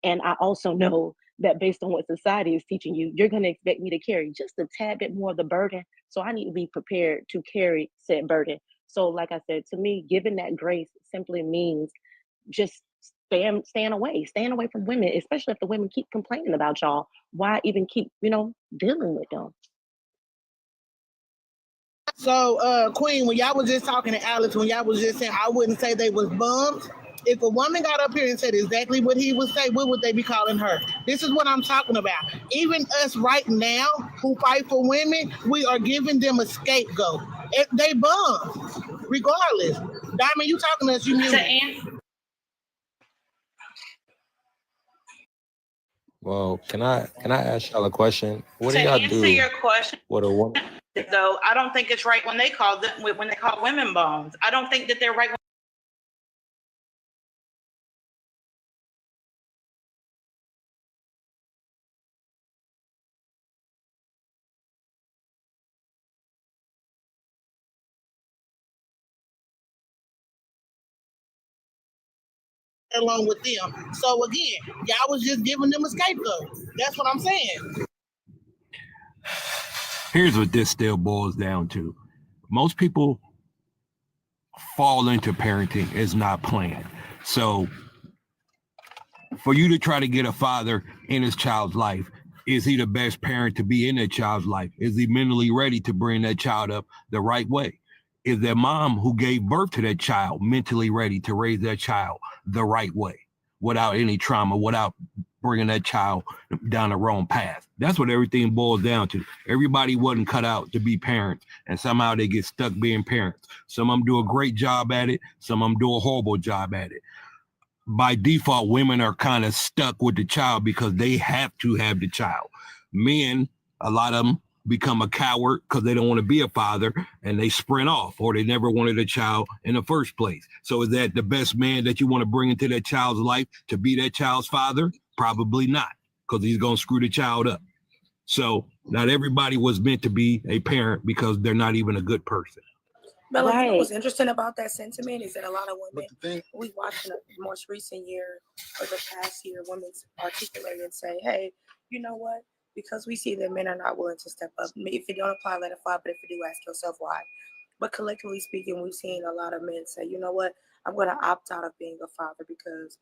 [SPEAKER 17] And I also know that based on what society is teaching you, you're going to expect me to carry just a tad bit more of the burden. So I need to be prepared to carry said burden. So like I said, to me, giving that grace simply means just staying away from women, especially if the women keep complaining about y'all. Why even keep, dealing with them?
[SPEAKER 18] So, Queen, when y'all was just talking to Alex, when y'all was just saying, I wouldn't say they was bums. If a woman got up here and said exactly what he would say, what would they be calling her? This is what I'm talking about. Even us right now who fight for women, we are giving them a scapegoat. They bums, regardless. Diamond, you talking to us, you muted.
[SPEAKER 22] Well, can I ask y'all a question? What do
[SPEAKER 10] To
[SPEAKER 22] y'all
[SPEAKER 10] answer
[SPEAKER 22] do
[SPEAKER 10] your question,
[SPEAKER 22] with a woman?
[SPEAKER 10] though, I don't think it's right when they call women bums. I don't think that they're right.
[SPEAKER 18] Along with them. So again, y'all was just giving them a scapegoat. That's what I'm saying.
[SPEAKER 8] Here's what this still boils down to. Most people fall into parenting is not planned. So for you to try to get a father in his child's life, is he the best parent to be in that child's life? Is he mentally ready to bring that child up the right way? Is their mom who gave birth to that child mentally ready to raise that child the right way without any trauma, without bringing that child down the wrong path? That's what everything boils down to. Everybody wasn't cut out to be parents, and somehow they get stuck being parents. Some of them do a great job at it. Some of them do a horrible job at it. By default, women are kind of stuck with the child because they have to have the child. Men, a lot of them become a coward because they don't want to be a father and they sprint off, or they never wanted a child in the first place. So is that the best man that you want to bring into that child's life to be that child's father? Probably not, because he's going to screw the child up. So not everybody was meant to be a parent because they're not even a good person.
[SPEAKER 14] Melo, you know what's interesting about that sentiment is that a lot of women, we watched in the most recent year or the past year, women articulate and say, hey, you know what? Because we see that men are not willing to step up. If it don't apply, let it fly. But if it do, ask yourself why. But collectively speaking, we've seen a lot of men say, you know what? I'm going to opt out of being a father because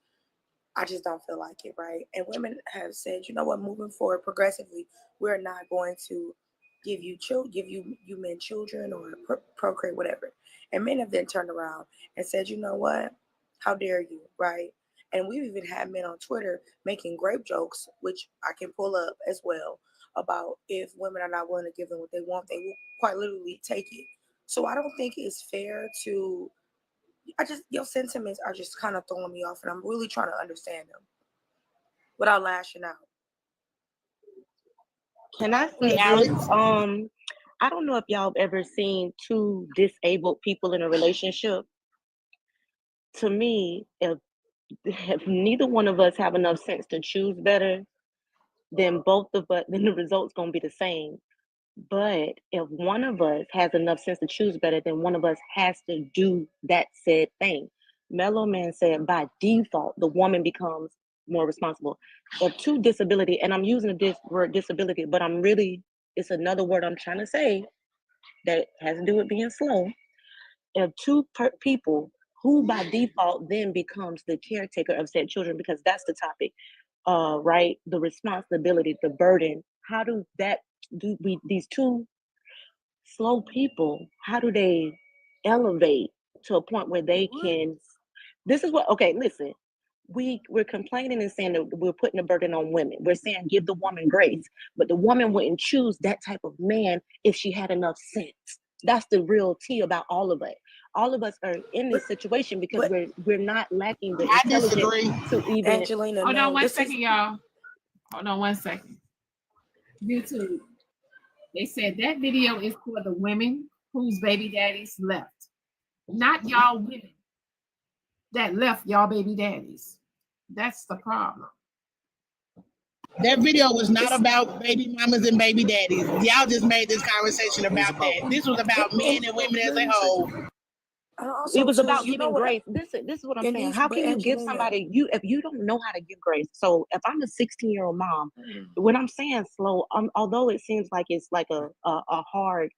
[SPEAKER 14] I just don't feel like it, right? And women have said, you know what? Moving forward progressively, we're not going to give you men children or procreate, whatever. And men have then turned around and said, you know what? How dare you, right? And we've even had men on Twitter making grape jokes, which I can pull up as well, about if women are not willing to give them what they want, they will quite literally take it. So I don't think it's fair to, your sentiments are just kind of throwing me off, and I'm really trying to understand them without lashing out.
[SPEAKER 17] Can I say, Alex? I don't know if y'all have ever seen two disabled people in a relationship. To me, if neither one of us have enough sense to choose better, then the result's gonna be the same. But if one of us has enough sense to choose better, then one of us has to do that said thing. Mellow Man said by default, the woman becomes more responsible. If two disability, and I'm using the word disability, but it's another word I'm trying to say that has to do with being slow. If two people who by default then becomes the caretaker of said children, because that's the topic, right? The responsibility, the burden. How do these two slow people, how do they elevate to a point where they can, listen, we're complaining and saying that we're putting the burden on women. We're saying give the woman grace, but the woman wouldn't choose that type of man if she had enough sense. That's the real tea about all of it. All of us are in this situation because we're not lacking the intelligence to even.
[SPEAKER 14] Angelina,
[SPEAKER 6] hold on one second, y'all. Hold on 1 second. YouTube. They said that video is for the women whose baby daddies left, not y'all women that left y'all baby daddies. That's the problem.
[SPEAKER 18] That video was not about baby mamas and baby daddies. Y'all just made this conversation about that. This was about men and women as a whole.
[SPEAKER 17] It was about giving grace. This is what I'm saying. How can you give somebody if you don't know how to give grace? So if I'm a 16-year-old mom, when I'm saying slow, although it seems like it's like a hard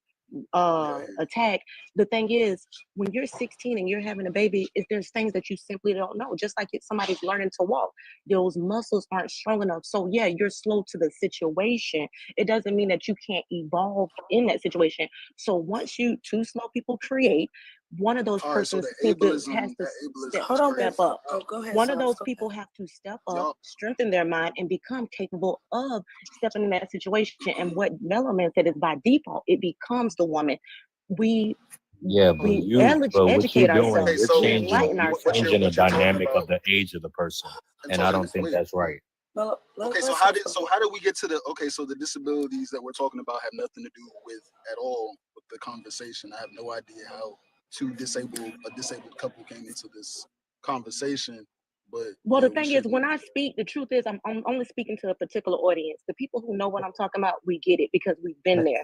[SPEAKER 17] attack, the thing is when you're 16 and you're having a baby, if there's things that you simply don't know, just like if somebody's learning to walk, those muscles aren't strong enough. So yeah, you're slow to the situation. It doesn't mean that you can't evolve in that situation. So once two slow people create, one of those persons has to step up.
[SPEAKER 14] Go ahead,
[SPEAKER 17] one of those people have to step up, strengthen their mind, and become capable of stepping in that situation. And what Melloman said is by default, it becomes the woman. We educate ourselves.
[SPEAKER 22] You're changing the dynamic of the age of the person, and I don't think that's right.
[SPEAKER 11] Okay, so how did we get to so the disabilities that we're talking about have nothing to do with at all with the conversation. I have no idea how a disabled couple came into this conversation. But
[SPEAKER 17] the thing is, when I speak, the truth is I'm only speaking to a particular audience. The people who know what I'm talking about, we get it because we've been there.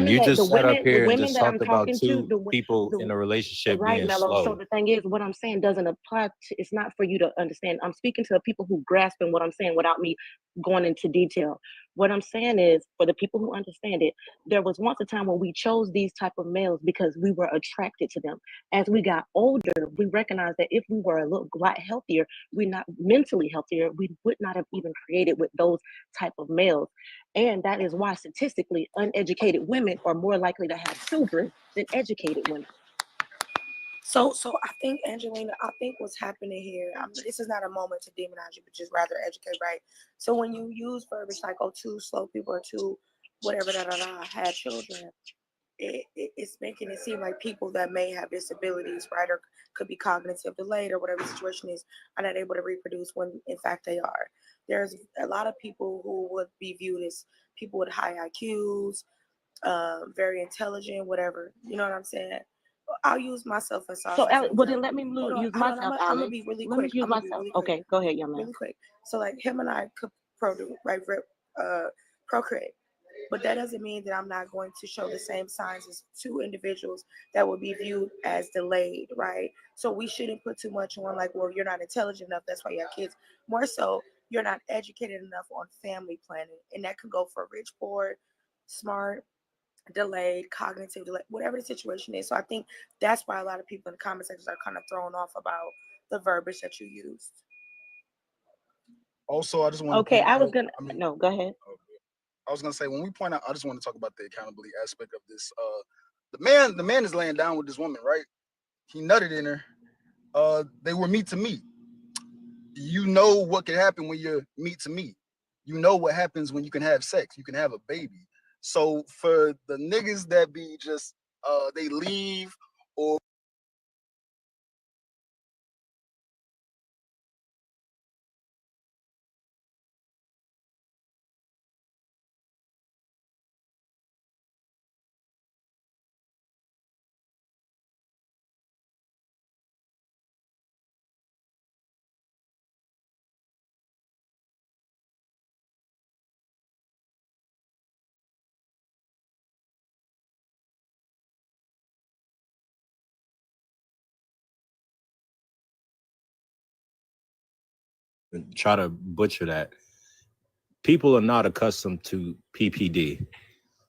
[SPEAKER 22] You just sat up here and just talked about two people in a relationship
[SPEAKER 17] right,
[SPEAKER 22] being
[SPEAKER 17] Mello.
[SPEAKER 22] slow.
[SPEAKER 17] So the thing is, what I'm saying doesn't apply to. It's not for you to understand. I'm speaking to people who grasping what I'm saying without me going into detail. What I'm saying is, for the people who understand it, there was once a time when we chose these type of males because we were attracted to them. As we got older, we recognized that if we were a lot healthier, we're not mentally healthier, we would not have even created with those type of males. And that is why statistically uneducated women are more likely to have children than educated women.
[SPEAKER 14] So I think, Angelina, what's happening here, this is not a moment to demonize you, but just rather educate, right? So when you use verbiage like, two slow people or two whatever had children, it's making it seem like people that may have disabilities, right, or could be cognitive delayed or whatever the situation is, are not able to reproduce when in fact they are. There's a lot of people who would be viewed as people with high IQs, very intelligent, whatever. You know what I'm saying? I'll use myself as
[SPEAKER 17] So, well, then let me use myself,
[SPEAKER 14] I'm
[SPEAKER 17] Alex.
[SPEAKER 14] gonna be really
[SPEAKER 17] Let me
[SPEAKER 14] quick.
[SPEAKER 17] use
[SPEAKER 14] I'm gonna be
[SPEAKER 17] myself.
[SPEAKER 14] really quick.
[SPEAKER 17] Okay, go ahead, young man.
[SPEAKER 14] Really quick. So, like, him and I could procreate. But that doesn't mean that I'm not going to show the same signs as two individuals that would be viewed as delayed, right? So we shouldn't put too much on like, well, you're not intelligent enough, that's why you have kids. More so, you're not educated enough on family planning. And that could go for rich, poor, smart, delayed, cognitive delay, whatever the situation is. So I think that's why a lot of people in the comment sections are kind of thrown off about the verbiage that you used.
[SPEAKER 11] Also, I just want to
[SPEAKER 17] Okay,
[SPEAKER 11] point
[SPEAKER 17] I was
[SPEAKER 11] out,
[SPEAKER 17] gonna no, go ahead.
[SPEAKER 11] I was gonna say when we point out, I just want to talk about the accountability aspect of this. The man is laying down with this woman, right? He nutted in her. They were meat to meat. You know what can happen when you're meat to meat. You know what happens when you can have sex. You can have a baby. So for the niggas that be just they leave or
[SPEAKER 22] try to butcher that. People are not accustomed to PPD.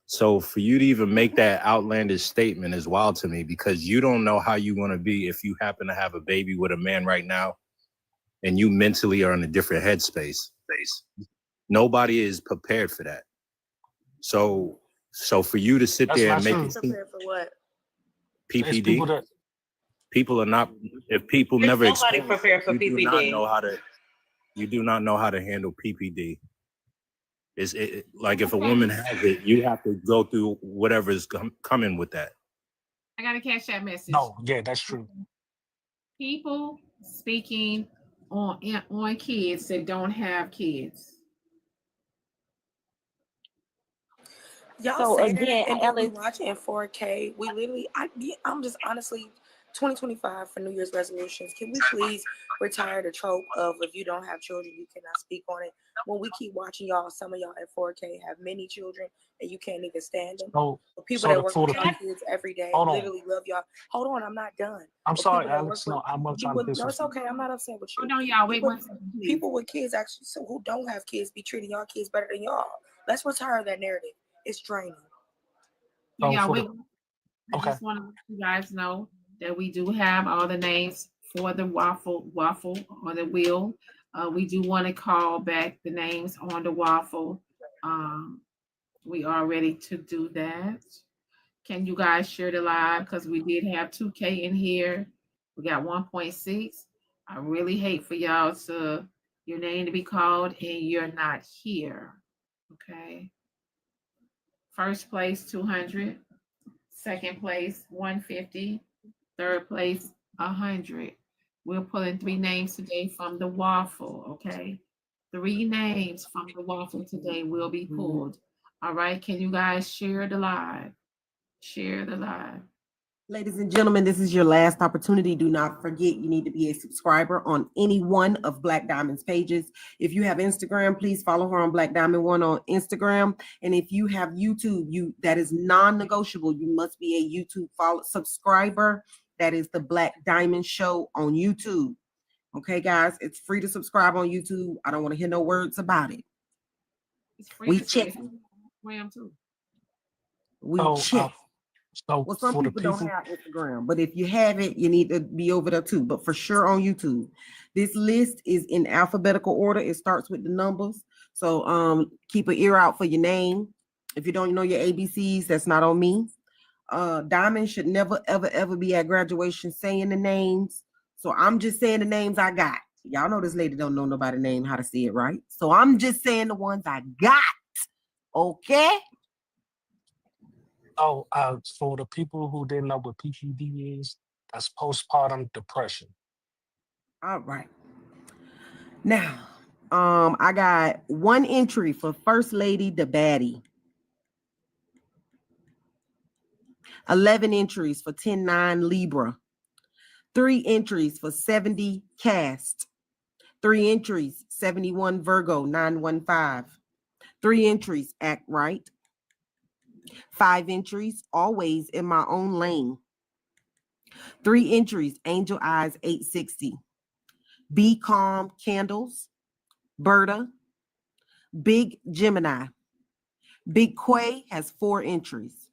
[SPEAKER 22] So for you to even make that outlandish statement is wild to me because you don't know how you're going to be if you happen to have a baby with a man right now and you mentally are in a different headspace. Nobody is prepared for that. So for you to sit there and make it
[SPEAKER 14] prepared for what?
[SPEAKER 22] PPD, people are not. If people never
[SPEAKER 17] Nobody prepared for
[SPEAKER 22] you
[SPEAKER 17] PPD.
[SPEAKER 22] do not know how to. You do not know how to handle PPD. Is it like if a woman has it, you have to go through whatever is coming with that.
[SPEAKER 6] I got a cash app message.
[SPEAKER 19] No, yeah, that's true.
[SPEAKER 6] People speaking on kids that don't have kids.
[SPEAKER 14] Y'all
[SPEAKER 17] So
[SPEAKER 14] say
[SPEAKER 17] again,
[SPEAKER 14] that, and then we
[SPEAKER 17] Alex,
[SPEAKER 14] watch it in 4K. We literally, I'm just honestly, 2025 for New Year's resolutions. Can we please retire the trope of if you don't have children, you cannot speak on it? When we keep watching y'all, some of y'all at 4K have many children, and you can't even stand them. But people that work with y'all kids every day, literally love y'all. Hold on, I'm not done.
[SPEAKER 19] I'm
[SPEAKER 14] But
[SPEAKER 19] sorry,
[SPEAKER 14] people that
[SPEAKER 19] Alex.
[SPEAKER 14] work
[SPEAKER 19] No, I'm not trying to
[SPEAKER 14] no, it's okay. I'm not upset with you.
[SPEAKER 6] Hold on, y'all. Wait one second, please.
[SPEAKER 14] People with kids actually, so who don't have kids, be treating y'all kids better than y'all. Let's retire that narrative. It's draining.
[SPEAKER 6] So y'all wait. I just want to let you guys know that we do have all the names for the waffle or the wheel. We do want to call back the names on the waffle. We are ready to do that. Can you guys share the live? Because we did have 2K in here. We got 1.6. I really hate for y'all to your name to be called and you're not here. Okay. First place 200. Second place 150. Third place 100. We're pulling 3 names today from the waffle. Okay. 3 names from the waffle today will be pulled. All right. Can you guys share the live? Share the live.
[SPEAKER 20] Ladies and gentlemen, this is your last opportunity. Do not forget you need to be a subscriber on any one of Black Diamond's pages. If you have Instagram, please follow her on Black Diamond 1 on Instagram. And if you have YouTube, that is non-negotiable. You must be a YouTube subscriber. That is the Black Diamond Show on YouTube. Okay, guys, it's free to subscribe on YouTube. I don't want to hear no words about it.
[SPEAKER 6] It's free
[SPEAKER 20] We
[SPEAKER 6] to
[SPEAKER 20] check.
[SPEAKER 6] too.
[SPEAKER 20] We check. Well, some people don't have Instagram, but if you have it, you need to be over there too. But for sure on YouTube, this list is in alphabetical order. It starts with the numbers. So keep an ear out for your name. If you don't know your ABCs, that's not on me. Diamond should never, ever be at graduation saying the names. So I'm just saying the names I got. Y'all know this lady don't know nobody's name, how to say it right. So I'm just saying the ones I got. Okay?
[SPEAKER 19] Oh, for the people who didn't know what PPD is, that's postpartum depression.
[SPEAKER 20] All right. Now, I got 1 entry for First Lady the Baddie. 11 entries for 10-9 Libra. 3 entries for 70 Cast. 3 entries, 71 Virgo 915. 3 entries, Act Right. 5 entries, Always in My Own Lane. 3 entries, Angel Eyes 860. Be Calm Candles. Berta. Big Gemini. Big Quay has 4 entries.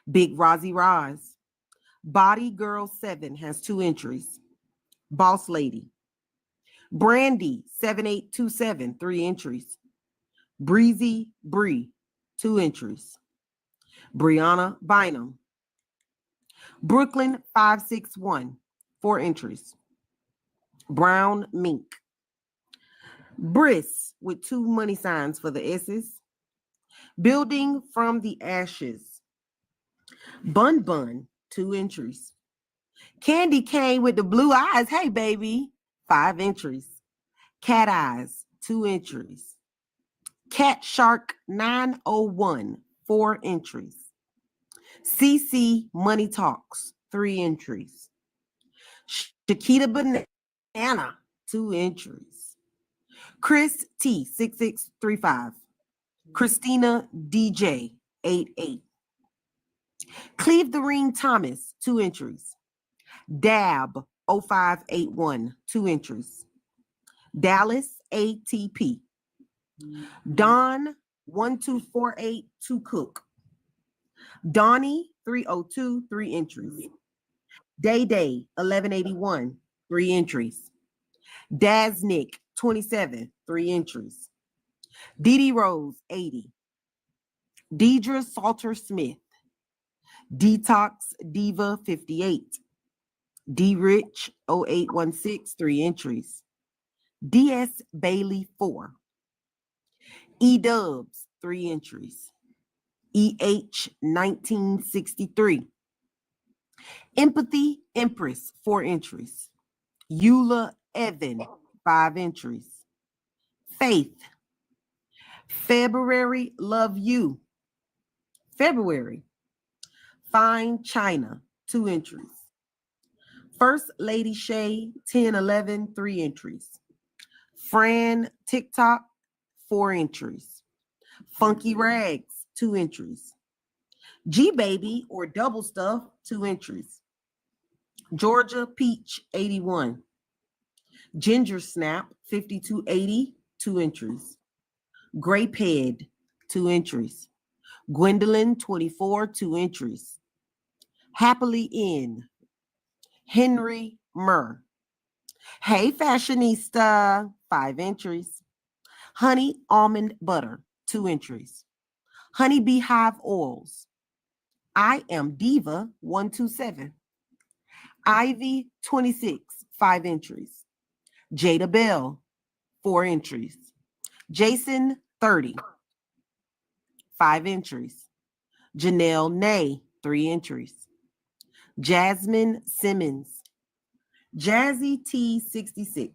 [SPEAKER 20] Big Rozzy Roz. Body Girl 7 has 2 entries. Boss Lady. Brandy 7827, 3 entries. Breezy Bree, 2 entries. Brianna Bynum. Brooklyn 561, 4 entries. Brown Mink. Briss with 2 money signs for the S's. Building from the Ashes. Bun Bun, 2 entries. Candy Cane with the blue eyes, hey baby, 5 entries. Cat Eyes, 2 entries. Cat Shark 901, 4 entries. CC Money Talks, 3 entries. Shakita Banana, 2 entries. Chris T 6635. Christina DJ 88. Cleve the Ring Thomas, 2 entries. Dab 0581, 2 entries. Dallas ATP. Don 1248, 2 Cook. Donnie 302, 3 entries. Day Day 1181, 3 entries. Daznick 27, 3 entries. Dee Rose 80. Deidre Salter Smith. Detox Diva 58. D Rich 0816, 3 entries. DS Bailey 4. E Dubs 3 entries. EH 1963. Empathy Empress 4 entries. Eula Evan 5 entries. Faith. February Love You. February. Fine China 2 entries. First Lady Shay 1011, 3 entries. Fran TikTok 4 entries. Funky Rags 2 entries. G Baby or Double Stuff 2 entries. Georgia Peach 81. Ginger Snap 5280, 2 entries. Grape Head 2 entries. Gwendolyn 24, 2 entries. Happily In. Henry Murr. Hey Fashionista 5 entries. Honey Almond Butter 2 entries. Honey Beehive Oils. I Am Diva 127. Ivy 26, 5 entries. Jada Bell 4 entries. Jason 30, 5 entries. Janelle Nay 3 entries. Jasmine Simmons. Jazzy T 66.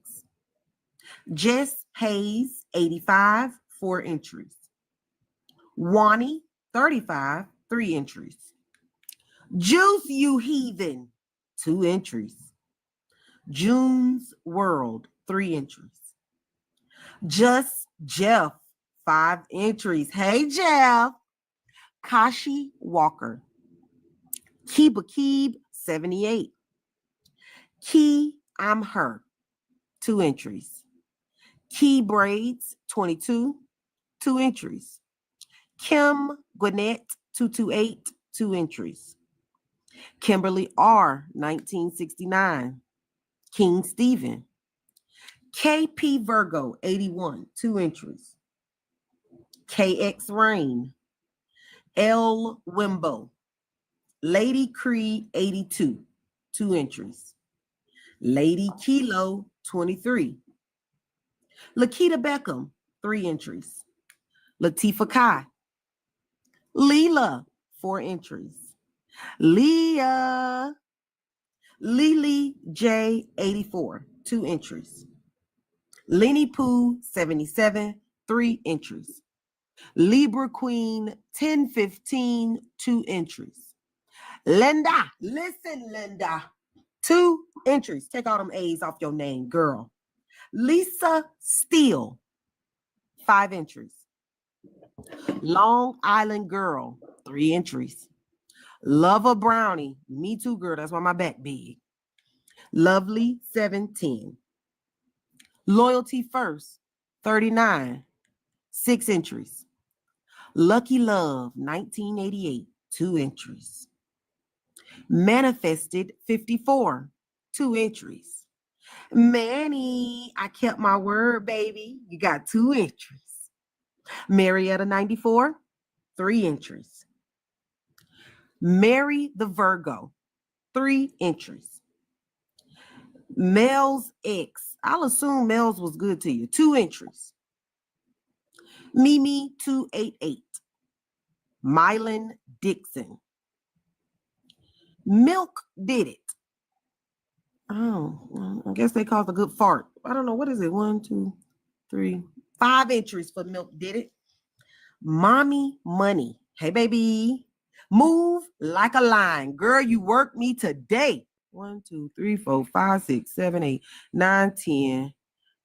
[SPEAKER 20] Jess Hayes 85, 4 entries. Wani 35, 3 entries. Juice You Heathen 2 entries. June's World 3 entries. Just Jeff 5 entries. Hey Jeff. Kashi Walker. Kiba Keeb 78. Key I'm Her 2 entries. Key Braids 22, 2 entries. Kim Gwinnett 228, 2 entries. Kimberly R 1969. King Stephen. KP Virgo 81, 2 entries. KX Rain. L Wimbo. Lady Cree 82, 2 entries. Lady Kilo 23. Lakita Beckham 3 entries. Latifa Kai. Leela 4 entries. Leah. Lily J 84, 2 entries. Lenny Pooh 77, 3 entries. Libra Queen 1015, 2 entries. Linda, listen, Linda. 2 entries. Take all them A's off your name, girl. Lisa Steele, 5 entries. Long Island Girl, 3 entries. Lover Brownie, me too, girl. That's why my back big. Lovely, 710. Loyalty First, 39, 6 entries. Lucky Love, 1988, 2 entries. Manifested, 54, 2 entries. Manny, I kept my word, baby. You got 2 entries. Marietta, 94, 3 entries. Mary the Virgo, 3 entries. Mel's Ex, I'll assume Mel's was good to you, 2 entries. Mimi 288. Mylan Dixon. Milk Did It. Oh, well, I guess they called a good fart. I don't know. What is it? 1, 2, 3, 5 entries for Milk Did It. Mommy Money. Hey, baby. Move Like a Lion. Girl, you worked me today. 1, 2, 3, 4, 5, 6, 7, 8, 9, 10,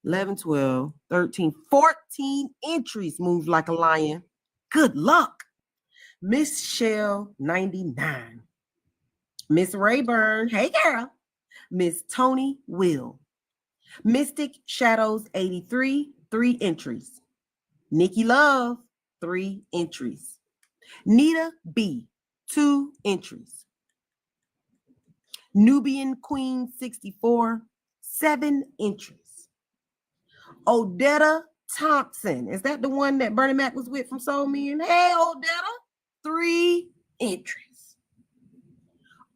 [SPEAKER 20] 11, 12, 13, 14 entries. Move Like a Lion. Good luck. Miss Shell 99. Miss Rayburn. Hey, girl. Miss Tony Will. Mystic Shadows 83, 3 entries. Nikki Love, 3 entries. Nita B, 2 entries. Nubian Queen 64, 7 entries. Odetta Thompson. Is that the one that Bernie Mac was with from Soul Men? Hey, Odetta, 3 entries.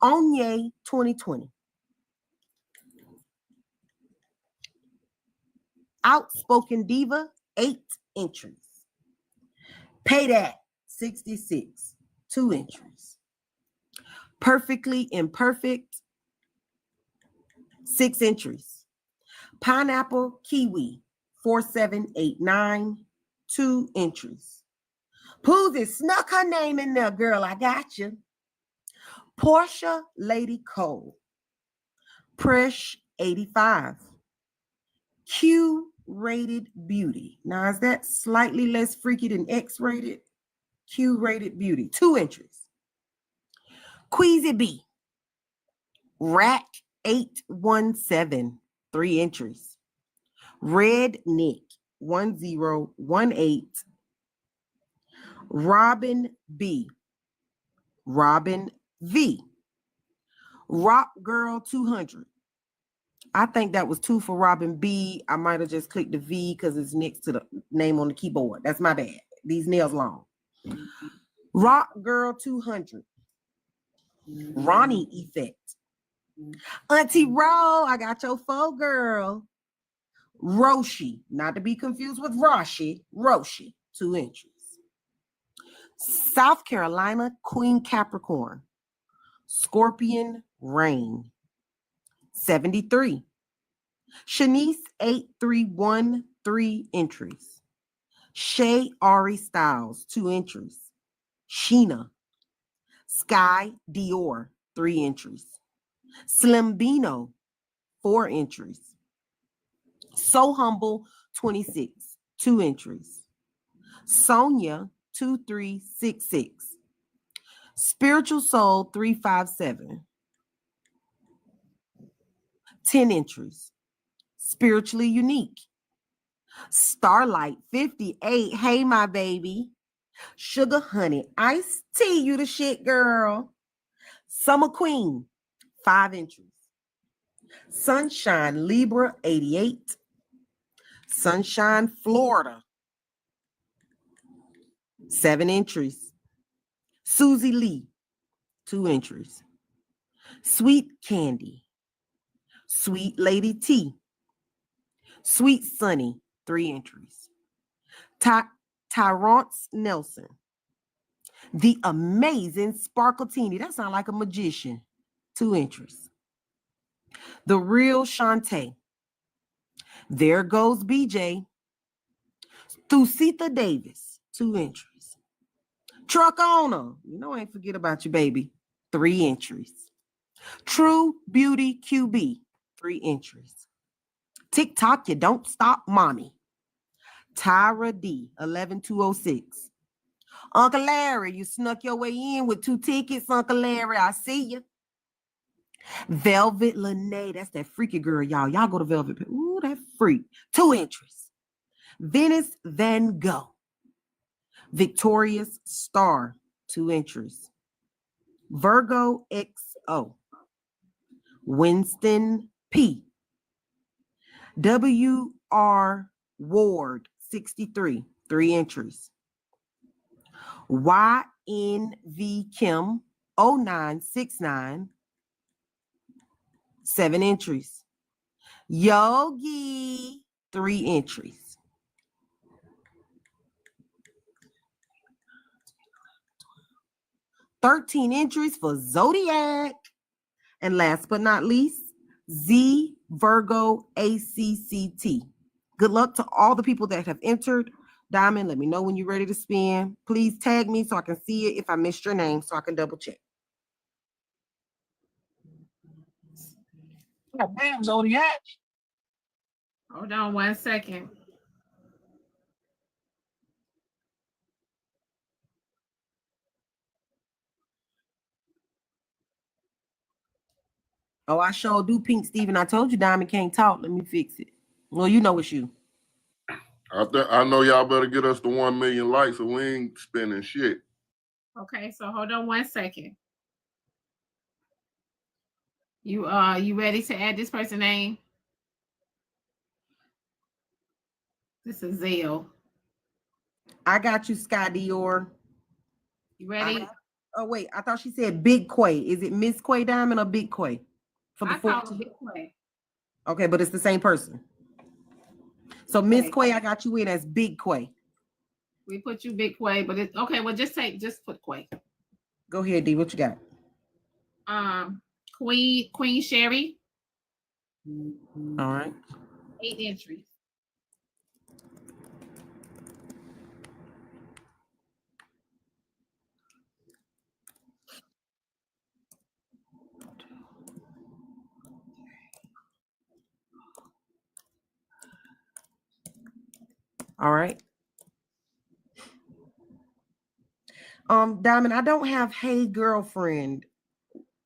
[SPEAKER 20] Onye 2020. Outspoken Diva, 8 entries. Pay That, 66, 2 entries. Perfectly Imperfect, 6 entries. Pineapple Kiwi, 4789, 2 entries. Poozy snuck her name in there, girl. I got you. Portia Lady Cole. Presh 85. Q-rated beauty. Now, is that slightly less freaky than X-rated? Q-rated beauty. 2 entries. Queasy B. Rack 817. 3 entries. Red Nick 1018. Robin B. Robin V. Rock Girl 200. I think that was 2 for Robin B. I might have just clicked the V because it's next to the name on the keyboard. That's my bad. These nails long. Rock Girl 200. Ronnie Effect. Auntie Ro, I got your faux girl. Roshi, not to be confused with Roshi. Roshi, 2 entries. South Carolina Queen Capricorn. Scorpion Rain. 73. Shanice 831, 3 entries. Shay Ari Styles, 2 entries. Sheena. Sky Dior, 3 entries. Slim Bino, 4 entries. So Humble 26, 2 entries. Sonia 2366. Spiritual Soul 357. 10 entries. Spiritually Unique. Starlight 58. Hey, my baby. Sugar Honey Iced Tea, you the shit, girl. Summer Queen, 5 entries. Sunshine Libra 88. Sunshine Florida, 7 entries. Susie Lee, 2 entries. Sweet Candy. Sweet Lady T. Sweet Sunny, 3 entries. Tyrance Nelson. The Amazing Sparkletini. That sounds like a magician. 2 entries. The Real Shantae. There Goes BJ. Thusitha Davis, 2 entries. Truck Owner. You know I ain't forget about you, baby. 3 entries. True Beauty QB, 3 entries. TikTok, you don't stop, mommy. Tyra D, 11206. Uncle Larry, you snuck your way in with 2 tickets, Uncle Larry. I see you. Velvet Lene, that's that freaky girl, y'all. Y'all go to Velvet. Ooh, that freak. 2 entries. Venice Van Gogh. Victorious Star, 2 entries. Virgo XO. Winston P. W.R. Ward, 63, 3 entries. YNV Kim, 0969, 7 entries. Yogi, 3 entries. "13 entries for Zodiac. And last but not least, Z Virgo ACCT. Good luck to all the people that have entered. Diamond, let me know when you're ready to spin. Please tag me so I can see it if I missed your name so I can double check.
[SPEAKER 19] God damn, Zodiac.
[SPEAKER 6] Hold on 1 second.
[SPEAKER 20] Oh, I sure do, Pink Steven. I told you Diamond can't talk. Let me fix it. Well, you know it's you.
[SPEAKER 1] I know y'all better get us to 1 million likes, so we ain't spending shit.
[SPEAKER 6] Okay, so hold on 1 second. You ready to add this person's name? This is Zale.
[SPEAKER 20] I got you, Sky Dior.
[SPEAKER 6] You ready?
[SPEAKER 20] Oh, wait. I thought she said Big Quay. Is it Miss Quay Diamond or Big Quay? For the
[SPEAKER 6] I call
[SPEAKER 20] 14.
[SPEAKER 6] it Big Quay.
[SPEAKER 20] Okay, but it's the same person. So Miss Quay, I got you in as Big Quay.
[SPEAKER 6] We put you Big Quay, but it's okay. Well, just put Quay.
[SPEAKER 20] Go ahead, D. What you got?
[SPEAKER 6] Queen Sherry.
[SPEAKER 20] All right.
[SPEAKER 6] 8 entries.
[SPEAKER 20] All right. Diamond, I don't have Hey Girlfriend.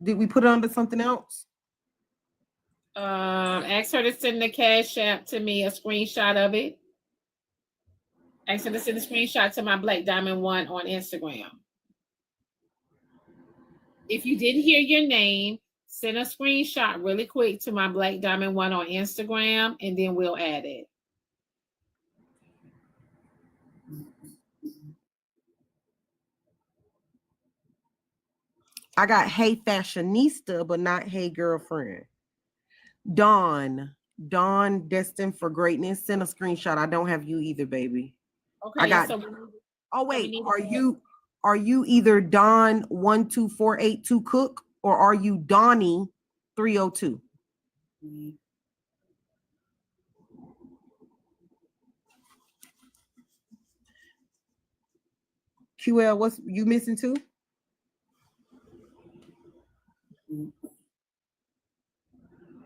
[SPEAKER 20] Did we put it under something else?
[SPEAKER 6] Ask her to send the Cash App to me, a screenshot of it. Ask her to send a screenshot to my Black Diamond 1 on Instagram. If you didn't hear your name, send a screenshot really quick to my Black Diamond 1 on Instagram, and then we'll add it.
[SPEAKER 20] I got Hey Fashionista, but not Hey Girlfriend. Dawn Destined for Greatness. Send a screenshot. I don't have you either, baby.
[SPEAKER 6] Okay.
[SPEAKER 20] I got. Oh wait, are you either Dawn 12482 Cook or are you Donnie 302? QL, what's you missing too?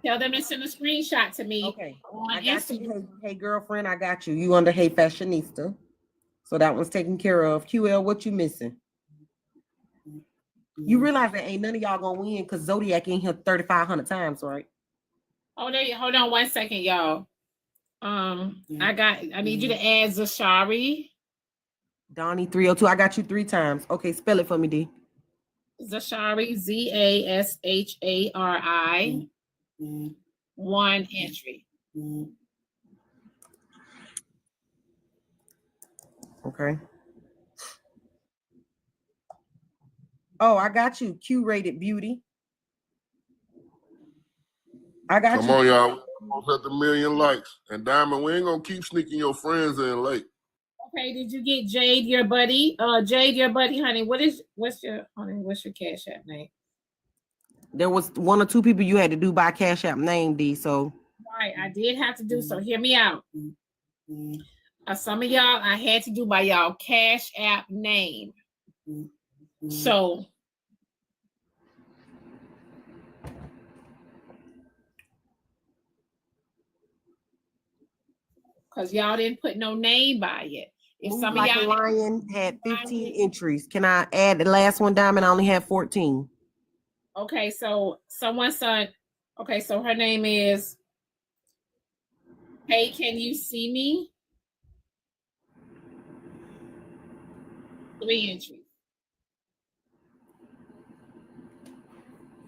[SPEAKER 6] Tell them to send a screenshot to me.
[SPEAKER 20] Okay.
[SPEAKER 6] On
[SPEAKER 20] I got
[SPEAKER 6] Instagram.
[SPEAKER 20] you. Hey girlfriend, I got you. You under Hey Fashionista. So that one's taken care of. QL, what you missing? You realize that ain't none of y'all gonna win because Zodiac in here 3,500 times, right?
[SPEAKER 6] Hold on 1 second, y'all. I need you to add Zashari.
[SPEAKER 20] Donnie 302. I got you 3 times. Okay, spell it for me, D.
[SPEAKER 6] Zashari, Zashari. 1 entry.
[SPEAKER 20] Okay. Oh, I got you. Q-rated beauty. I got
[SPEAKER 1] Come
[SPEAKER 20] you.
[SPEAKER 1] on, y'all. Almost at the 1 million likes. And Diamond, we ain't gonna keep sneaking your friends in late.
[SPEAKER 6] Okay, did you get Jade, your buddy? Jade, your buddy, honey. What's your Cash App name?
[SPEAKER 20] There was 1 or 2 people you had to do by Cash App name, D. So
[SPEAKER 6] Right, I did have to do so. Hear me out. Some of y'all I had to do by y'all Cash App name. So because y'all didn't put no name by it. If
[SPEAKER 20] Move
[SPEAKER 6] some of
[SPEAKER 20] Like a
[SPEAKER 6] y'all
[SPEAKER 20] Lion had 15 entries. Can I add the last one, Diamond? I only have 14.
[SPEAKER 6] Okay, so someone's son. Okay, so her name is. Hey, can you see me? 3 entries.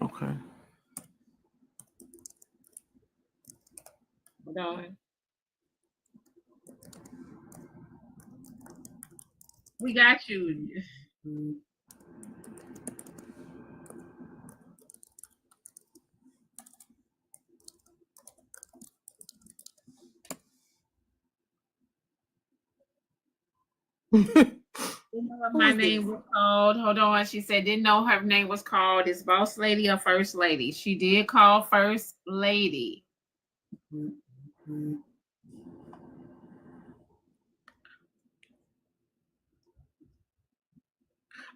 [SPEAKER 20] Okay.
[SPEAKER 6] Hold on. We got you. My name was called. Hold on. She said didn't know her name was called. Is Boss Lady or First Lady? She did call First Lady.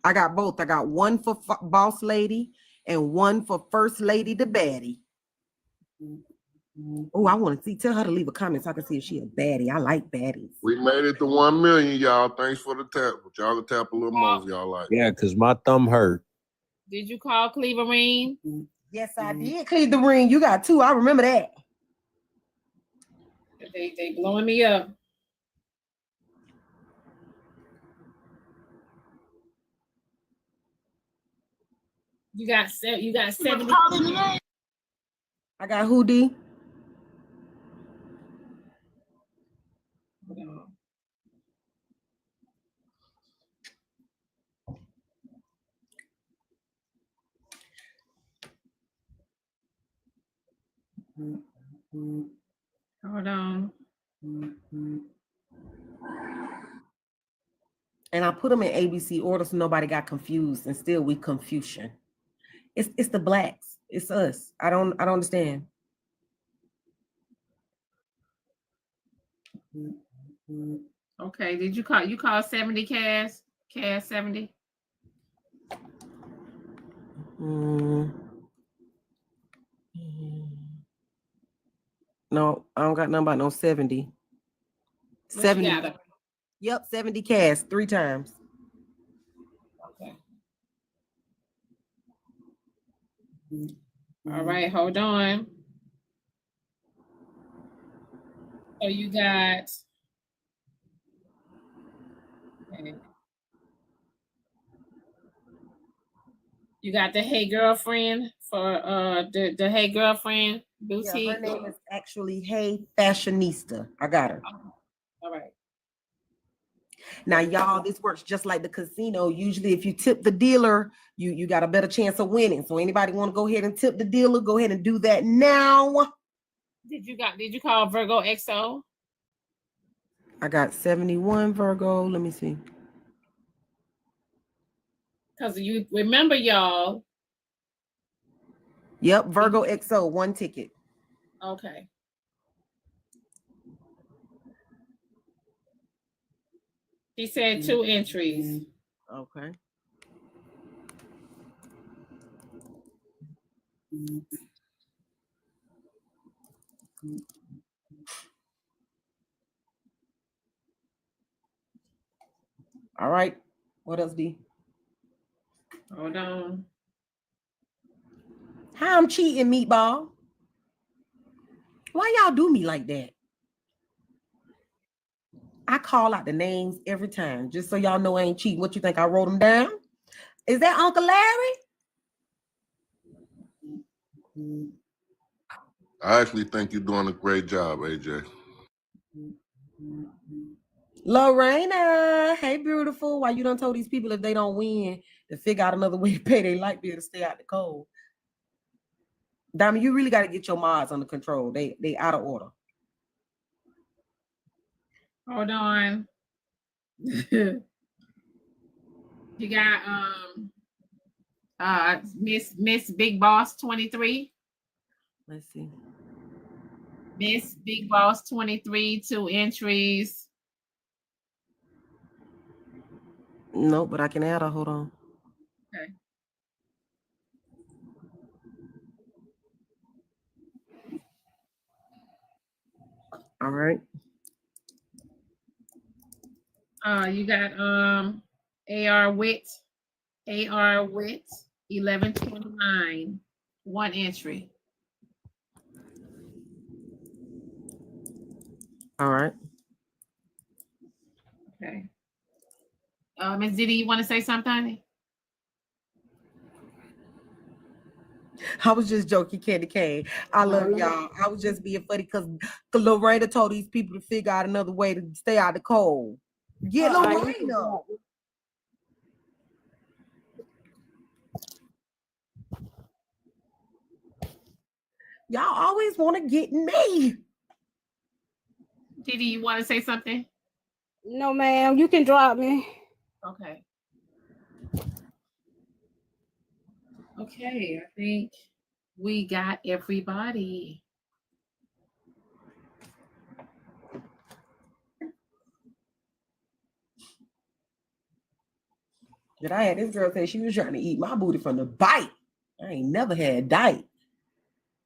[SPEAKER 20] I got both. I got one for Boss Lady and one for First Lady the Baddie. Oh, I want to see. Tell her to leave a comment so I can see if she a baddie. I like baddies.
[SPEAKER 1] We made it to 1 million, y'all. Thanks for the tap. But y'all can tap a little more if y'all like.
[SPEAKER 22] Yeah, because my thumb hurt.
[SPEAKER 6] Did you call Cleaverine?
[SPEAKER 20] Yes, I did. Cleave the ring. You got 2. I remember that.
[SPEAKER 6] They blowing me up. You got 70.
[SPEAKER 20] I got who, D?
[SPEAKER 6] Hold on.
[SPEAKER 20] And I put them in ABC order so nobody got confused, and still we confusion. It's the blacks. It's us. I don't understand.
[SPEAKER 6] Okay, did you call? You called 70 Cass? Cass 70?
[SPEAKER 20] No, I don't got nothing about no 70.
[SPEAKER 6] What
[SPEAKER 20] 70.
[SPEAKER 6] you got?
[SPEAKER 20] Yep, 70 Cass 3 times.
[SPEAKER 6] Okay. All right, hold on. So you got. Okay. You got the Hey Girlfriend for the Hey Girlfriend boutique.
[SPEAKER 20] Yeah, her name is actually Hey Fashionista. I got her.
[SPEAKER 6] All right.
[SPEAKER 20] Now, y'all, this works just like the casino. Usually, if you tip the dealer, you got a better chance of winning. So anybody want to go ahead and tip the dealer, go ahead and do that now.
[SPEAKER 6] Did you call Virgo XO?
[SPEAKER 20] I got 71 Virgo. Let me see.
[SPEAKER 6] Because you remember, y'all.
[SPEAKER 20] Yep, Virgo XO, 1 ticket.
[SPEAKER 6] Okay. He said 2 entries.
[SPEAKER 20] Okay. All right. What else, D?
[SPEAKER 6] Hold on.
[SPEAKER 20] How I'm cheating, Meatball? Why y'all do me like that? I call out the names every time, just so y'all know I ain't cheating. What you think? I wrote them down? Is that Uncle Larry?
[SPEAKER 1] I actually think you're doing a great job, AJ.
[SPEAKER 20] Lorena, hey, beautiful. Why you done told these people if they don't win to figure out another way to pay their light bill to stay out the cold? Diamond, you really got to get your mods under control. They out of order.
[SPEAKER 6] Hold on. You got Miss Big Boss 23.
[SPEAKER 20] Let's see.
[SPEAKER 6] Miss Big Boss 23, 2 entries.
[SPEAKER 20] No, but I can add her. Hold on.
[SPEAKER 6] Okay.
[SPEAKER 20] All right.
[SPEAKER 6] You got AR Wit 1129, 1 entry.
[SPEAKER 20] All right.
[SPEAKER 6] Okay. Ms. Diddy, you want to say something?
[SPEAKER 20] I was just joking, Candy Cane. I love y'all. I was just being funny because Lorena told these people to figure out another way to stay out of the cold. Get Lorena. Y'all always want to get me.
[SPEAKER 6] Diddy, you want to say something?
[SPEAKER 3] No, ma'am. You can drop me.
[SPEAKER 6] Okay. Okay, I think we got everybody.
[SPEAKER 20] Did I had this girl say she was trying to eat my booty from the bite. I ain't never had diet.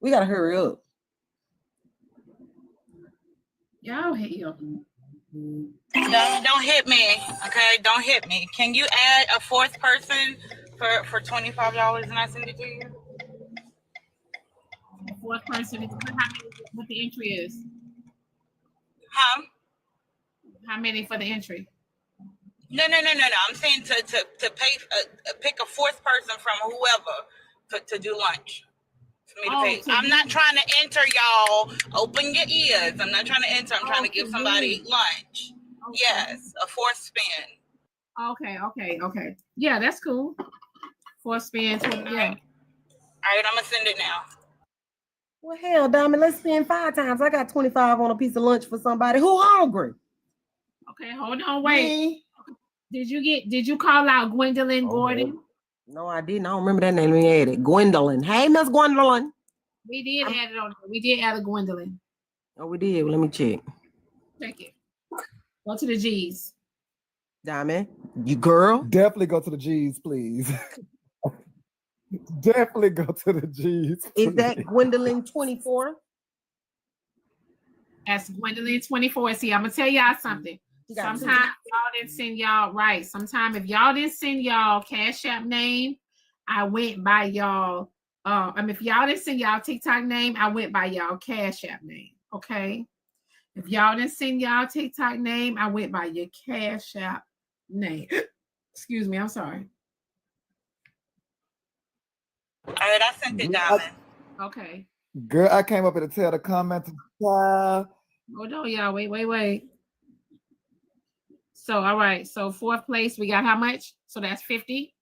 [SPEAKER 20] We gotta hurry up.
[SPEAKER 6] Y'all hell.
[SPEAKER 10] Don't hit me, okay? Don't hit me. Can you add a fourth person for $25 and I send it to you?
[SPEAKER 6] Fourth person is what the entry is.
[SPEAKER 10] Huh?
[SPEAKER 6] How many for the entry?
[SPEAKER 10] No. I'm saying to pay pick a fourth person from whoever to do lunch. For me to pay. I'm not trying to enter, y'all. Open your ears. I'm not trying to enter. I'm trying to give somebody lunch. Okay. Yes, a fourth spin.
[SPEAKER 6] Okay. Yeah, that's cool. 4 spins. Yeah. All
[SPEAKER 10] right, I'm gonna send it now.
[SPEAKER 20] Well, hell, Diamond, let's spend 5 times. I got 25 on a piece of lunch for somebody who hungry.
[SPEAKER 6] Okay, hold on, wait. Did you call out Gwendolyn Gordon?
[SPEAKER 20] No, I didn't. I don't remember that name. We had it. Gwendolyn. Hey, Miss Gwendolyn.
[SPEAKER 6] We did add it on. We did add a Gwendolyn.
[SPEAKER 20] Oh, we did. Well, let me check.
[SPEAKER 6] Check it. Go to the G's.
[SPEAKER 20] Diamond, you girl.
[SPEAKER 2] Definitely go to the G's, please. Definitely go to the G's.
[SPEAKER 20] Is that Gwendolyn 24?
[SPEAKER 6] That's Gwendolyn 24. See, I'm gonna tell y'all something. Sometimes y'all didn't send y'all right. Sometimes if y'all didn't send y'all Cash App name, I went by y'all. If y'all didn't send y'all TikTok name, I went by y'all Cash App name. Okay. If y'all didn't send y'all TikTok name, I went by your Cash App name. Excuse me, I'm sorry.
[SPEAKER 10] All right, I sent it, Diamond.
[SPEAKER 6] Okay.
[SPEAKER 2] Girl, I came up here to tell the comments.
[SPEAKER 6] Hold on, y'all. Wait. So, all right. So, 4th place, we got how much? So that's 50.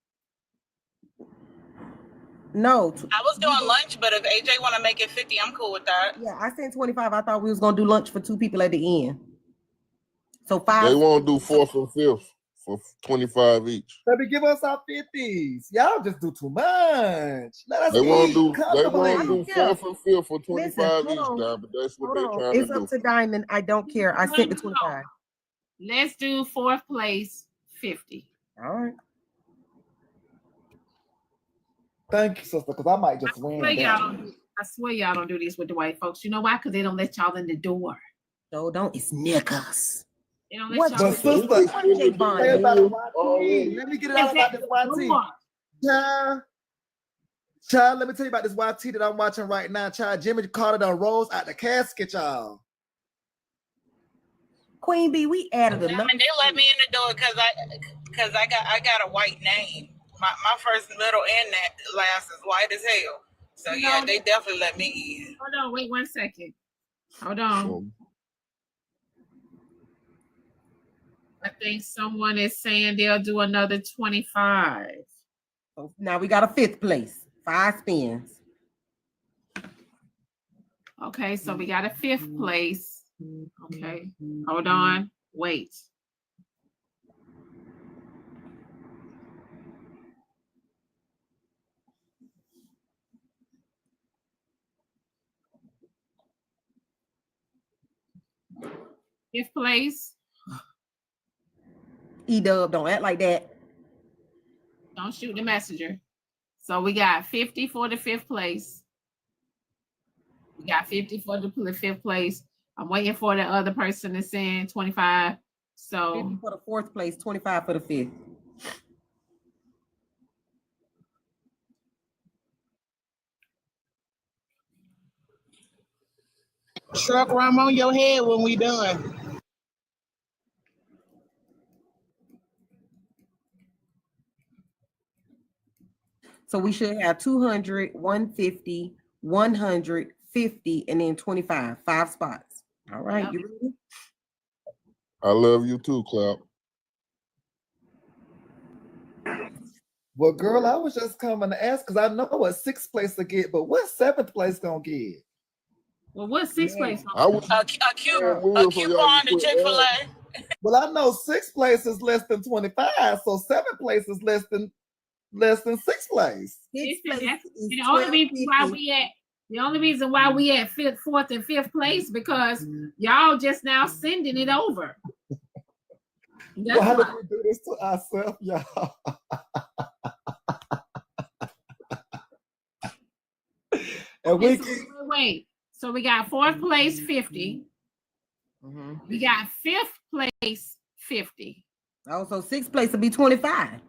[SPEAKER 20] No.
[SPEAKER 10] I was doing lunch, but if AJ want to make it 50, I'm cool with that.
[SPEAKER 20] Yeah, I sent 25. I thought we was gonna do lunch for 2 people at the end. So 5.
[SPEAKER 1] They won't do 4th and 5th for 25 each.
[SPEAKER 2] Baby, give us our 50s. Y'all just do too much. Let us
[SPEAKER 1] They won't do
[SPEAKER 2] comfortably.
[SPEAKER 1] 4th and 5th for 25 each, but that's what they're trying
[SPEAKER 20] It's
[SPEAKER 1] to do.
[SPEAKER 20] up to Diamond. I don't care. I sent the 25.
[SPEAKER 6] Let's do 4th place 50.
[SPEAKER 20] All right.
[SPEAKER 2] Thank you, sister, because I might just win.
[SPEAKER 6] I swear y'all don't do this with the white folks. You know why? Because they don't let y'all in the door.
[SPEAKER 20] So don't. It's niggas.
[SPEAKER 6] They don't let y'all in the
[SPEAKER 2] sister,
[SPEAKER 6] door.
[SPEAKER 2] let me get it out about this YT. Child, let me tell you about this YT that I'm watching right now. Child, Jimmy Carter done rose out the casket, y'all.
[SPEAKER 20] Queen Bee, we added a
[SPEAKER 10] Diamond, they let me in the door because I got a white name. My first, middle, and last is white as hell. So yeah, they definitely let me in.
[SPEAKER 6] Hold on, wait 1 second. Hold on. I think someone is saying they'll do another 25.
[SPEAKER 20] So now we got a 5th place. 5 spins.
[SPEAKER 6] Okay, so we got a 5th place. Okay, hold on. Wait. Fifth place.
[SPEAKER 20] E-Dub, don't act like that.
[SPEAKER 6] Don't shoot the messenger. So we got 50 for the 5th place. We got 50 for the 5th place. I'm waiting for the other person to send 25. So
[SPEAKER 20] 50 for the fourth place, 25 for the fifth.
[SPEAKER 18] Truck rum on your head when we done.
[SPEAKER 20] So we should have 200, 150, 150, and then 25. 5 spots. All right, you ready?
[SPEAKER 1] I love you too, Clap.
[SPEAKER 2] Well, girl, I was just coming to ask because I know what 6th place to get, but what 7th place gonna get?
[SPEAKER 6] Well, what's 6th place?
[SPEAKER 1] I was
[SPEAKER 10] A coupon to Chick-fil-A.
[SPEAKER 2] Well, I know 6th place is less than 25, so 7th place is less than 6th place.
[SPEAKER 6] The only reason why we at 5th, 4th, and 5th place because y'all just now sending it over. That's
[SPEAKER 2] Why
[SPEAKER 6] why.
[SPEAKER 2] did we do this to ourselves, y'all? And
[SPEAKER 6] wait. So we got 4th place 50. We got 5th place 50.
[SPEAKER 20] Oh, so 6th place would be 25.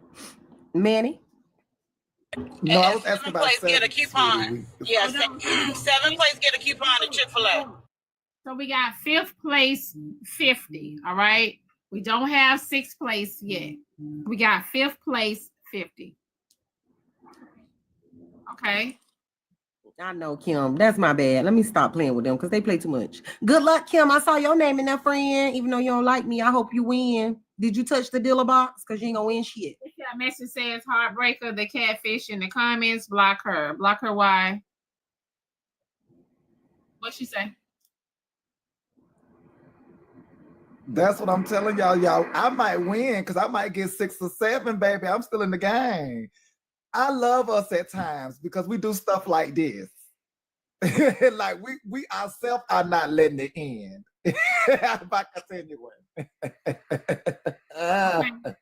[SPEAKER 20] Manny?
[SPEAKER 2] No, I was asking about
[SPEAKER 10] place get a coupon. Yeah, 7th place get a coupon to Chick-fil-A.
[SPEAKER 6] So we got 5th place 50. All right. We don't have 6th place yet. We got 5th place 50. Okay.
[SPEAKER 20] I know, Kim. That's my bad. Let me stop playing with them because they play too much. Good luck, Kim. I saw your name in there, friend. Even though you don't like me, I hope you win. Did you touch the dealer box? Because you ain't gonna win shit.
[SPEAKER 6] If that message says heartbreaker, the catfish in the comments, block her. Block her. Why? What she say?
[SPEAKER 2] That's what I'm telling y'all. I might win because I might get 6 or 7, baby. I'm still in the game. I love us at times because we do stuff like this. Like we ourselves are not letting it end. By continuing.
[SPEAKER 6] Okay. 1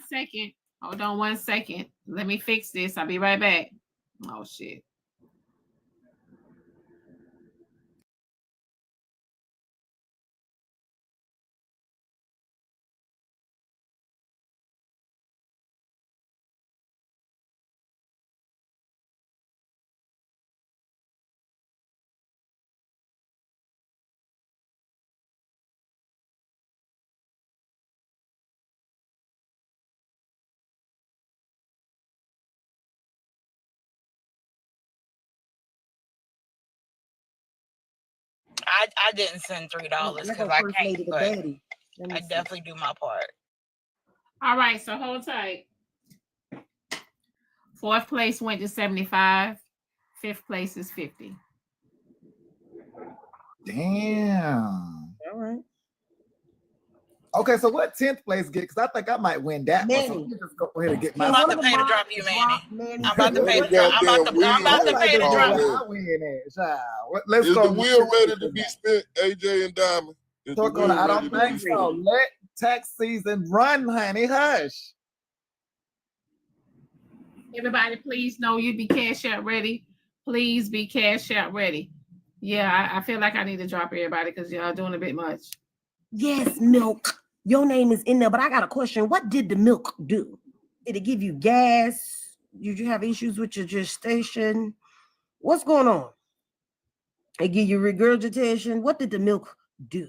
[SPEAKER 6] second. Hold on 1 second. Let me fix this. I'll be right back. Oh shit.
[SPEAKER 10] I didn't send $3 because I can't, but I definitely do my part.
[SPEAKER 6] All right, so hold tight. 4th place went to 75. 5th place is 50.
[SPEAKER 2] Damn.
[SPEAKER 20] All right.
[SPEAKER 2] Okay, so what 10th place get? Because I think I might win that one. So let me just go ahead and get my.
[SPEAKER 10] I'm about to pay to drop you, Manny. I'm about to pay to drop. I'm about to pay to drop you.
[SPEAKER 2] I win it, child. Let's
[SPEAKER 1] Is
[SPEAKER 2] go.
[SPEAKER 1] the wheel ready to be spent, AJ and Diamond? Is the wheel
[SPEAKER 2] I don't
[SPEAKER 1] ready to
[SPEAKER 2] think
[SPEAKER 1] be
[SPEAKER 2] so.
[SPEAKER 1] spent?
[SPEAKER 2] Let tax season run, honey. Hush.
[SPEAKER 6] Everybody, please know you be cash out ready. Please be cash out ready. Yeah, I feel like I need to drop everybody because y'all doing a bit much.
[SPEAKER 20] Yes, milk. Your name is in there, but I got a question. What did the milk do? Did it give you gas? Did you have issues with your gestation? What's going on? It give you regurgitation? What did the milk do?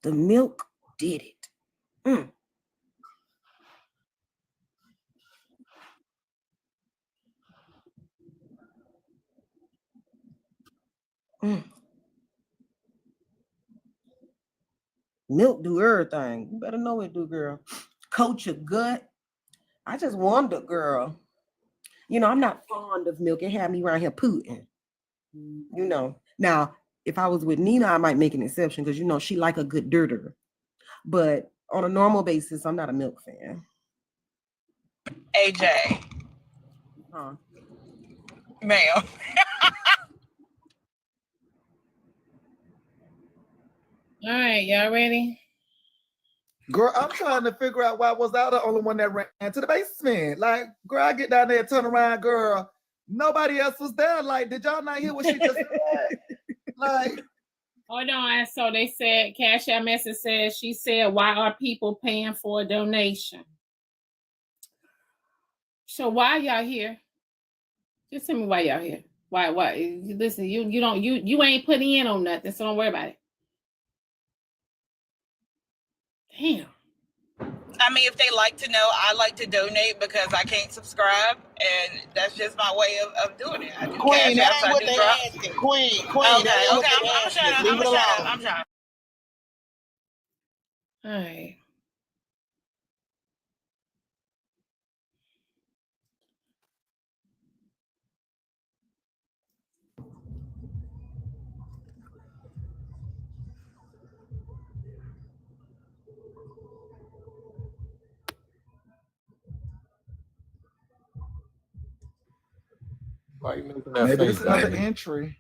[SPEAKER 20] The milk did it. Milk do everything. You better know it do, girl. Coach your gut. I just wonder, girl. You know, I'm not fond of milk. It had me around here pooting. You know. Now, if I was with Nina, I might make an exception because, you know, she like a good dirter. But on a normal basis, I'm not a milk fan.
[SPEAKER 10] AJ.
[SPEAKER 20] Huh?
[SPEAKER 10] Ma'am.
[SPEAKER 6] All right, y'all ready?
[SPEAKER 2] Girl, I'm trying to figure out why was I the only one that ran to the basement. Like, girl, I get down there and turn around, girl. Nobody else was there. Like, did y'all not hear what she just said? Like,
[SPEAKER 6] Hold on. So they said, Cash App message says, she said, why are people paying for a donation? So why y'all here? Just tell me why y'all here. Why? Listen, you ain't putting in on nothing, so don't worry about it. Damn.
[SPEAKER 10] I mean, if they like to know, I like to donate because I can't subscribe, and that's just my way of doing it. I do
[SPEAKER 18] Queen,
[SPEAKER 10] cash
[SPEAKER 18] that
[SPEAKER 10] apps,
[SPEAKER 18] ain't
[SPEAKER 10] I
[SPEAKER 18] what
[SPEAKER 10] do
[SPEAKER 18] they
[SPEAKER 10] drop.
[SPEAKER 18] asking. Queen,
[SPEAKER 10] Okay,
[SPEAKER 18] that ain't what
[SPEAKER 10] okay,
[SPEAKER 18] they
[SPEAKER 10] I'm
[SPEAKER 18] asking.
[SPEAKER 10] shut up.
[SPEAKER 18] Leave it alone.
[SPEAKER 10] I'm shut up.
[SPEAKER 6] All right.
[SPEAKER 22] Why you making that
[SPEAKER 2] Maybe
[SPEAKER 22] face,
[SPEAKER 2] this is another
[SPEAKER 22] Diamond?
[SPEAKER 2] entry.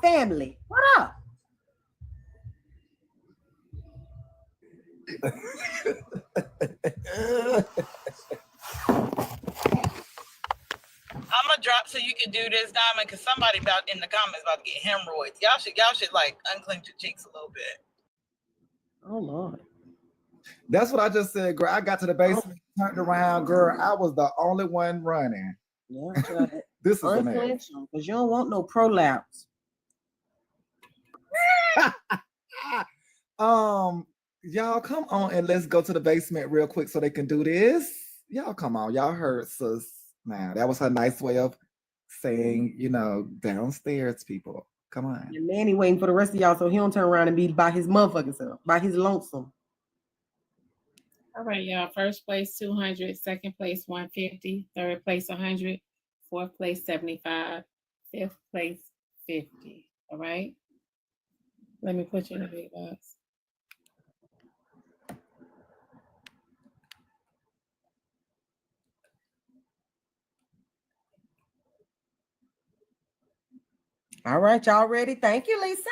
[SPEAKER 20] Family, what up?
[SPEAKER 10] I'm gonna drop so you can do this, Diamond, because somebody about in the comments about to get hemorrhoids. Y'all should like unclench your cheeks a little bit.
[SPEAKER 20] Oh Lord.
[SPEAKER 2] That's what I just said, girl. I got to the basement, turned around, girl. I was the only one running.
[SPEAKER 20] Yeah,
[SPEAKER 2] This is a mess.
[SPEAKER 20] unclench them because you don't want no prolapse.
[SPEAKER 2] Y'all come on and let's go to the basement real quick so they can do this. Y'all come on. Y'all heard sis. Now that was her nice way of saying, downstairs, people. Come on.
[SPEAKER 20] And Manny waiting for the rest of y'all so he don't turn around and be by his motherfucking self, by his lonesome.
[SPEAKER 6] All right, y'all. First place 200, second place 150, third place 100, fourth place 75, fifth place 50. All right. Let me put you in the big box.
[SPEAKER 20] All right, y'all ready? Thank you, Lisa.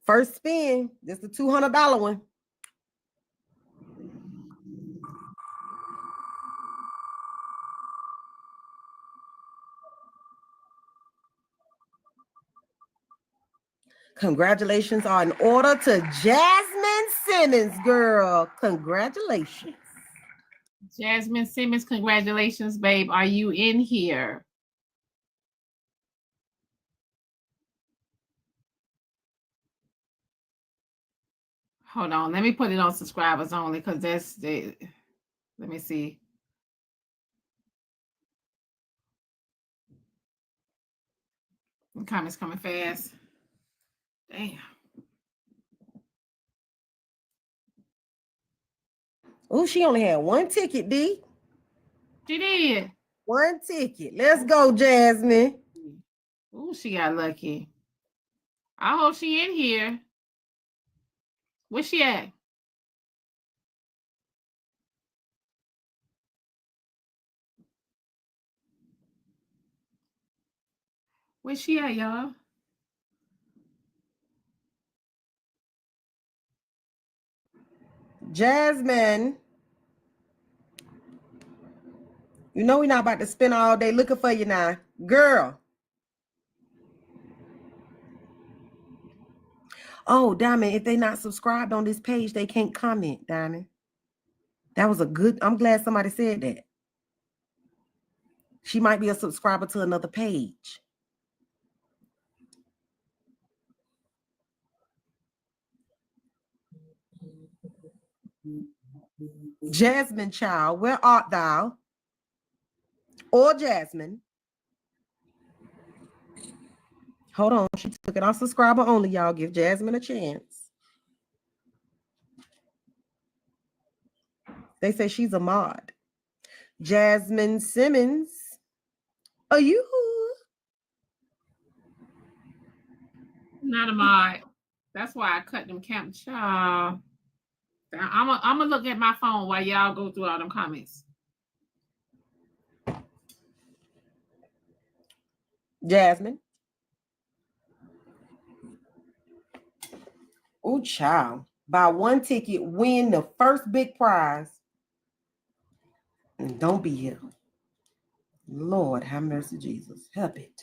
[SPEAKER 20] First spin. This is the $200 one. Congratulations are in order to Jasmine Simmons, girl. Congratulations.
[SPEAKER 6] Jasmine Simmons, congratulations, babe. Are you in here? Hold on. Let me put it on subscribers only because that's the. Let me see. The comments coming fast. Damn.
[SPEAKER 20] Oh, she only had one ticket, D.
[SPEAKER 6] She did.
[SPEAKER 20] One ticket. Let's go, Jasmine.
[SPEAKER 6] Oh, she got lucky. I hope she in here. Where's she at? Where's she at, y'all?
[SPEAKER 20] Jasmine. You know we're not about to spend all day looking for you now. Girl. Oh, Diamond, if they not subscribed on this page, they can't comment, Diamond. That was a good, I'm glad somebody said that. She might be a subscriber to another page. Jasmine, child, where art thou? Or Jasmine. Hold on, she took it off subscriber only, y'all. Give Jasmine a chance. They say she's a mod. Jasmine Simmons. Are you?
[SPEAKER 6] Not a mod. That's why I cut them cameras. I'm gonna look at my phone while y'all go through all them comments.
[SPEAKER 20] Jasmine. Oh, child. Buy one ticket, win the first big prize. And don't be here. Lord, have mercy, Jesus. Help it.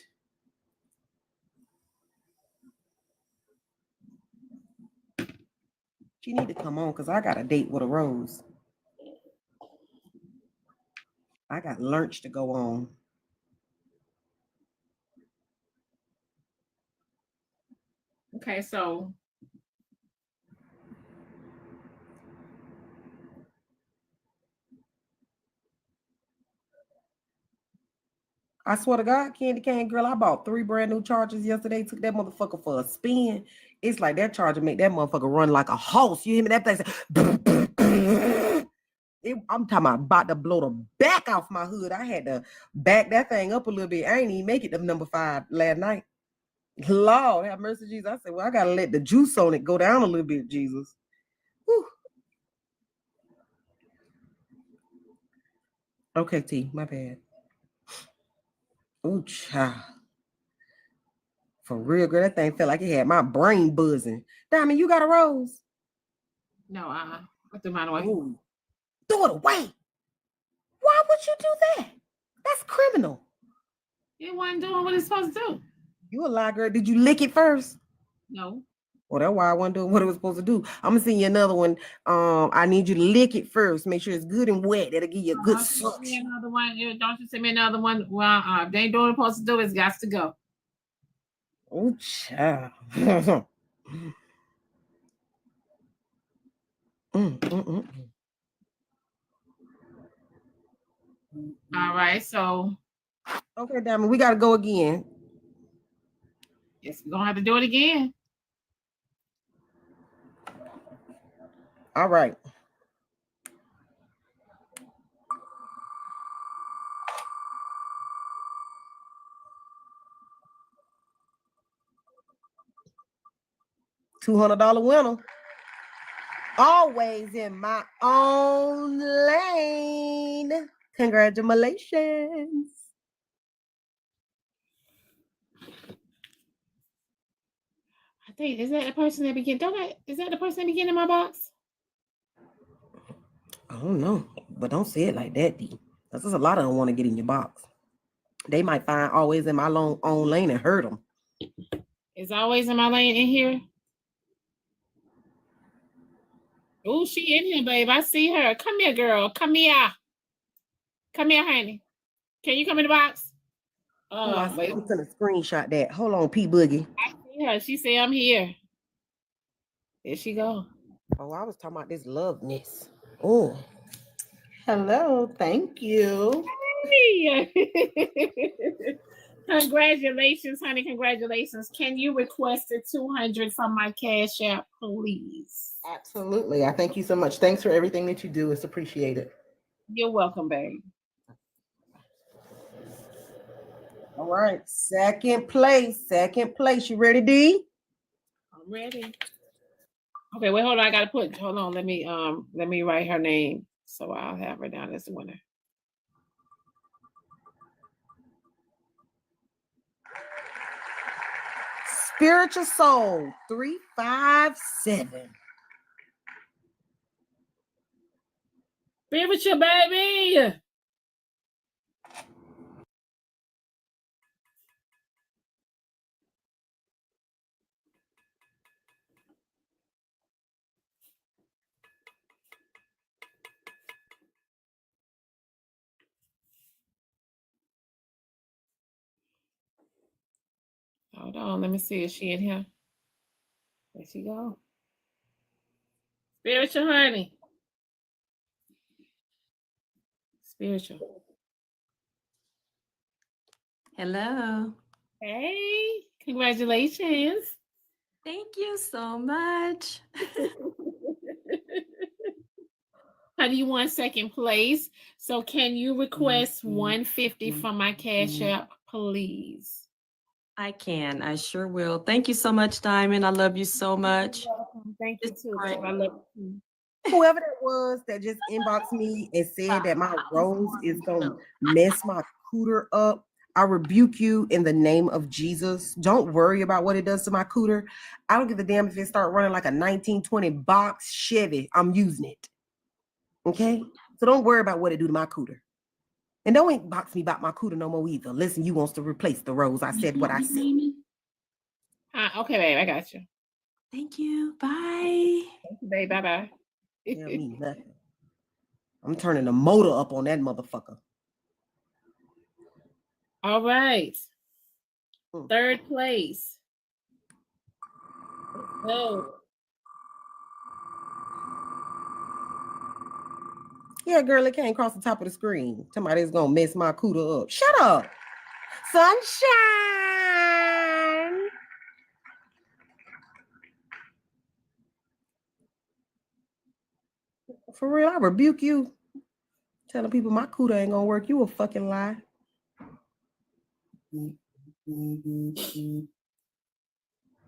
[SPEAKER 20] She need to come on because I got a date with a Rose. I got lunch to go on.
[SPEAKER 6] Okay, so
[SPEAKER 20] I swear to God, Candy Cane Girl, I bought 3 brand new chargers yesterday. Took that motherfucker for a spin. It's like that charger make that motherfucker run like a horse. You hear me? That thing I'm talking about to blow the back off my hood. I had to back that thing up a little bit. I ain't even make it to number 5 last night. Lord, have mercy, Jesus. I said, well, I got to let the juice on it go down a little bit, Jesus. Whew. Okay, T, my bad. Oh, child. For real, girl, that thing felt like it had my brain buzzing. Diamond, you got a Rose?
[SPEAKER 6] no, I threw mine away.
[SPEAKER 20] Ooh. Throw it away. Why would you do that? That's criminal.
[SPEAKER 6] It wasn't doing what it's supposed to do.
[SPEAKER 20] You a lie, girl. Did you lick it first?
[SPEAKER 6] No.
[SPEAKER 20] Well, that's why I wasn't doing what it was supposed to do. I'm gonna send you another one. I need you to lick it first. Make sure it's good and wet. That'll give you a good suction.
[SPEAKER 6] Don't you send me another one? Well, if they ain't doing what it's supposed to do, it's got to go.
[SPEAKER 20] Oh, child.
[SPEAKER 6] All right, so.
[SPEAKER 20] Okay, Diamond, we got to go again.
[SPEAKER 6] Yes, we're going to have to do it again.
[SPEAKER 20] All right. $200 winner. Always in my own lane. Congratulations.
[SPEAKER 6] I think, is that the person that begin? Is that the person that begin in my box?
[SPEAKER 20] I don't know, but don't say it like that, D. Because there's a lot of them want to get in your box. They might find always in my own lane and hurt them.
[SPEAKER 6] Is always in my lane in here? Oh, she in here, babe. I see her. Come here, girl. Come here. Come here, honey. Can you come in the box?
[SPEAKER 20] I'm gonna screenshot that. Hold on, P Boogie.
[SPEAKER 6] I see her. She say I'm here. There she go.
[SPEAKER 20] Oh, I was talking about this loveness. Oh.
[SPEAKER 9] Hello, thank you.
[SPEAKER 6] Hey. Congratulations, honey. Congratulations. Can you request a $200 from my Cash App, please?
[SPEAKER 9] Absolutely. I thank you so much. Thanks for everything that you do. It's appreciated.
[SPEAKER 6] You're welcome, babe.
[SPEAKER 20] All right, second place. You ready, D?
[SPEAKER 6] I'm ready. Okay, wait, hold on. Hold on. Let me write her name so I'll have her down as the winner.
[SPEAKER 20] Spiritual Soul 357.
[SPEAKER 6] Spiritual, baby. Hold on, let me see. Is she in here? There she go. Spiritual, honey. Spiritual.
[SPEAKER 21] Hello.
[SPEAKER 6] Hey, congratulations.
[SPEAKER 21] Thank you so much.
[SPEAKER 6] Honey, you won second place. So can you request $150 from my Cash App, please?
[SPEAKER 21] I can. I sure will. Thank you so much, Diamond. I love you so much.
[SPEAKER 6] Thank you too. I love you.
[SPEAKER 20] Whoever that was that just inboxed me and said that my rose is gonna mess my cooter up, I rebuke you in the name of Jesus. Don't worry about what it does to my cooter. I don't give a damn if it start running like a 1920 box Chevy. I'm using it. Okay? So don't worry about what it do to my cooter. And don't inbox me about my cooter no more either. Listen, you wants to replace the rose. I said what I said.
[SPEAKER 6] Okay, babe, I got you.
[SPEAKER 21] Thank you. Bye.
[SPEAKER 6] Thank you, babe. Bye-bye.
[SPEAKER 20] Tell me nothing. I'm turning the motor up on that motherfucker.
[SPEAKER 6] All right. Third place. Oh.
[SPEAKER 20] Yeah, girl, it came across the top of the screen. Somebody's gonna mess my cooter up. Shut up. Sunshine. For real, I rebuke you. Telling people my cooter ain't gonna work. You a fucking lie.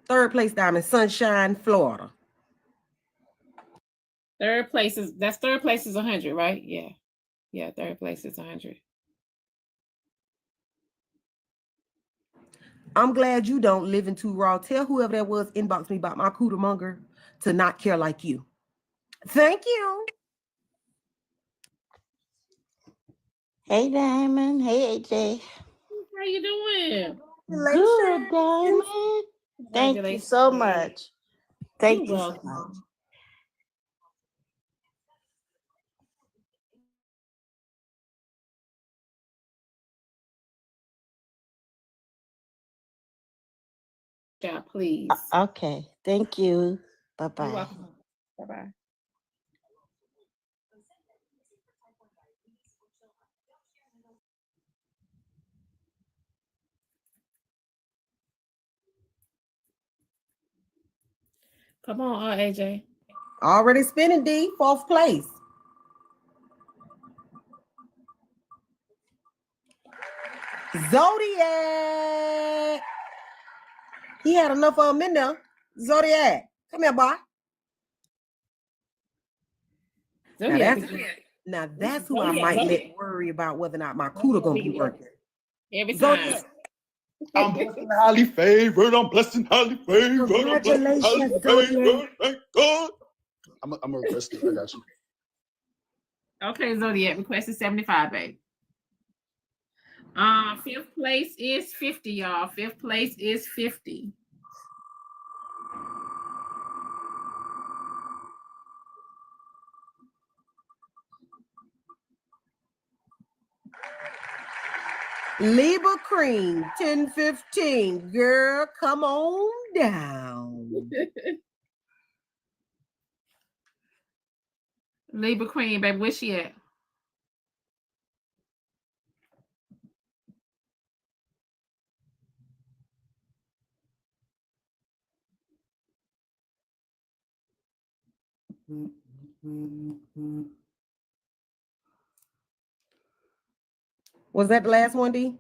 [SPEAKER 20] Third place down in Sunshine, Florida.
[SPEAKER 6] Third place is 100, right? Yeah. Yeah, third place is 100.
[SPEAKER 20] I'm glad you don't live in Too Raw. Tell whoever that was inbox me about my cooter monger to not care like you. Thank you.
[SPEAKER 12] Hey, Diamond. Hey, AJ.
[SPEAKER 6] How you doing?
[SPEAKER 12] Good, Diamond. Thank you so much. Thank you so much.
[SPEAKER 6] Yeah, please.
[SPEAKER 12] Okay. Thank you.
[SPEAKER 6] You're
[SPEAKER 12] Bye-bye.
[SPEAKER 6] welcome. Bye-bye. Come on, AJ.
[SPEAKER 20] Already spinning, D. Fourth place. Zodiac. He had enough of them in there. Zodiac. Come here, boy. Now that's who I might let worry about whether or not my cooter gonna be working.
[SPEAKER 6] Every time.
[SPEAKER 20] Zodiac.
[SPEAKER 11] I'm blessed and highly favored. I'm blessed and highly favored.
[SPEAKER 20] Congratulations, Zodiac.
[SPEAKER 11] Thank God. I'm a request. I got you.
[SPEAKER 6] Okay, Zodiac requested 75, babe. Fifth place is 50, y'all. Fifth place is 50.
[SPEAKER 20] Libra Cream, 1015. Girl, come on down.
[SPEAKER 6] Libra Queen, baby, where she at?
[SPEAKER 20] Was that the last one, D?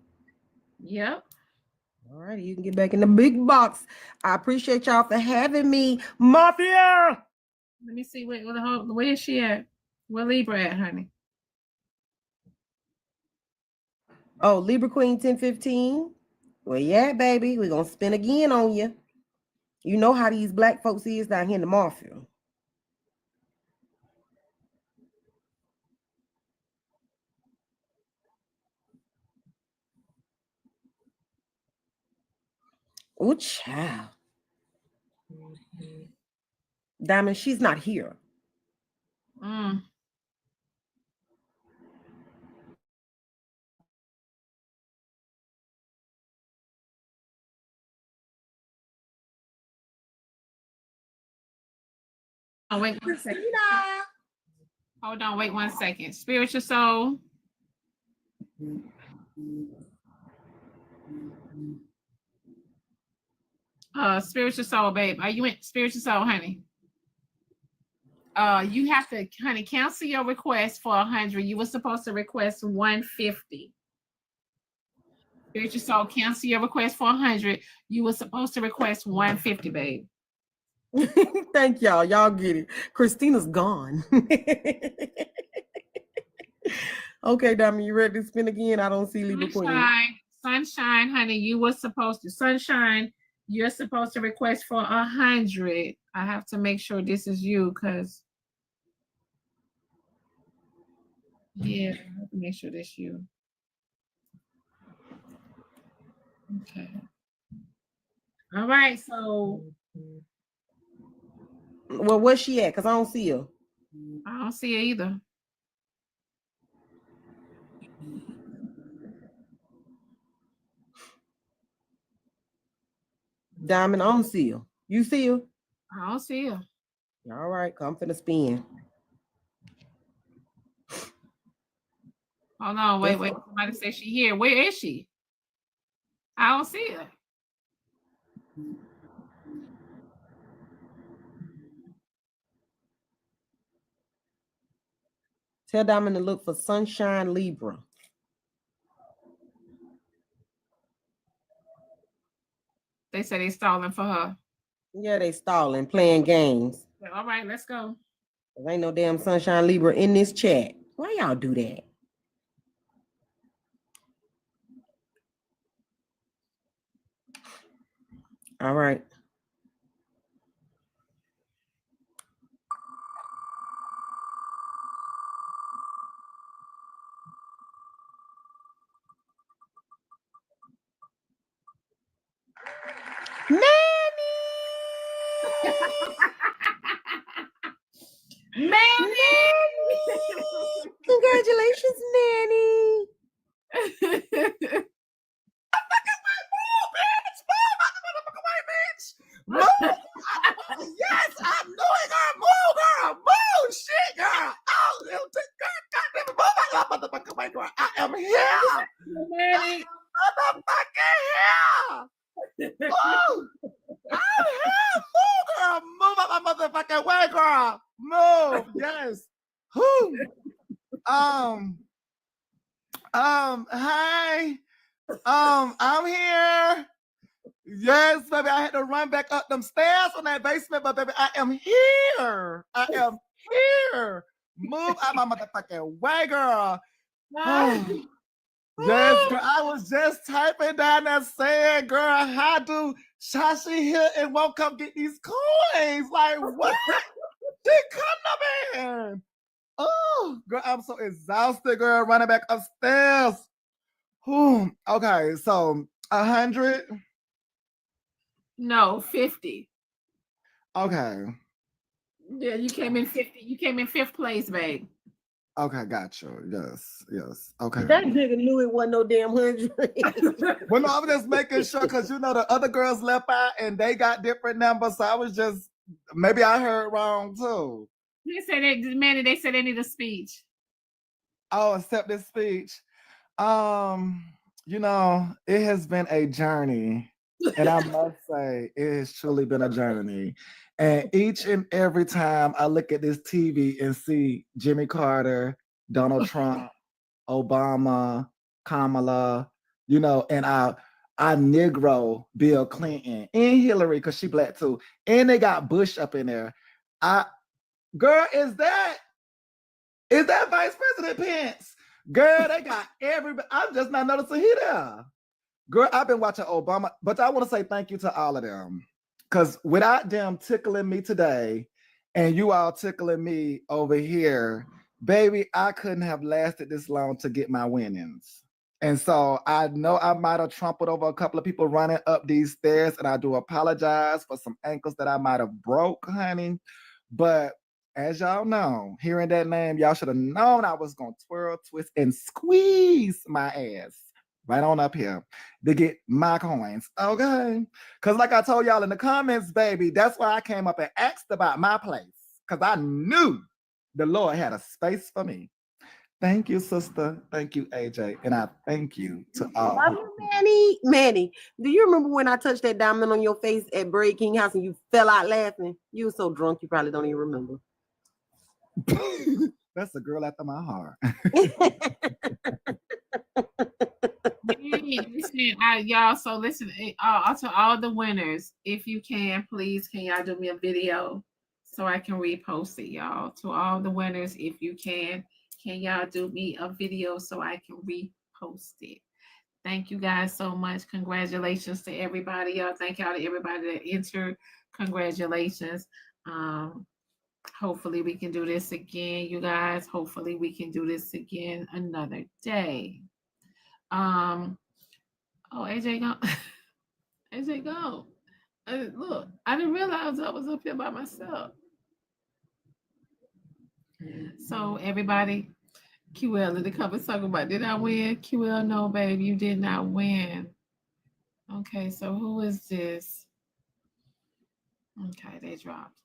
[SPEAKER 6] Yep.
[SPEAKER 20] All right, you can get back in the big box. I appreciate y'all for having me. Mafia!
[SPEAKER 6] Let me see where is she at? Where Libra at, honey?
[SPEAKER 20] Oh, Libra Queen 1015. Well, yeah, baby. We're gonna spin again on you. You know how these black folks is down here in the mafia. Oh, child. Diamond, she's not here.
[SPEAKER 6] Oh, wait 1 second. Hold on, wait 1 second. Spiritual soul. Spiritual soul, babe. Are you in spiritual soul, honey? You have to, honey, cancel your request for 100. You were supposed to request 150. Spiritual soul, cancel your request for 100. You were supposed to request 150, babe.
[SPEAKER 20] Thank y'all. Y'all get it. Christina's gone. Okay, Diamond, you ready to spin again? I don't see Libra Queen.
[SPEAKER 6] Sunshine, honey, you were supposed to. Sunshine, you're supposed to request for 100. I have to make sure this is you, because yeah, I have to make sure this is you. Okay. All right, so.
[SPEAKER 20] Well, where's she at? Because I don't see her.
[SPEAKER 6] I don't see her either.
[SPEAKER 20] Diamond, I don't see her. You see her?
[SPEAKER 6] I don't see her.
[SPEAKER 20] All right, come for the spin.
[SPEAKER 6] Hold on, wait. Somebody said she here. Where is she? I don't see her.
[SPEAKER 20] Tell Diamond to look for Sunshine Libra.
[SPEAKER 6] They said they stalling for her.
[SPEAKER 20] Yeah, they stalling, playing games.
[SPEAKER 6] All right, let's go.
[SPEAKER 20] There ain't no damn Sunshine Libra in this chat. Why y'all do that? All right. Manny!
[SPEAKER 6] Manny!
[SPEAKER 20] Congratulations, Manny!
[SPEAKER 2] Move! Yes, I knew it, girl. Move, girl. Move, shit, girl. Oh, goddamn, move out my motherfucking way, girl. I am here.
[SPEAKER 6] Manny.
[SPEAKER 2] Motherfucking here. Move. I'm here. Move, girl. Move out my motherfucking way, girl. Move. Yes. Who? Hi. I'm here. Yes, baby, I had to run back up them stairs on that basement, but baby, I am here. I am here. Move out my motherfucking way, girl. Oh. Yes, girl, I was just typing down there saying, girl, how do Shashi here and won't come get these coins? Like, what? She come up in. Oh, girl, I'm so exhausted, girl, running back upstairs. Whew. Okay, so 100.
[SPEAKER 6] No, 50.
[SPEAKER 2] Okay.
[SPEAKER 6] Yeah, you came in 50. You came in 5th place, babe.
[SPEAKER 2] Okay, got you. Yes. Okay.
[SPEAKER 20] That nigga knew it wasn't no damn 100.
[SPEAKER 2] Well, no, I was just making sure because the other girls left out and they got different numbers. So I was just maybe I heard wrong too.
[SPEAKER 6] They said they said they need a speech.
[SPEAKER 2] Oh, accept this speech. It has been a journey. And I must say, it has truly been a journey. And each and every time I look at this TV and see Jimmy Carter, Donald Trump, Obama, Kamala, and I Negro Bill Clinton and Hillary, because she black too. And they got Bush up in there. Girl, is that Vice President Pence? Girl, they got everybody. I'm just not noticing he there. Girl, I've been watching Obama, but I want to say thank you to all of them. Because without them tickling me today and you all tickling me over here, baby, I couldn't have lasted this long to get my winnings. And so I know I might have trampled over a couple of people running up these stairs, and I do apologize for some ankles that I might have broke, honey. But as y'all know, hearing that name, y'all should have known I was going to twirl, twist, and squeeze my ass right on up here to get my coins, okay? Because like I told y'all in the comments, baby, that's why I came up and asked about my place, because I knew the Lord had a space for me. Thank you, sister. Thank you, AJ. And I thank you to all.
[SPEAKER 20] Love you, Manny. Do you remember when I touched that diamond on your face at Braid King House and you fell out laughing? You were so drunk you probably don't even remember.
[SPEAKER 2] That's a girl after my heart.
[SPEAKER 6] Y'all, so listen, to all the winners, if you can, please, can y'all do me a video so I can repost it, y'all? To all the winners, if you can y'all do me a video so I can repost it? Thank you guys so much. Congratulations to everybody, y'all. Thank y'all to everybody that entered. Congratulations. Hopefully we can do this again, you guys. Hopefully we can do this again another day. Oh, AJ gone. AJ gone. Look, I didn't realize I was up here by myself. So everybody, QL in the comments talking about, did I win? QL, no, babe, you did not win. Okay, so who is this? Okay, they dropped.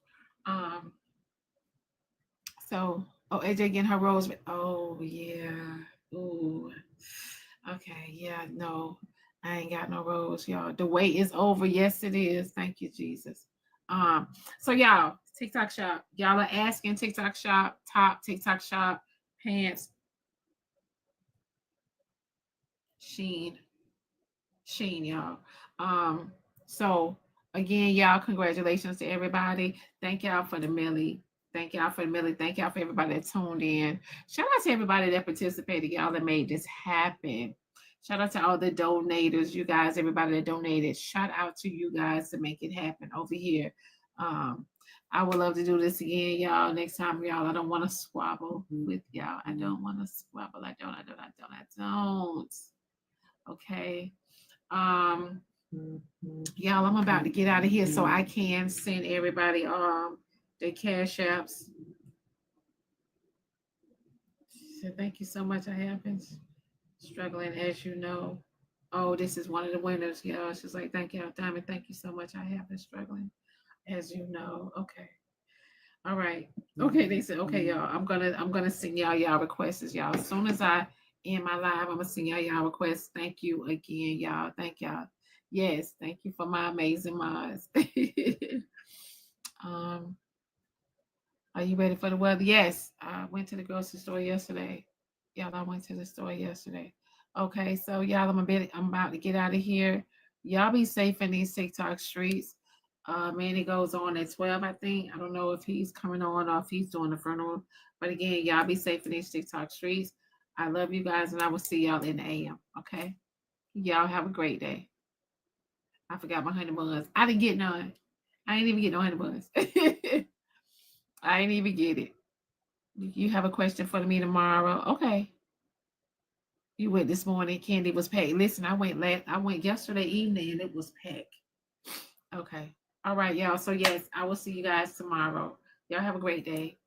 [SPEAKER 6] So, oh, AJ getting her rose. Oh, yeah. Ooh. Okay, yeah, no, I ain't got no rose, y'all. The wait is over. Yes, it is. Thank you, Jesus. So y'all, TikTok shop. Y'all are asking TikTok shop, top TikTok shop, pants, Sheen, y'all. So again, y'all, congratulations to everybody. Thank y'all for the Millie. Thank y'all for the Millie. Thank y'all for everybody that tuned in. Shout out to everybody that participated, y'all, that made this happen. Shout out to all the donators, you guys, everybody that donated. Shout out to you guys to make it happen over here. I would love to do this again, y'all. Next time, y'all. I don't want to squabble with y'all. I don't want to squabble. I don't. Okay. Y'all, I'm about to get out of here so I can send everybody the cash apps. So thank you so much. I have been struggling, as you know. Oh, this is one of the winners, y'all. She's like, thank y'all, Diamond. Thank you so much. I have been struggling, as you know. Okay. All right. Okay, they said, okay, y'all. I'm gonna send y'all requests, y'all. As soon as I end my live, I'm gonna send y'all requests. Thank you again, y'all. Thank y'all. Yes, thank you for my amazing mods. Are you ready for the weather? Yes, I went to the grocery store yesterday. Y'all, I went to the store yesterday. Okay, so y'all, I'm about to get out of here. Y'all be safe in these TikTok streets. Manny goes on at 12, I think. I don't know if he's coming on or if he's doing the funeral. But again, y'all be safe in these TikTok streets. I love you guys, and I will see y'all in the AM. Okay? Y'all have a great day. I forgot my honey buns. I didn't get none. I didn't even get no honey buns. I didn't even get it. You have a question for me tomorrow? Okay. You went this morning. Candy was packed. Listen, I went yesterday evening and it was packed. Okay. All right, y'all. So yes, I will see you guys tomorrow. Y'all have a great day.